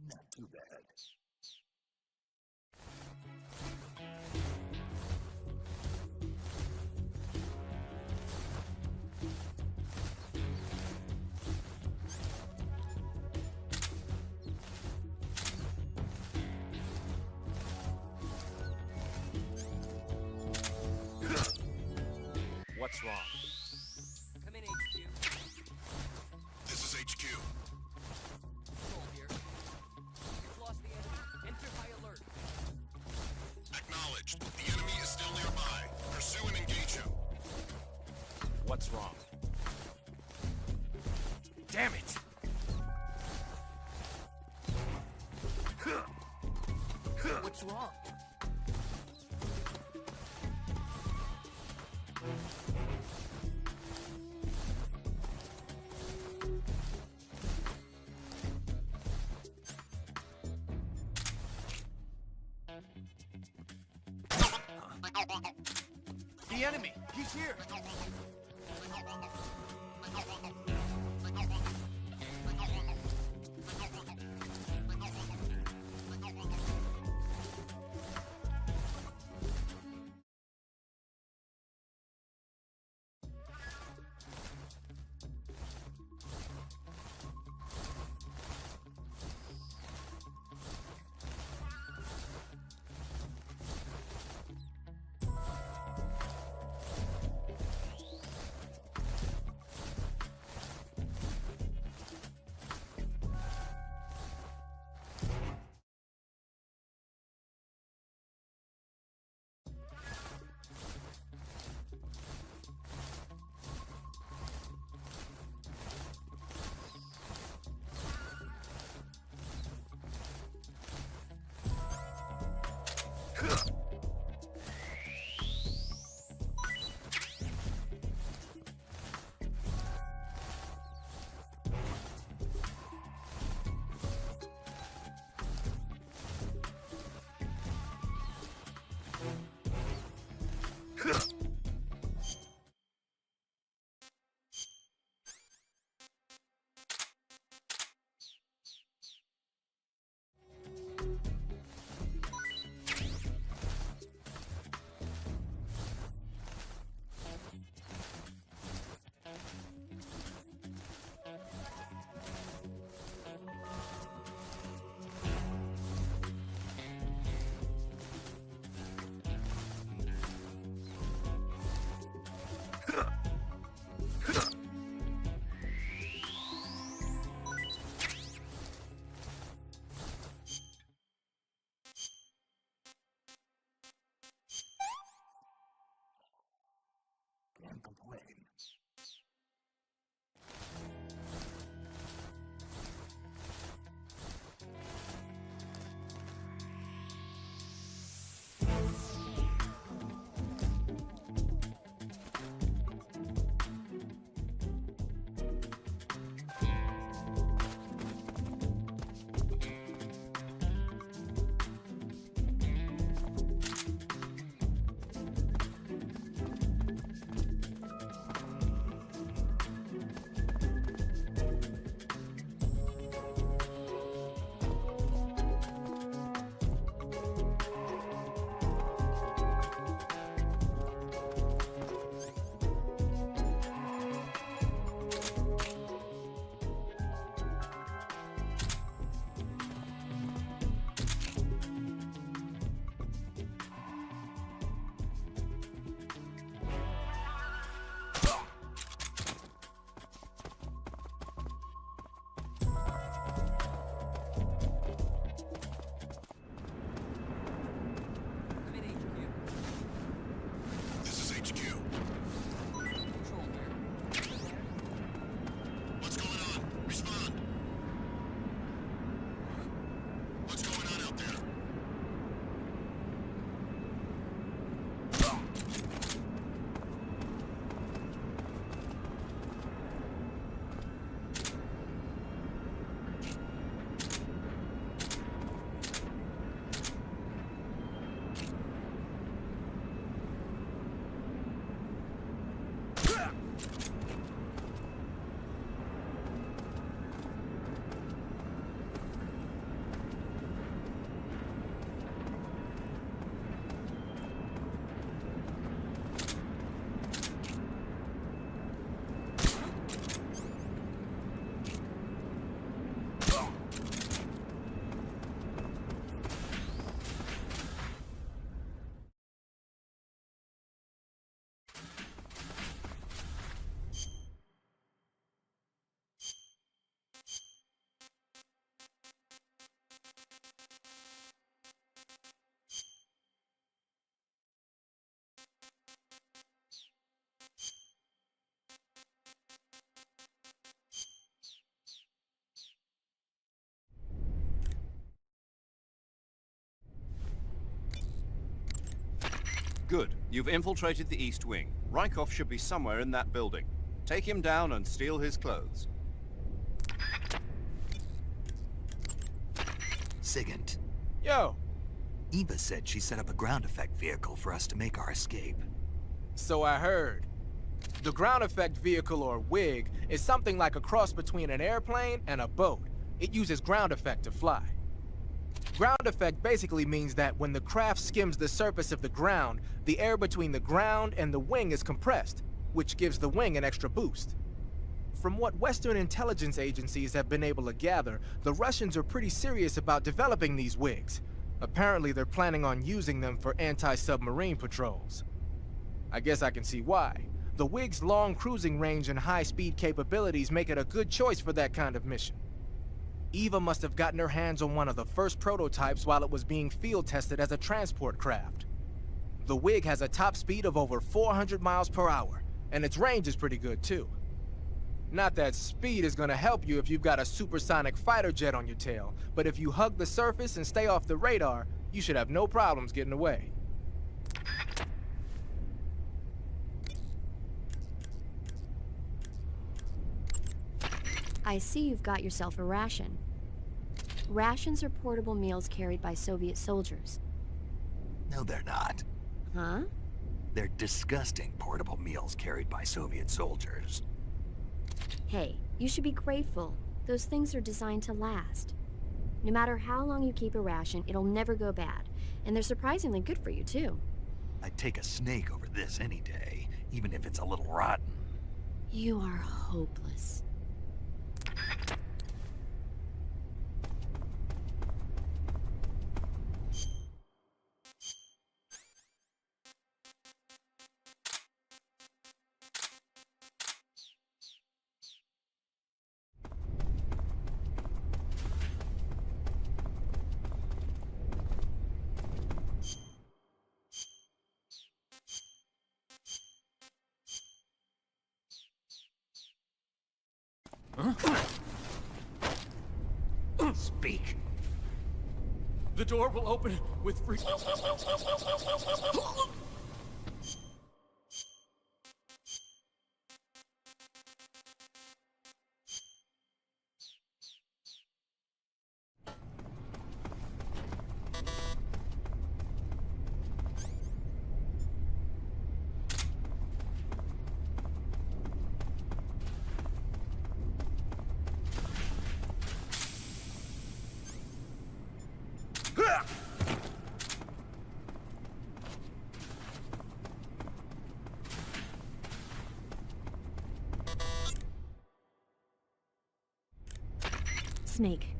Not too bad. What's wrong? Come in, HQ. This is HQ. Control here. We've lost the enemy. Enter high alert. Acknowledged. The enemy is still nearby. Pursue and engage him. What's wrong? Damn it! What's wrong? The enemy! He's here! and complain. This is HQ. Control there. What's going on? Respond. What's going on out there? Good. You've infiltrated the East Wing. Rykov should be somewhere in that building. Take him down and steal his clothes. Sigint. Yo! Eva said she set up a ground effect vehicle for us to make our escape. So I heard. The ground effect vehicle, or WIG, is something like a cross between an airplane and a boat. It uses ground effect to fly. Ground effect basically means that when the craft skims the surface of the ground, the air between the ground and the wing is compressed, which gives the wing an extra boost. From what Western intelligence agencies have been able to gather, the Russians are pretty serious about developing these WIGs. Apparently they're planning on using them for anti-submarine patrols. I guess I can see why. The WIG's long cruising range and high-speed capabilities make it a good choice for that kind of mission. Eva must have gotten her hands on one of the first prototypes while it was being field tested as a transport craft. The WIG has a top speed of over 400 miles per hour, and its range is pretty good too. Not that speed is gonna help you if you've got a supersonic fighter jet on your tail, but if you hug the surface and stay off the radar, you should have no problems getting away. I see you've got yourself a ration. Rations are portable meals carried by Soviet soldiers. No, they're not. Huh? They're disgusting portable meals carried by Soviet soldiers. Hey, you should be grateful. Those things are designed to last. No matter how long you keep a ration, it'll never go bad. And they're surprisingly good for you, too. I'd take a snake over this any day, even if it's a little rotten. You are hopeless. Speak. The door will open with free... Snake.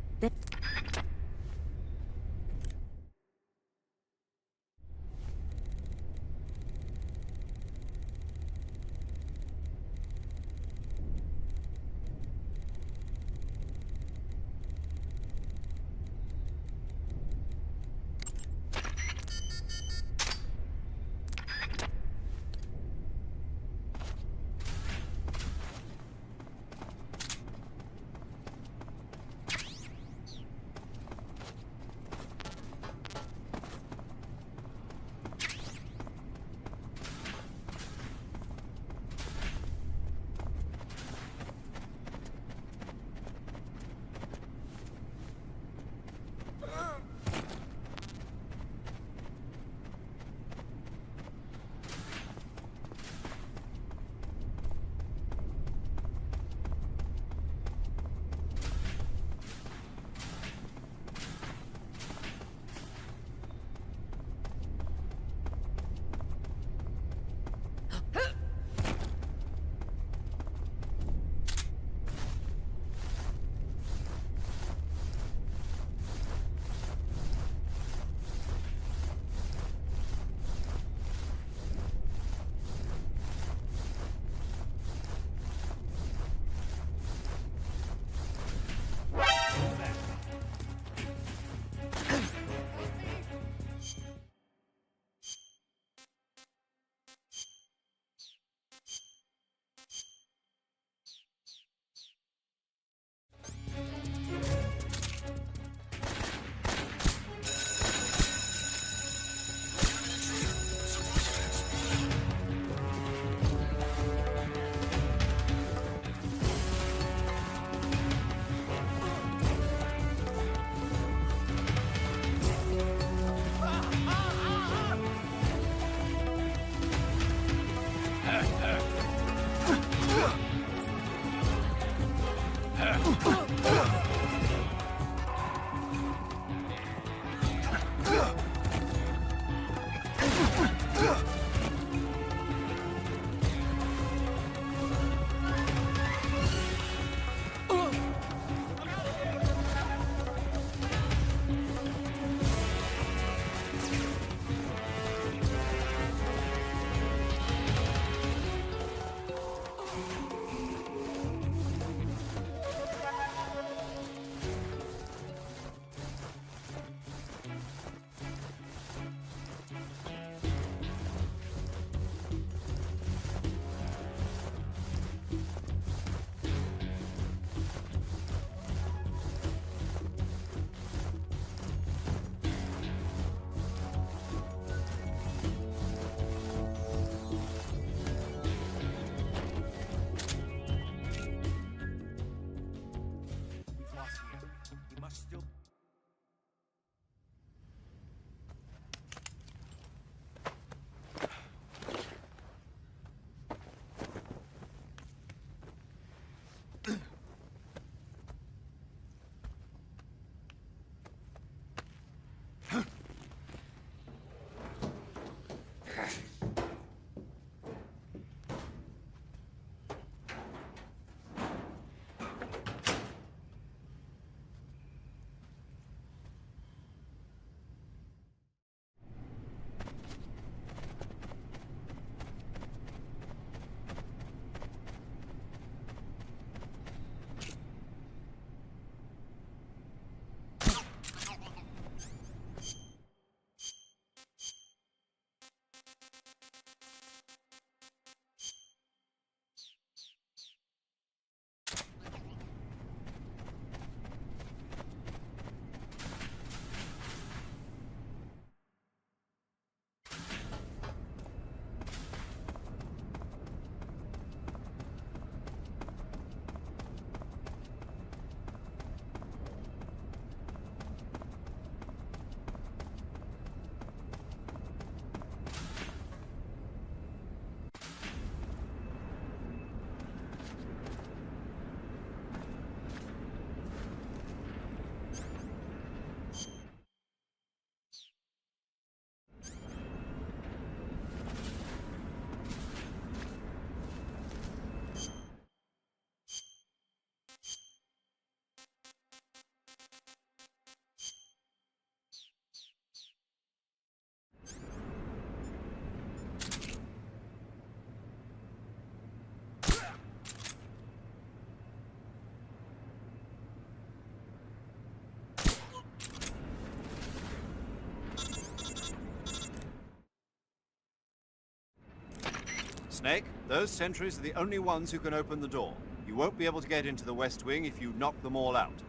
Snake, those sentries are the only ones who can open the door. You won't be able to get into the West Wing if you knock them all out.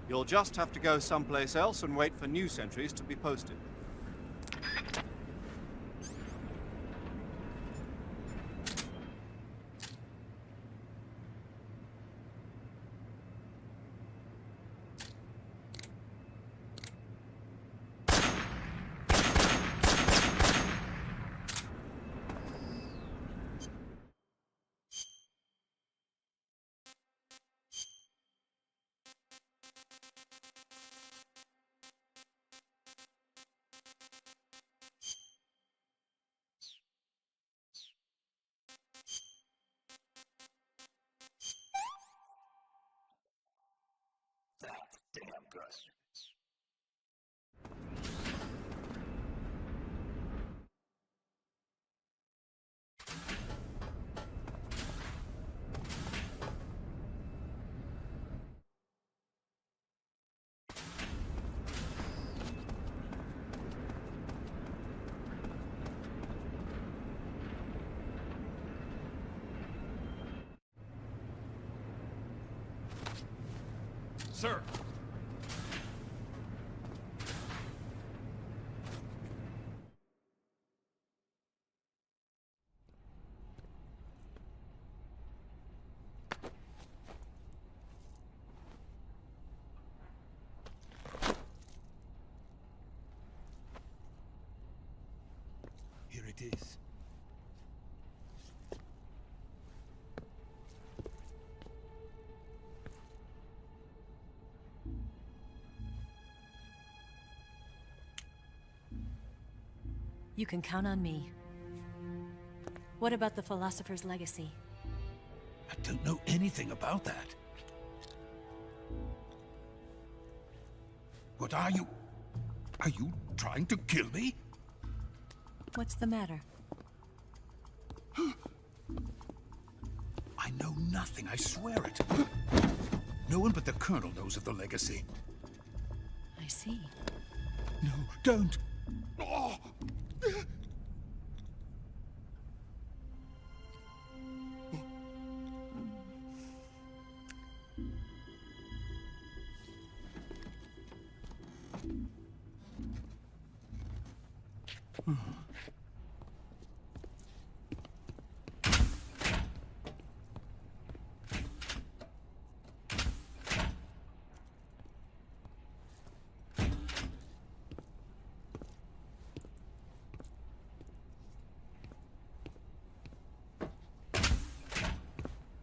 You'll just have to go someplace else and wait for new sentries to be posted. Damn good. Sir! Here it is. You can count on me. What about the philosopher's legacy? I don't know anything about that. What are you? Are you trying to kill me? What's the matter? I know nothing, I swear it. No one but the Colonel knows of the legacy. I see. No, don't! Oh.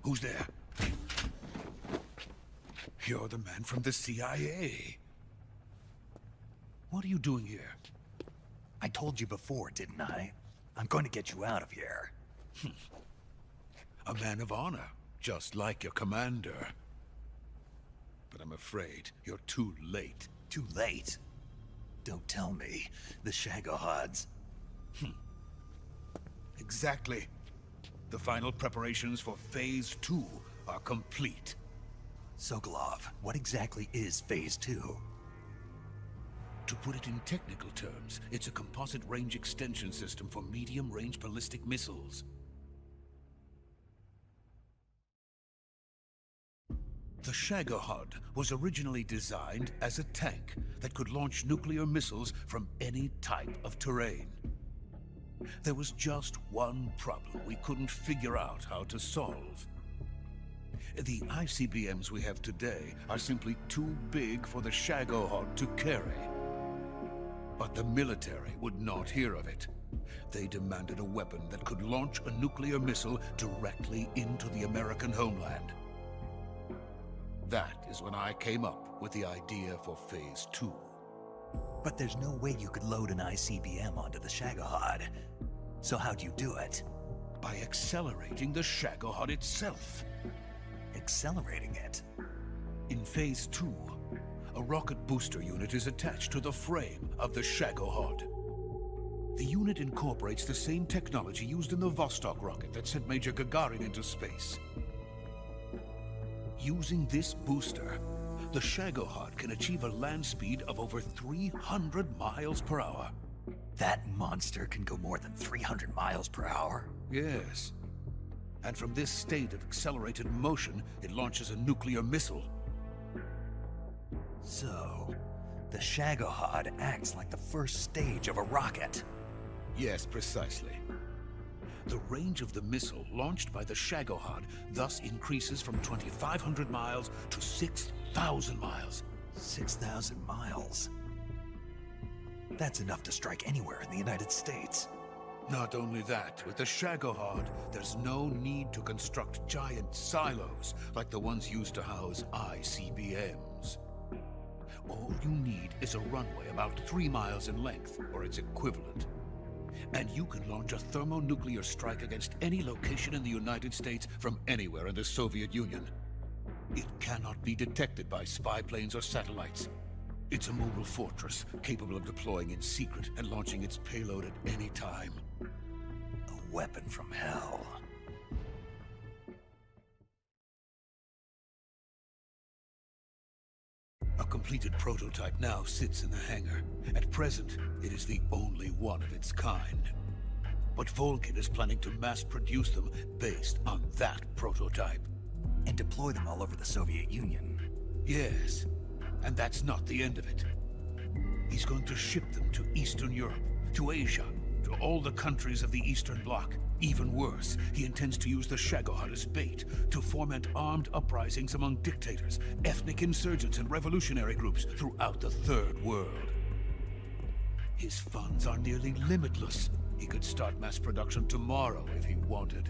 Who's there? You're the man from the CIA. What are you doing here? I told you before, didn't I? I'm going to get you out of here. A man of honor, just like your commander. But I'm afraid you're too late. Too late? Don't tell me. The Shagohods. Exactly. The final preparations for Phase 2 are complete. Sokolov, what exactly is Phase 2? To put it in technical terms, it's a composite range extension system for medium-range ballistic missiles. The Shagohod was originally designed as a tank that could launch nuclear missiles from any type of terrain. There was just one problem we couldn't figure out how to solve. The ICBMs we have today are simply too big for the Shagohod to carry. But the military would not hear of it. They demanded a weapon that could launch a nuclear missile directly into the American homeland. That is when I came up with the idea for Phase 2. But there's no way you could load an ICBM onto the Shagohod. So how'd you do it? By accelerating the Shagohod itself. Accelerating it? In Phase 2, a rocket booster unit is attached to the frame of the Shagohod. The unit incorporates the same technology used in the Vostok rocket that sent Major Gagarin into space. Using this booster, the Shagohod can achieve a land speed of over 300 miles per hour. That monster can go more than 300 miles per hour? Yes. And from this state of accelerated motion, it launches a nuclear missile. So, the Shagohod acts like the first stage of a rocket. Yes, precisely. The range of the missile launched by the Shagohod thus increases from 2,500 miles to 6,000 miles. 6,000 miles? That's enough to strike anywhere in the United States. Not only that, with the Shagohod, there's no need to construct giant silos like the ones used to house ICBMs. All you need is a runway about 3 miles in length, or its equivalent. And you can launch a thermonuclear strike against any location in the United States from anywhere in the Soviet Union. It cannot be detected by spy planes or satellites. It's a mobile fortress, capable of deploying in secret and launching its payload at any time. A weapon from hell. A completed prototype now sits in the hangar. At present, it is the only one of its kind. But Vulcan is planning to mass-produce them based on that prototype. And deploy them all over the Soviet Union. Yes, and that's not the end of it. He's going to ship them to Eastern Europe, to Asia, to all the countries of the Eastern Bloc. Even worse, he intends to use the Shagohod as bait to foment armed uprisings among dictators, ethnic insurgents, and revolutionary groups throughout the Third World. His funds are nearly limitless. He could start mass production tomorrow if he wanted.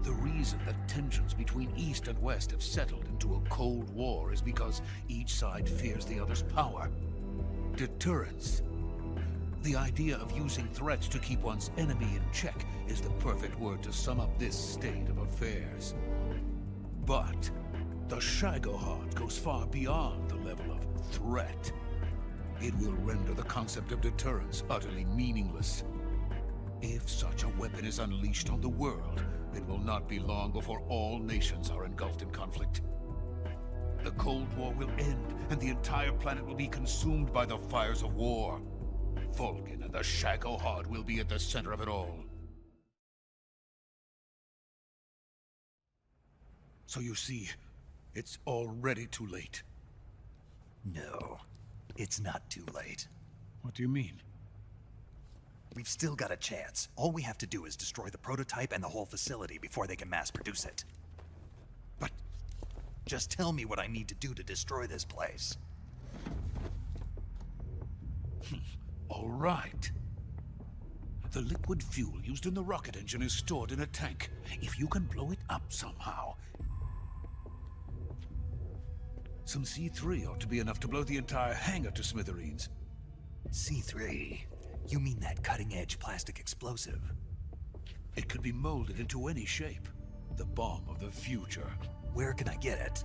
The reason that tensions between East and West have settled into a Cold War is because each side fears the other's power. Deterrence. The idea of using threats to keep one's enemy in check is the perfect word to sum up this state of affairs. But the Shagohod goes far beyond the level of threat. It will render the concept of deterrence utterly meaningless. If such a weapon is unleashed on the world, it will not be long before all nations are engulfed in conflict. The Cold War will end, and the entire planet will be consumed by the fires of war. Vulcan and the Shagohod will be at the center of it all. So you see, it's already too late. No, it's not too late. What do you mean? We've still got a chance. All we have to do is destroy the prototype and the whole facility before they can mass produce it. But just tell me what I need to do to destroy this place. All right. The liquid fuel used in the rocket engine is stored in a tank. If you can blow it up somehow, some C3 ought to be enough to blow the entire hangar to smithereens. C3? You mean that cutting-edge plastic explosive? It could be molded into any shape. The bomb of the future. Where can I get it?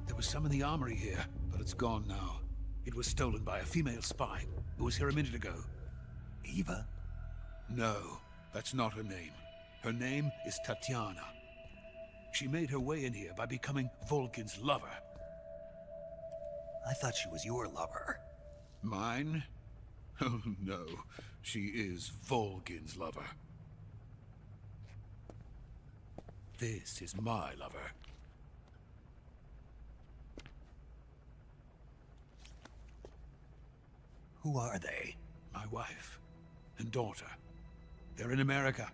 There was some in the armory here, but it's gone now. It was stolen by a female spy who was here a minute ago. Eva? No, that's not her name. Her name is Tatiana. She made her way in here by becoming Vulcan's lover. I thought she was your lover. Mine? Oh no, she is Vulcan's lover. This is my lover. Who are they? My wife and daughter. They're in America.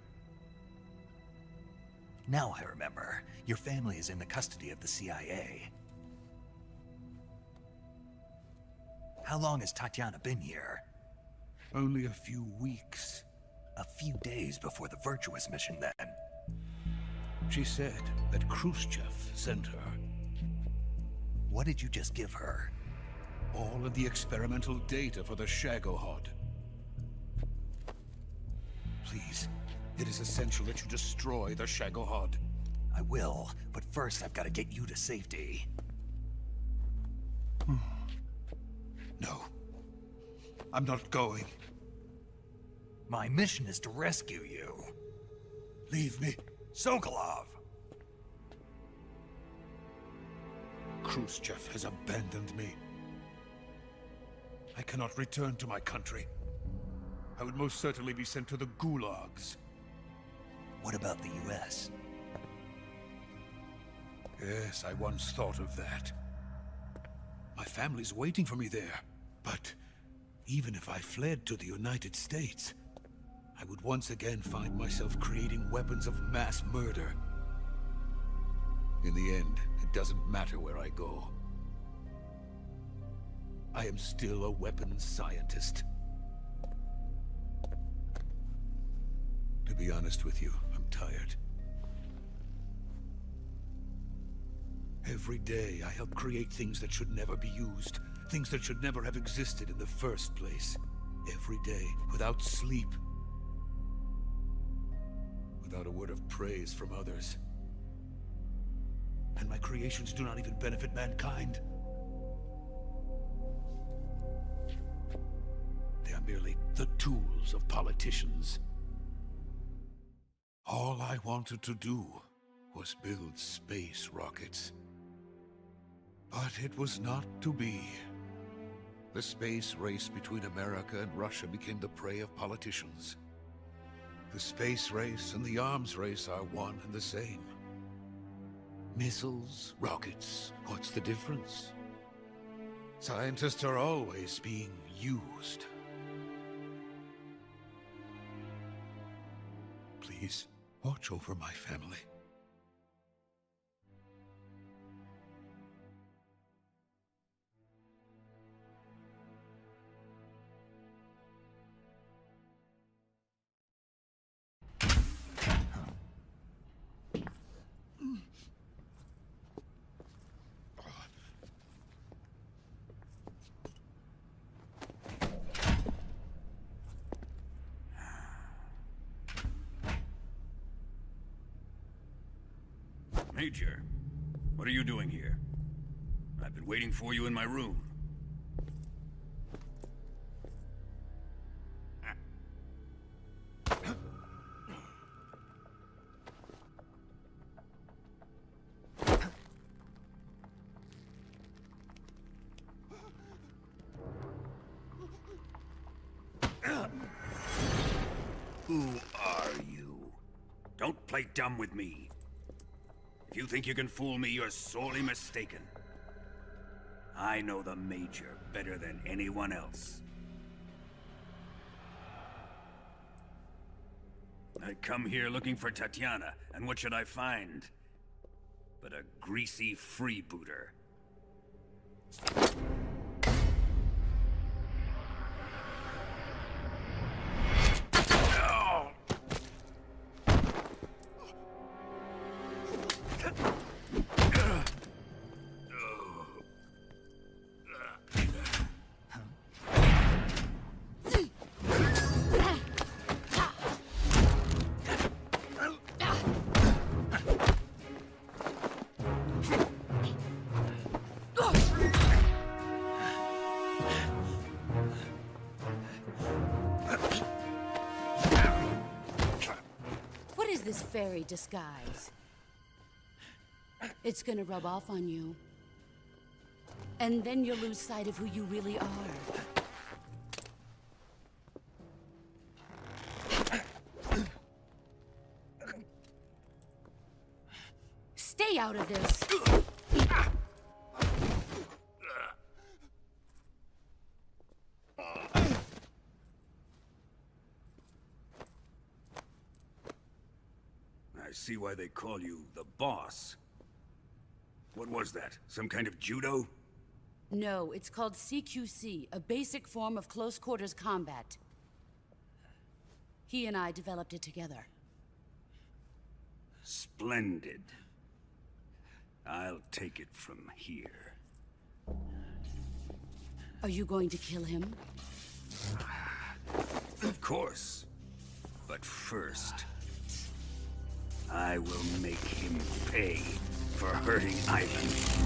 Now I remember. Your family is in the custody of the CIA. How long has Tatiana been here? Only a few weeks. A few days before the Virtuous mission, then. She said that Khrushchev sent her. What did you just give her? All of the experimental data for the Shagohod. Please, it is essential that you destroy the Shagohod. I will, but first I've got to get you to safety. No. I'm not going. My mission is to rescue you. Leave me. Sokolov! Khrushchev has abandoned me. I cannot return to my country. I would most certainly be sent to the gulags. What about the US? Yes, I once thought of that. My family's waiting for me there. But even if I fled to the United States, I would once again find myself creating weapons of mass murder. In the end, it doesn't matter where I go. I am still a weapons scientist. To be honest with you, I'm tired. Every day, I help create things that should never be used. Things that should never have existed in the first place. Every day, without sleep. Without a word of praise from others. And my creations do not even benefit mankind. They are merely the tools of politicians. All I wanted to do was build space rockets. But it was not to be. The space race between America and Russia became the prey of politicians. The space race and the arms race are one and the same. Missiles, rockets, what's the difference? Scientists are always being used. Please, watch over my family. Major, what are you doing here? I've been waiting for you in my room. Who are you? Don't play dumb with me. If you think you can fool me, you're sorely mistaken. I know the Major better than anyone else. I come here looking for Tatiana, and what should I find? But a greasy freebooter. This fairy disguise. It's gonna rub off on you. And then you'll lose sight of who you really are. Stay out of this! I see why they call you the boss. What was that? Some kind of judo? No, it's called CQC, a basic form of close quarters combat. He and I developed it together. Splendid. I'll take it from here. Are you going to kill him? Of course. But first, I will make him pay for hurting Ivan.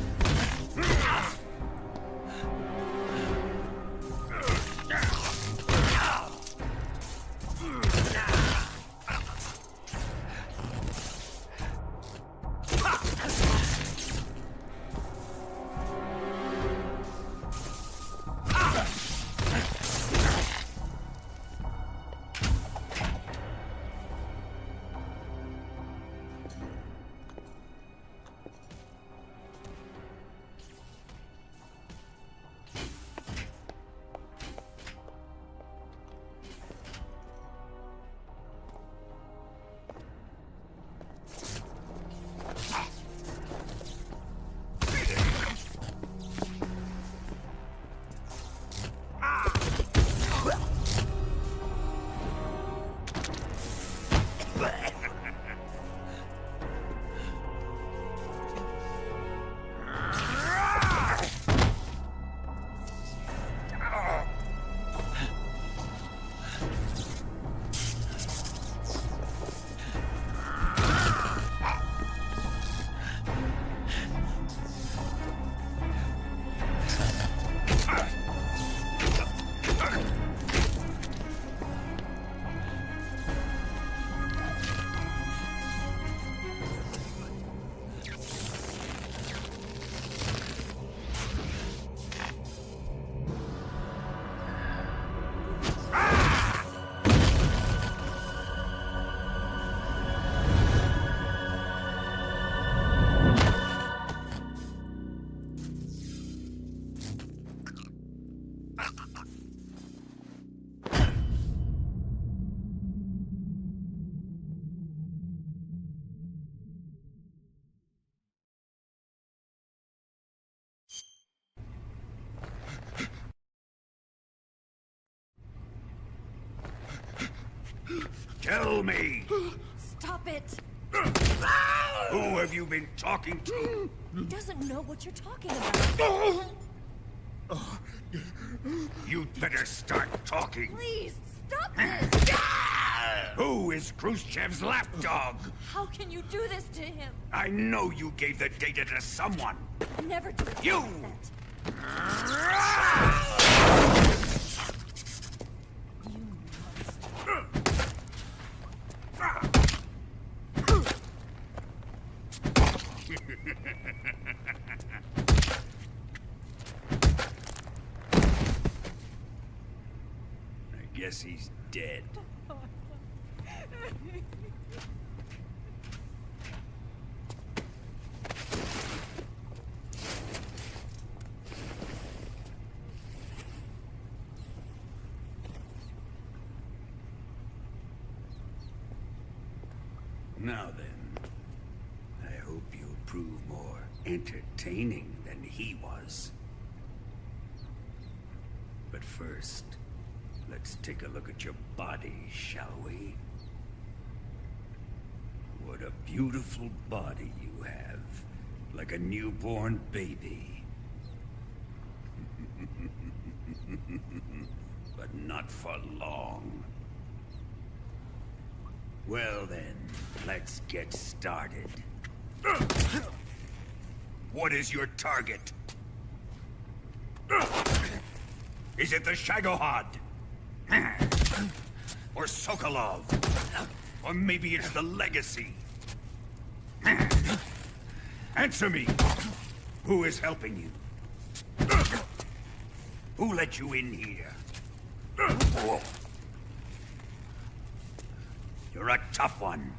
Tell me! Stop it! Who have you been talking to? He doesn't know what you're talking about. You'd better start talking. Please, stop this! Who is Khrushchev's lapdog? How can you do this to him? I know you gave the data to someone. Never do You! I guess he's dead. Now then, I hope you'll prove more entertaining than he was. But first, let's take a look at your body, shall we? What a beautiful body you have, like a newborn baby. But not for long. Well then, let's get started. What is your target? Is it the Shagohod? Or Sokolov? Or maybe it's the Legacy? Answer me! Who is helping you? Who let you in here? You're a tough one,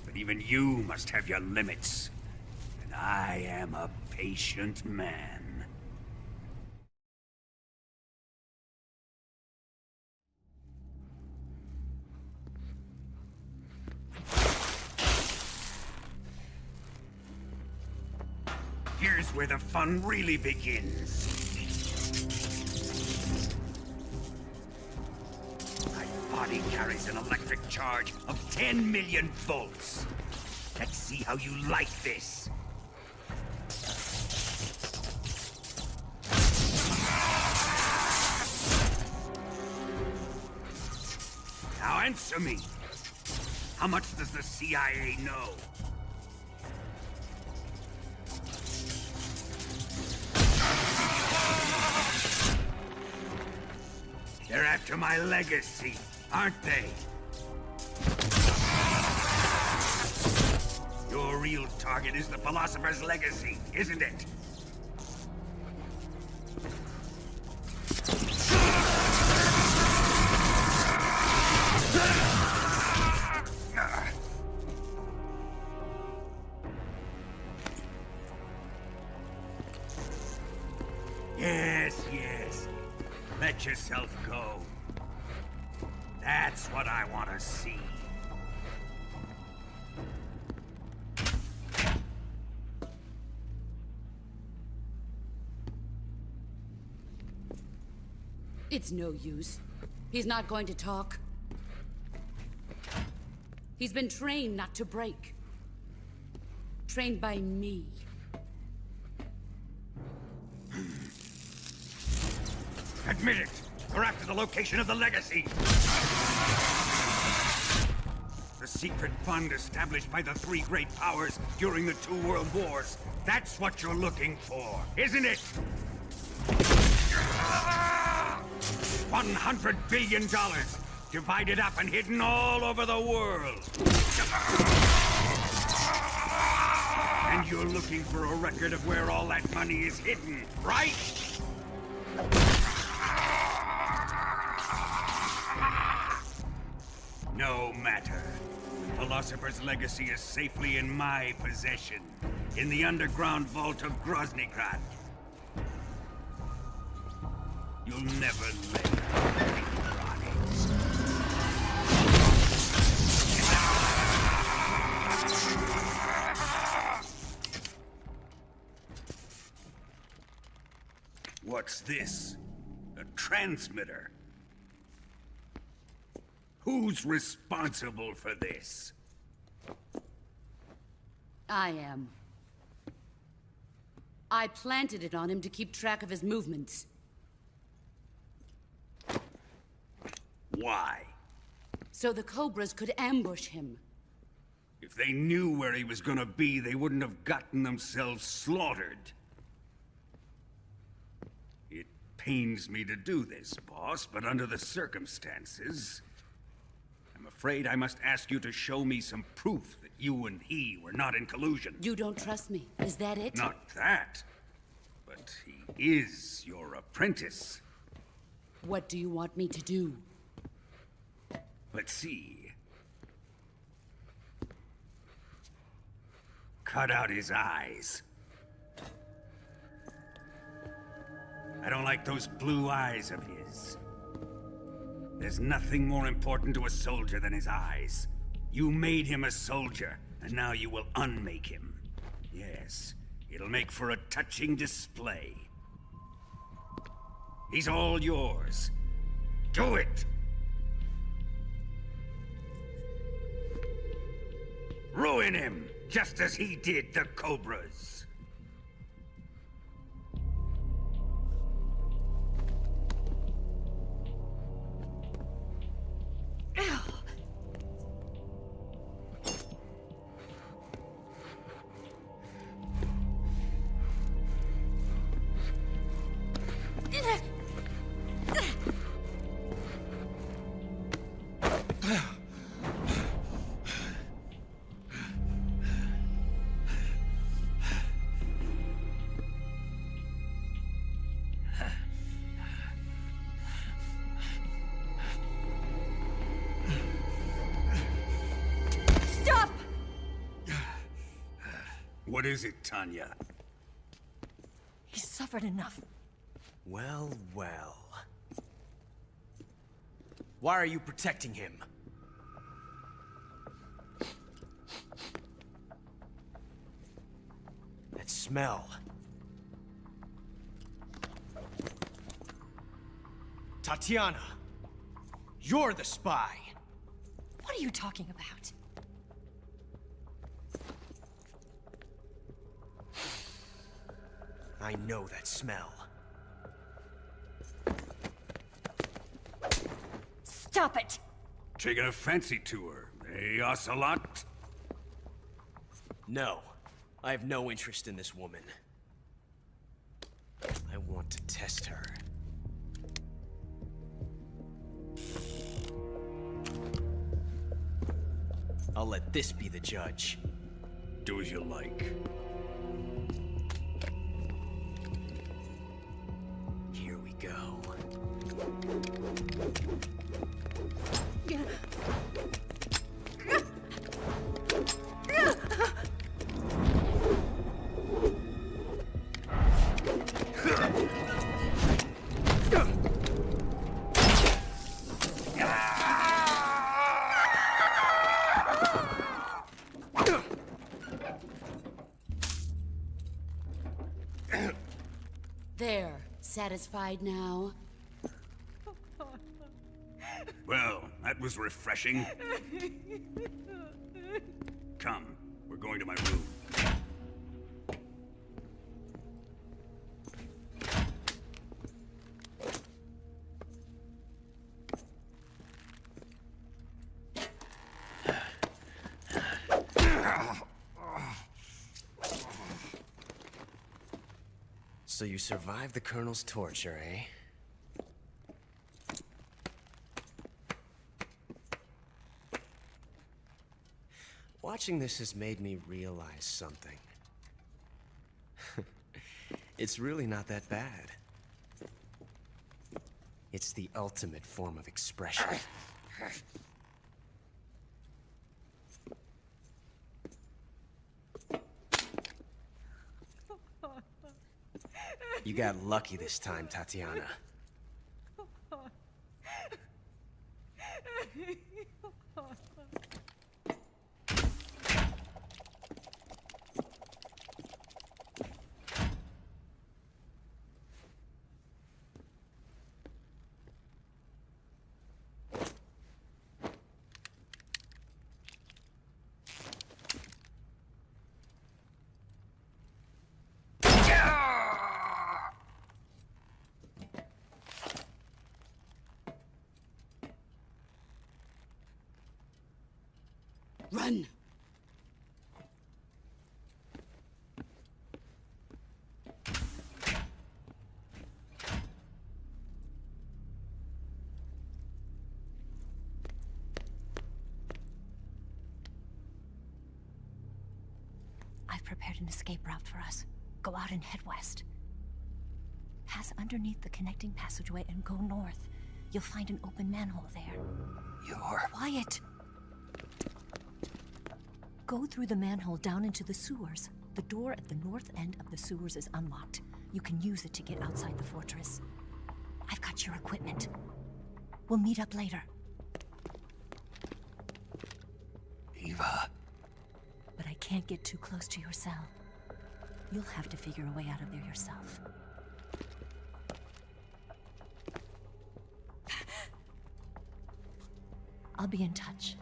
but even you must have your limits. And I am a patient man. Here's where the fun really begins. My body carries an electric charge of 10 million volts. Let's see how you like this. Now answer me. How much does the CIA know? They're after my legacy, aren't they? Your real target is the Philosopher's Legacy, isn't it? Yes, yes. Let yourself go. That's what I want to see. It's no use. He's not going to talk. He's been trained not to break. Trained by me. Admit it! We're after the location of the Legacy! The secret fund established by the three great powers during the 2 world wars. That's what you're looking for, isn't it? $100 billion, divided up and hidden all over the world. And you're looking for a record of where all that money is hidden, right? No matter. The Philosopher's Legacy is safely in my possession, in the underground vault of Groznygrad. You'll never lay a finger on it. What's this? A transmitter? Who's responsible for this? I am. I planted it on him to keep track of his movements. Why? So the Cobras could ambush him. If they knew where he was gonna be, they wouldn't have gotten themselves slaughtered. It pains me to do this, boss, but under the circumstances, I'm afraid I must ask you to show me some proof that you and he were not in collusion. You don't trust me, is that it? Not that, but he is your apprentice. What do you want me to do? Let's see. Cut out his eyes. I don't like those blue eyes of his. There's nothing more important to a soldier than his eyes. You made him a soldier, and now you will unmake him. Yes, it'll make for a touching display. He's all yours. Do it! Ruin him, just as he did the Cobras. What is it, Tanya? He's suffered enough. Well, well. Why are you protecting him? That smell. Tatiana, you're the spy. What are you talking about? I know that smell. Stop it! Taking a fancy to her, eh, Ocelot? No, I have no interest in this woman. I want to test her. I'll let this be the judge. Do as you like. Here we go. There, satisfied now? Well, that was refreshing. Come, we're going to my room. So you survived the Colonel's torture, eh? Watching this has made me realize something. It's really not that bad. It's the ultimate form of expression. You got lucky this time, Tatiana. prepared an escape route for us. Go out and head west. Pass underneath the connecting passageway and go north. You'll find an open manhole there. You're... Quiet! Go through the manhole down into the sewers. The door at the north end of the sewers is unlocked. You can use it to get outside the fortress. I've got your equipment. We'll meet up later. Eva. But I can't get too close to your cell. You'll have to figure a way out of there yourself. I'll be in touch.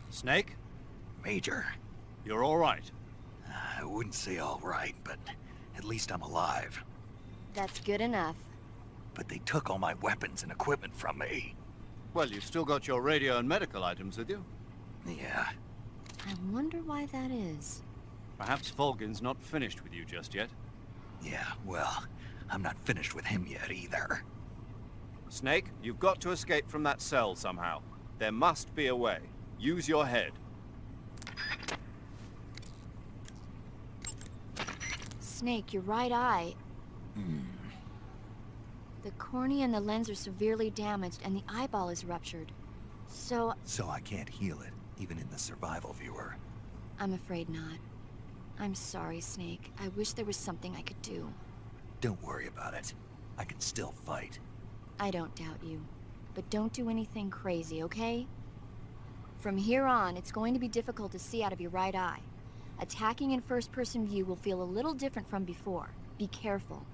Snake? Major. You're all right. I wouldn't say all right, but at least I'm alive. That's good enough. But they took all my weapons and equipment from me. Well, you've still got your radio and medical items with you. Yeah. I wonder why that is. Perhaps Volgin's not finished with you just yet. Yeah, well, I'm not finished with him yet either. Snake, you've got to escape from that cell somehow. There must be a way. Use your head. Snake, your right eye. The cornea and the lens are severely damaged, and the eyeball is ruptured. So I can't heal it, even in the survival viewer. I'm afraid not. I'm sorry, Snake. I wish there was something I could do. Don't worry about it. I can still fight. I don't doubt you. But don't do anything crazy, okay? From here on, it's going to be difficult to see out of your right eye. Attacking in first-person view will feel a little different from before. Be careful.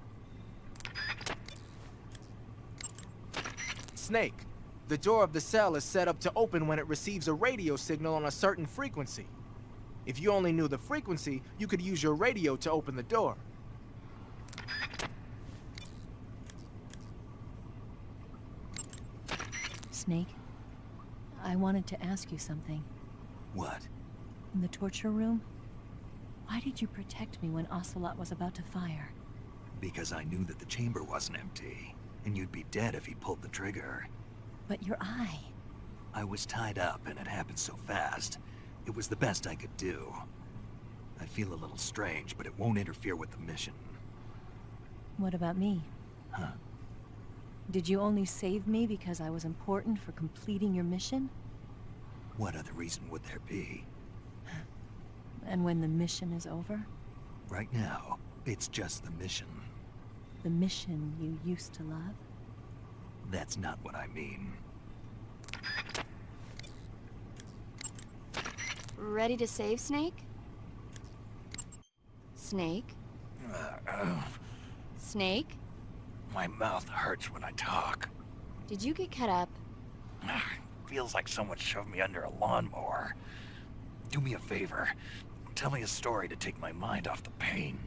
Snake, the door of the cell is set up to open when it receives a radio signal on a certain frequency. If you only knew the frequency, you could use your radio to open the door. Snake, I wanted to ask you something. What? In the torture room, why did you protect me when Ocelot was about to fire? Because I knew that the chamber wasn't empty, and you'd be dead if he pulled the trigger. But your eye... I was tied up, and it happened so fast. It was the best I could do. I feel a little strange, but it won't interfere with the mission. What about me? Huh? Did you only save me because I was important for completing your mission? What other reason would there be? And when the mission is over? Right now, it's just the mission. The mission you used to love? That's not what I mean. Ready to save, Snake? Snake? Snake? My mouth hurts when I talk. Did you get cut up? Feels like someone shoved me under a lawnmower. Do me a favor. Tell me a story to take my mind off the pain.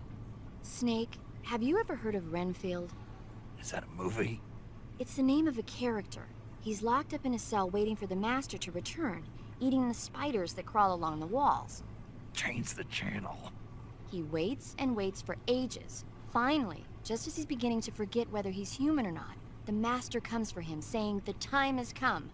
Snake, have you ever heard of Renfield? Is that a movie? It's the name of a character. He's locked up in a cell waiting for the Master to return, eating the spiders that crawl along the walls. Change the channel. He waits and waits for ages. Finally, just as he's beginning to forget whether he's human or not, the Master comes for him, saying the time has come.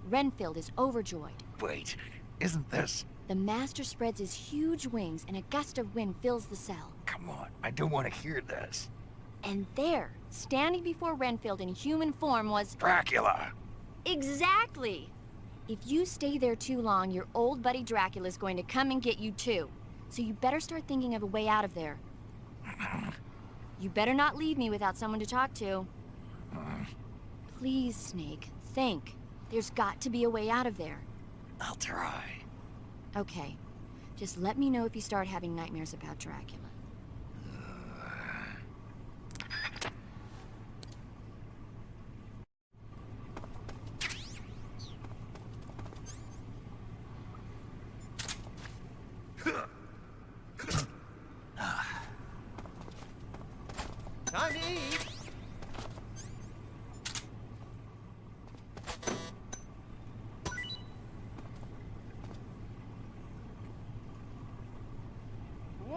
Renfield is overjoyed. Wait, isn't this... The Master spreads his huge wings and a gust of wind fills the cell. Come on, I don't want to hear this. And there, standing before Renfield in human form was... Dracula! Exactly! If you stay there too long, your old buddy Dracula's going to come and get you too. So you better start thinking of a way out of there. You better not leave me without someone to talk to. Please, Snake, think. There's got to be a way out of there. I'll try. Okay. Just let me know if you start having nightmares about Dracula.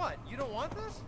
What? You don't want this?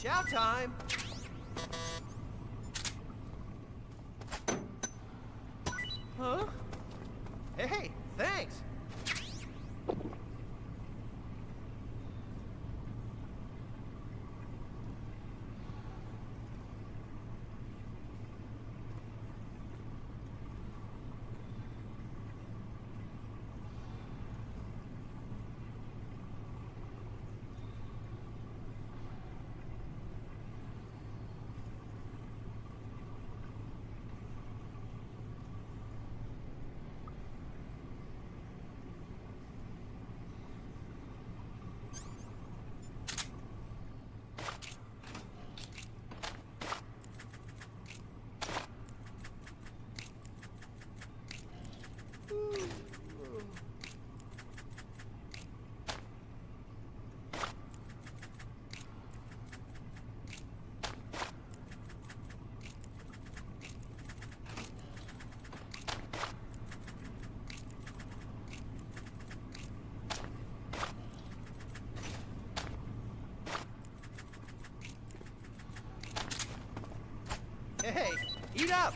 Chow time! Huh? Hey, thanks! Hey, eat up!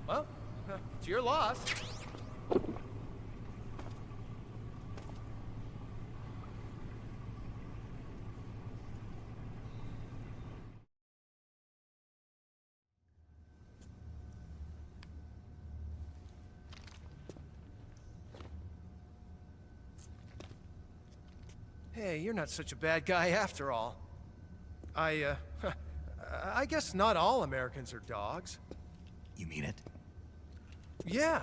Well, it's your loss. Hey, you're not such a bad guy after all. I guess not all Americans are dogs. You mean it? Yeah.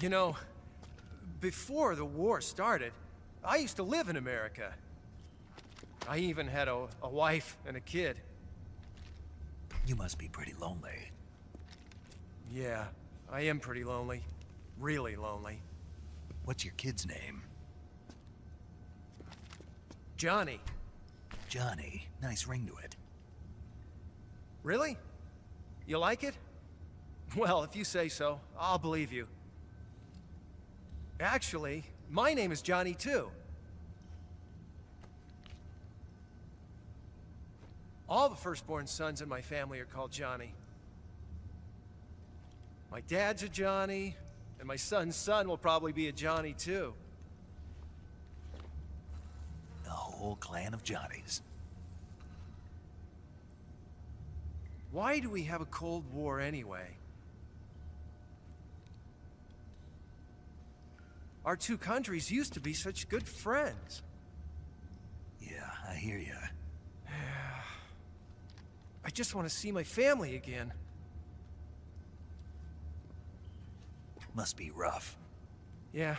You know, before the war started, I used to live in America. I even had a wife and a kid. You must be pretty lonely. Yeah, I am pretty lonely. Really lonely. What's your kid's name? Johnny. Johnny. Nice ring to it. Really? You like it? Well, if you say so, I'll believe you. Actually, my name is Johnny too. All the firstborn sons in my family are called Johnny. My dad's a Johnny, and my son's son will probably be a Johnny too. A whole clan of Johnnies. Why do we have a Cold War anyway? Our two countries used to be such good friends. Yeah, I hear ya. I just want to see my family again. Must be rough. Yeah.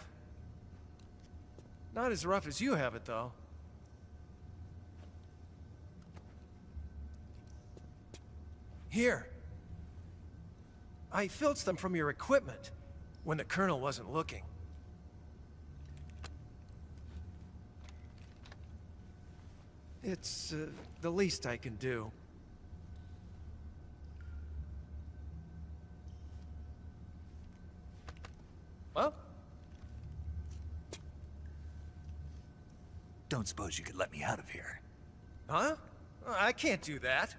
Not as rough as you have it, though. Here. I filched them from your equipment when the Colonel wasn't looking. It's the least I can do. Well? Don't suppose you could let me out of here? Huh? I can't do that.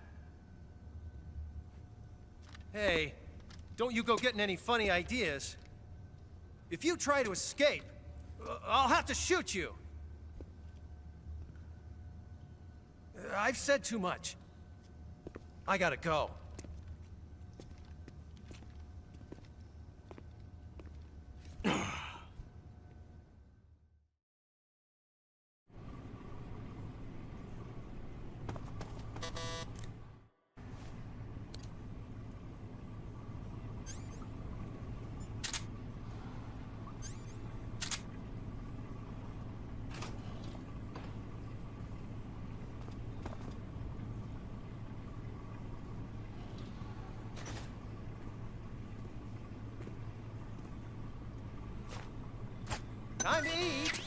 Hey, don't you go getting any funny ideas. If you try to escape, I'll have to shoot you. I've said too much. I gotta go. Time to eat!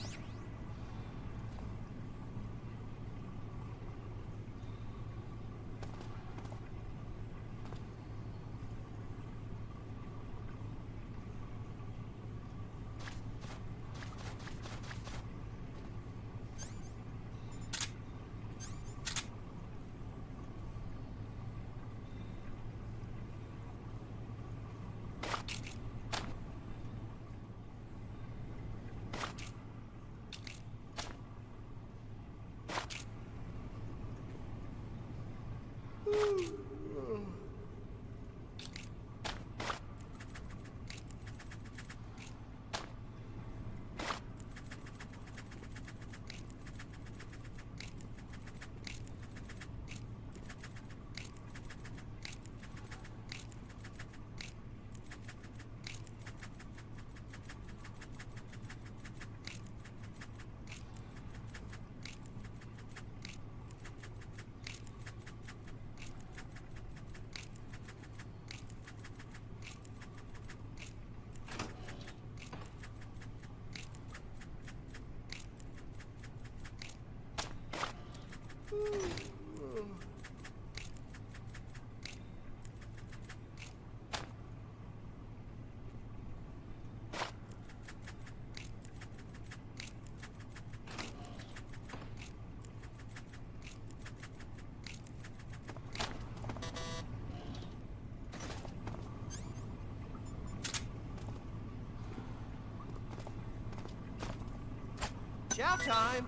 Chow time!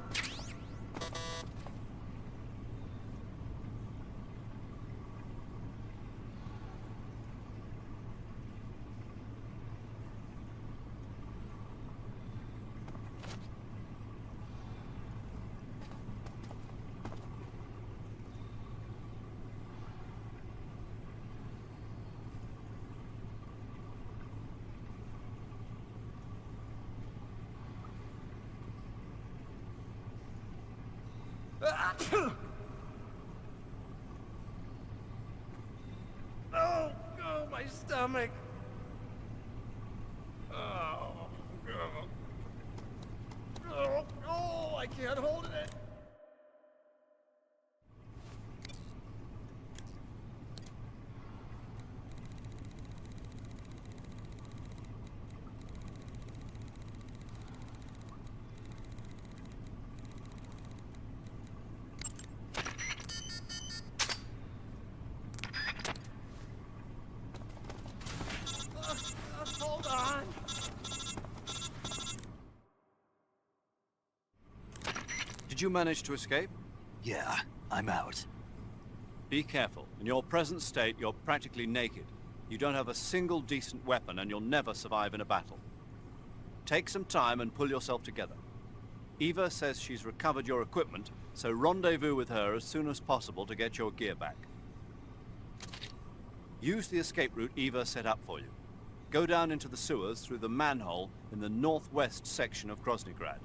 Oh, my stomach. Oh, I can't hold it. Hold on. Did you manage to escape? Yeah, I'm out. Be careful. In your present state, you're practically naked. You don't have a single decent weapon, and you'll never survive in a battle. Take some time and pull yourself together. Eva says she's recovered your equipment, so rendezvous with her as soon as possible to get your gear back. Use the escape route Eva set up for you. Go down into the sewers through the manhole in the northwest section of Groznygrad.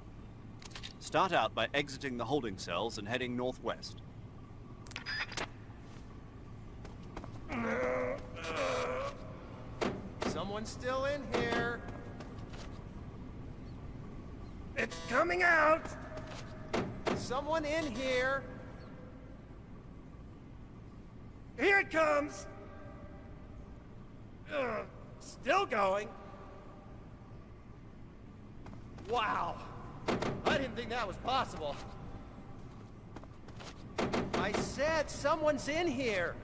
Start out by exiting the holding cells and heading northwest. Someone's still in here. It's coming out. Someone in here. Here it comes. Still going. Wow. I didn't think that was possible. said someone's in here.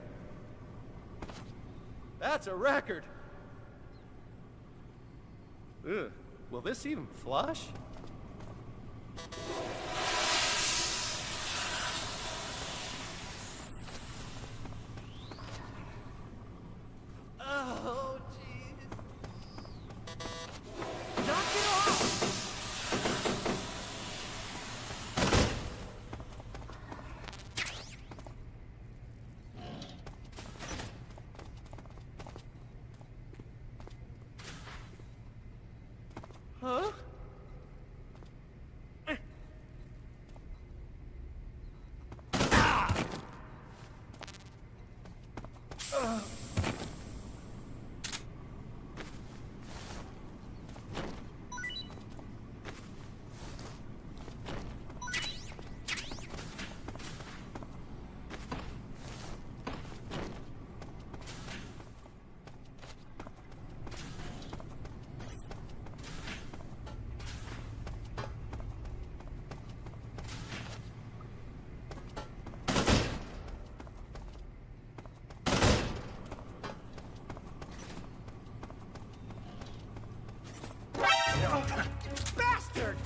That's a record. Ugh. Will this even flush? Oh, jeez. Knock it off! Huh? Bastard!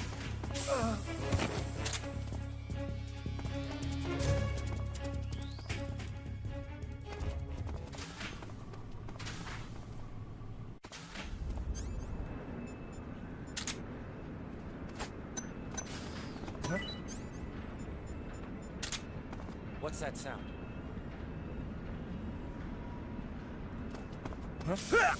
What's that sound? Huh? Huh?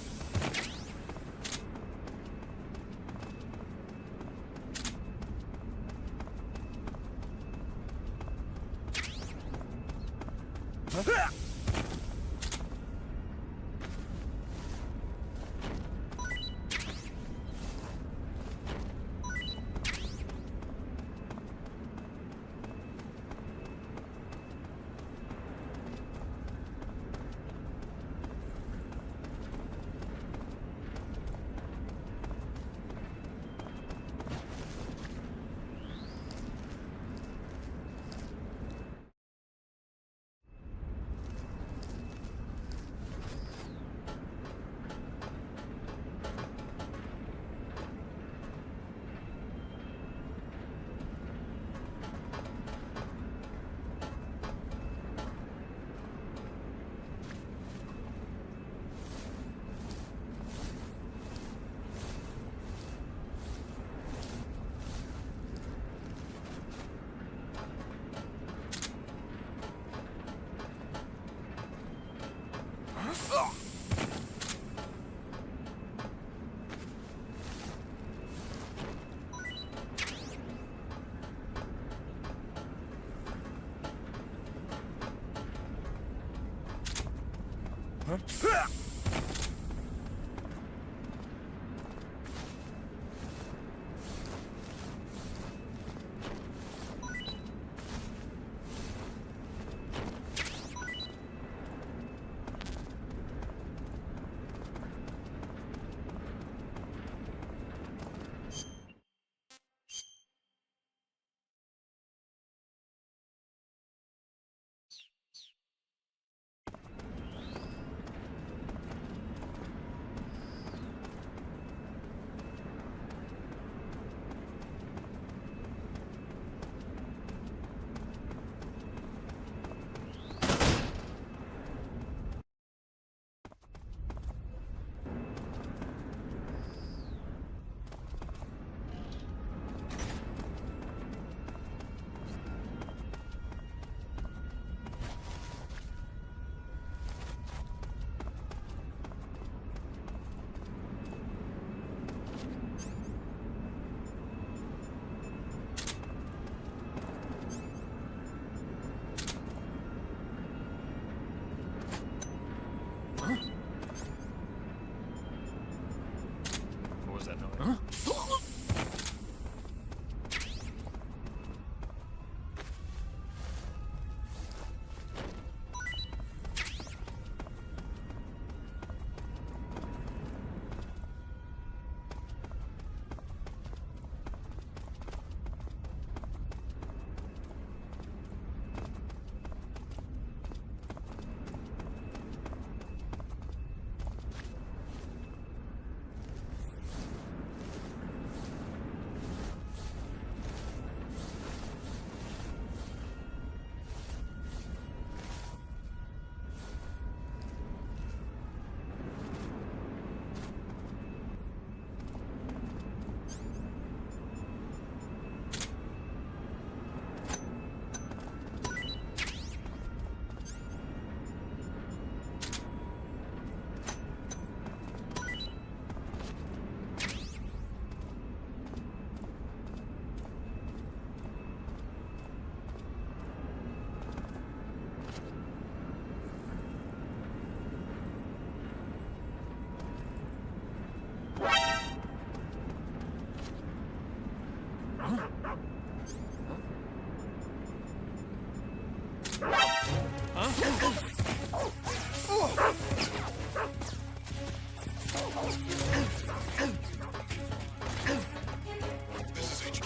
This is HQ.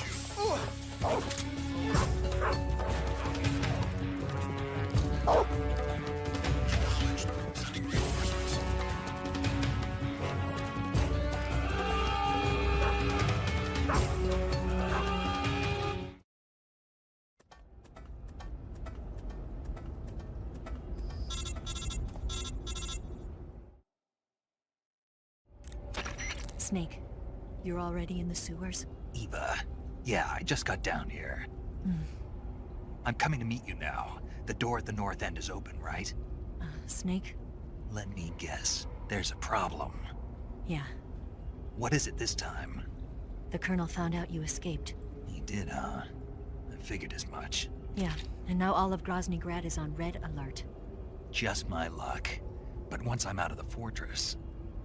Acknowledged. Sending reinforcements. Snake, you're already in the sewers? Eva. Yeah, I just got down here. I'm coming to meet you now. The door at the north end is open, right? Snake? Let me guess. There's a problem. Yeah. What is it this time? The Colonel found out you escaped. He did, huh? I figured as much. Yeah, and now all of Grozny Grad is on red alert. Just my luck. But once I'm out of the fortress...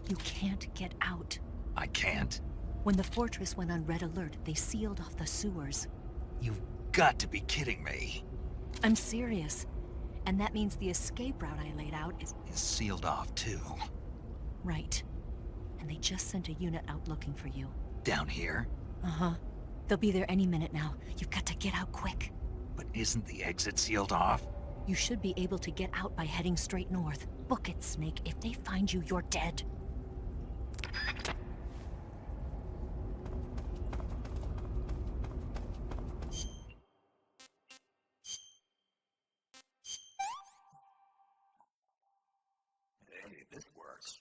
You can't get out. I can't? When the fortress went on red alert, they sealed off the sewers. You've got to be kidding me. I'm serious. And that means the escape route I laid out is sealed off, too. Right. And they just sent a unit out looking for you. Down here? Uh-huh. They'll be there any minute now. You've got to get out quick. But isn't the exit sealed off? You should be able to get out by heading straight north. Book it, Snake. If they find you, you're dead. Hey, this works.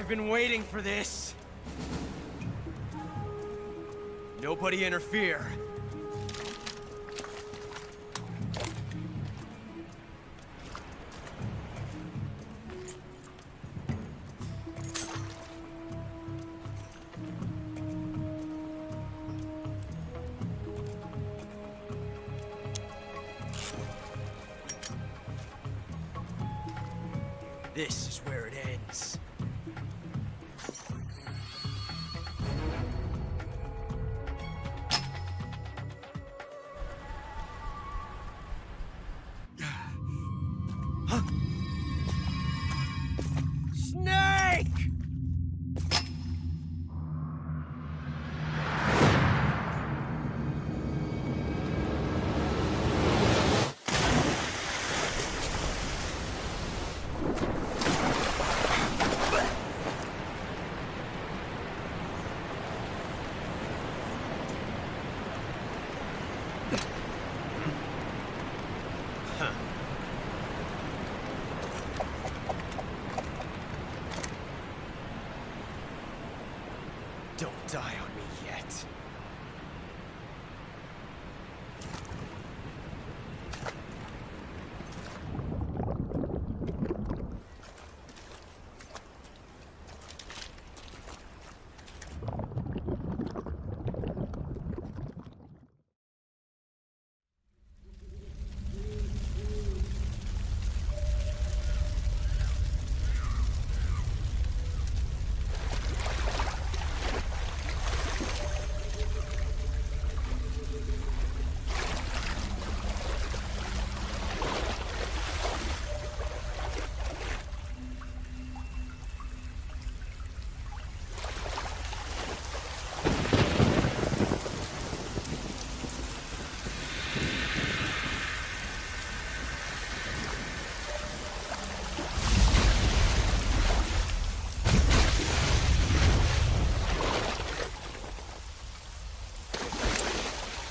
I've been waiting for this. Nobody interfere. This is where it ends. Snake! Don't die on me yet.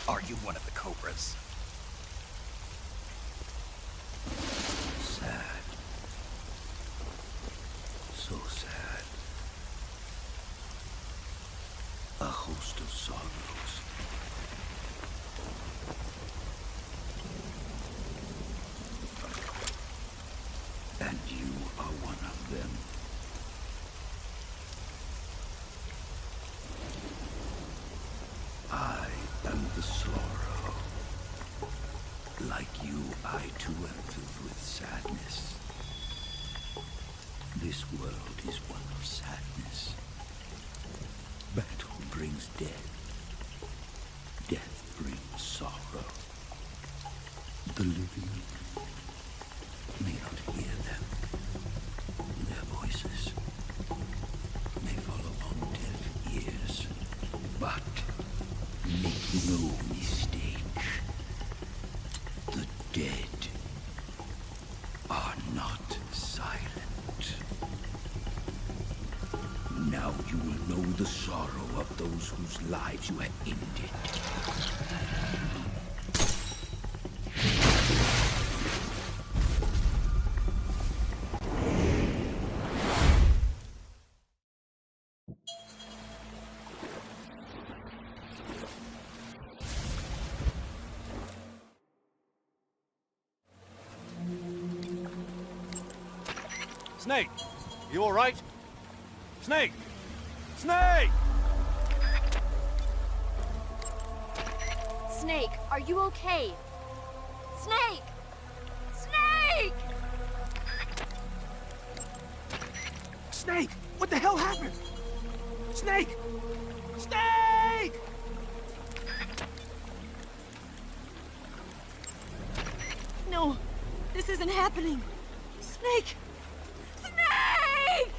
Are you one of the Cobras? Sad. So sad. A host of sorrows. And you are one of them. I am the sorrow. Like you, I too am filled with sadness. This world is one of sadness. Battle brings death. Death brings sorrow. The living may not hear them. Their voices may fall upon deaf ears. But make no mistake. The dead are not silent. Now you will know the sorrow of those whose lives you have ended. Snake! You alright? Snake! Snake! Snake, are you okay? Snake! Snake! Snake! What the hell happened? Snake! Snake! No, this isn't happening. Snake! Snake!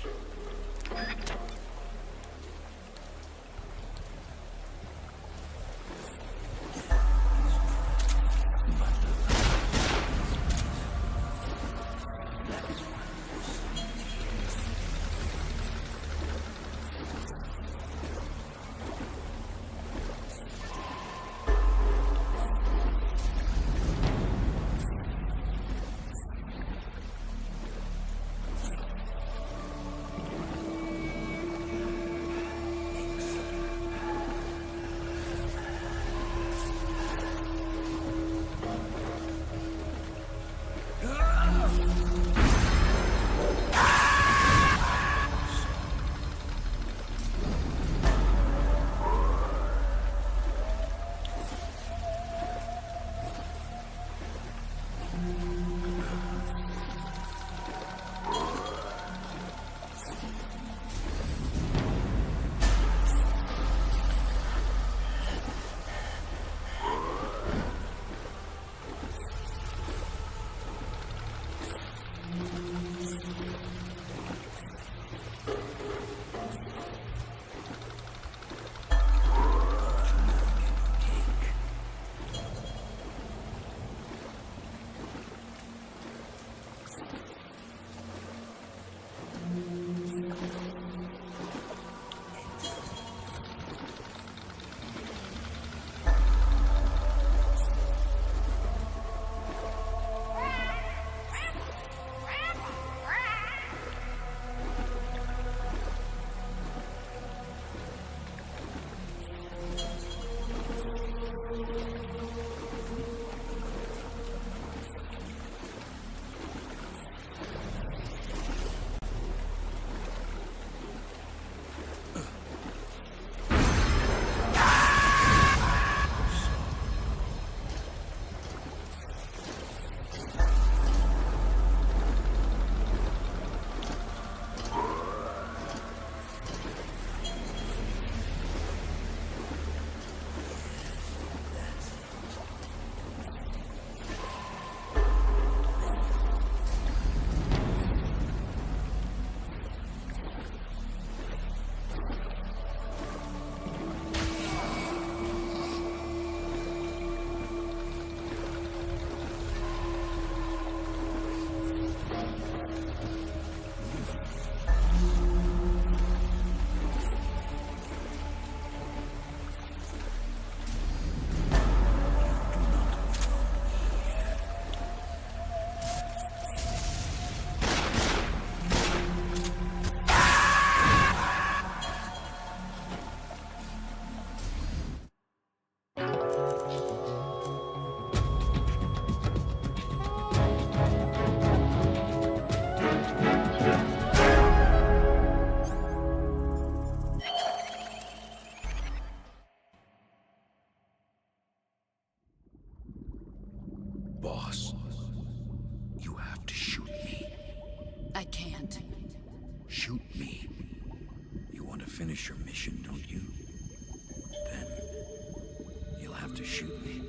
to shoot me.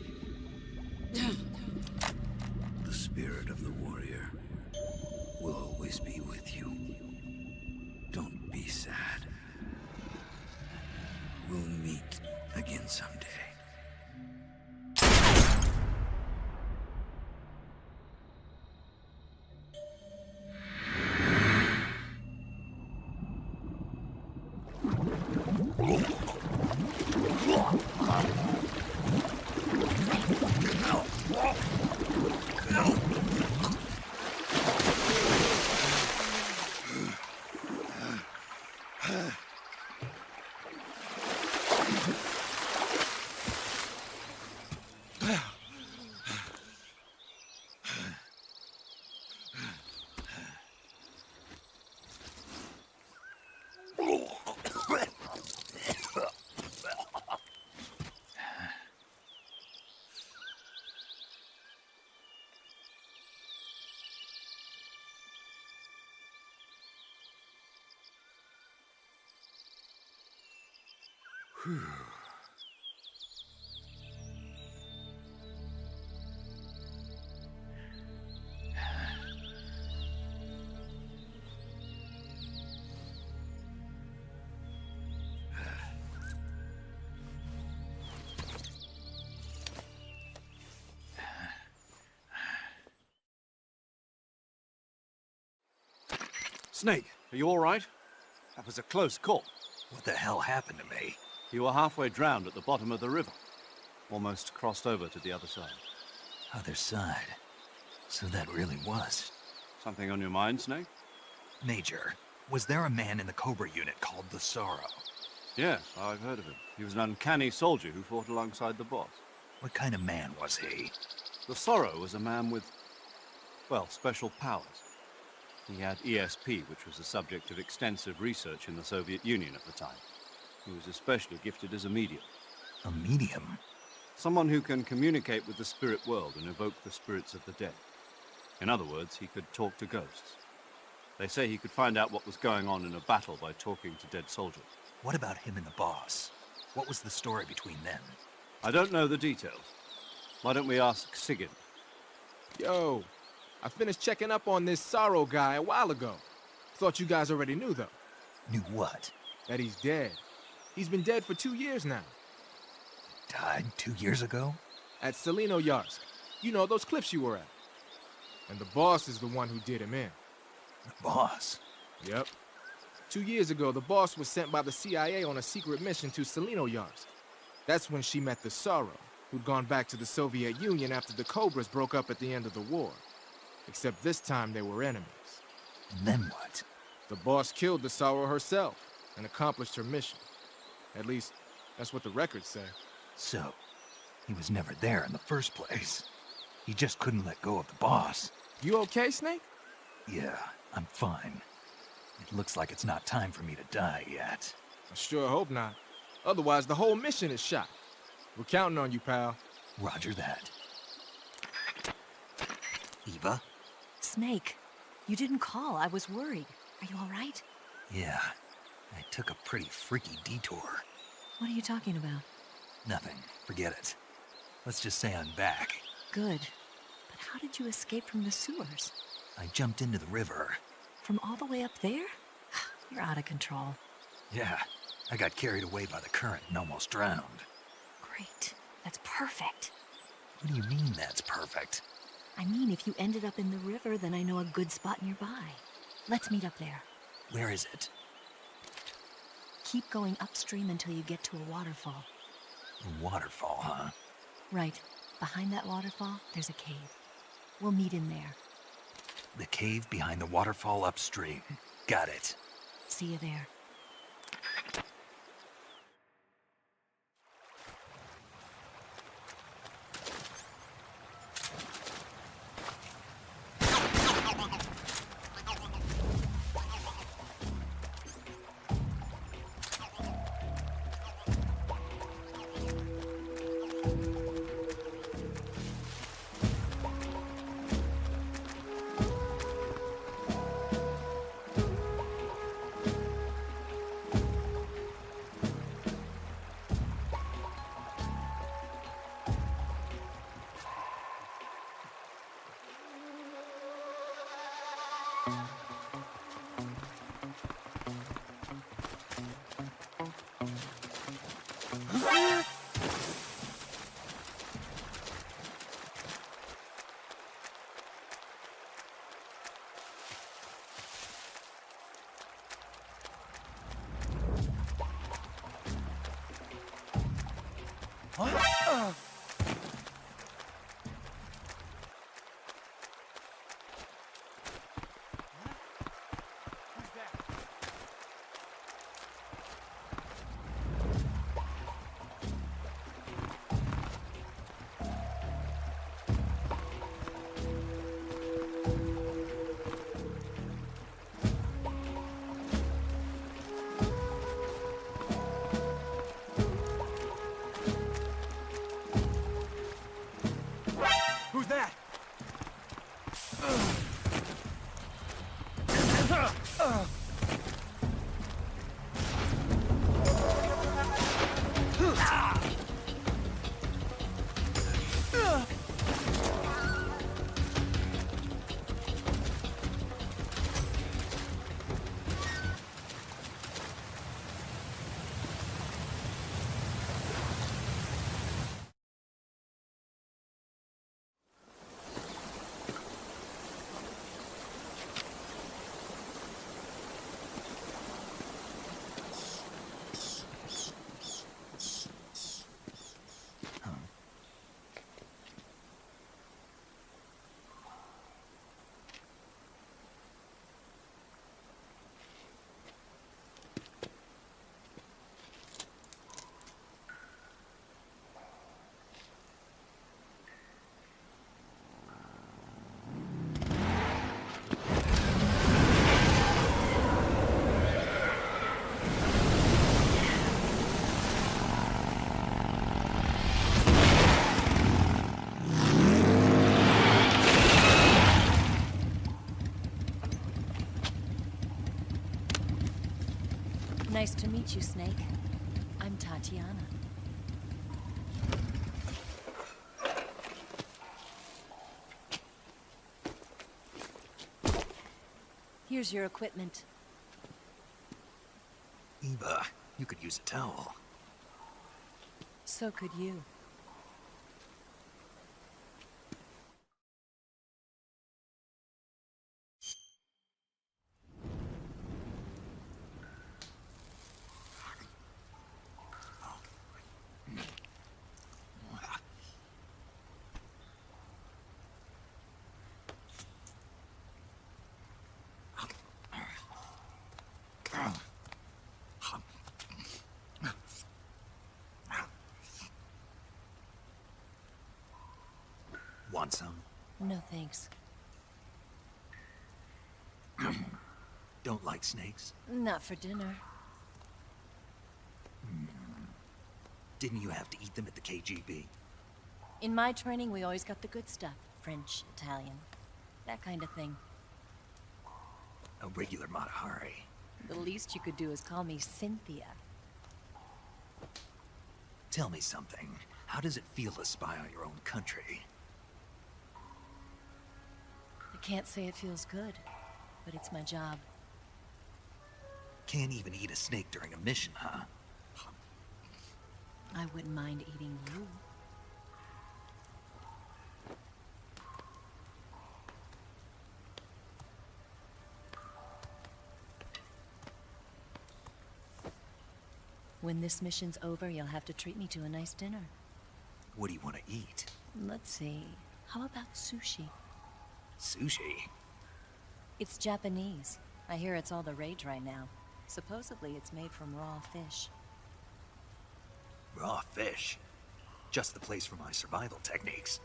The spirit of the warrior will always be with you. Don't be sad. We'll meet again someday. Snake, are you all right? That was a close call. What the hell happened to me? You were halfway drowned at the bottom of the river. Almost crossed over to the other side. Other side? So that really was. Something on your mind, Snake? Major, was there a man in the Cobra Unit called the Sorrow? Yes, I've heard of him. He was an uncanny soldier who fought alongside the boss. What kind of man was he? The Sorrow was a man with, well, special powers. He had ESP, which was the subject of extensive research in the Soviet Union at the time. He was especially gifted as a medium. A medium? Someone who can communicate with the spirit world and evoke the spirits of the dead. In other words, he could talk to ghosts. They say he could find out what was going on in a battle by talking to dead soldiers. What about him and the boss? What was the story between them? I don't know the details. Why don't we ask Sigurd? Yo, I finished checking up on this Sorrow guy a while ago. Thought you guys already knew, though. Knew what? That he's dead. He's been dead for 2 years now. Died 2 years ago? At Selino-Yarsk. You know, those cliffs you were at. And the boss is the one who did him in. The boss? Yep. 2 years ago, the boss was sent by the CIA on a secret mission to Selino-Yarsk. That's when she met the Sorrow, who'd gone back to the Soviet Union after the Cobras broke up at the end of the war. Except this time they were enemies. And then what? The boss killed the Sorrow herself and accomplished her mission. At least, that's what the records say. So, he was never there in the first place. He just couldn't let go of the boss. You okay, Snake? Yeah, I'm fine. It looks like it's not time for me to die yet. I sure hope not. Otherwise, the whole mission is shot. We're counting on you, pal. Roger that. Eva? Snake, you didn't call. I was worried. Are you all right? Yeah, I took a pretty freaky detour. What are you talking about? Nothing. Forget it. Let's just say I'm back. Good. But how did you escape from the sewers? I jumped into the river. From all the way up there? You're out of control. Yeah, I got carried away by the current and almost drowned. Great. That's perfect. What do you mean that's perfect? I mean, if you ended up in the river, then I know a good spot nearby. Let's meet up there. Where is it? Keep going upstream until you get to a waterfall. A waterfall, huh? Right. Behind that waterfall, there's a cave. We'll meet in there. The cave behind the waterfall upstream. Got it. See you there. Who's that? Nice to meet you, Snake. I'm Tatiana. Here's your equipment. Eva, you could use a towel. So could you. Want some? No thanks. Don't like snakes? Not for dinner. Didn't you have to eat them at the KGB? In my training, we always got the good stuff. French, Italian, that kind of thing. A regular Mata Hari. The least you could do is call me Cynthia. Tell me something. How does it feel to spy on your own country? I can't say it feels good, but it's my job. Can't even eat a snake during a mission, huh? I wouldn't mind eating you. When this mission's over, you'll have to treat me to a nice dinner. What do you want to eat? Let's see. How about sushi? Sushi? It's Japanese. I hear it's all the rage right now. Supposedly it's made from raw fish. Raw fish? Just the place for my survival techniques.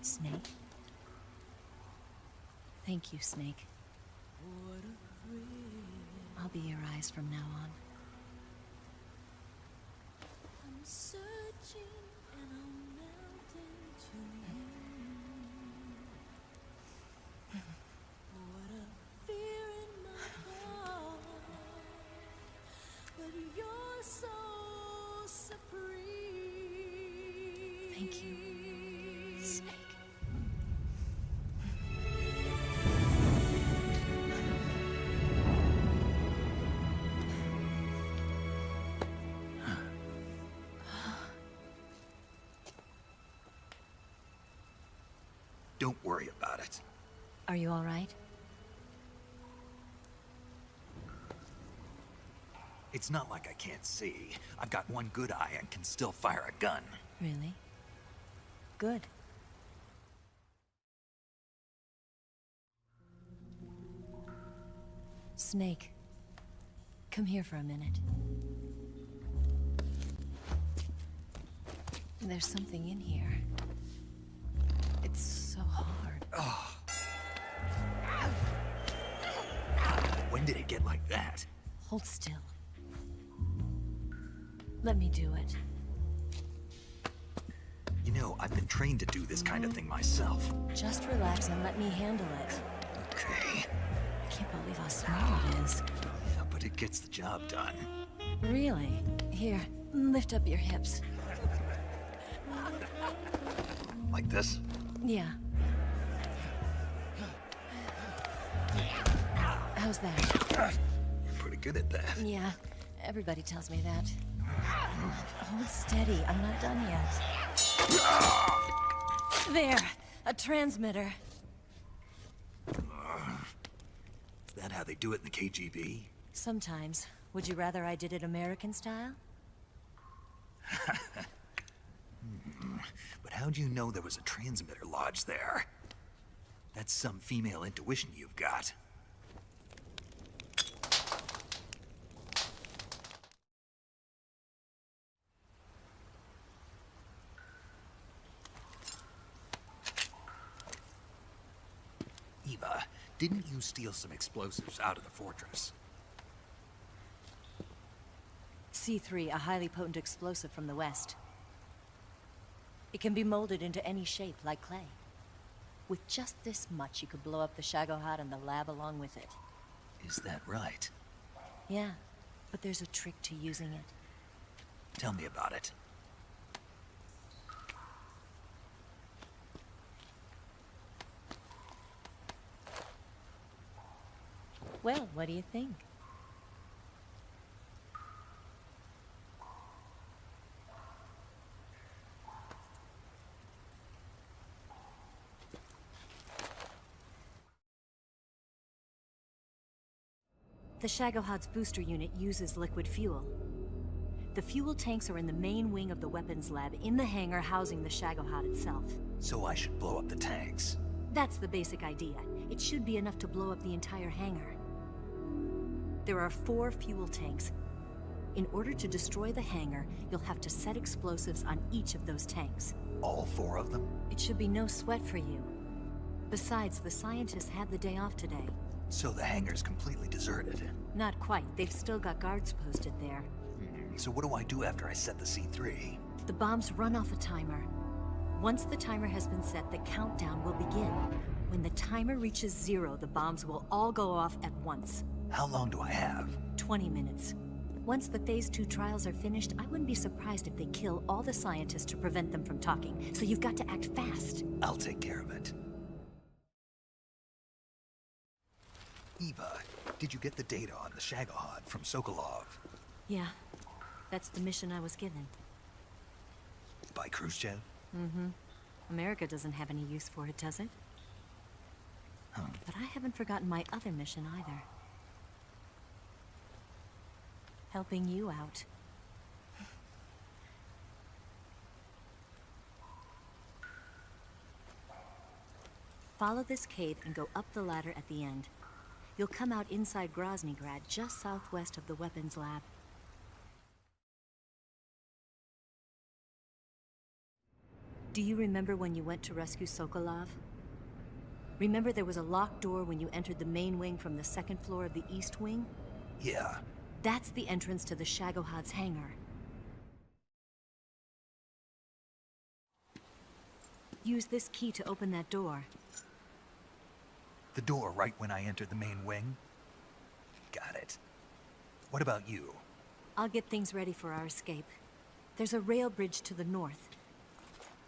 Snake? Thank you, Snake. I'll be your eyes from now on. I'm searching and I'm melting to you. What a fear in my heart, but you're Thank you, Snake. Don't worry about it. Are you all right? It's not like I can't see. I've got one good eye and can still fire a gun. Really? Good. Snake, come here for a minute. There's something in here. It's so hard. Oh. When did it get like that? Hold still. Let me do it. You know, I've been trained to do this kind of thing myself. Just relax and let me handle it. Okay. I can't believe how small it is. Yeah, but it gets the job done. Really? Here, lift up your hips. Like this? Yeah. How's that? You're pretty good at that. Yeah, everybody tells me that. Hold steady, I'm not done yet. There, a transmitter. Is that how they do it in the KGB? Sometimes. Would you rather I did it American style? But how'd you know there was a transmitter lodged there? That's some female intuition you've got. Eva, didn't you steal some explosives out of the fortress? C3, a highly potent explosive from the west. It can be molded into any shape, like clay. With just this much, you could blow up the Shagohod and the lab along with it. Is that right? Yeah, but there's a trick to using it. Tell me about it. Well, what do you think? The Shagohod's booster unit uses liquid fuel. The fuel tanks are in the main wing of the weapons lab in the hangar housing the Shagohod itself. So I should blow up the tanks. That's the basic idea. It should be enough to blow up the entire hangar. There are 4 fuel tanks. In order to destroy the hangar, you'll have to set explosives on each of those tanks. All 4 of them? It should be no sweat for you. Besides, the scientists had the day off today. So the hangar's completely deserted. Not quite. They've still got guards posted there. So what do I do after I set the C3? The bombs run off a timer. Once the timer has been set, the countdown will begin. When the timer reaches 0, the bombs will all go off at once. How long do I have? 20 minutes. Once the Phase 2 trials are finished, I wouldn't be surprised if they kill all the scientists to prevent them from talking. So you've got to act fast. I'll take care of it. Eva, did you get the data on the Shagohod from Sokolov? Yeah, that's the mission I was given. By Khrushchev? Mm-hmm. America doesn't have any use for it, does it? But I haven't forgotten my other mission either. Helping you out. Follow this cave and go up the ladder at the end. You'll come out inside Groznygrad, just southwest of the weapons lab. Do you remember when you went to rescue Sokolov? Remember there was a locked door when you entered the main wing from the 2nd floor of the east wing? Yeah. That's the entrance to the Shagohod's hangar. Use this key to open that door. The door right when I entered the main wing? Got it. What about you? I'll get things ready for our escape. There's a rail bridge to the north.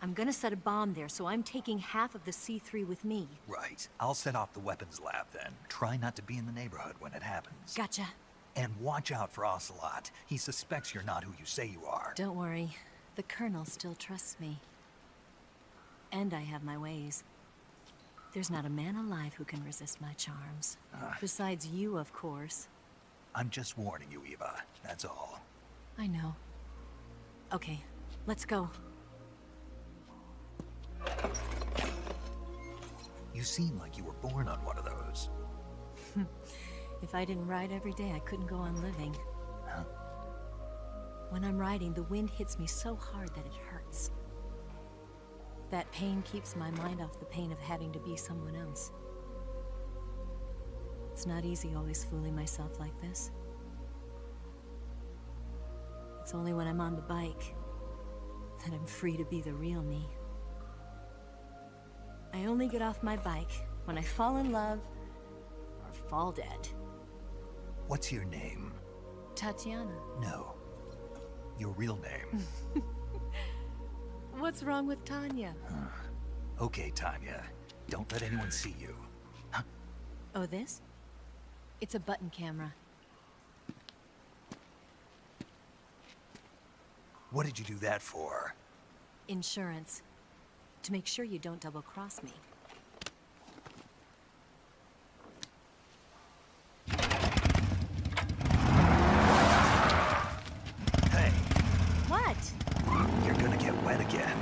I'm gonna set a bomb there, so I'm taking half of the C3 with me. Right. I'll set off the weapons lab then. Try not to be in the neighborhood when it happens. Gotcha. And watch out for Ocelot. He suspects you're not who you say you are. Don't worry. The Colonel still trusts me. And I have my ways. There's not a man alive who can resist my charms. Besides you, of course. I'm just warning you, Eva. That's all. I know. Okay, let's go. You seem like you were born on one of those. If I didn't ride every day, I couldn't go on living. Huh? When I'm riding, the wind hits me so hard that it hurts. That pain keeps my mind off the pain of having to be someone else. It's not easy always fooling myself like this. It's only when I'm on the bike that I'm free to be the real me. I only get off my bike when I fall in love or fall dead. What's your name? Tatiana. No. Your real name. What's wrong with Tanya? Okay, Tanya. Don't let anyone see you. Oh, this? It's a button camera. What did you do that for? Insurance. To make sure you don't double-cross me. Hey. What? You're gonna get wet again.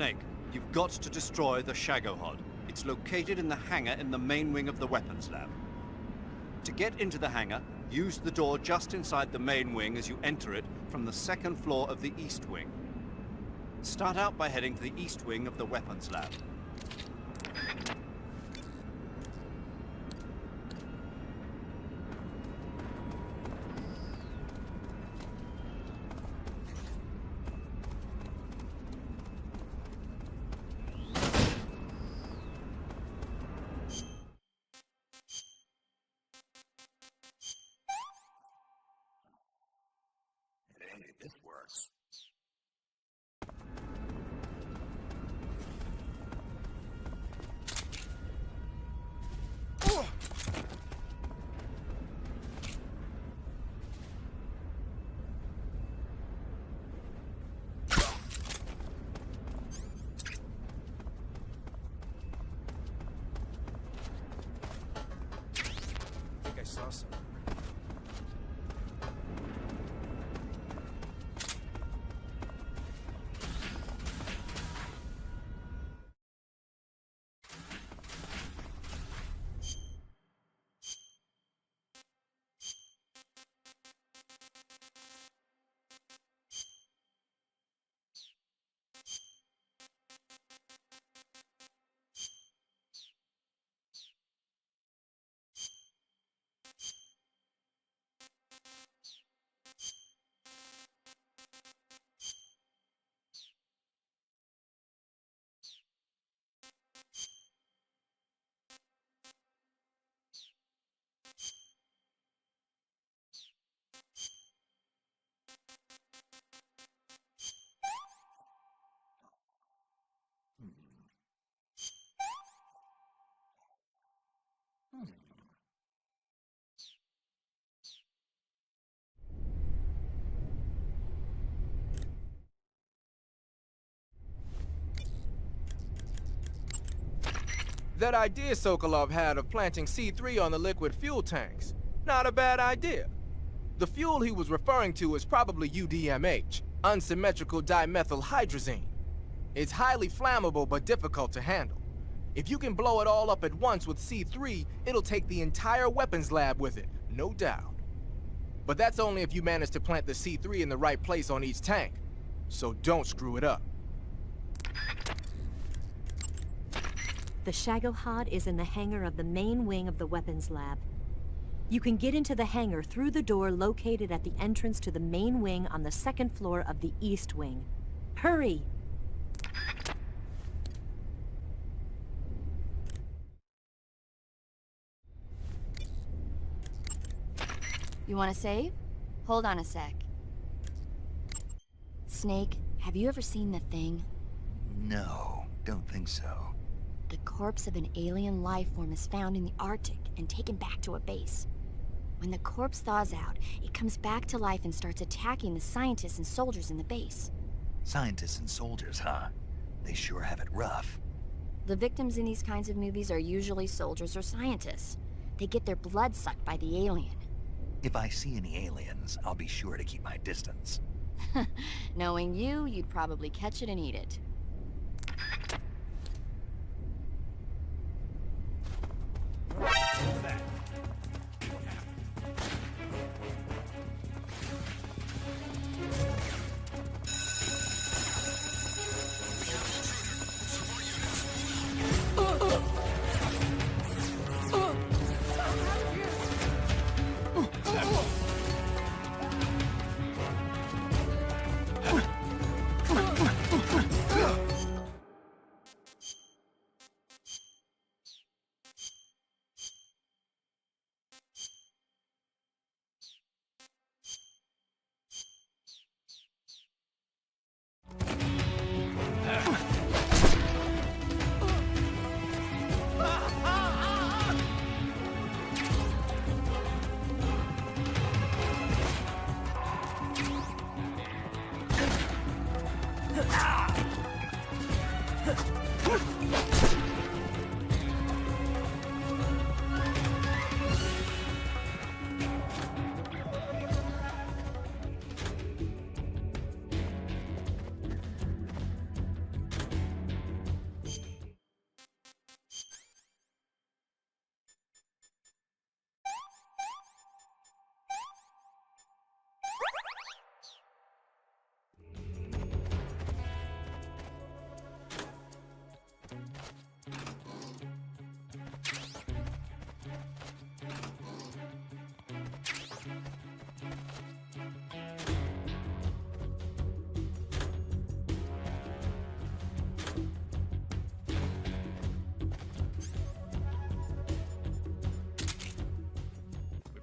Snake, you've got to destroy the Shagohod. It's located in the hangar in the main wing of the weapons lab. To get into the hangar, use the door just inside the main wing as you enter it from the second floor of the east wing. Start out by heading to the east wing of the weapons lab. Hey, this works. I think I saw some. That idea Sokolov had of planting C3 on the liquid fuel tanks, not a bad idea. The fuel he was referring to is probably UDMH, unsymmetrical dimethylhydrazine. It's highly flammable but difficult to handle. If you can blow it all up at once with C3, it'll take the entire weapons lab with it, no doubt. But that's only if you manage to plant the C3 in the right place on each tank. So don't screw it up. The Shagohod is in the hangar of the main wing of the weapons lab. You can get into the hangar through the door located at the entrance to the main wing on the second floor of the east wing. Hurry! You want to save? Hold on a sec. Snake, have you ever seen the thing? No, don't think so. The corpse of an alien life form is found in the Arctic and taken back to a base. When the corpse thaws out, it comes back to life and starts attacking the scientists and soldiers in the base. Scientists and soldiers, huh? They sure have it rough. The victims in these kinds of movies are usually soldiers or scientists. They get their blood sucked by the alien. If I see any aliens, I'll be sure to keep my distance. Knowing you, you'd probably catch it and eat it.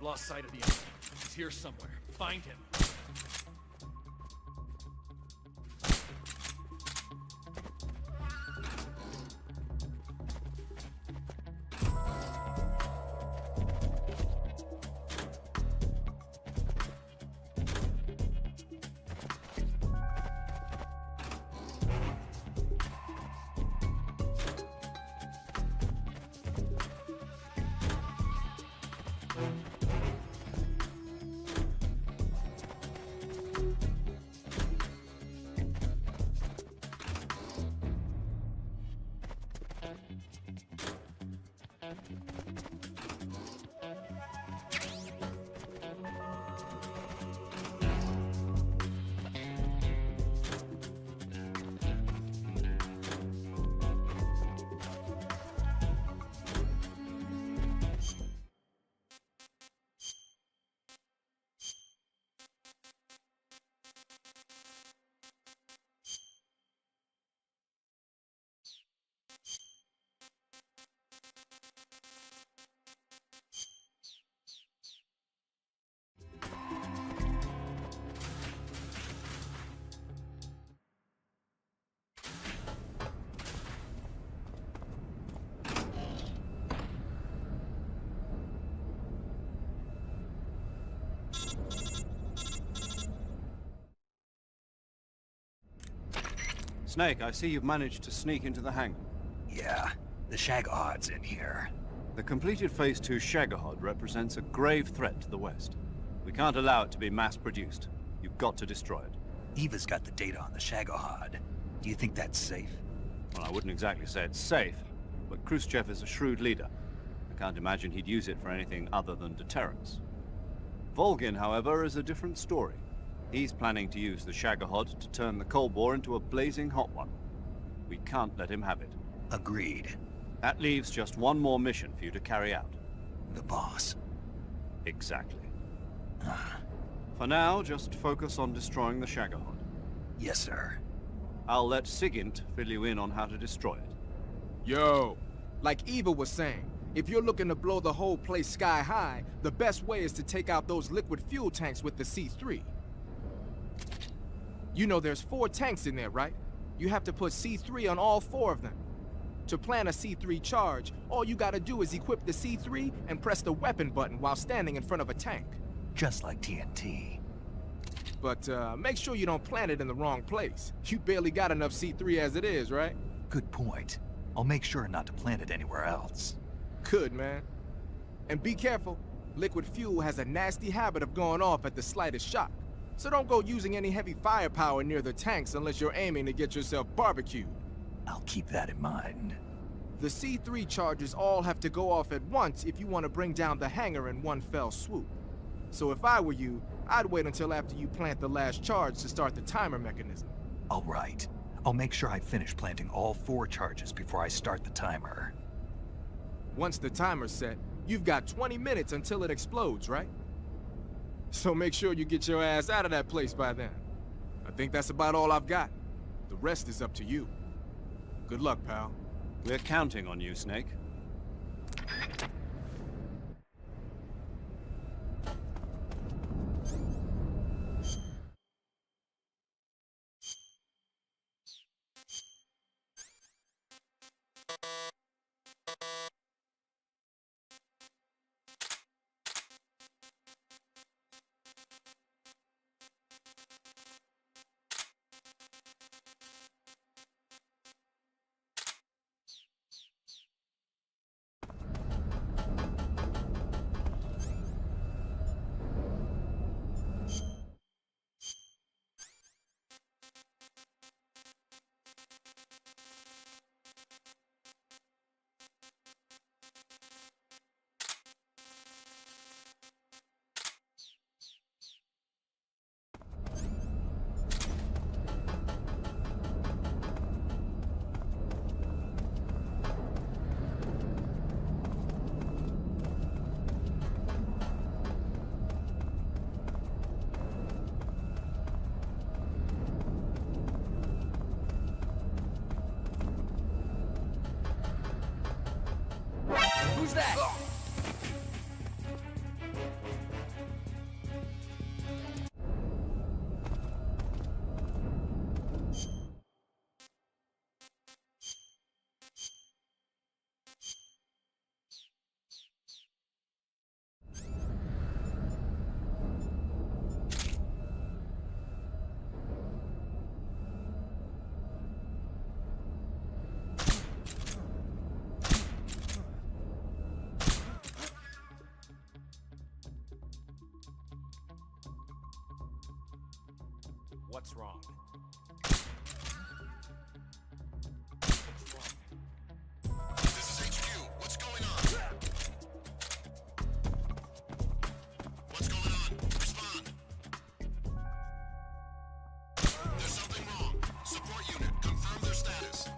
lost sight of the enemy. He's here somewhere. Find him. Snake, I see you've managed to sneak into the hangar. Yeah, the Shagahod's in here. The completed Phase 2 Shagahod represents a grave threat to the West. We can't allow it to be mass-produced. You've got to destroy it. Eva's got the data on the Shagahod. Do you think that's safe? Well, I wouldn't exactly say it's safe, but Khrushchev is a shrewd leader. I can't imagine he'd use it for anything other than deterrence. Volgin, however, is a different story. He's planning to use the Shagahod to turn the Cold War into a blazing hot one. We can't let him have it. Agreed. That leaves just one more mission for you to carry out. The boss. Exactly. For now, just focus on destroying the Shagahod. Yes, sir. I'll let Sigint fill you in on how to destroy it. Yo, like Eva was saying, if you're looking to blow the whole place sky high, the best way is to take out those liquid fuel tanks with the C3. You know there's 4 tanks in there, right? You have to put C3 on all 4 of them. To plan a C3 charge, all you gotta do is equip the C3 and press the weapon button while standing in front of a tank. Just like TNT. But make sure you don't plant it in the wrong place. You barely got enough C3 as it is, right? Good point. I'll make sure not to plant it anywhere else. Good, man. And be careful. Liquid fuel has a nasty habit of going off at the slightest shock. So don't go using any heavy firepower near the tanks unless you're aiming to get yourself barbecued. I'll keep that in mind. The C3 charges all have to go off at once if you want to bring down the hangar in one fell swoop. So if I were you, I'd wait until after you plant the last charge to start the timer mechanism. All right. I'll make sure I finish planting all 4 charges before I start the timer. Once the timer's set, you've got 20 minutes until it explodes, right? So make sure you get your ass out of that place by then. I think that's about all I've got. The rest is up to you. Good luck, pal. We're counting on you, Snake. What's wrong? This is HQ. What's going on? What's going on? Respond. There's something wrong. Support unit, confirm their status.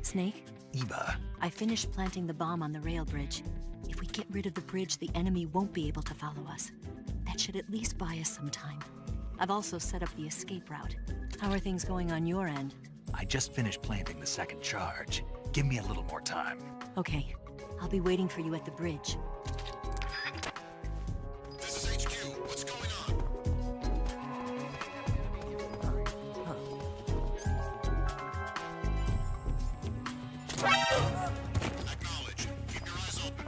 Snake? Eva, I finished planting the bomb on the rail bridge. If we get rid of the bridge, the enemy won't be able to follow us. That should at least buy us some time. I've also set up the escape route. How are things going on your end? I just finished planting the second charge. Give me a little more time. Okay, I'll be waiting for you at the bridge. This is HQ. What's going on? Acknowledge. Keep your eyes open.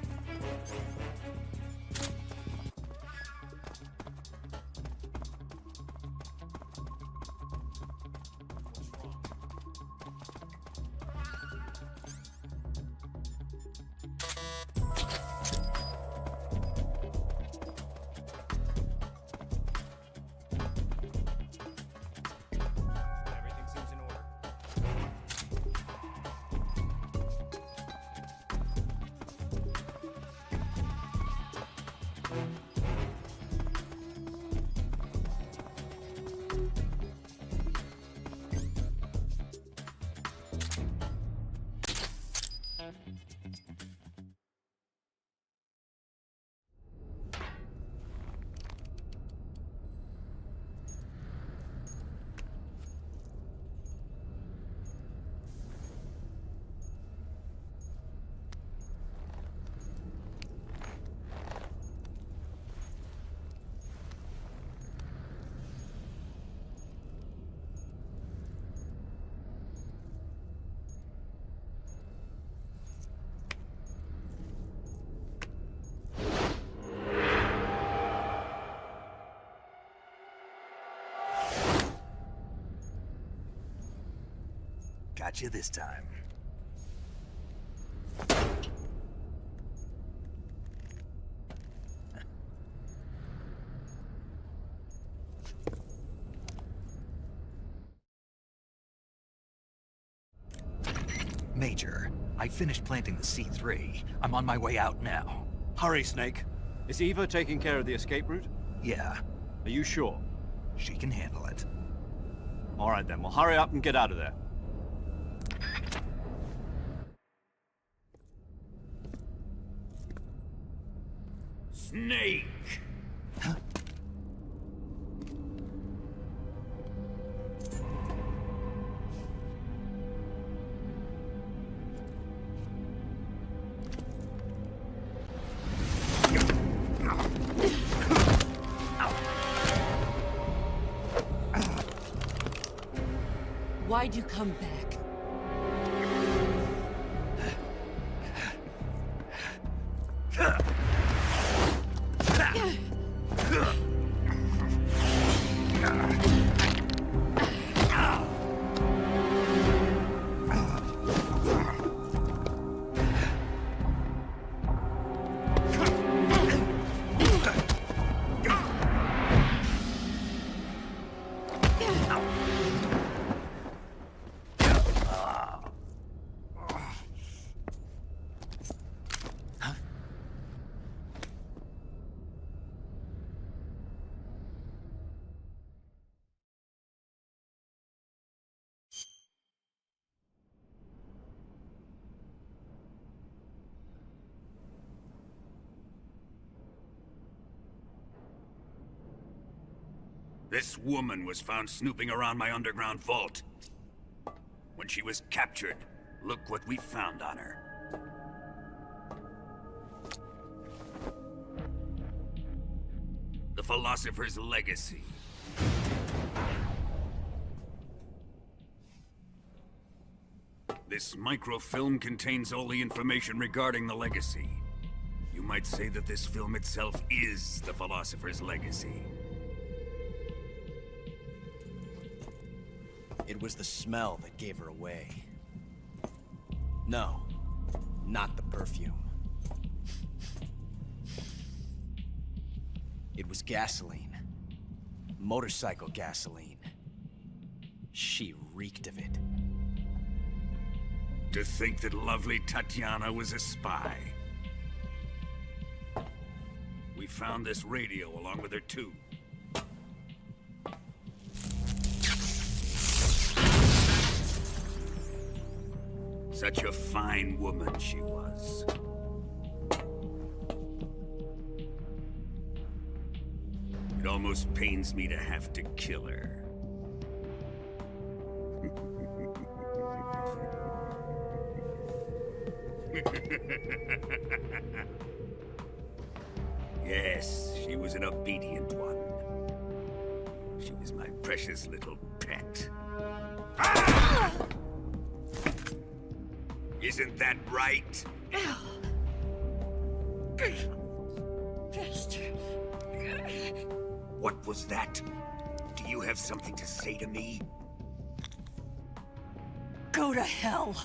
Everything seems in order. Got you this time. Major, I finished planting the C3. I'm on my way out now. Hurry, Snake. Is Eva taking care of the escape route? Yeah, Are you sure? she can handle it. All right then, well hurry up and get out of there. Snake! Why'd you come back? This woman was found snooping around my underground vault. When she was captured, look what we found on her. The Philosopher's Legacy. This microfilm contains all the information regarding the Legacy. You might say that this film itself is the Philosopher's Legacy. It was the smell that gave her away. No, not the perfume. It was gasoline. Motorcycle gasoline. She reeked of it. To think that lovely Tatiana was a spy. We found this radio along with her too. Such a fine woman she was. It almost pains me to have to kill her. Yes, she was an obedient one. She was my precious little pet. Ah! Isn't that right? What was that? Do you have something to say to me? Go to hell.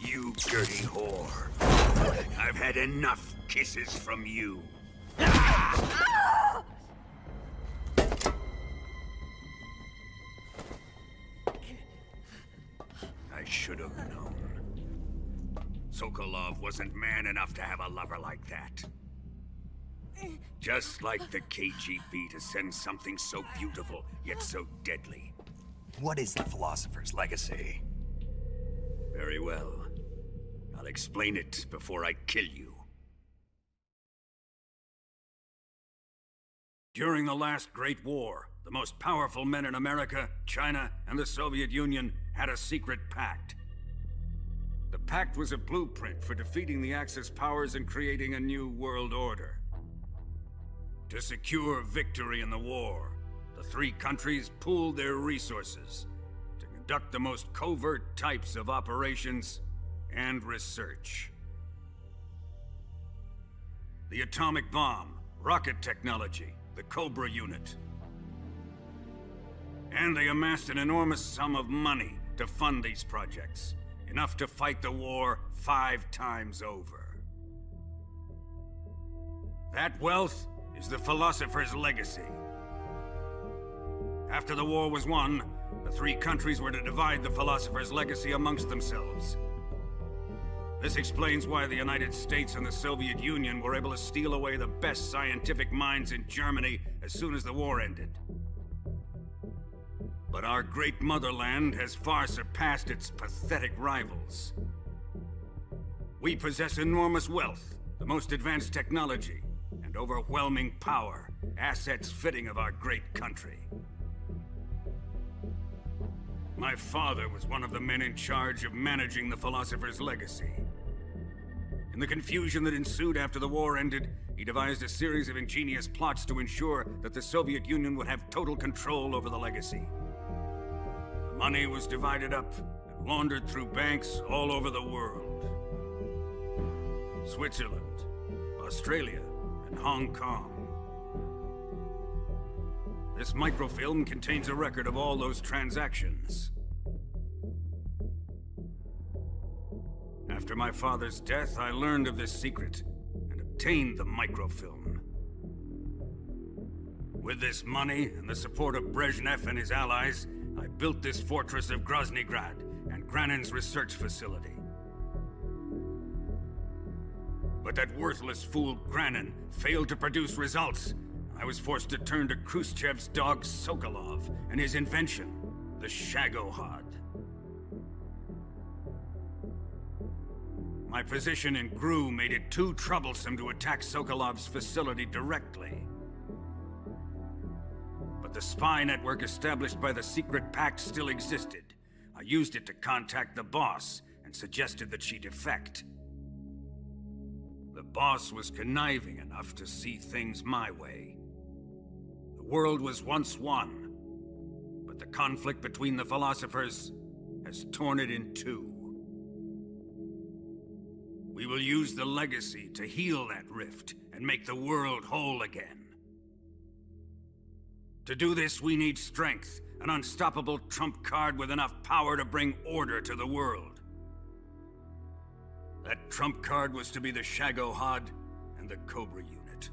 You dirty whore. I've had enough kisses from you. I should have known. Sokolov wasn't man enough to have a lover like that. Just like the KGB to send something so beautiful, yet so deadly. What is the Philosopher's Legacy? Very well. I'll explain it before I kill you. During the last Great War, the most powerful men in America, China, and the Soviet Union had a secret pact. The pact was a blueprint for defeating the Axis powers and creating a new world order. To secure victory in the war, the three countries pooled their resources to conduct the most covert types of operations and research. The atomic bomb, rocket technology, the Cobra Unit. And they amassed an enormous sum of money to fund these projects, enough to fight the war 5 times over. That wealth is the Philosopher's Legacy. After the war was won, the three countries were to divide the Philosopher's Legacy amongst themselves. This explains why the United States and the Soviet Union were able to steal away the best scientific minds in Germany as soon as the war ended. But our great motherland has far surpassed its pathetic rivals. We possess enormous wealth, the most advanced technology, and overwhelming power, assets fitting of our great country. My father was one of the men in charge of managing the Philosopher's Legacy. In the confusion that ensued after the war ended, he devised a series of ingenious plots to ensure that the Soviet Union would have total control over the Legacy. The money was divided up and laundered through banks all over the world. Switzerland, Australia, and Hong Kong. This microfilm contains a record of all those transactions. After my father's death, I learned of this secret and obtained the microfilm. With this money and the support of Brezhnev and his allies, I built this fortress of Groznygrad and Granin's research facility. But that worthless fool Granin failed to produce results. I was forced to turn to Khrushchev's dog Sokolov and his invention, the Shagohod. My position in GRU made it too troublesome to attack Sokolov's facility directly. But the spy network established by the secret pact still existed. I used it to contact the boss and suggested that she defect. The boss was conniving enough to see things my way. The world was once one, but the conflict between the philosophers has torn it in two. We will use the legacy to heal that rift and make the world whole again. To do this, we need strength, an unstoppable trump card with enough power to bring order to the world. That trump card was to be the Shagohod and the Cobra Unit.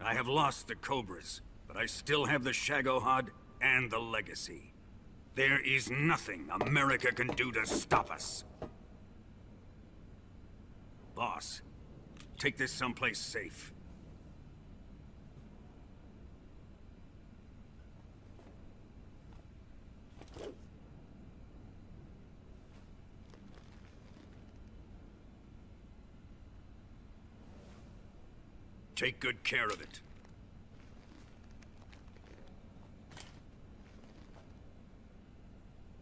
I have lost the Cobras, but I still have the Shagohod and the legacy. There is nothing America can do to stop us. Boss, take this someplace safe. Take good care of it.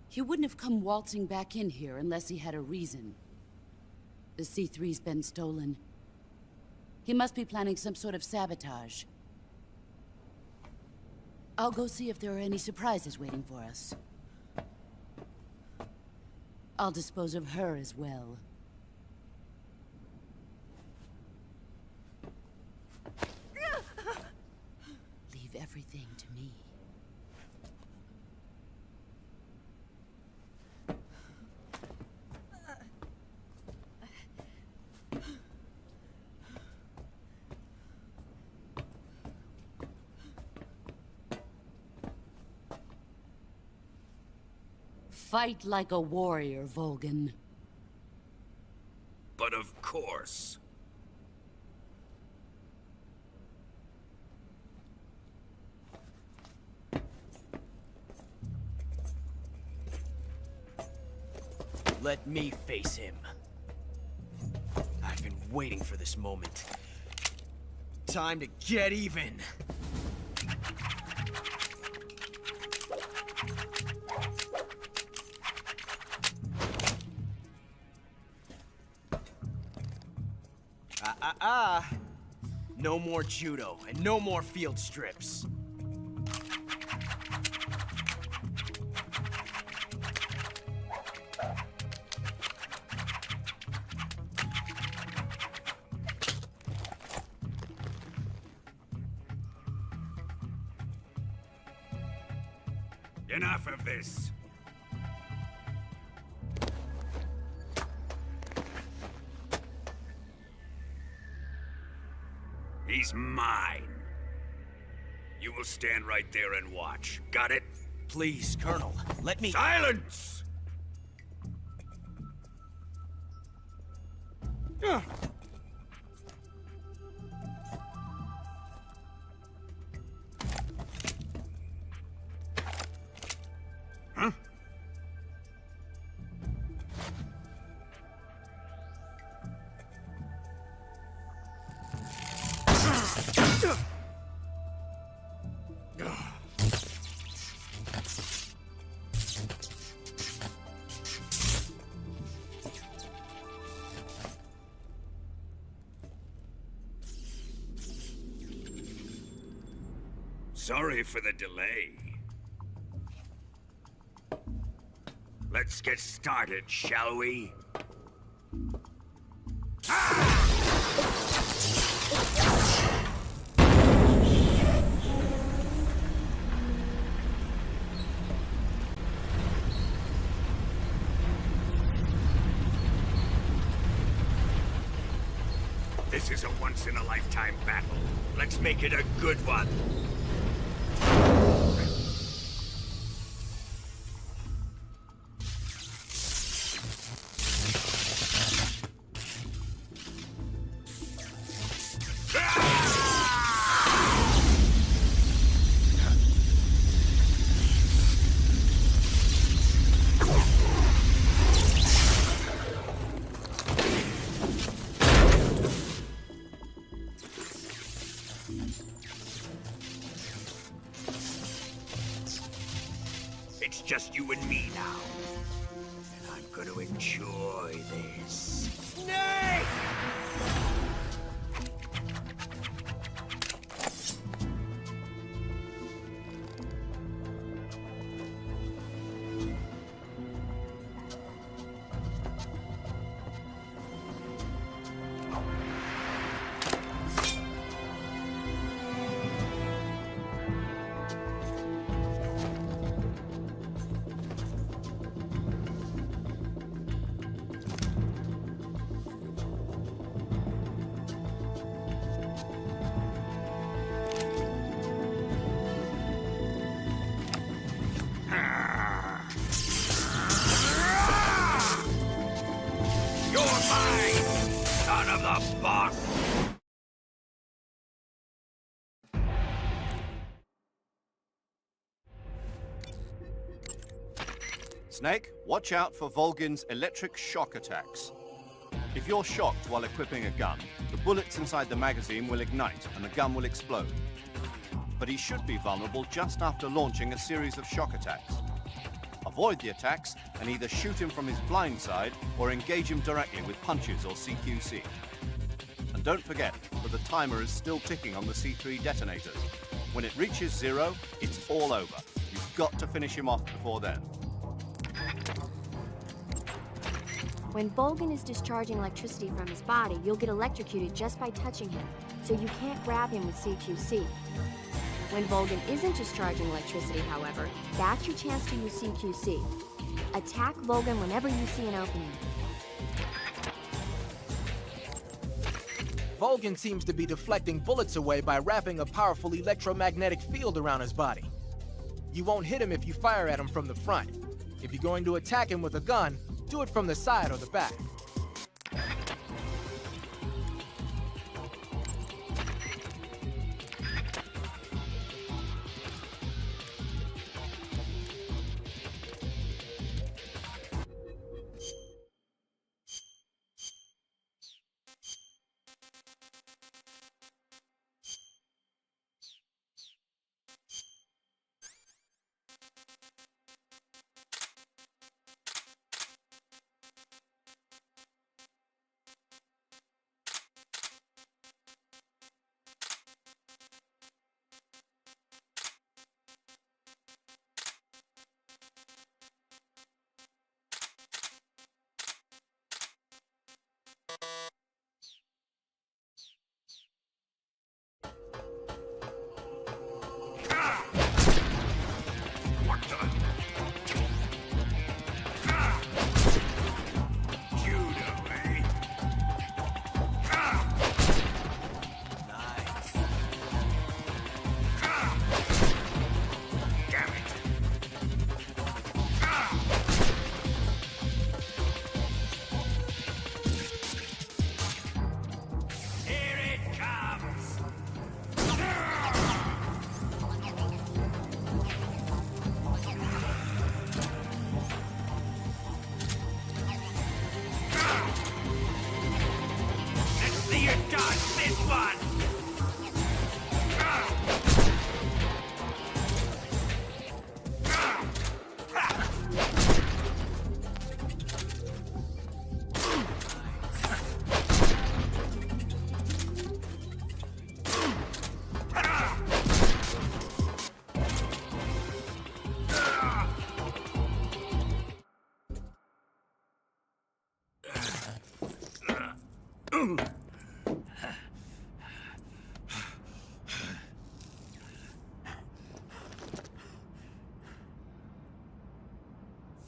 He wouldn't have come waltzing back in here unless he had a reason. The C3's been stolen. He must be planning some sort of sabotage. I'll go see if there are any surprises waiting for us. I'll dispose of her as well. Leave everything to me. Fight like a warrior, Volgan. But of course. Let me face him. I've been waiting for this moment. Time to get even. No more judo, and no more field strips. Enough of this. He's mine. You will stand right there and watch. Got it? Please, Colonel, let me— Silence! Huh? Sorry for the delay. Let's get started, shall we? This is a once-in-a-lifetime battle. Let's make it a good one. It's just you and me now. And I'm gonna enjoy this. Snake! You're mine, son of the boss! Snake, watch out for Volgin's electric shock attacks. If you're shocked while equipping a gun, the bullets inside the magazine will ignite and the gun will explode. But he should be vulnerable just after launching a series of shock attacks. Avoid the attacks and either shoot him from his blind side or engage him directly with punches or CQC. And don't forget that the timer is still ticking on the C3 detonators. When it reaches 0, it's all over. You've got to finish him off before then. When Volgin is discharging electricity from his body, you'll get electrocuted just by touching him, so you can't grab him with CQC. When Volgin isn't discharging electricity, however, that's your chance to use CQC. Attack Volgin whenever you see an opening. Volgin seems to be deflecting bullets away by wrapping a powerful electromagnetic field around his body. You won't hit him if you fire at him from the front. If you're going to attack him with a gun, do it from the side or the back.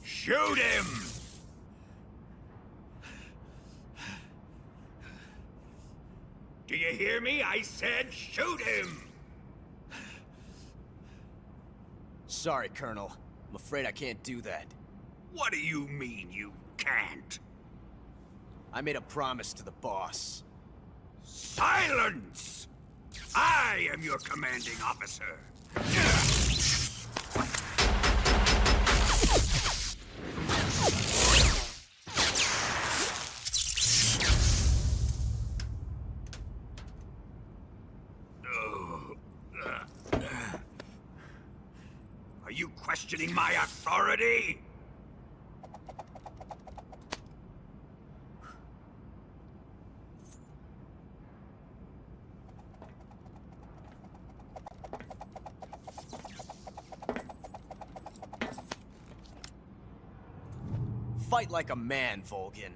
Shoot him! Do you hear me? I said shoot him! Sorry, Colonel. I'm afraid I can't do that. What do you mean you can't? I made a promise to the boss. Silence! I am your commanding officer. Are you questioning my authority? Fight like a man, Volgin.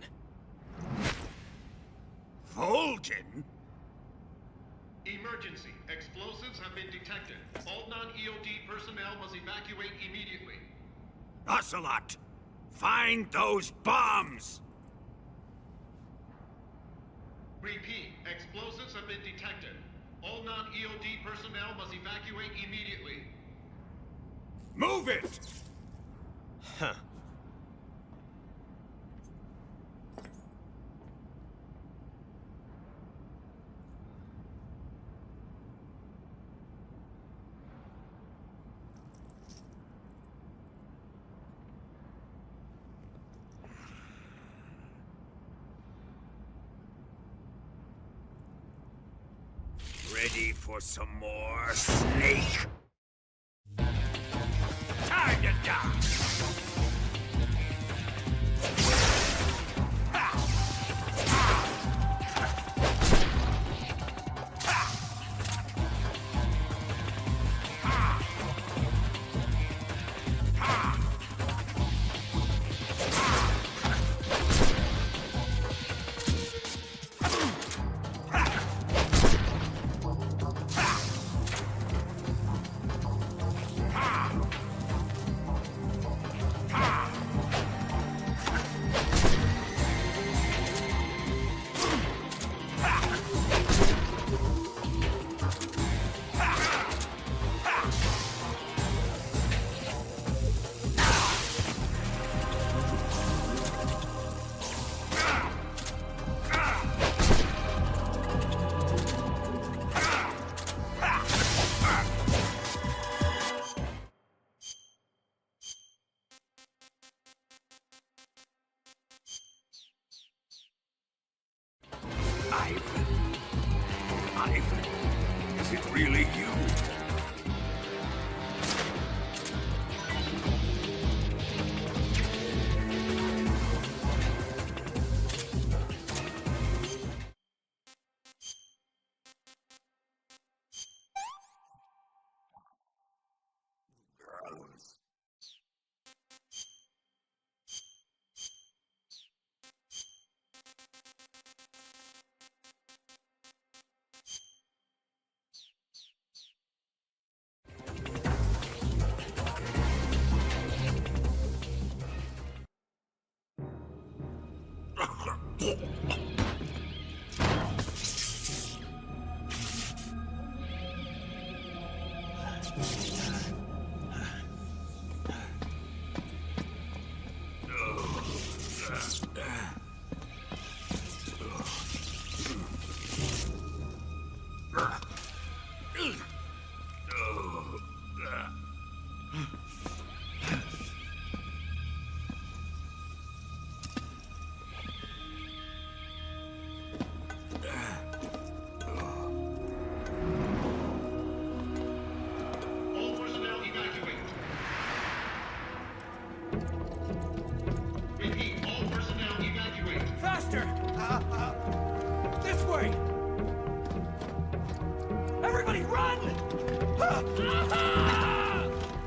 Volgin? Emergency. Explosives have been detected. All non-EOD personnel must evacuate immediately. Ocelot! Find those bombs! Repeat. Explosives have been detected. All non-EOD personnel must evacuate immediately. Move it! Huh. Ready for some more, Snake? Time to die! Ivan, is it really you? All personnel evacuate. Repeat, all personnel evacuate. Faster! This way! Everybody run!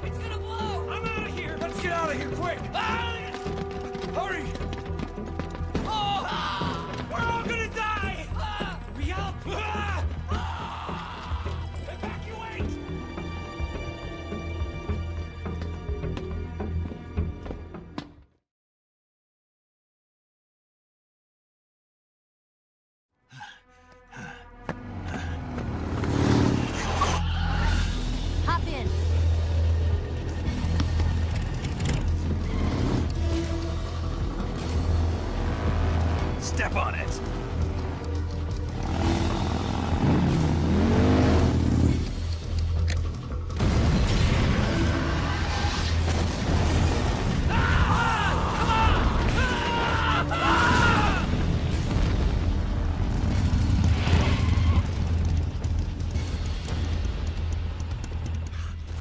It's gonna blow! I'm out of here! Let's get out of here, quick! Hurry! Oh! We're all gonna die! Hurry up! Evacuate! Hop in. Step on it!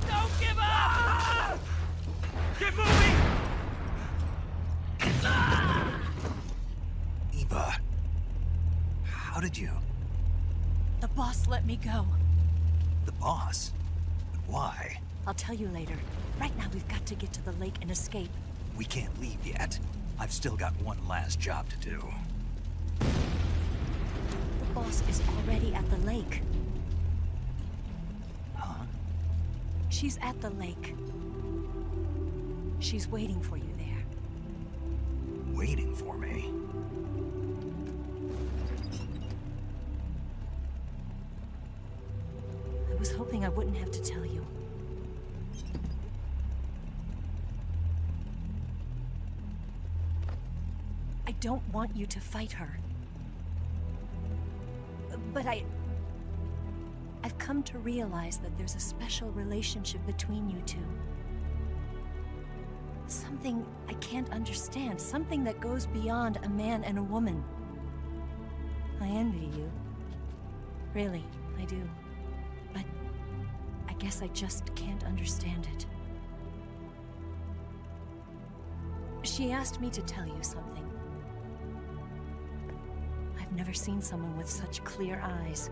Don't give up! How did you? The boss let me go. The boss? But why? I'll tell you later. Right now, we've got to get to the lake and escape. We can't leave yet. I've still got one last job to do. The boss is already at the lake. Huh? She's at the lake. She's waiting for you there. Waiting for me? I was hoping I wouldn't have to tell you. I don't want you to fight her. But I've come to realize that there's a special relationship between you two. Something I can't understand, something that goes beyond a man and a woman. I envy you. Really, I do. But I guess I just can't understand it. She asked me to tell you something. I've never seen someone with such clear eyes.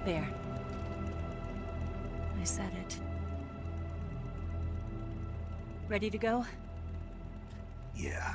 There. I said it. Ready to go? Yeah.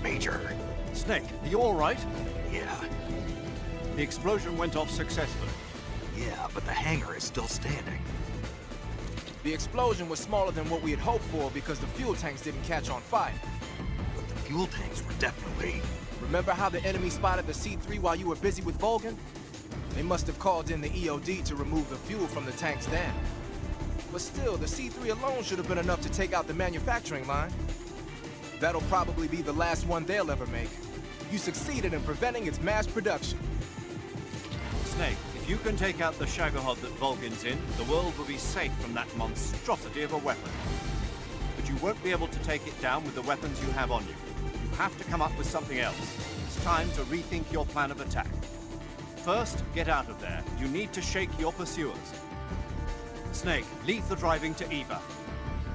Major. Snake, are you all right? Yeah. The explosion went off successfully. Yeah, but the hangar is still standing. The explosion was smaller than what we had hoped for because the fuel tanks didn't catch on fire. But the fuel tanks were definitely... Remember how the enemy spotted the C3 while you were busy with Vulcan? They must have called in the EOD to remove the fuel from the tanks then. But still, the C3 alone should have been enough to take out the manufacturing line. That'll probably be the last one they'll ever make. You succeeded in preventing its mass production. Snake, if you can take out the Shagohod that Vulcan's in, the world will be safe from that monstrosity of a weapon. But you won't be able to take it down with the weapons you have on you. You have to come up with something else. It's time to rethink your plan of attack. First, get out of there. You need to shake your pursuers. Snake, leave the driving to Eva.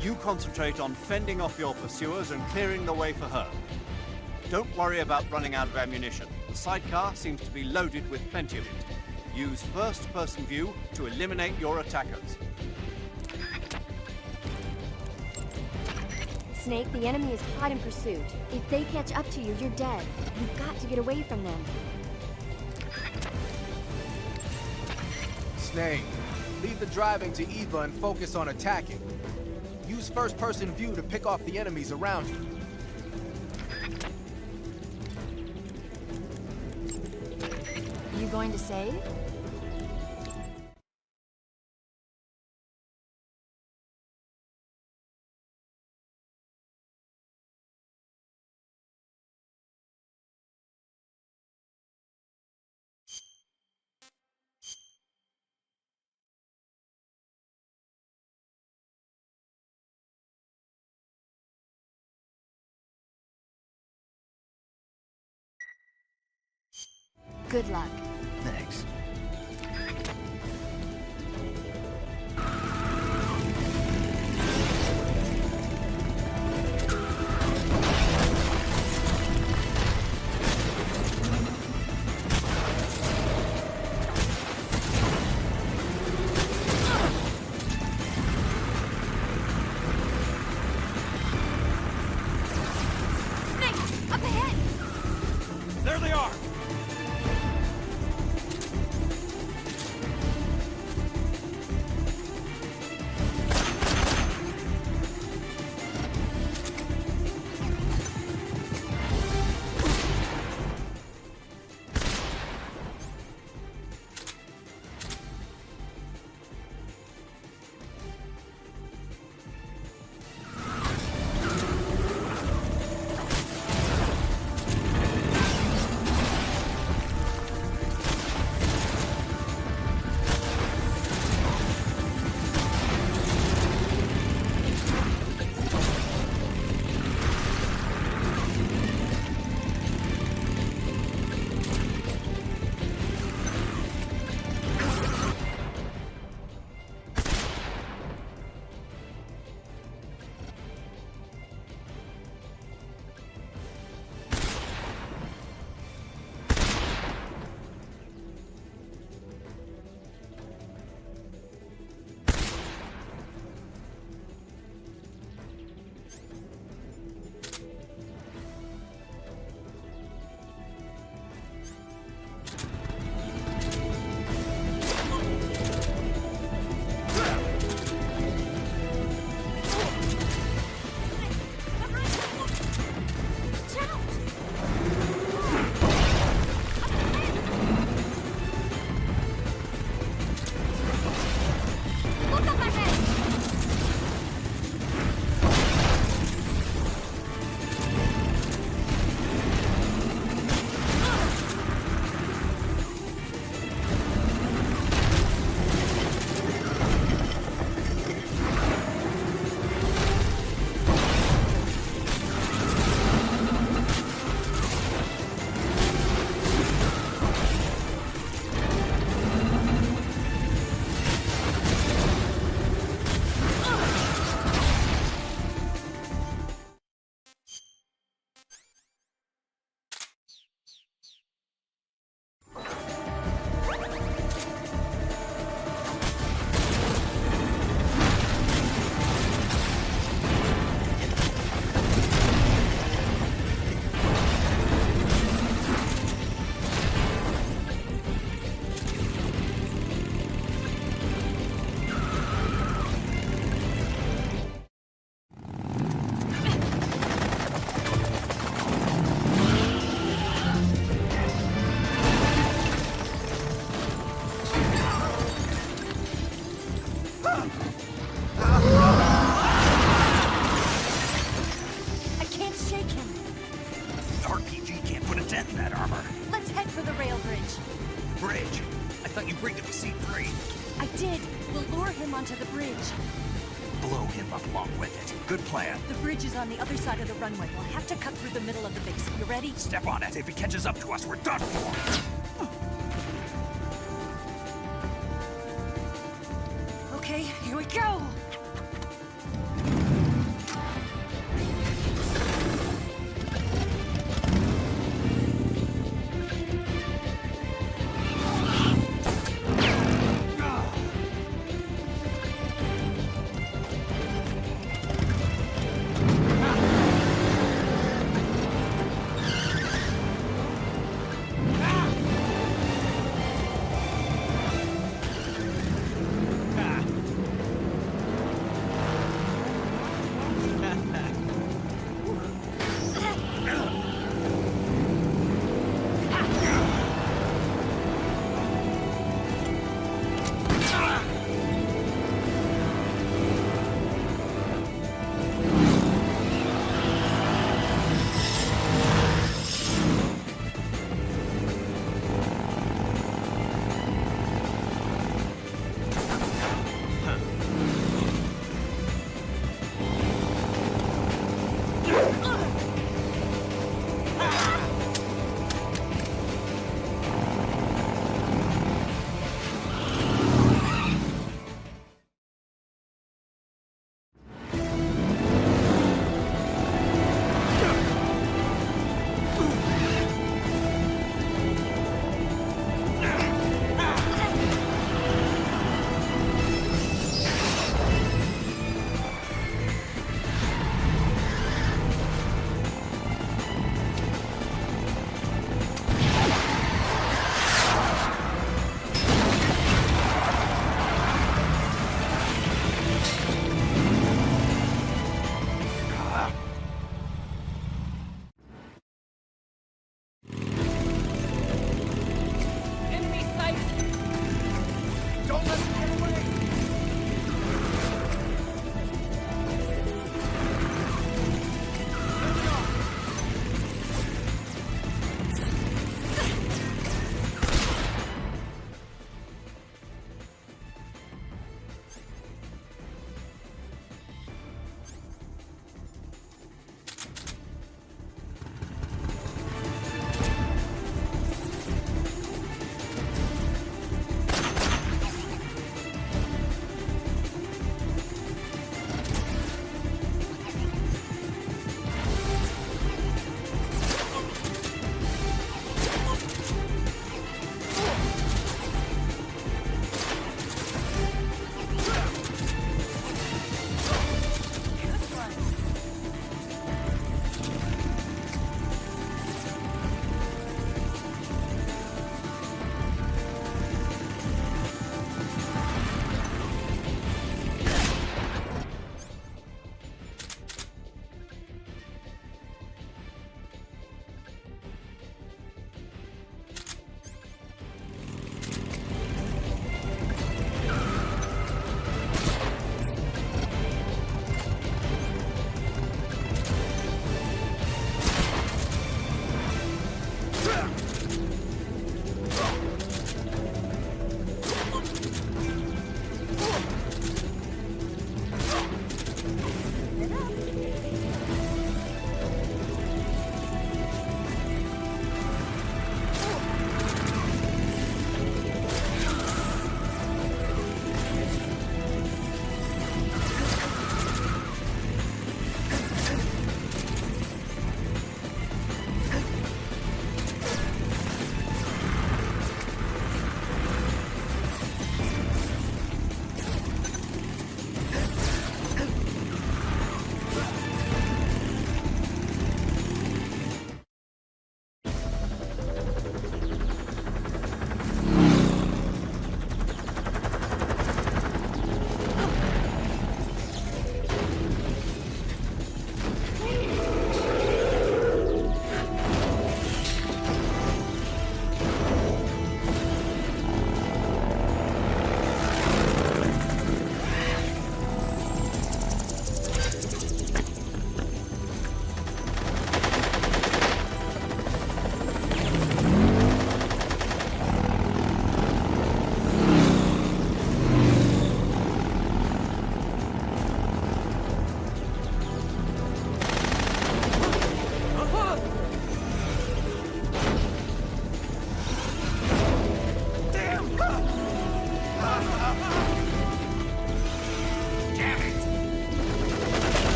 You concentrate on fending off your pursuers and clearing the way for her. Don't worry about running out of ammunition. The sidecar seems to be loaded with plenty of it. Use first-person view to eliminate your attackers. Snake, the enemy is hot in pursuit. If they catch up to you, you're dead. You've got to get away from them. Snake, leave the driving to Eva and focus on attacking. Use first-person view to pick off the enemies around you. You going to save? Good luck. Thanks. extend that armor. Let's head for the rail bridge. Bridge? I thought you rigged it with C3. I did. We'll lure him onto the bridge. Blow him up along with it. Good plan. The bridge is on the other side of the runway. We'll have to cut through the middle of the base. You ready? Step on it. If he catches up to us, we're done for. Okay, here we go!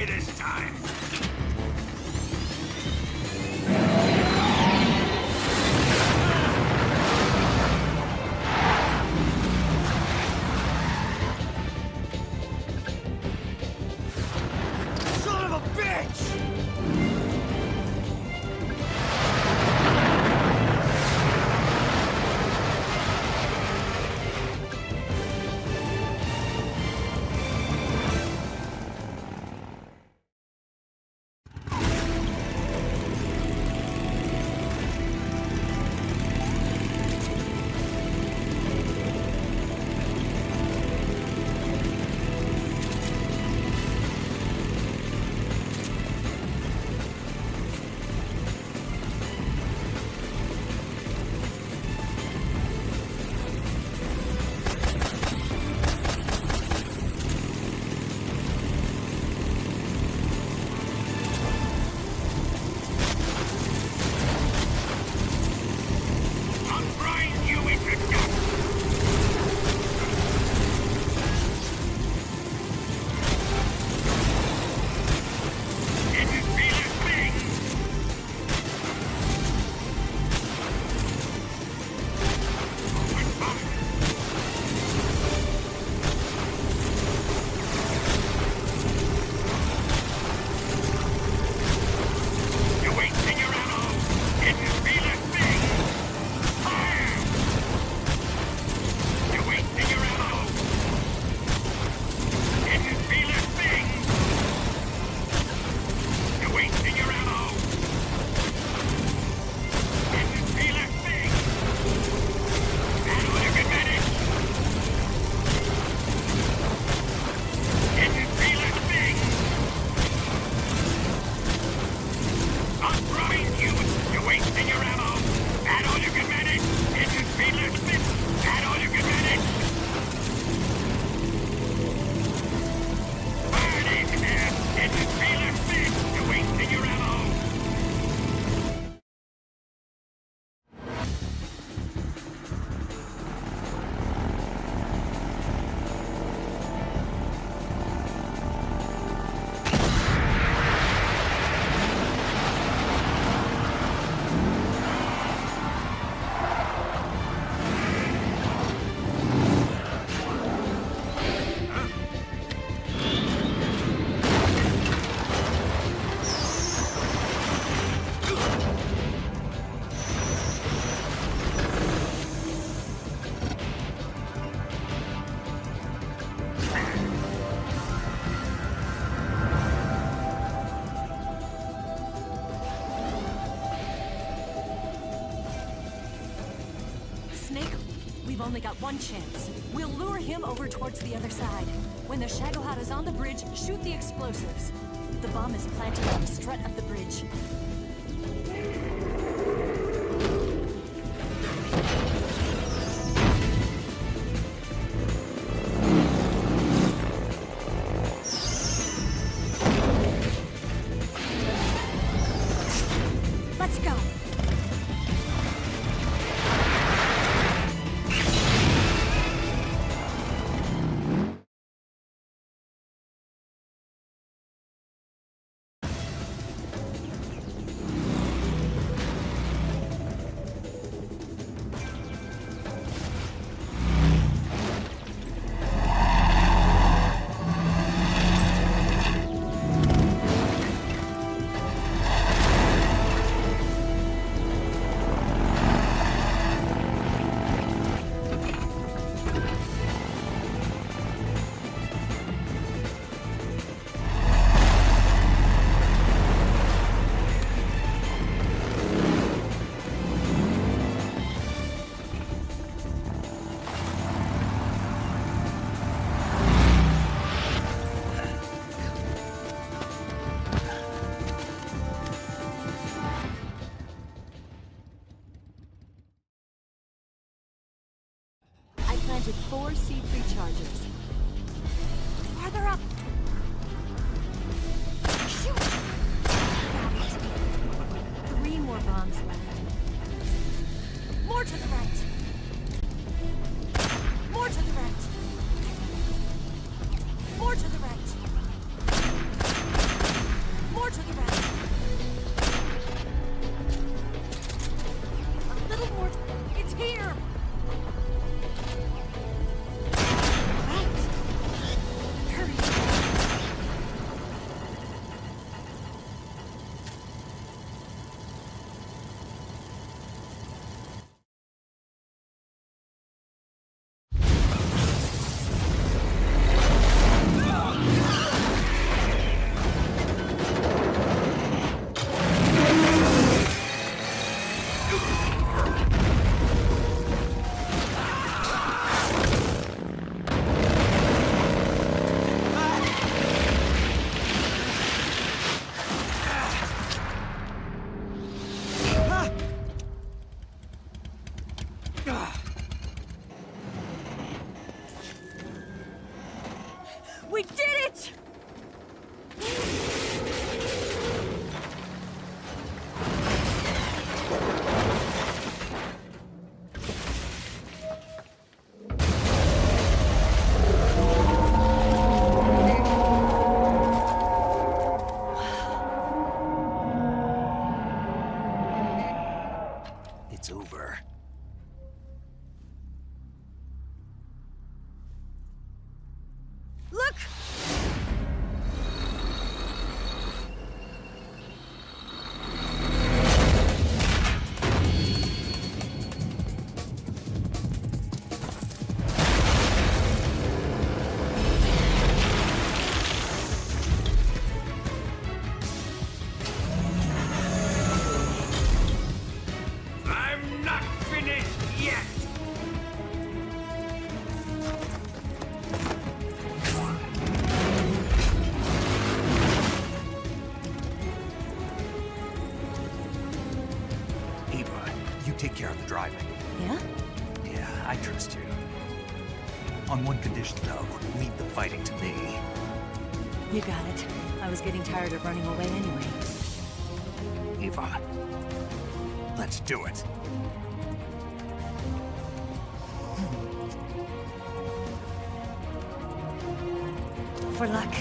away this time. Son of a bitch! We've only got one chance. We'll lure him over towards the other side. When the Shagohod is on the bridge, shoot the explosives. The bomb is planted on the strut of the bridge. Let's go! Planted 4 C3 charges. Farther up! Shoot! 3 more bombs left. More to the right! More to the right! More to the right! take care of the driving. Yeah? Yeah, I trust you. On one condition, though, leave the fighting to me. You got it. I was getting tired of running away anyway. Eva, let's do it. For luck.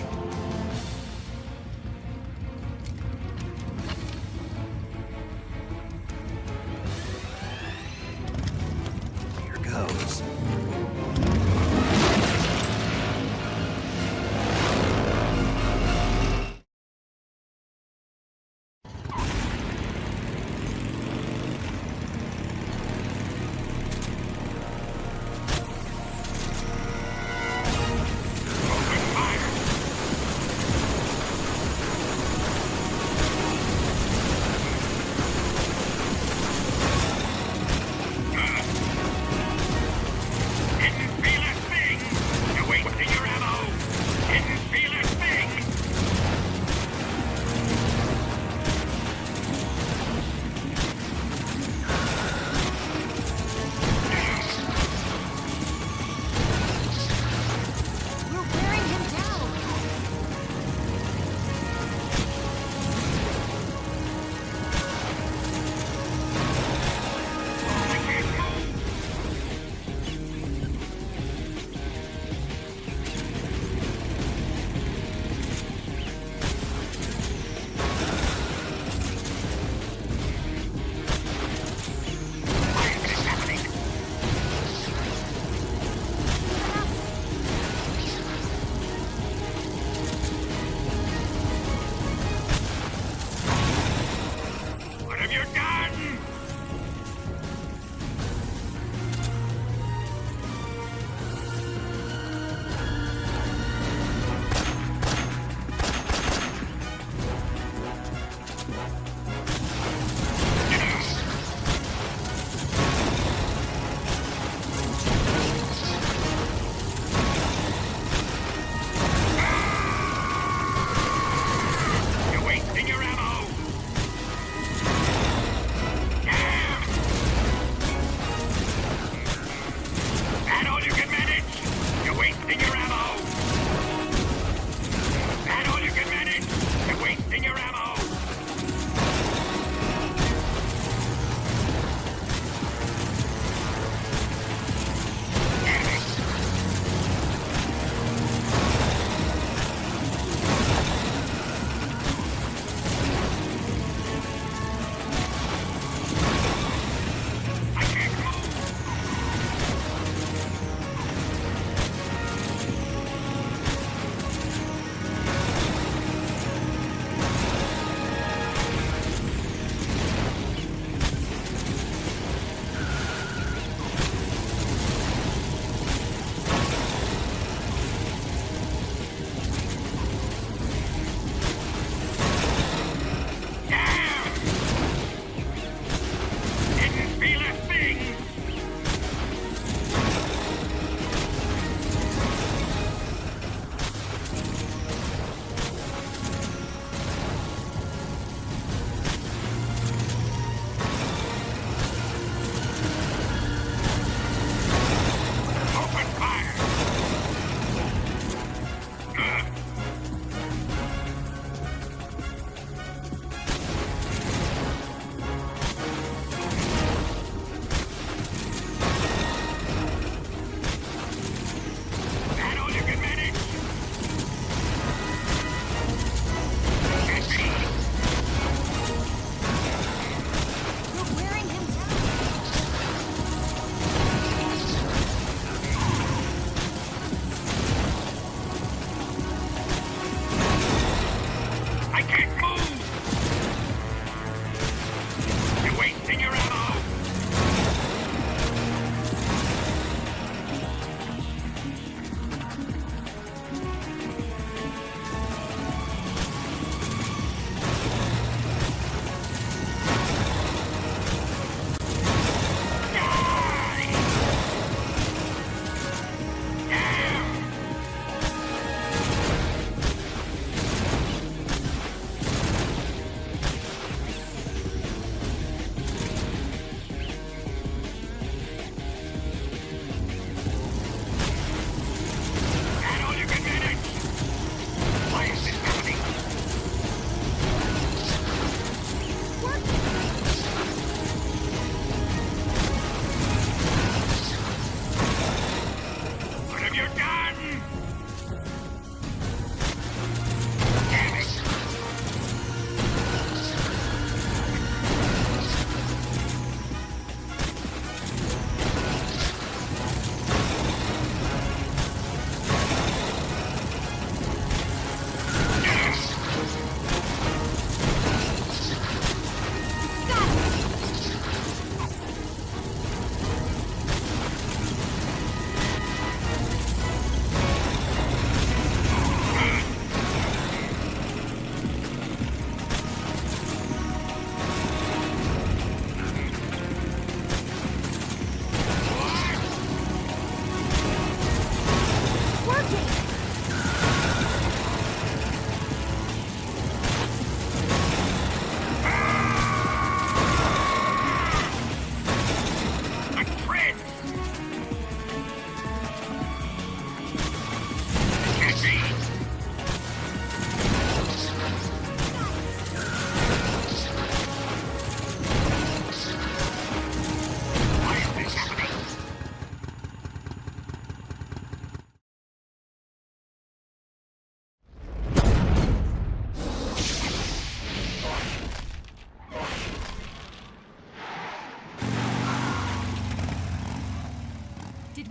Here goes.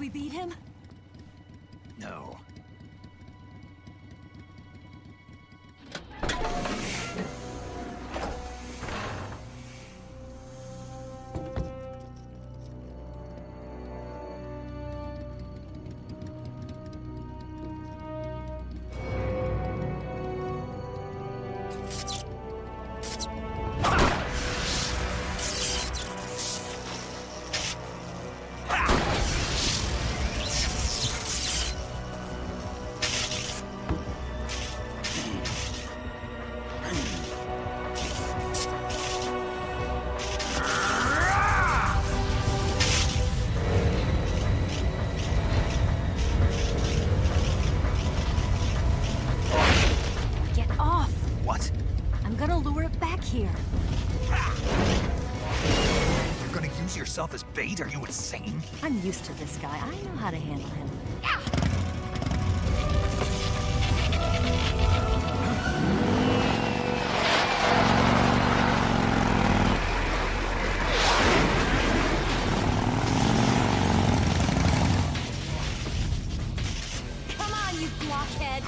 we beat him? No. Get off! What? I'm gonna lure it back here. You're gonna use yourself as bait? Are you insane? I'm used to this guy. I know how to handle him. Come on, you blockhead!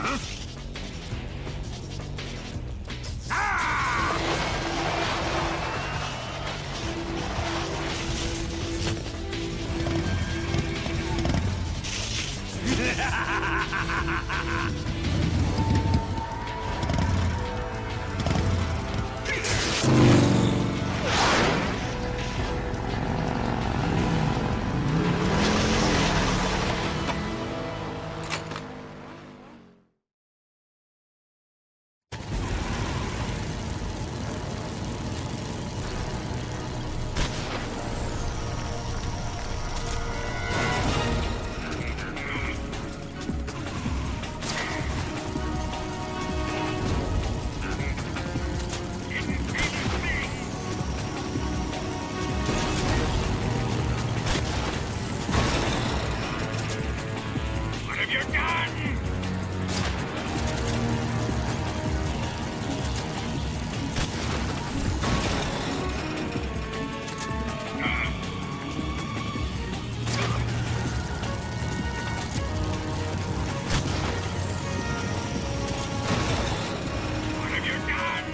What have you done? What have you done?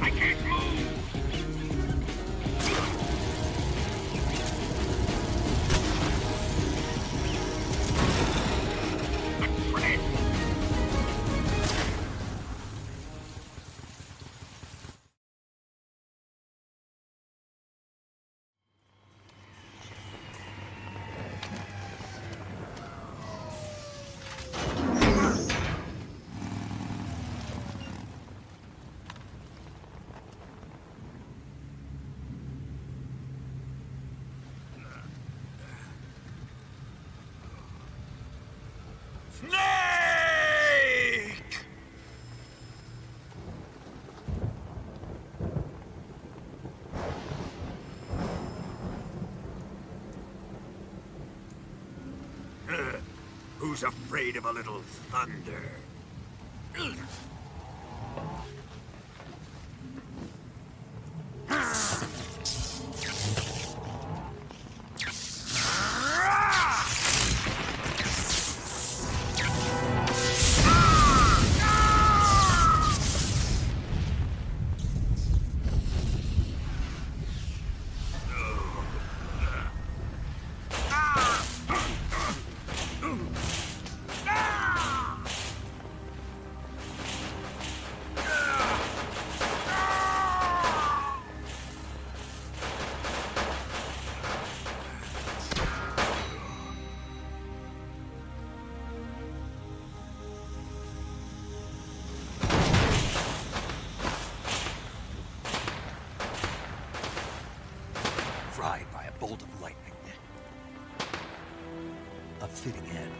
I can't move. Snake! Who's afraid of a little thunder? Fried by a bolt of lightning. A fitting end.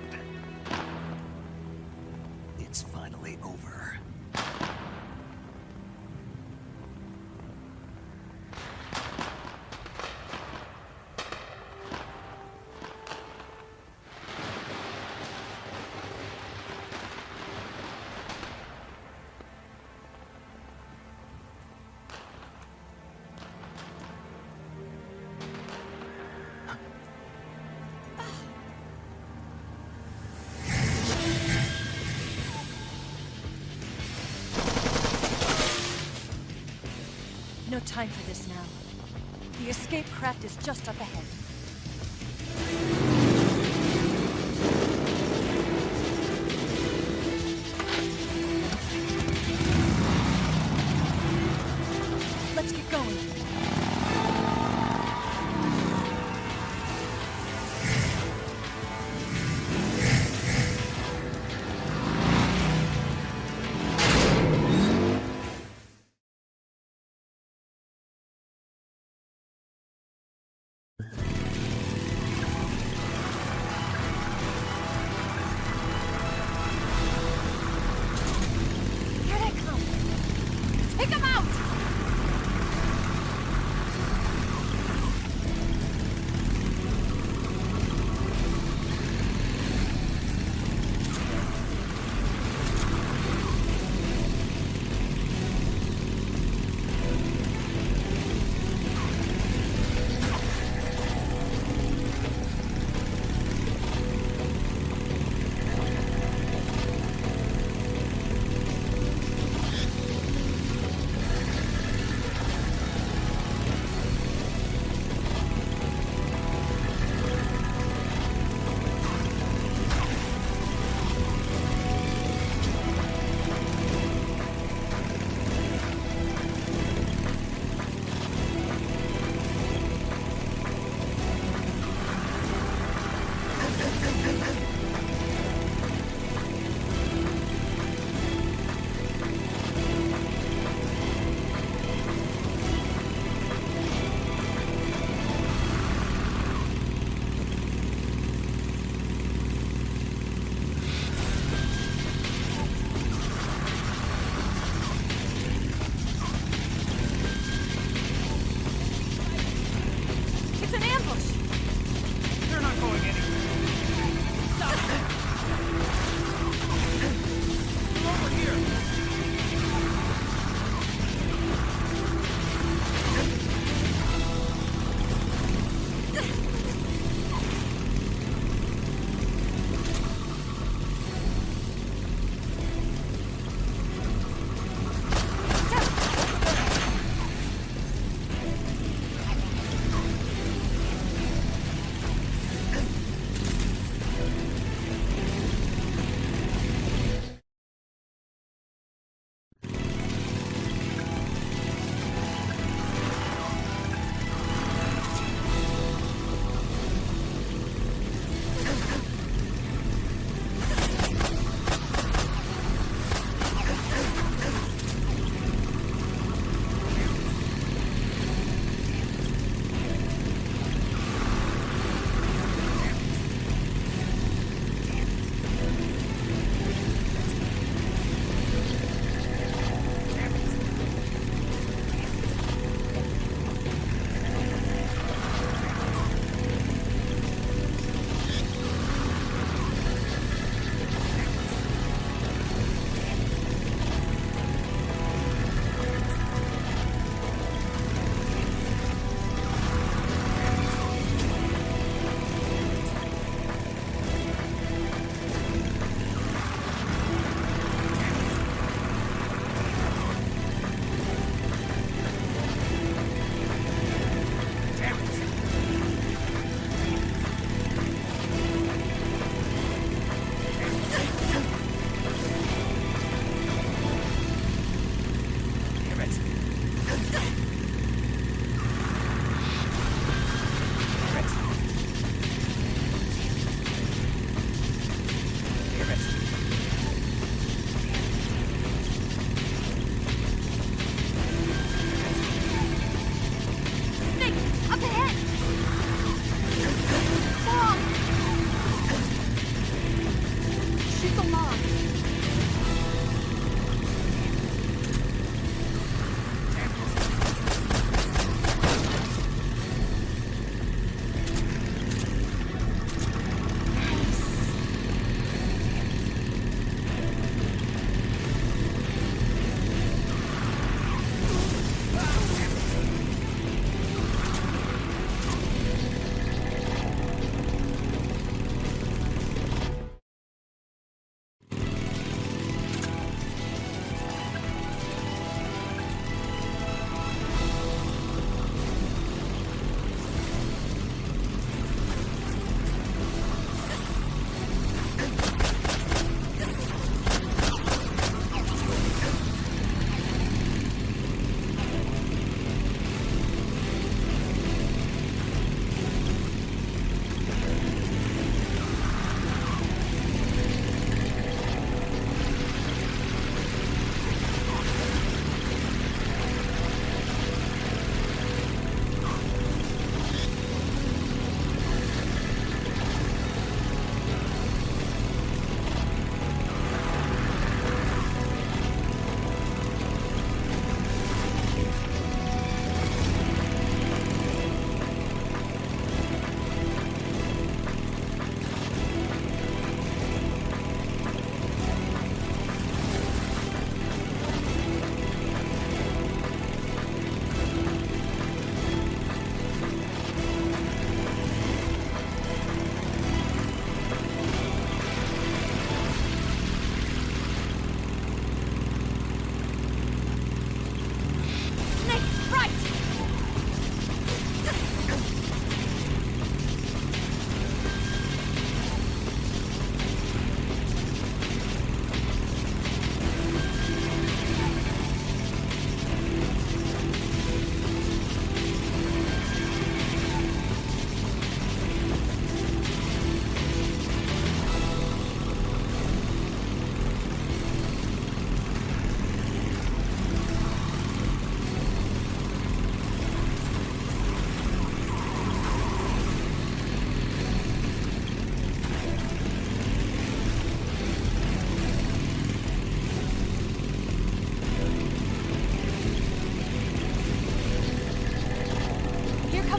It's finally over. No time for this now. The escape craft is just up ahead. Let's get going. Here they come. Take them out! It's an ambush! They're not going anywhere. Stop them! Over here!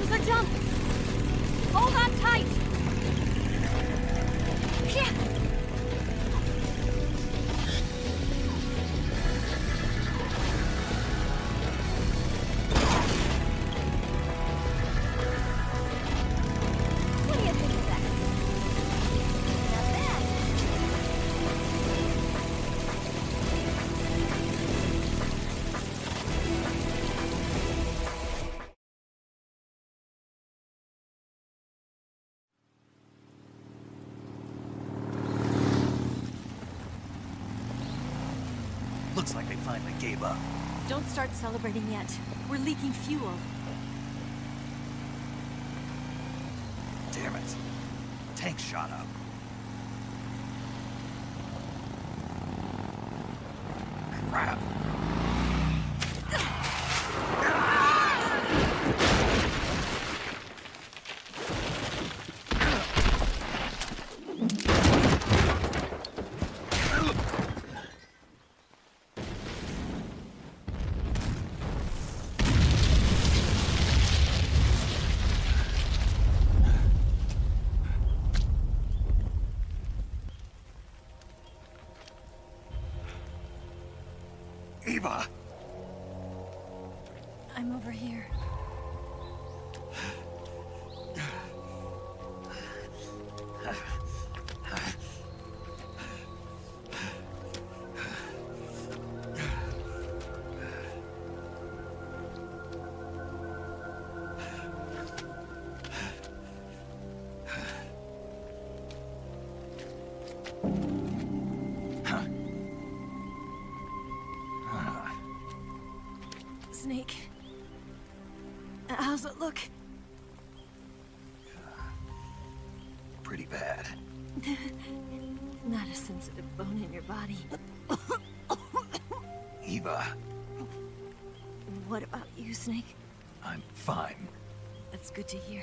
Watch the jump! Hold on tight! Yeah. What do you think of that? Not bad. Looks like they finally gave up. Don't start celebrating yet. We're leaking fuel. Damn it. Tank shot up. Crap. Eva! I'm over here. Snake. How's it look? Pretty bad. Not a sensitive bone in your body. Eva, What about you, Snake? I'm fine. That's good to hear.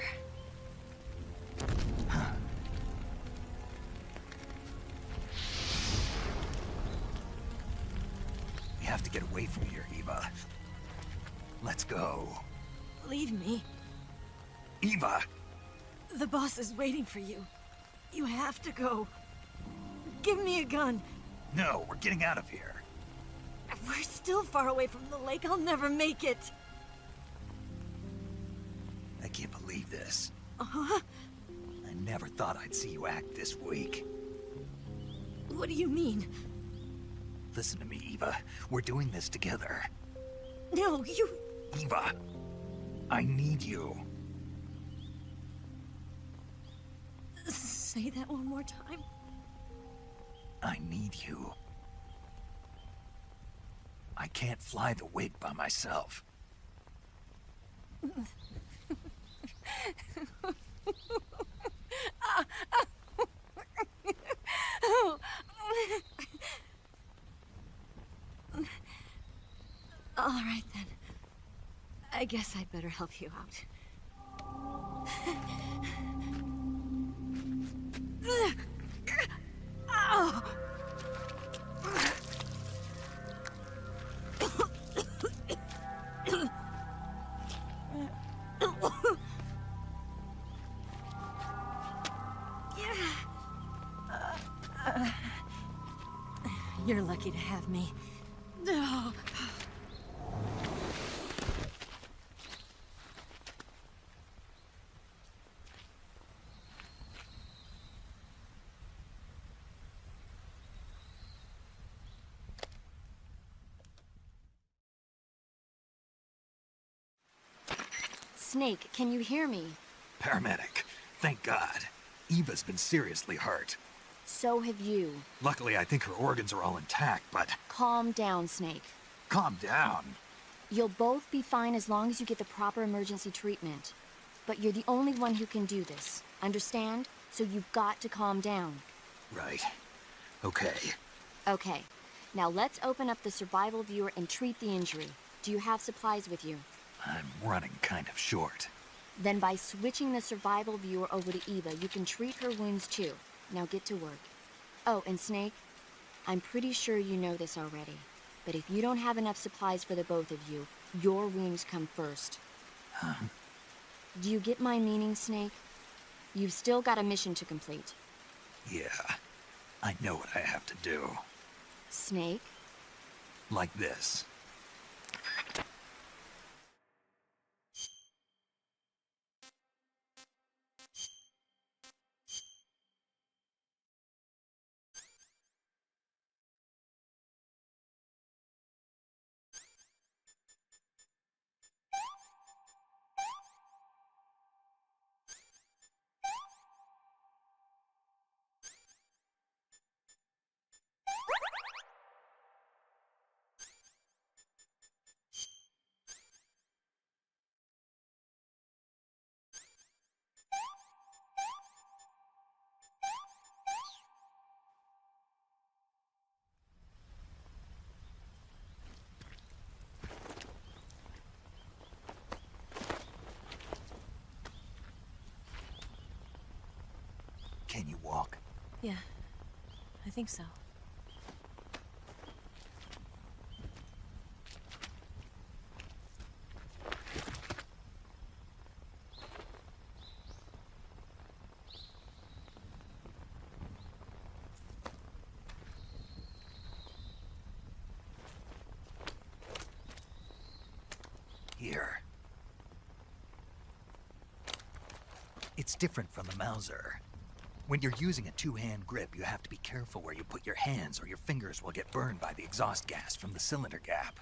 We have to get away from here, Eva. Let's go. Leave me. Eva! The boss is waiting for you. You have to go. Give me a gun. No, we're getting out of here. We're still far away from the lake. I'll never make it. I can't believe this. Uh-huh. I never thought I'd see you act this weak. What do you mean? Listen to me, Eva. We're doing this together. No, you... Eva, I need you. Say that one more time. I need you. I can't fly the wig by myself. All right, then. I guess I'd better help you out. Ow! You're lucky to have me. No. Snake, can you hear me? Paramedic, thank God. Eva's been seriously hurt. So have you. Luckily, I think her organs are all intact, but... Calm down, Snake. Calm down. You'll both be fine as long as you get the proper emergency treatment. But you're the only one who can do this. Understand? So you've got to calm down. Right. Okay. Okay. Now let's open up the survival viewer and treat the injury. Do you have supplies with you? I'm running kind of short. Then by switching the survival viewer over to Eva, you can treat her wounds too. Now get to work. Oh, and Snake, I'm pretty sure you know this already, but if you don't have enough supplies for the both of you, your wounds come first. Huh? Do you get my meaning, Snake? You've still got a mission to complete. Yeah, I know what I have to do. Snake? Like this. Can you walk? Yeah, I think so. Here. It's different from the Mauser. When you're using a two-hand grip, you have to be careful where you put your hands or your fingers will get burned by the exhaust gas from the cylinder gap.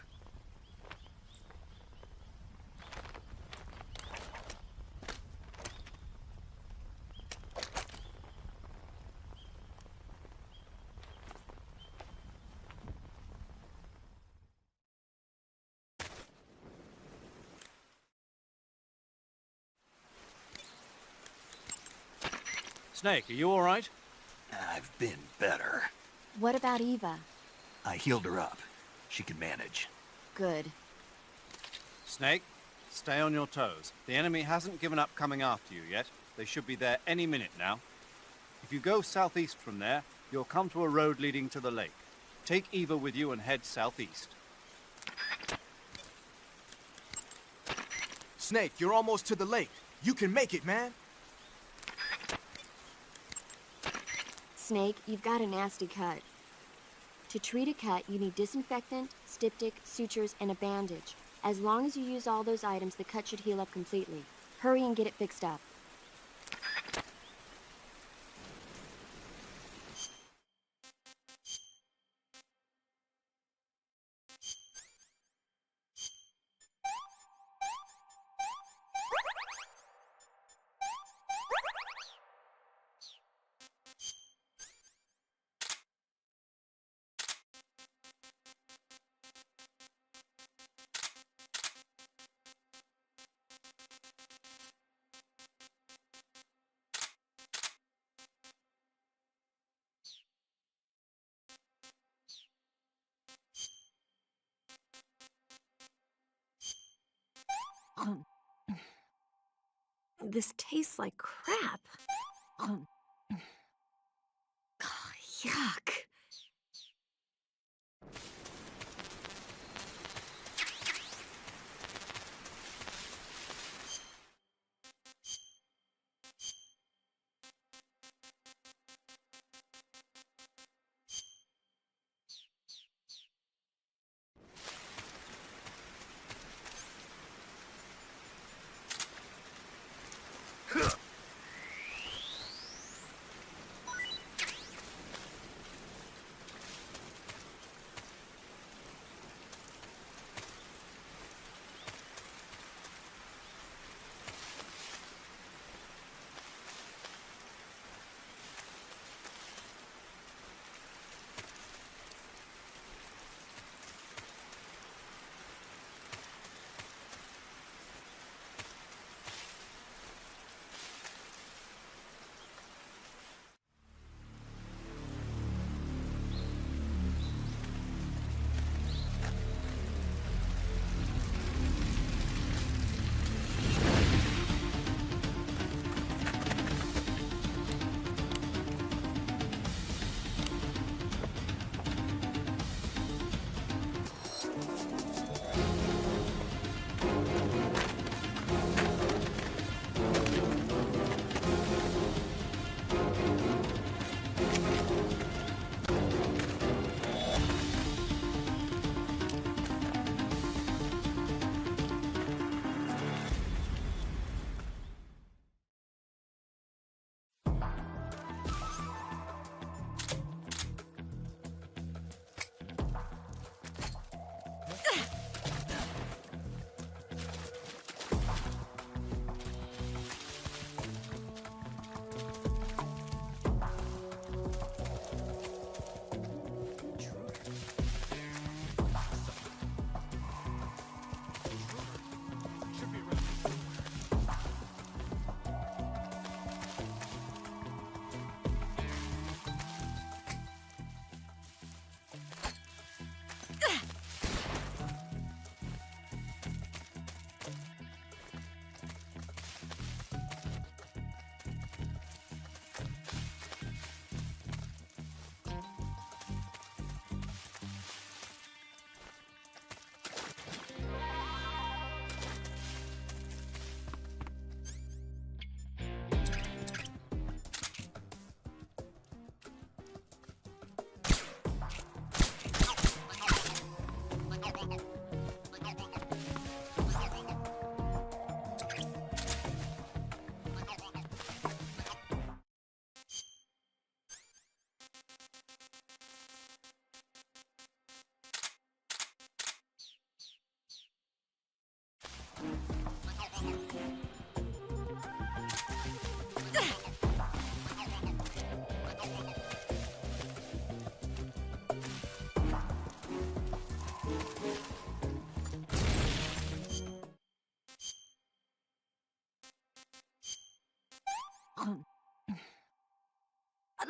Snake, are you all right? I've been better. What about Eva? I healed her up. She can manage. Good. Snake, stay on your toes. The enemy hasn't given up coming after you yet. They should be there any minute now. If you go southeast from there, you'll come to a road leading to the lake. Take Eva with you and head southeast. Snake, you're almost to the lake. You can make it, man. Snake, you've got a nasty cut. To treat a cut, you need disinfectant, styptic, sutures, and a bandage. As long as you use all those items, the cut should heal up completely. Hurry and get it fixed up. This tastes like crap. Yuck.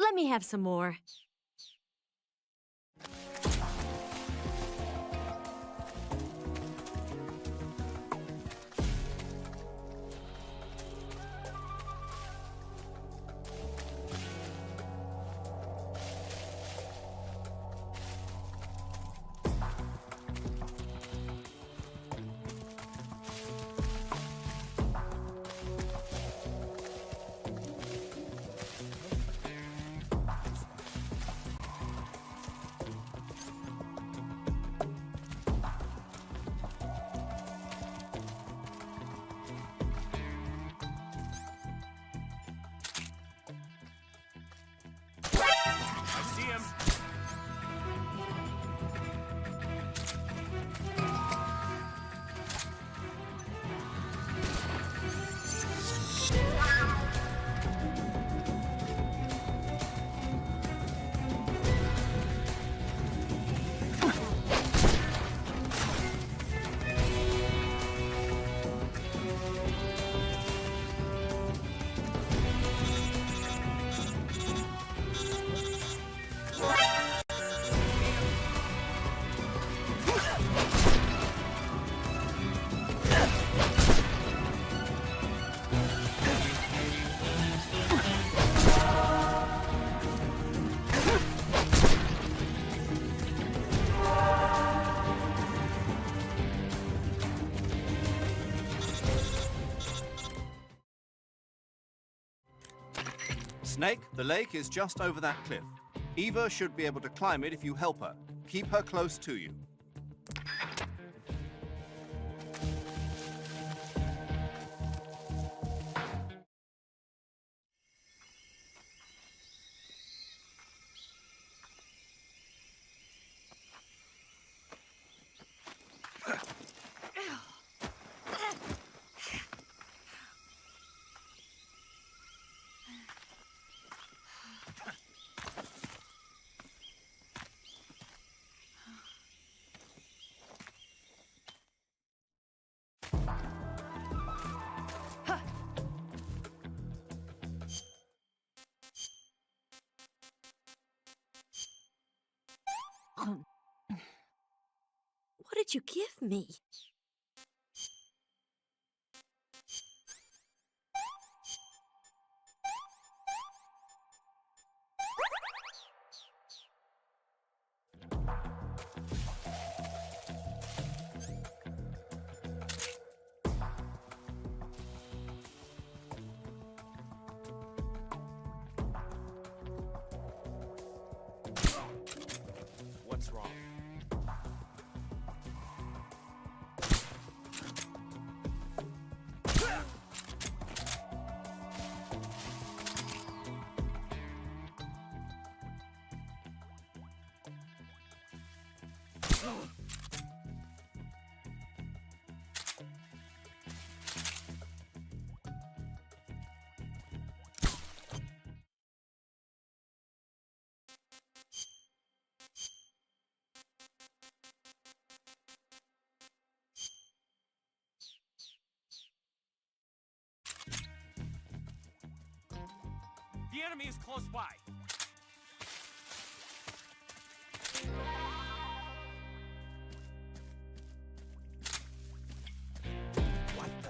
Let me have some more. I see him. Snake, the lake is just over that cliff. Eva should be able to climb it if you help her. Keep her close to you. What did you give me? What's wrong? The enemy is close by. What the?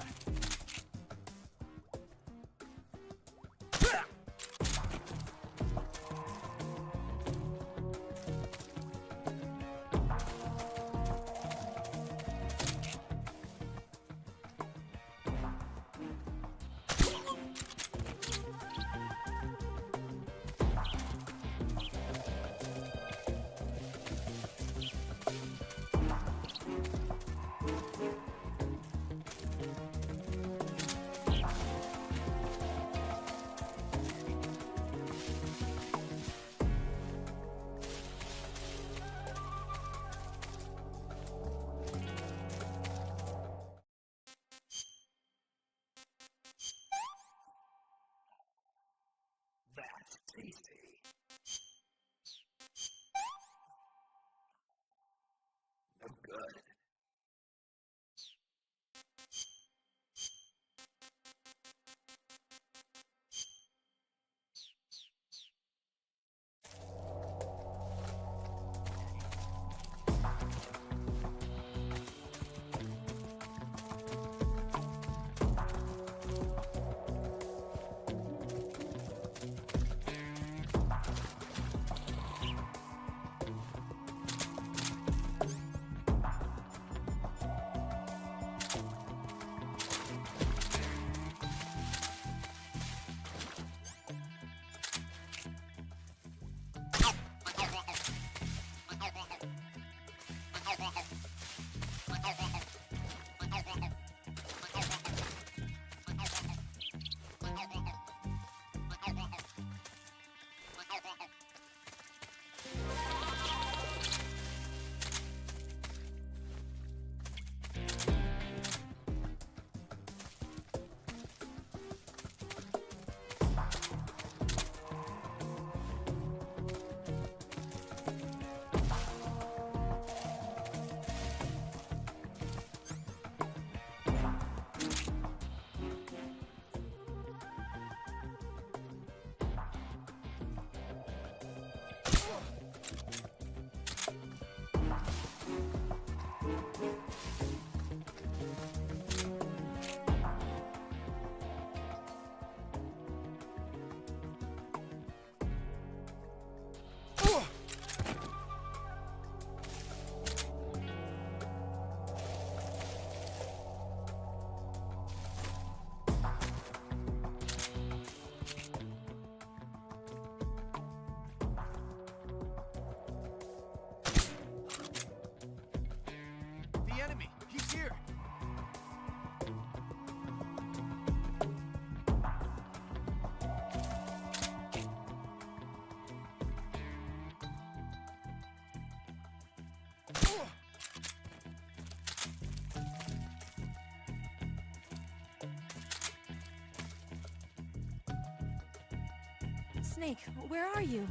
Snake, where are you?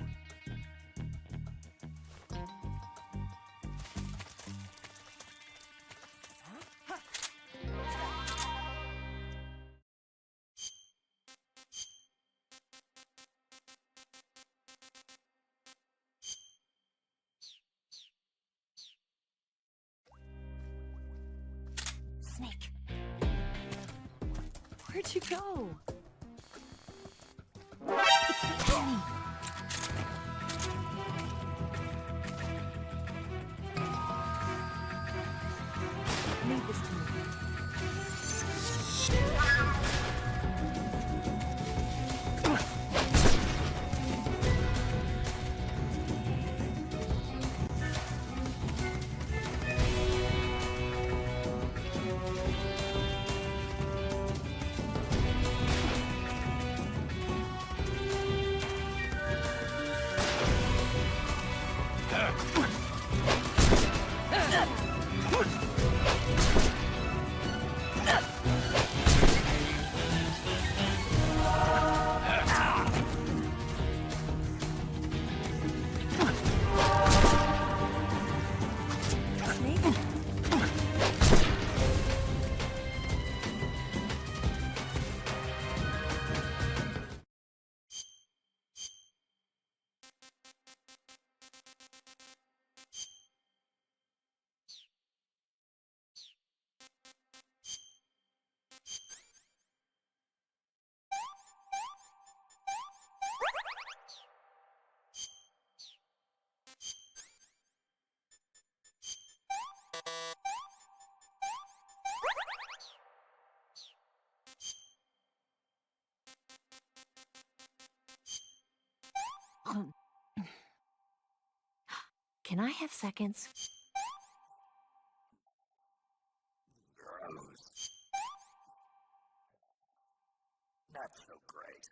Snake. Where'd you go? It's the enemy. Leave this to me. Can I have seconds? Not so great.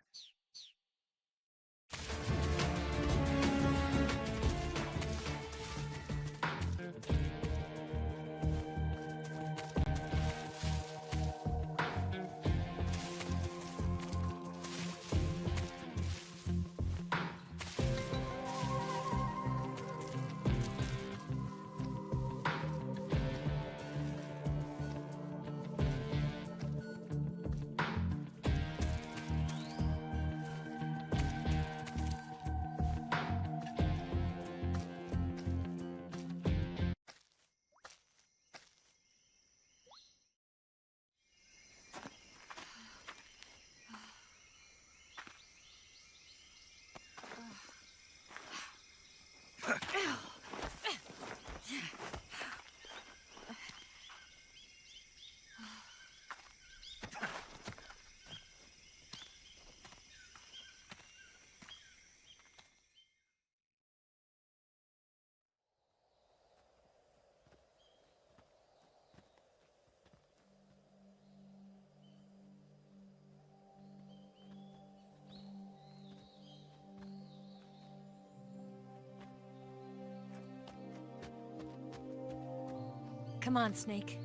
Come on, Snake.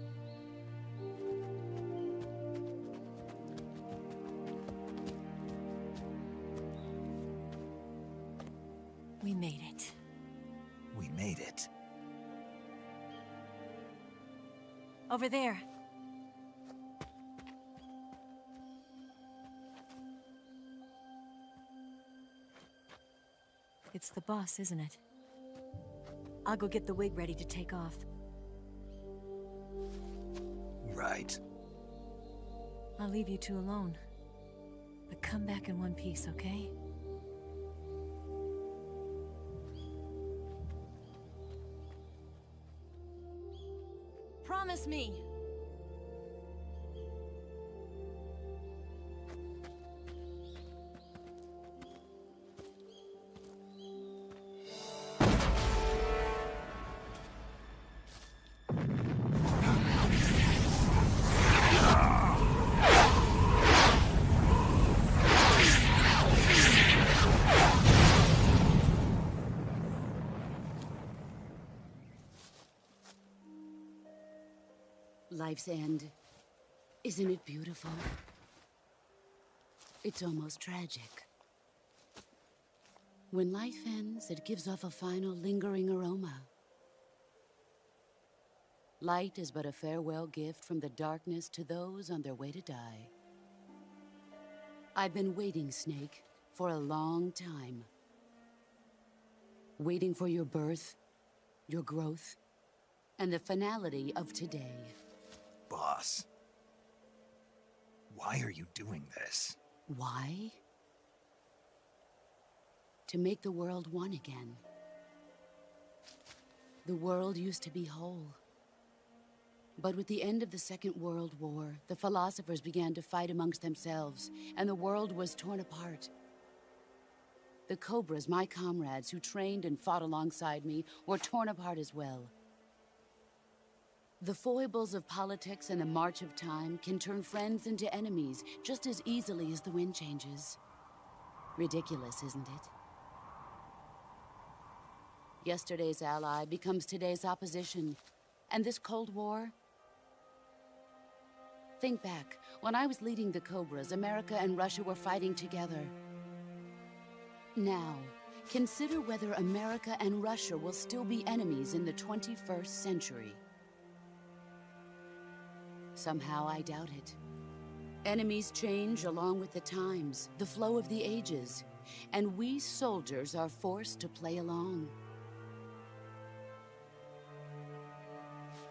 We made it. We made it. Over there. It's the boss, isn't it? I'll go get the wig ready to take off. Right. I'll leave you two alone. But come back in one piece, okay? Promise me! Life's end. Isn't it beautiful? It's almost tragic. When life ends, it gives off a final lingering aroma. Light is but a farewell gift from the darkness to those on their way to die. I've been waiting, Snake, for a long time. Waiting for your birth, your growth, and the finality of today. Boss, why are you doing this? Why? To make the world one again. The world used to be whole. But with the end of the Second World War, the philosophers began to fight amongst themselves, and the world was torn apart. The Cobras, my comrades who trained and fought alongside me, were torn apart as well. The foibles of politics and the march of time can turn friends into enemies just as easily as the wind changes. Ridiculous, isn't it? Yesterday's ally becomes today's opposition, and this Cold War? Think back. When I was leading the Cobras, America and Russia were fighting together. Now, consider whether America and Russia will still be enemies in the 21st century. Somehow I doubt it. Enemies change along with the times, the flow of the ages, and we soldiers are forced to play along.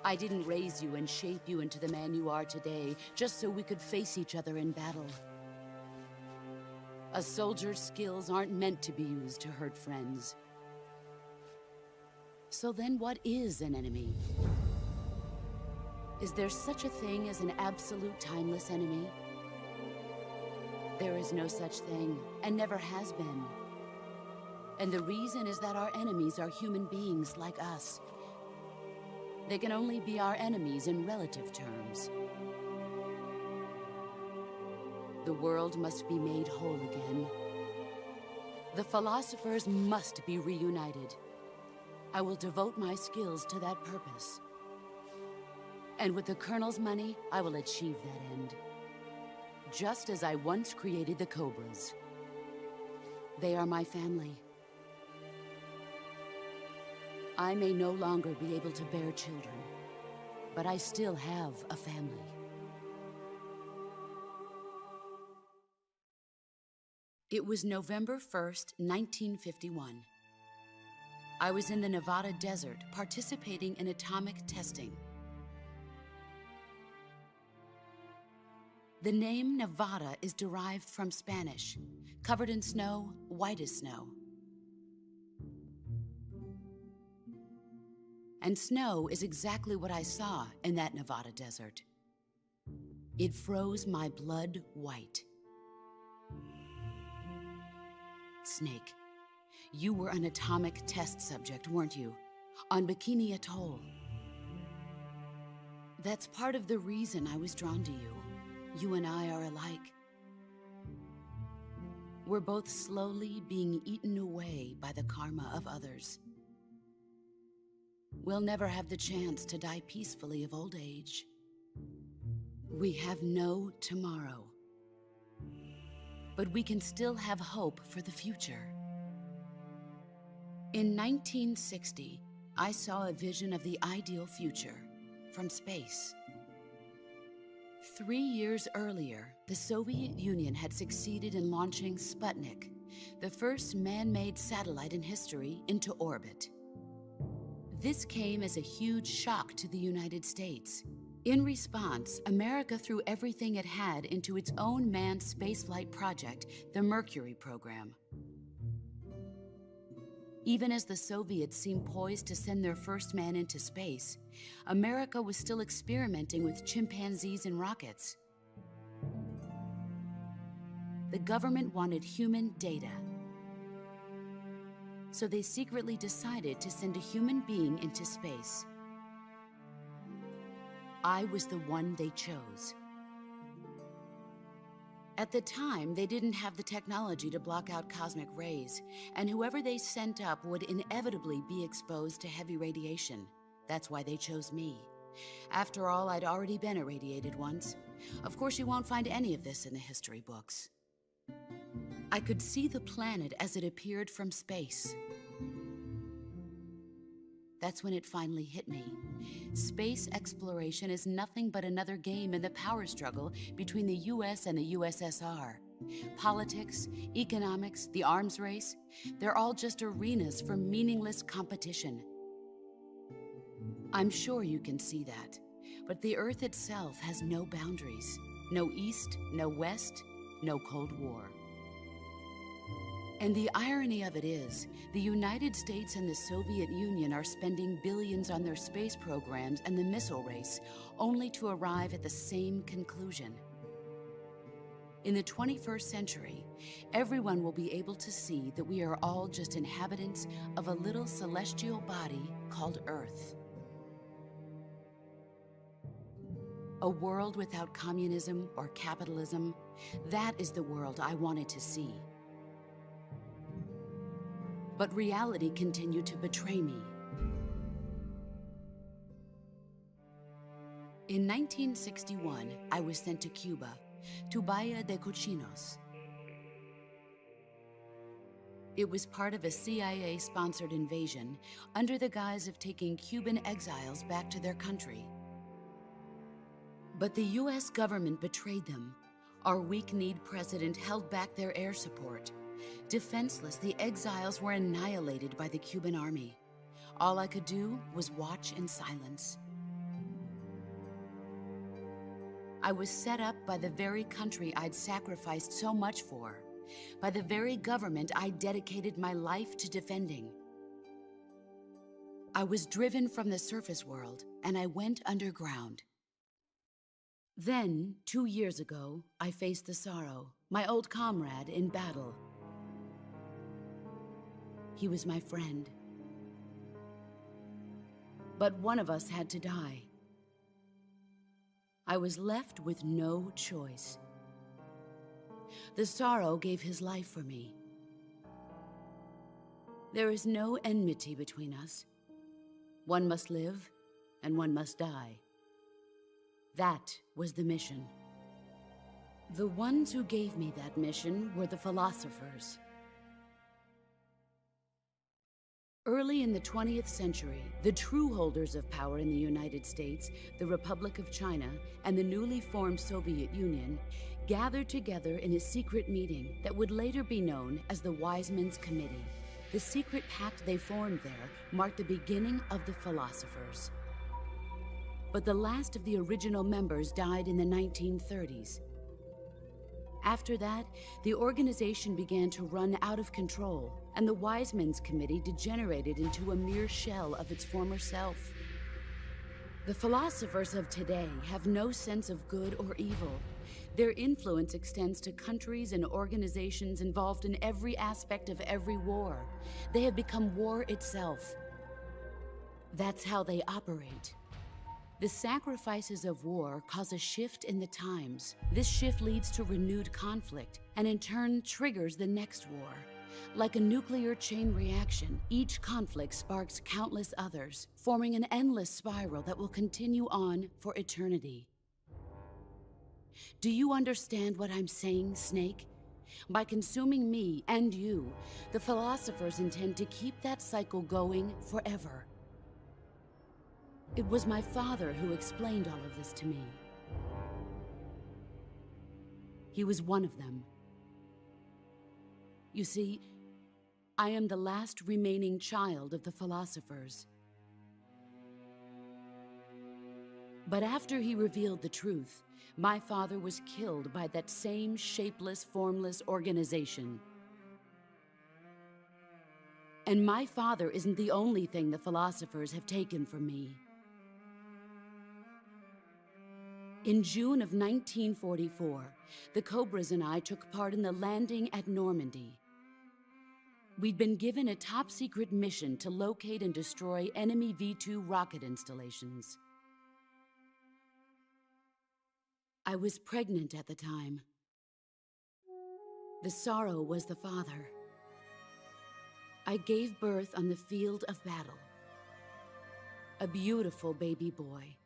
I didn't raise you and shape you into the man you are today just so we could face each other in battle. A soldier's skills aren't meant to be used to hurt friends. So then what is an enemy? Is there such a thing as an absolute timeless enemy? There is no such thing, and never has been. And the reason is that our enemies are human beings like us. They can only be our enemies in relative terms. The world must be made whole again. The philosophers must be reunited. I will devote my skills to that purpose. And with the Colonel's money, I will achieve that end. Just as I once created the Cobras. They are my family. I may no longer be able to bear children, but I still have a family. It was November 1st, 1951. I was in the Nevada desert participating in atomic testing. The name Nevada is derived from Spanish, covered in snow, white as snow. And snow is exactly what I saw in that Nevada desert. It froze my blood white. Snake, you were an atomic test subject, weren't you? On Bikini Atoll. That's part of the reason I was drawn to you. You and I are alike. We're both slowly being eaten away by the karma of others. We'll never have the chance to die peacefully of old age. We have no tomorrow. But we can still have hope for the future. In 1960, I saw a vision of the ideal future from space. 3 years earlier, the Soviet Union had succeeded in launching Sputnik, the first man-made satellite in history, into orbit. This came as a huge shock to the United States. In response, America threw everything it had into its own manned spaceflight project, the Mercury program. Even as the Soviets seemed poised to send their first man into space, America was still experimenting with chimpanzees and rockets. The government wanted human data. So they secretly decided to send a human being into space. I was the one they chose. At the time, they didn't have the technology to block out cosmic rays, and whoever they sent up would inevitably be exposed to heavy radiation. That's why they chose me. After all, I'd already been irradiated once. Of course, you won't find any of this in the history books. I could see the planet as it appeared from space. That's when it finally hit me. Space exploration is nothing but another game in the power struggle between the US and the USSR. Politics, economics, the arms race, they're all just arenas for meaningless competition. I'm sure you can see that, but the Earth itself has no boundaries. No East, no West, no Cold War. And the irony of it is, the United States and the Soviet Union are spending billions on their space programs and the missile race, only to arrive at the same conclusion. In the 21st century, everyone will be able to see that we are all just inhabitants of a little celestial body called Earth. A world without communism or capitalism, that is the world I wanted to see. But reality continued to betray me. In 1961, I was sent to Cuba, to Bahia de Cochinos. It was part of a CIA-sponsored invasion under the guise of taking Cuban exiles back to their country. But the US government betrayed them. Our weak-kneed president held back their air support. Defenseless, the exiles were annihilated by the Cuban army. All I could do was watch in silence. I was set up by the very country I'd sacrificed so much for, by the very government I dedicated my life to defending. I was driven from the surface world, and I went underground. Then, 2 years ago, I faced the Sorrow, my old comrade in battle. He was my friend. But one of us had to die. I was left with no choice. The Sorrow gave his life for me. There is no enmity between us. One must live, and one must die. That was the mission. The ones who gave me that mission were the philosophers. Early in the 20th century, the true holders of power in the United States, the Republic of China, and the newly formed Soviet Union gathered together in a secret meeting that would later be known as the Wise Men's Committee. The secret pact they formed there marked the beginning of the philosophers. But the last of the original members died in the 1930s. After that, the organization began to run out of control, and the Wise Men's Committee degenerated into a mere shell of its former self. The philosophers of today have no sense of good or evil. Their influence extends to countries and organizations involved in every aspect of every war. They have become war itself. That's how they operate. The sacrifices of war cause a shift in the times. This shift leads to renewed conflict, and in turn triggers the next war. Like a nuclear chain reaction, each conflict sparks countless others, forming an endless spiral that will continue on for eternity. Do you understand what I'm saying, Snake? By consuming me and you, the philosophers intend to keep that cycle going forever. It was my father who explained all of this to me. He was one of them. You see, I am the last remaining child of the philosophers. But after he revealed the truth, my father was killed by that same shapeless, formless organization. And my father isn't the only thing the philosophers have taken from me. In June of 1944, the Cobras and I took part in the landing at Normandy. We'd been given a top-secret mission to locate and destroy enemy V-2 rocket installations. I was pregnant at the time. The Sorrow was the father. I gave birth on the field of battle. A beautiful baby boy.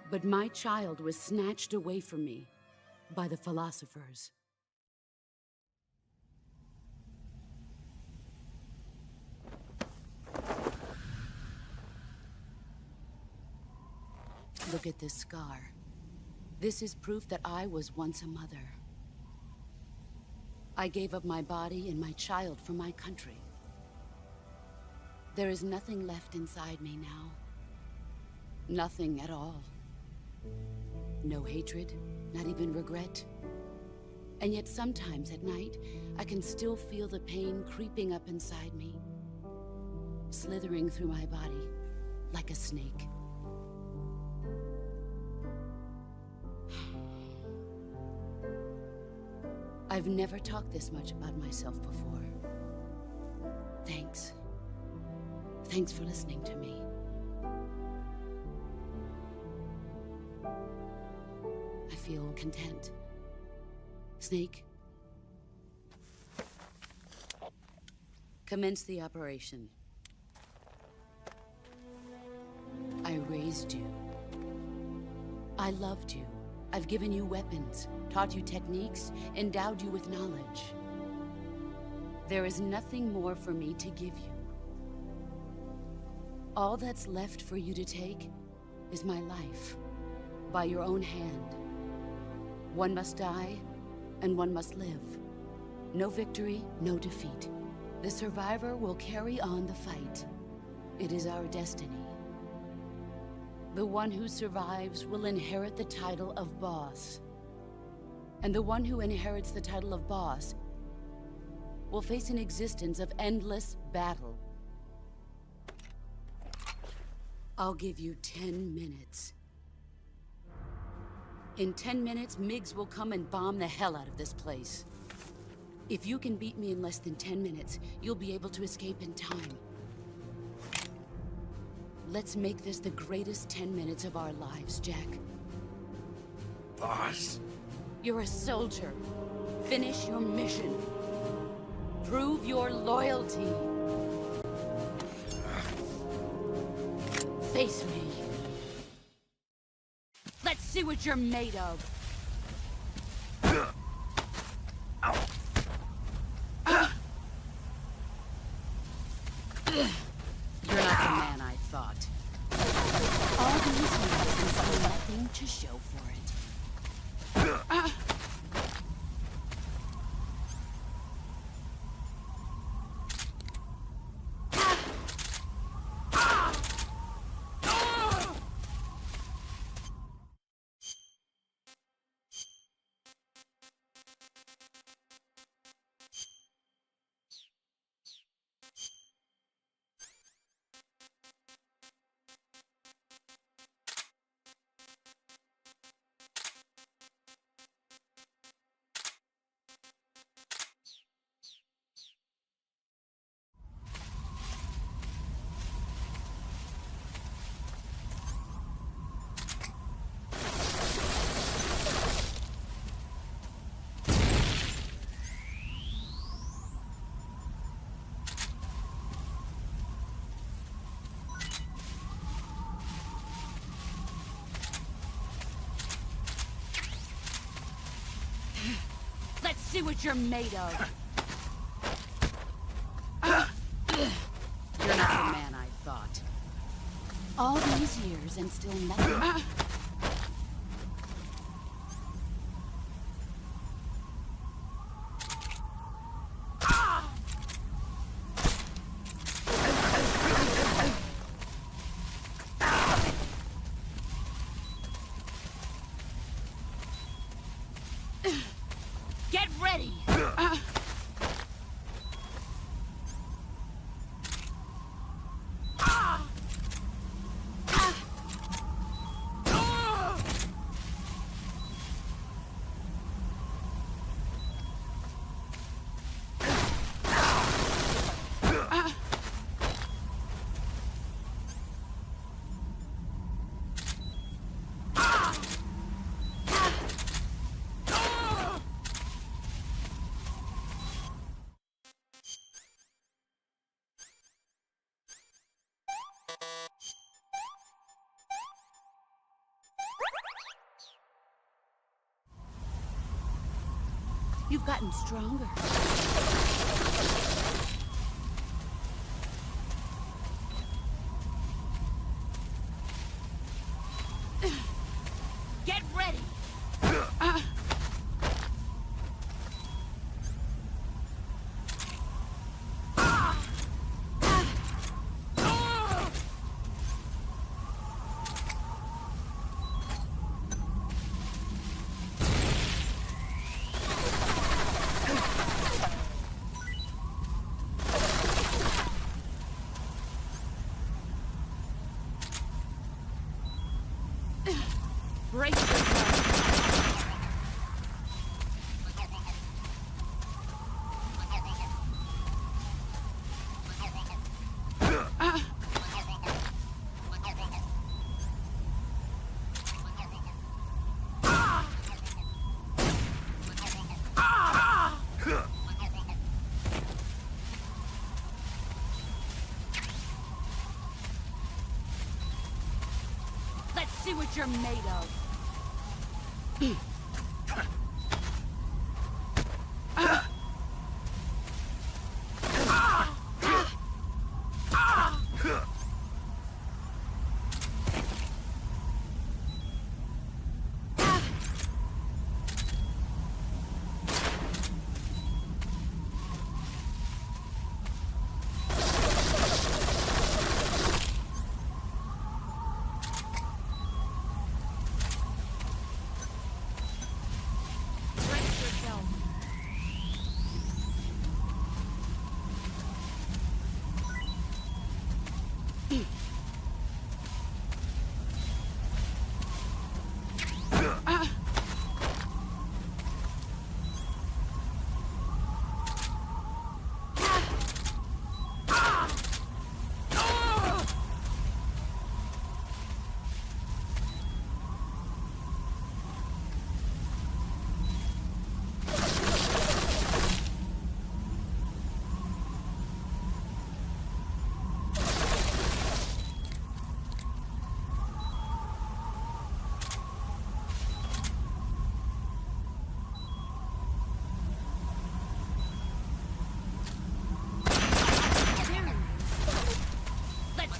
But my child was snatched away from me by the philosophers. Look at this scar. This is proof that I was once a mother. I gave up my body and my child for my country. There is nothing left inside me now. Nothing at all. No hatred, not even regret. And yet sometimes at night, I can still feel the pain creeping up inside me, slithering through my body like a snake. I've never talked this much about myself before. Thanks. Thanks for listening to me. I feel content. Snake, commence the operation. I raised you. I loved you. I've given you weapons, taught you techniques, endowed you with knowledge. There is nothing more for me to give you. All that's left for you to take is my life, by your own hand. One must die, and one must live. No victory, no defeat. The survivor will carry on the fight. It is our destiny. The one who survives will inherit the title of boss. And the one who inherits the title of boss will face an existence of endless battle. I'll give you 10 minutes. In 10 minutes, MiGs will come and bomb the hell out of this place. If you can beat me in less than 10 minutes, you'll be able to escape in time. Let's make this the greatest 10 minutes of our lives, Jack. Boss? You're a soldier. Finish your mission. Prove your loyalty. Face me. Let's see what you're made of. You're not the man I thought. All these years and still nothing to show for it. Let's see what you're made of. You're not the man I thought. All these years and still nothing. Get ready! You've gotten stronger. what you're made of.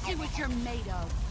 See what you're made of.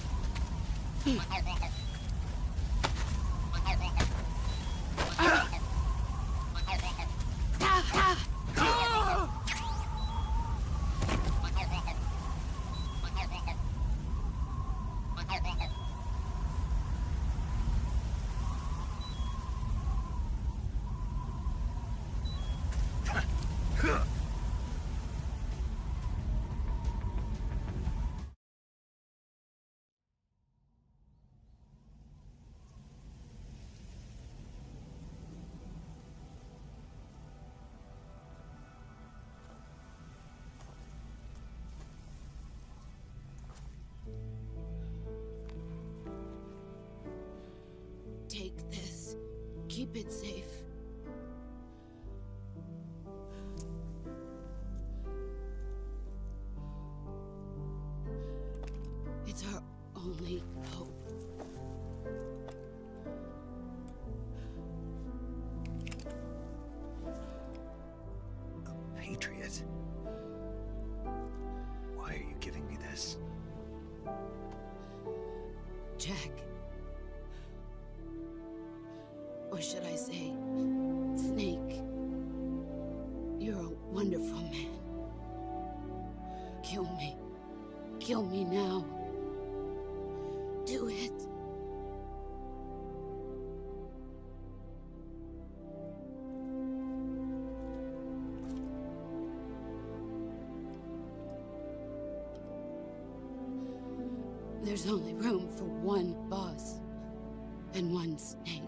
Take this. Keep it safe. It's our only hope. A patriot? Why are you giving me this? Jack. Or should I say, Snake? You're a wonderful man. Kill me. Kill me now. Do it. There's only room for one boss and one snake.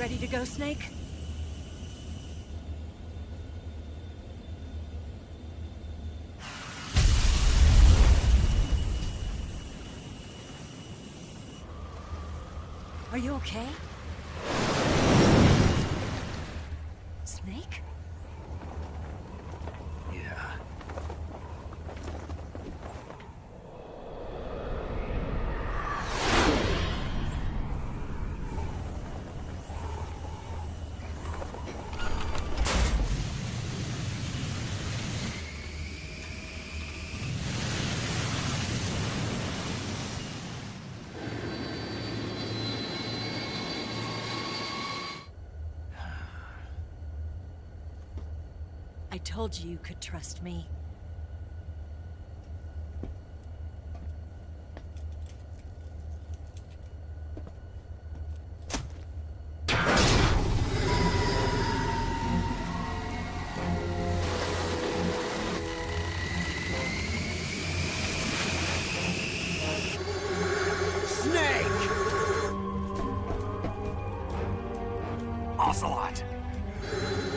Ready to go, Snake? Are you okay? Snake? Yeah. I told you you could trust me. Snake! Ocelot!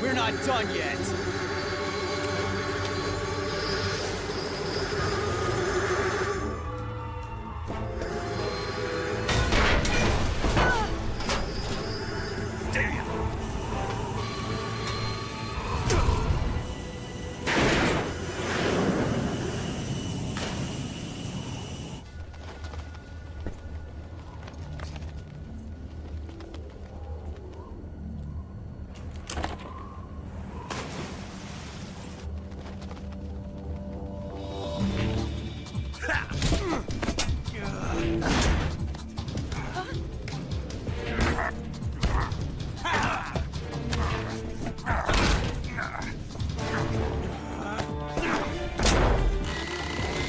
We're not done yet.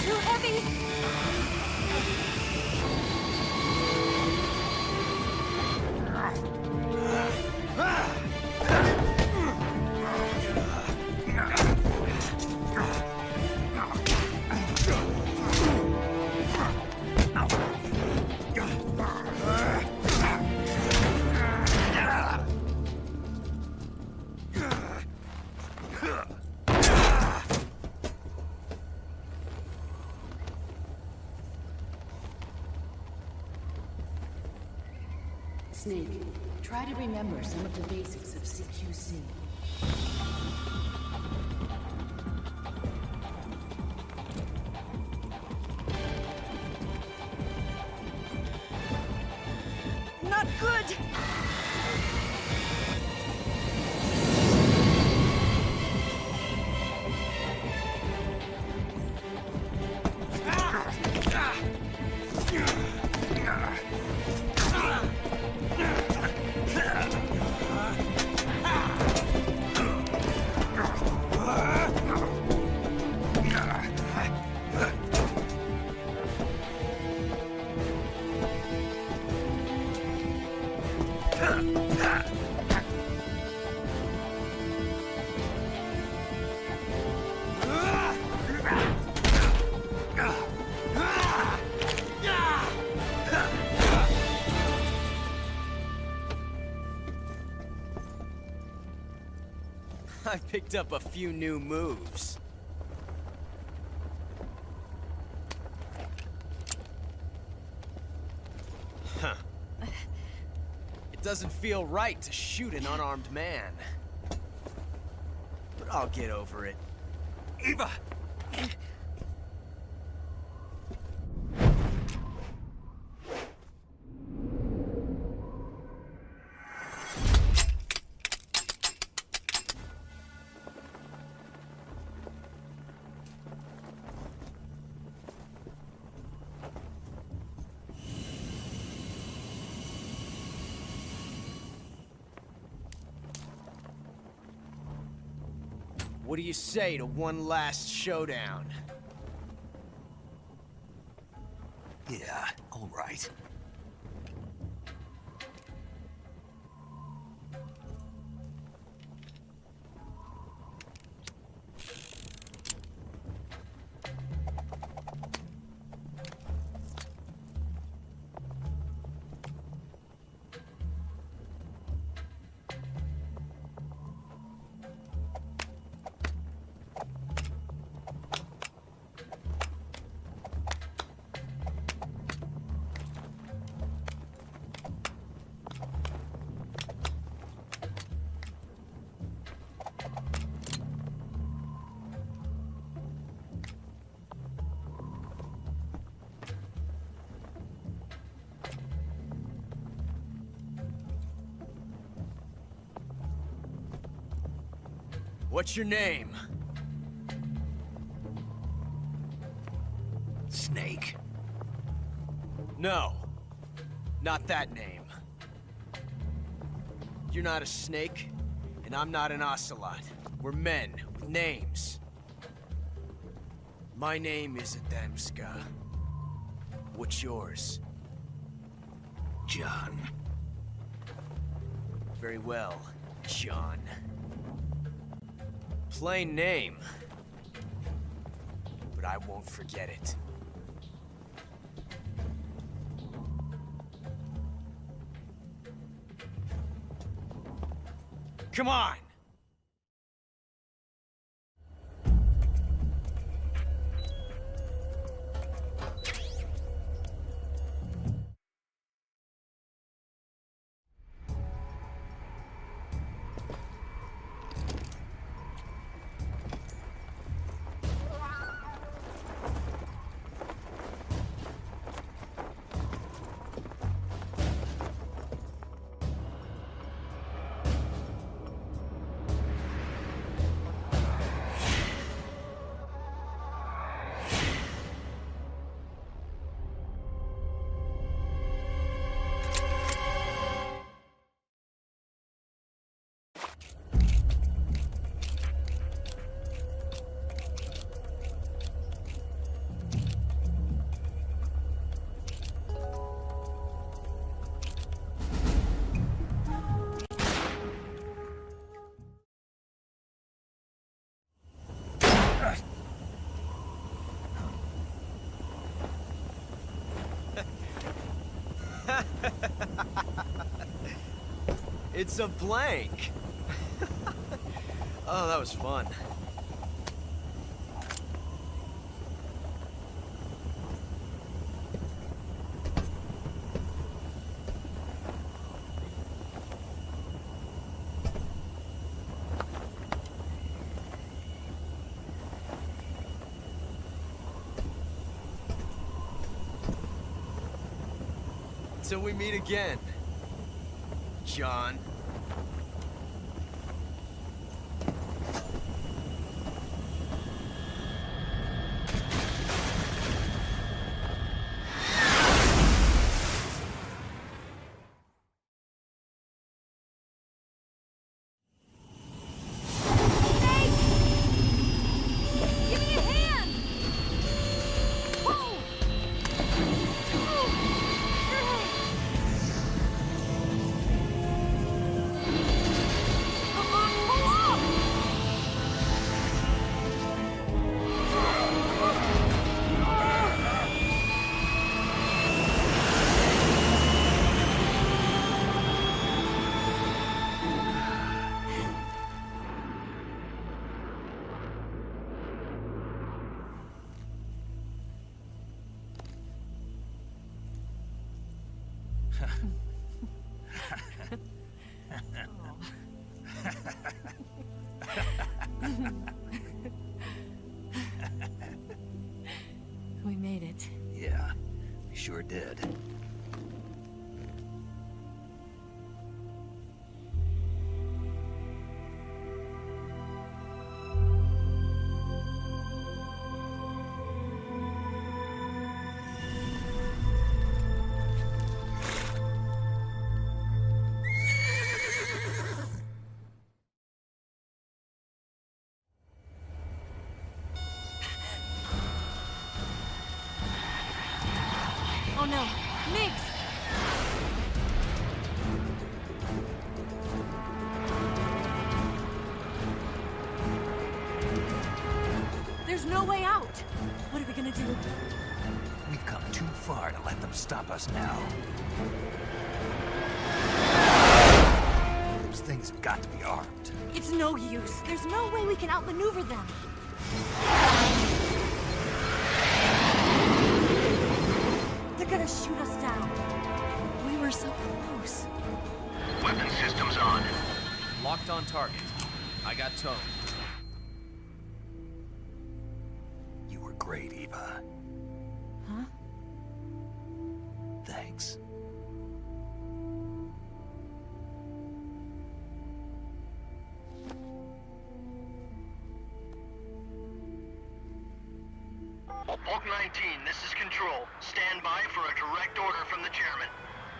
Too heavy! Snake, try to remember some of the basics of CQC. Not good! I picked up a few new moves. Huh. It doesn't feel right to shoot an unarmed man. But I'll get over it. Eva! What do you say to one last showdown? Yeah, all right. What's your name? Snake. No. Not that name. You're not a snake, and I'm not an ocelot. We're men with names. My name is Adamska. What's yours? John. Very well, John. Plain name. But I won't forget it. Come on! It's a blank. Oh, that was fun. Till we meet again, John. Give me a hand! Whoa! Come on, pull up! We made it. Yeah, we sure did. Oh no, Miggs! There's no way out! What are we gonna do? We've come too far to let them stop us now. Those things have got to be armed. It's no use. There's no way we can outmaneuver them. They're gonna shoot us down. We were so close. Weapon systems on. Locked on target. I got towed. You were great, Eva. Huh? Thanks. Bulk 19, this is Control. Stand by for a direct order from the chairman.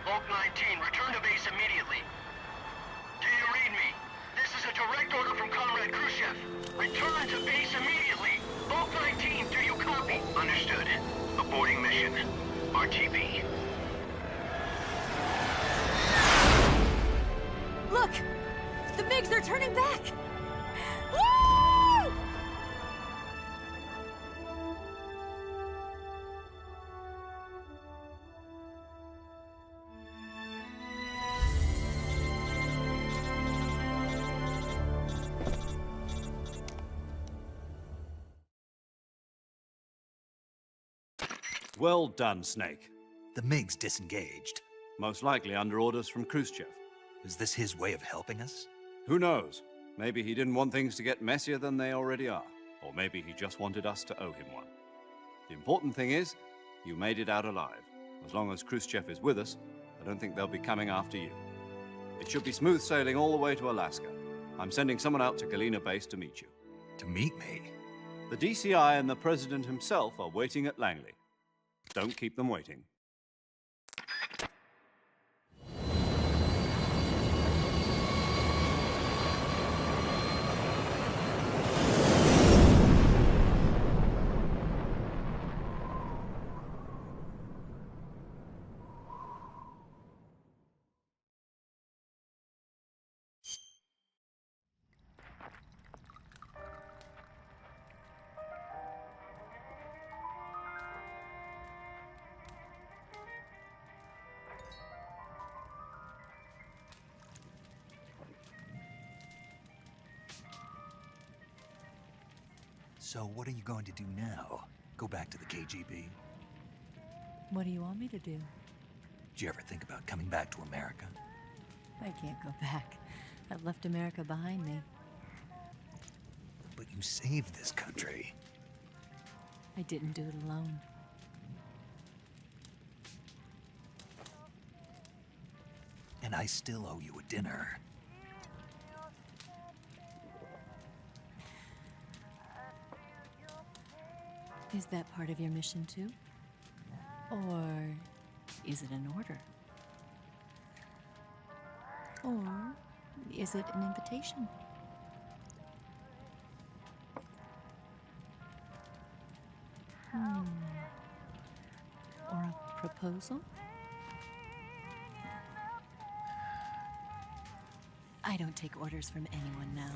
Bulk 19, return to base immediately. Do you read me? This is a direct order from Comrade Khrushchev. Return to base immediately. Bulk 19, do you copy? Understood. Aborting mission. RTB. Look! The MiGs are turning back! Woo! Well done, Snake. The MiGs disengaged. Most likely under orders from Khrushchev. Is this his way of helping us? Who knows? Maybe he didn't want things to get messier than they already are. Or maybe he just wanted us to owe him one. The important thing is, you made it out alive. As long as Khrushchev is with us, I don't think they'll be coming after you. It should be smooth sailing all the way to Alaska. I'm sending someone out to Galena Base to meet you. To meet me? The DCI and the President himself are waiting at Langley. Don't keep them waiting. So what are you going to do now? Go back to the KGB? What do you want me to do? Did you ever think about coming back to America? I can't go back. I've left America behind me. But you saved this country. I didn't do it alone. And I still owe you a dinner. Is that part of your mission too? Or is it an order? Or is it an invitation? Or a proposal? I don't take orders from anyone now.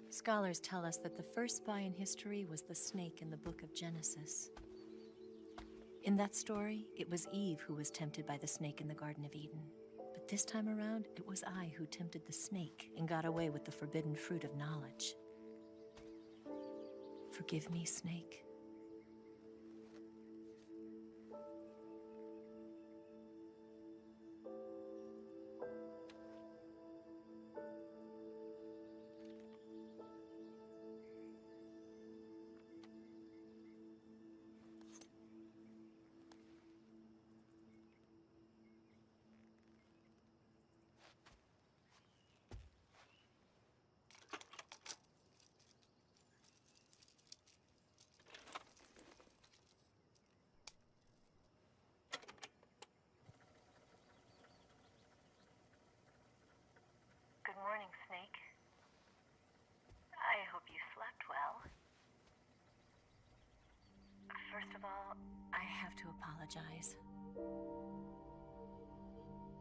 Scholars tell us that the first spy in history was the snake in the book of Genesis. In that story, it was Eve who was tempted by the snake in the Garden of Eden. But this time around, it was I who tempted the snake and got away with the forbidden fruit of knowledge. Forgive me, Snake. Good morning, Snake. I hope you slept well. First of all, I have to apologize.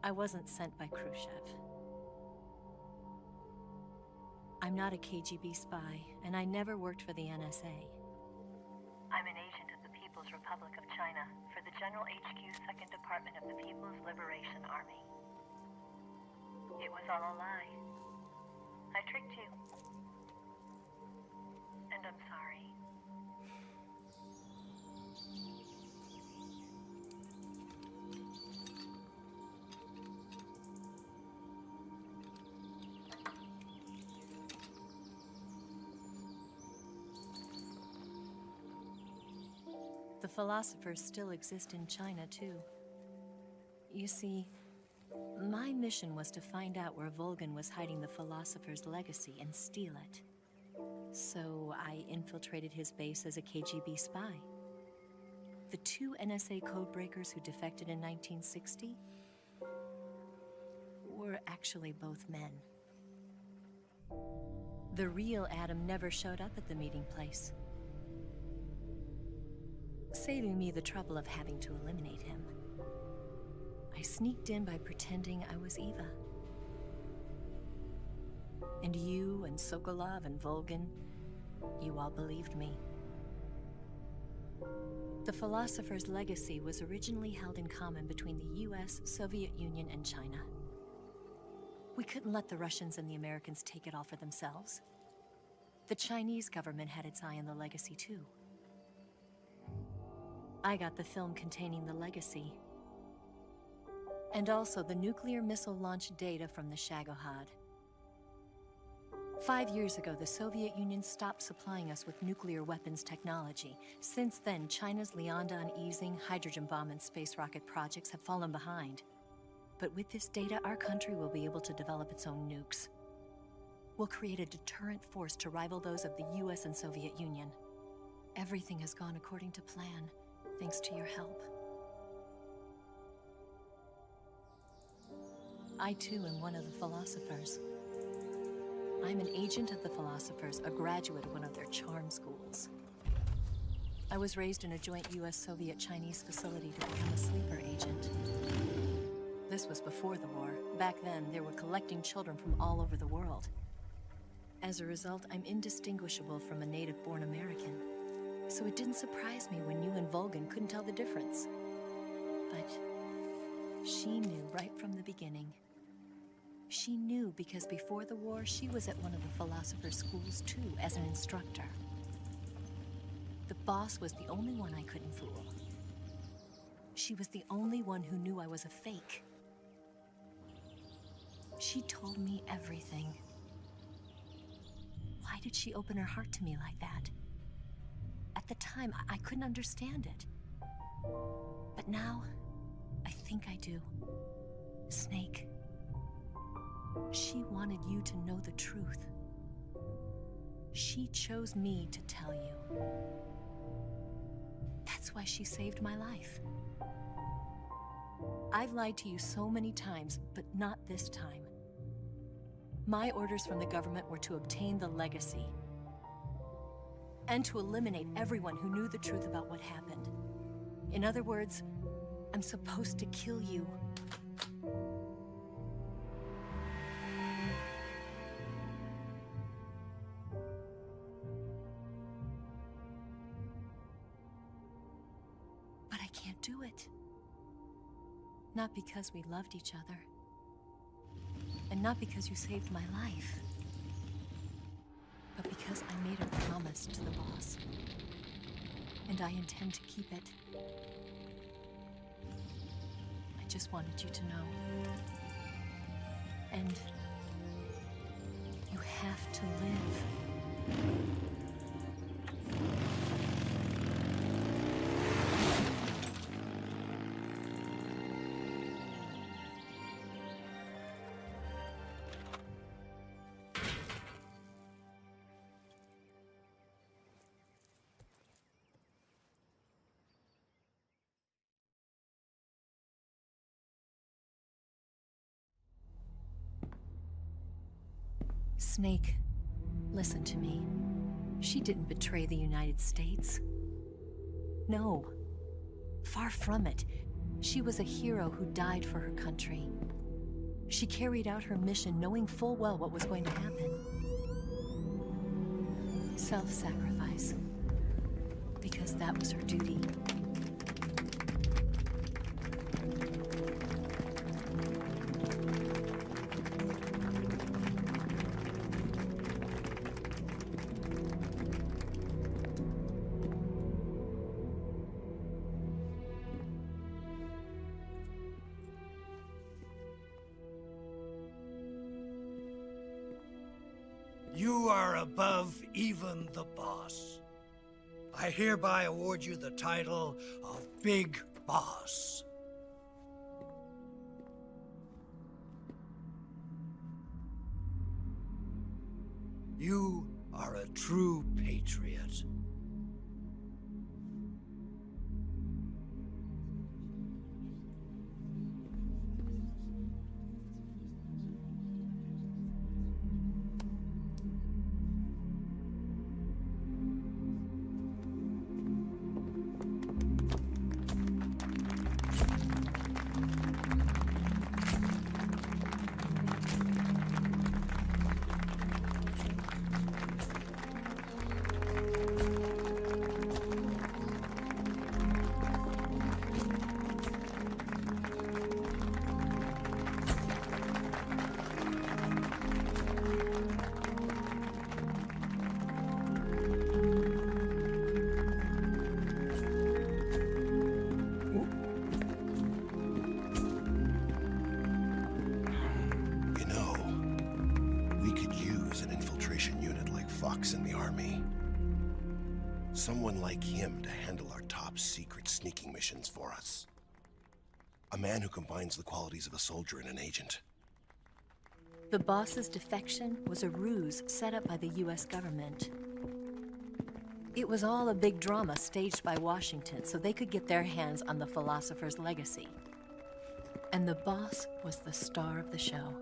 I wasn't sent by Khrushchev. I'm not a KGB spy, and I never worked for the NSA. I'm an agent of the People's Republic of China for the General HQ 2nd Department of the People's Liberation Army. It was all a lie. I tricked you. And I'm sorry. The philosophers still exist in China, too. You see, my mission was to find out where Volgin was hiding the philosopher's legacy and steal it. So I infiltrated his base as a KGB spy. The 2 NSA codebreakers who defected in 1960 were actually both men. The real Adam never showed up at the meeting place, saving me the trouble of having to eliminate him. I sneaked in by pretending I was Eva. And you and Sokolov and Volgin, you all believed me. The philosopher's legacy was originally held in common between the US, Soviet Union, and China. We couldn't let the Russians and the Americans take it all for themselves. The Chinese government had its eye on the legacy too. I got the film containing the legacy, and also the nuclear missile launch data from the Shagohod. 5 years ago, the Soviet Union stopped supplying us with nuclear weapons technology. Since then, China's Liaodong easing, hydrogen bomb, and space rocket projects have fallen behind. But with this data, our country will be able to develop its own nukes. We'll create a deterrent force to rival those of the US and Soviet Union. Everything has gone according to plan, thanks to your help. I too am one of the philosophers. I'm an agent of the philosophers, a graduate of one of their charm schools. I was raised in a joint US-Soviet-Chinese facility to become a sleeper agent. This was before the war. Back then, they were collecting children from all over the world. As a result, I'm indistinguishable from a native-born American. So it didn't surprise me when you and Volgin couldn't tell the difference. But she knew right from the beginning. She knew because before the war, she was at one of the philosopher's schools too, as an instructor. The boss was the only one I couldn't fool. She was the only one who knew I was a fake. She told me everything. Why did she open her heart to me like that? At the time, I couldn't understand it. But now, I think I do. Snake. She wanted you to know the truth. She chose me to tell you. That's why she saved my life. I've lied to you so many times, but not this time. My orders from the government were to obtain the legacy and to eliminate everyone who knew the truth about what happened. In other words, I'm supposed to kill you. But I can't do it. Not because we loved each other. And not because you saved my life. But because I made a promise to the boss. And I intend to keep it. I just wanted you to know. And you have to live. Snake, listen to me. She didn't betray the United States. No. Far from it. She was a hero who died for her country. She carried out her mission knowing full well what was going to happen. Self-sacrifice. Because that was her duty. You are above even the boss. I hereby award you the title of Big Boss. You are a true patriot. In the army. Someone like him to handle our top secret sneaking missions for us. A man who combines the qualities of a soldier and an agent. The boss's defection was a ruse set up by the US government. It was all a big drama staged by Washington so they could get their hands on the philosopher's legacy. And the boss was the star of the show.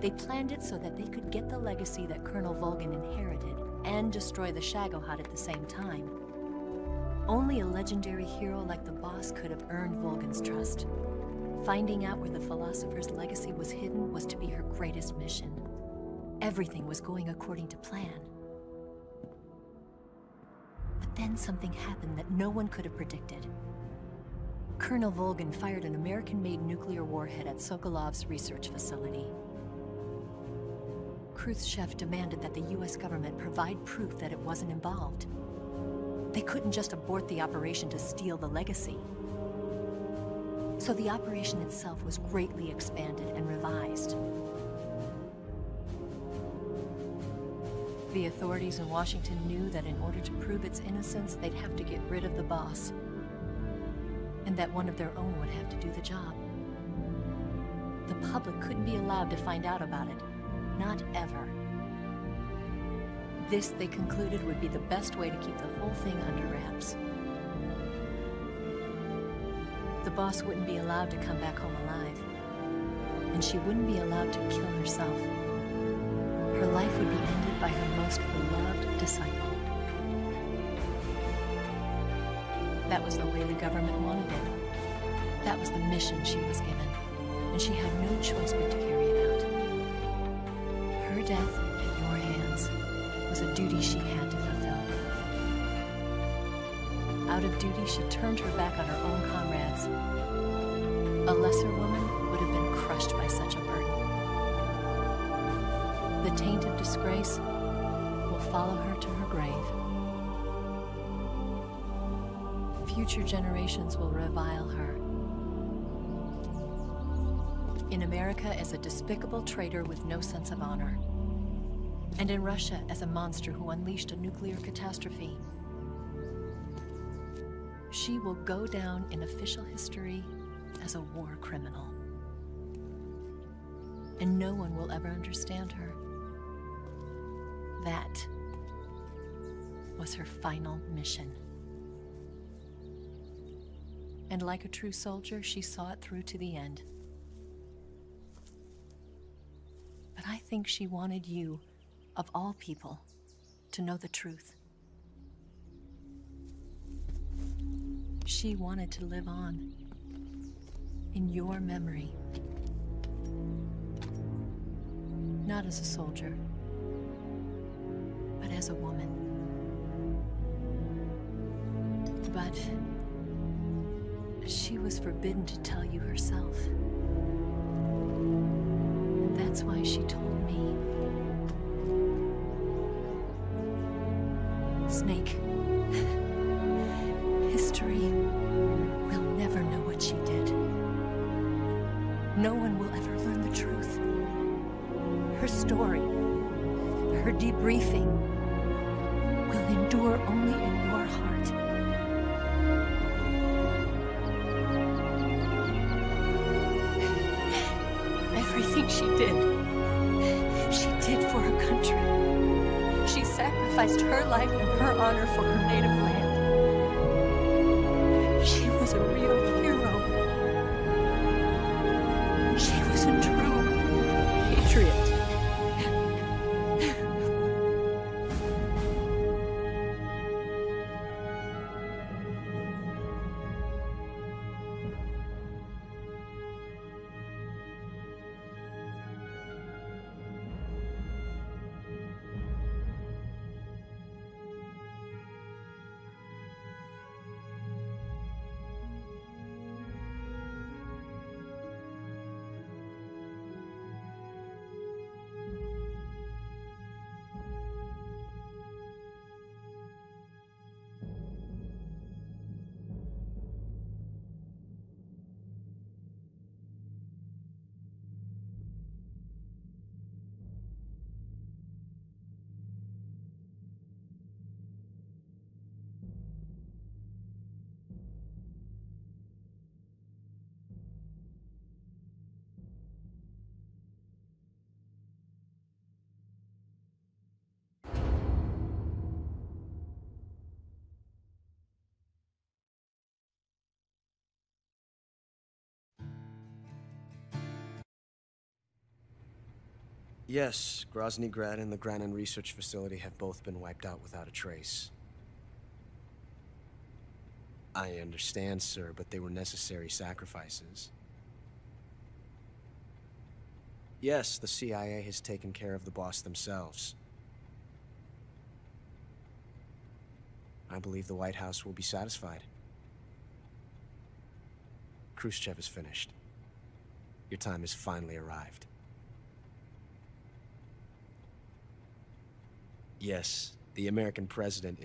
They planned it so that they could get the legacy that Colonel Volgin inherited and destroy the Shagohod at the same time. Only a legendary hero like the boss could have earned Volgin's trust. Finding out where the philosopher's legacy was hidden was to be her greatest mission. Everything was going according to plan. But then something happened that no one could have predicted. Colonel Volgin fired an American-made nuclear warhead at Sokolov's research facility. Khrushchev demanded that the US government provide proof that it wasn't involved. They couldn't just abort the operation to steal the legacy. So the operation itself was greatly expanded and revised. The authorities in Washington knew that in order to prove its innocence, they'd have to get rid of the boss. And that one of their own would have to do the job. The public couldn't be allowed to find out about it. Not ever. This, they concluded, would be the best way to keep the whole thing under wraps. The boss wouldn't be allowed to come back home alive. And she wouldn't be allowed to kill herself. Her life would be ended by her most beloved disciple. That was the way the government wanted it. That was the mission she was given. And she had no choice but to carry it out. Her death at your hands was a duty she had to fulfill. Out of duty, she turned her back on her own comrades. A lesser woman would have been crushed by such a burden. The taint of disgrace will follow her to her grave. Future generations will revile her. In America as a despicable traitor with no sense of honor. And in Russia as a monster who unleashed a nuclear catastrophe. She will go down in official history as a war criminal. And no one will ever understand her. That was her final mission. And like a true soldier, she saw it through to the end. But I think she wanted you, of all people, to know the truth. She wanted to live on in your memory. Not as a soldier, but as a woman. But she was forbidden to tell you herself. And that's why she told me. Snake, history will never know what she did. No one will ever learn the truth. Her story, her debriefing, will endure only in your heart. Everything she did for her country. She sacrificed her life and her honor for her native land. She was a real hero. She was a true patriot. Yes, Grozny Grad and the Granin Research Facility have both been wiped out without a trace. I understand, sir, but they were necessary sacrifices. Yes, the CIA has taken care of the boss themselves. I believe the White House will be satisfied. Khrushchev is finished. Your time has finally arrived. Yes, the American president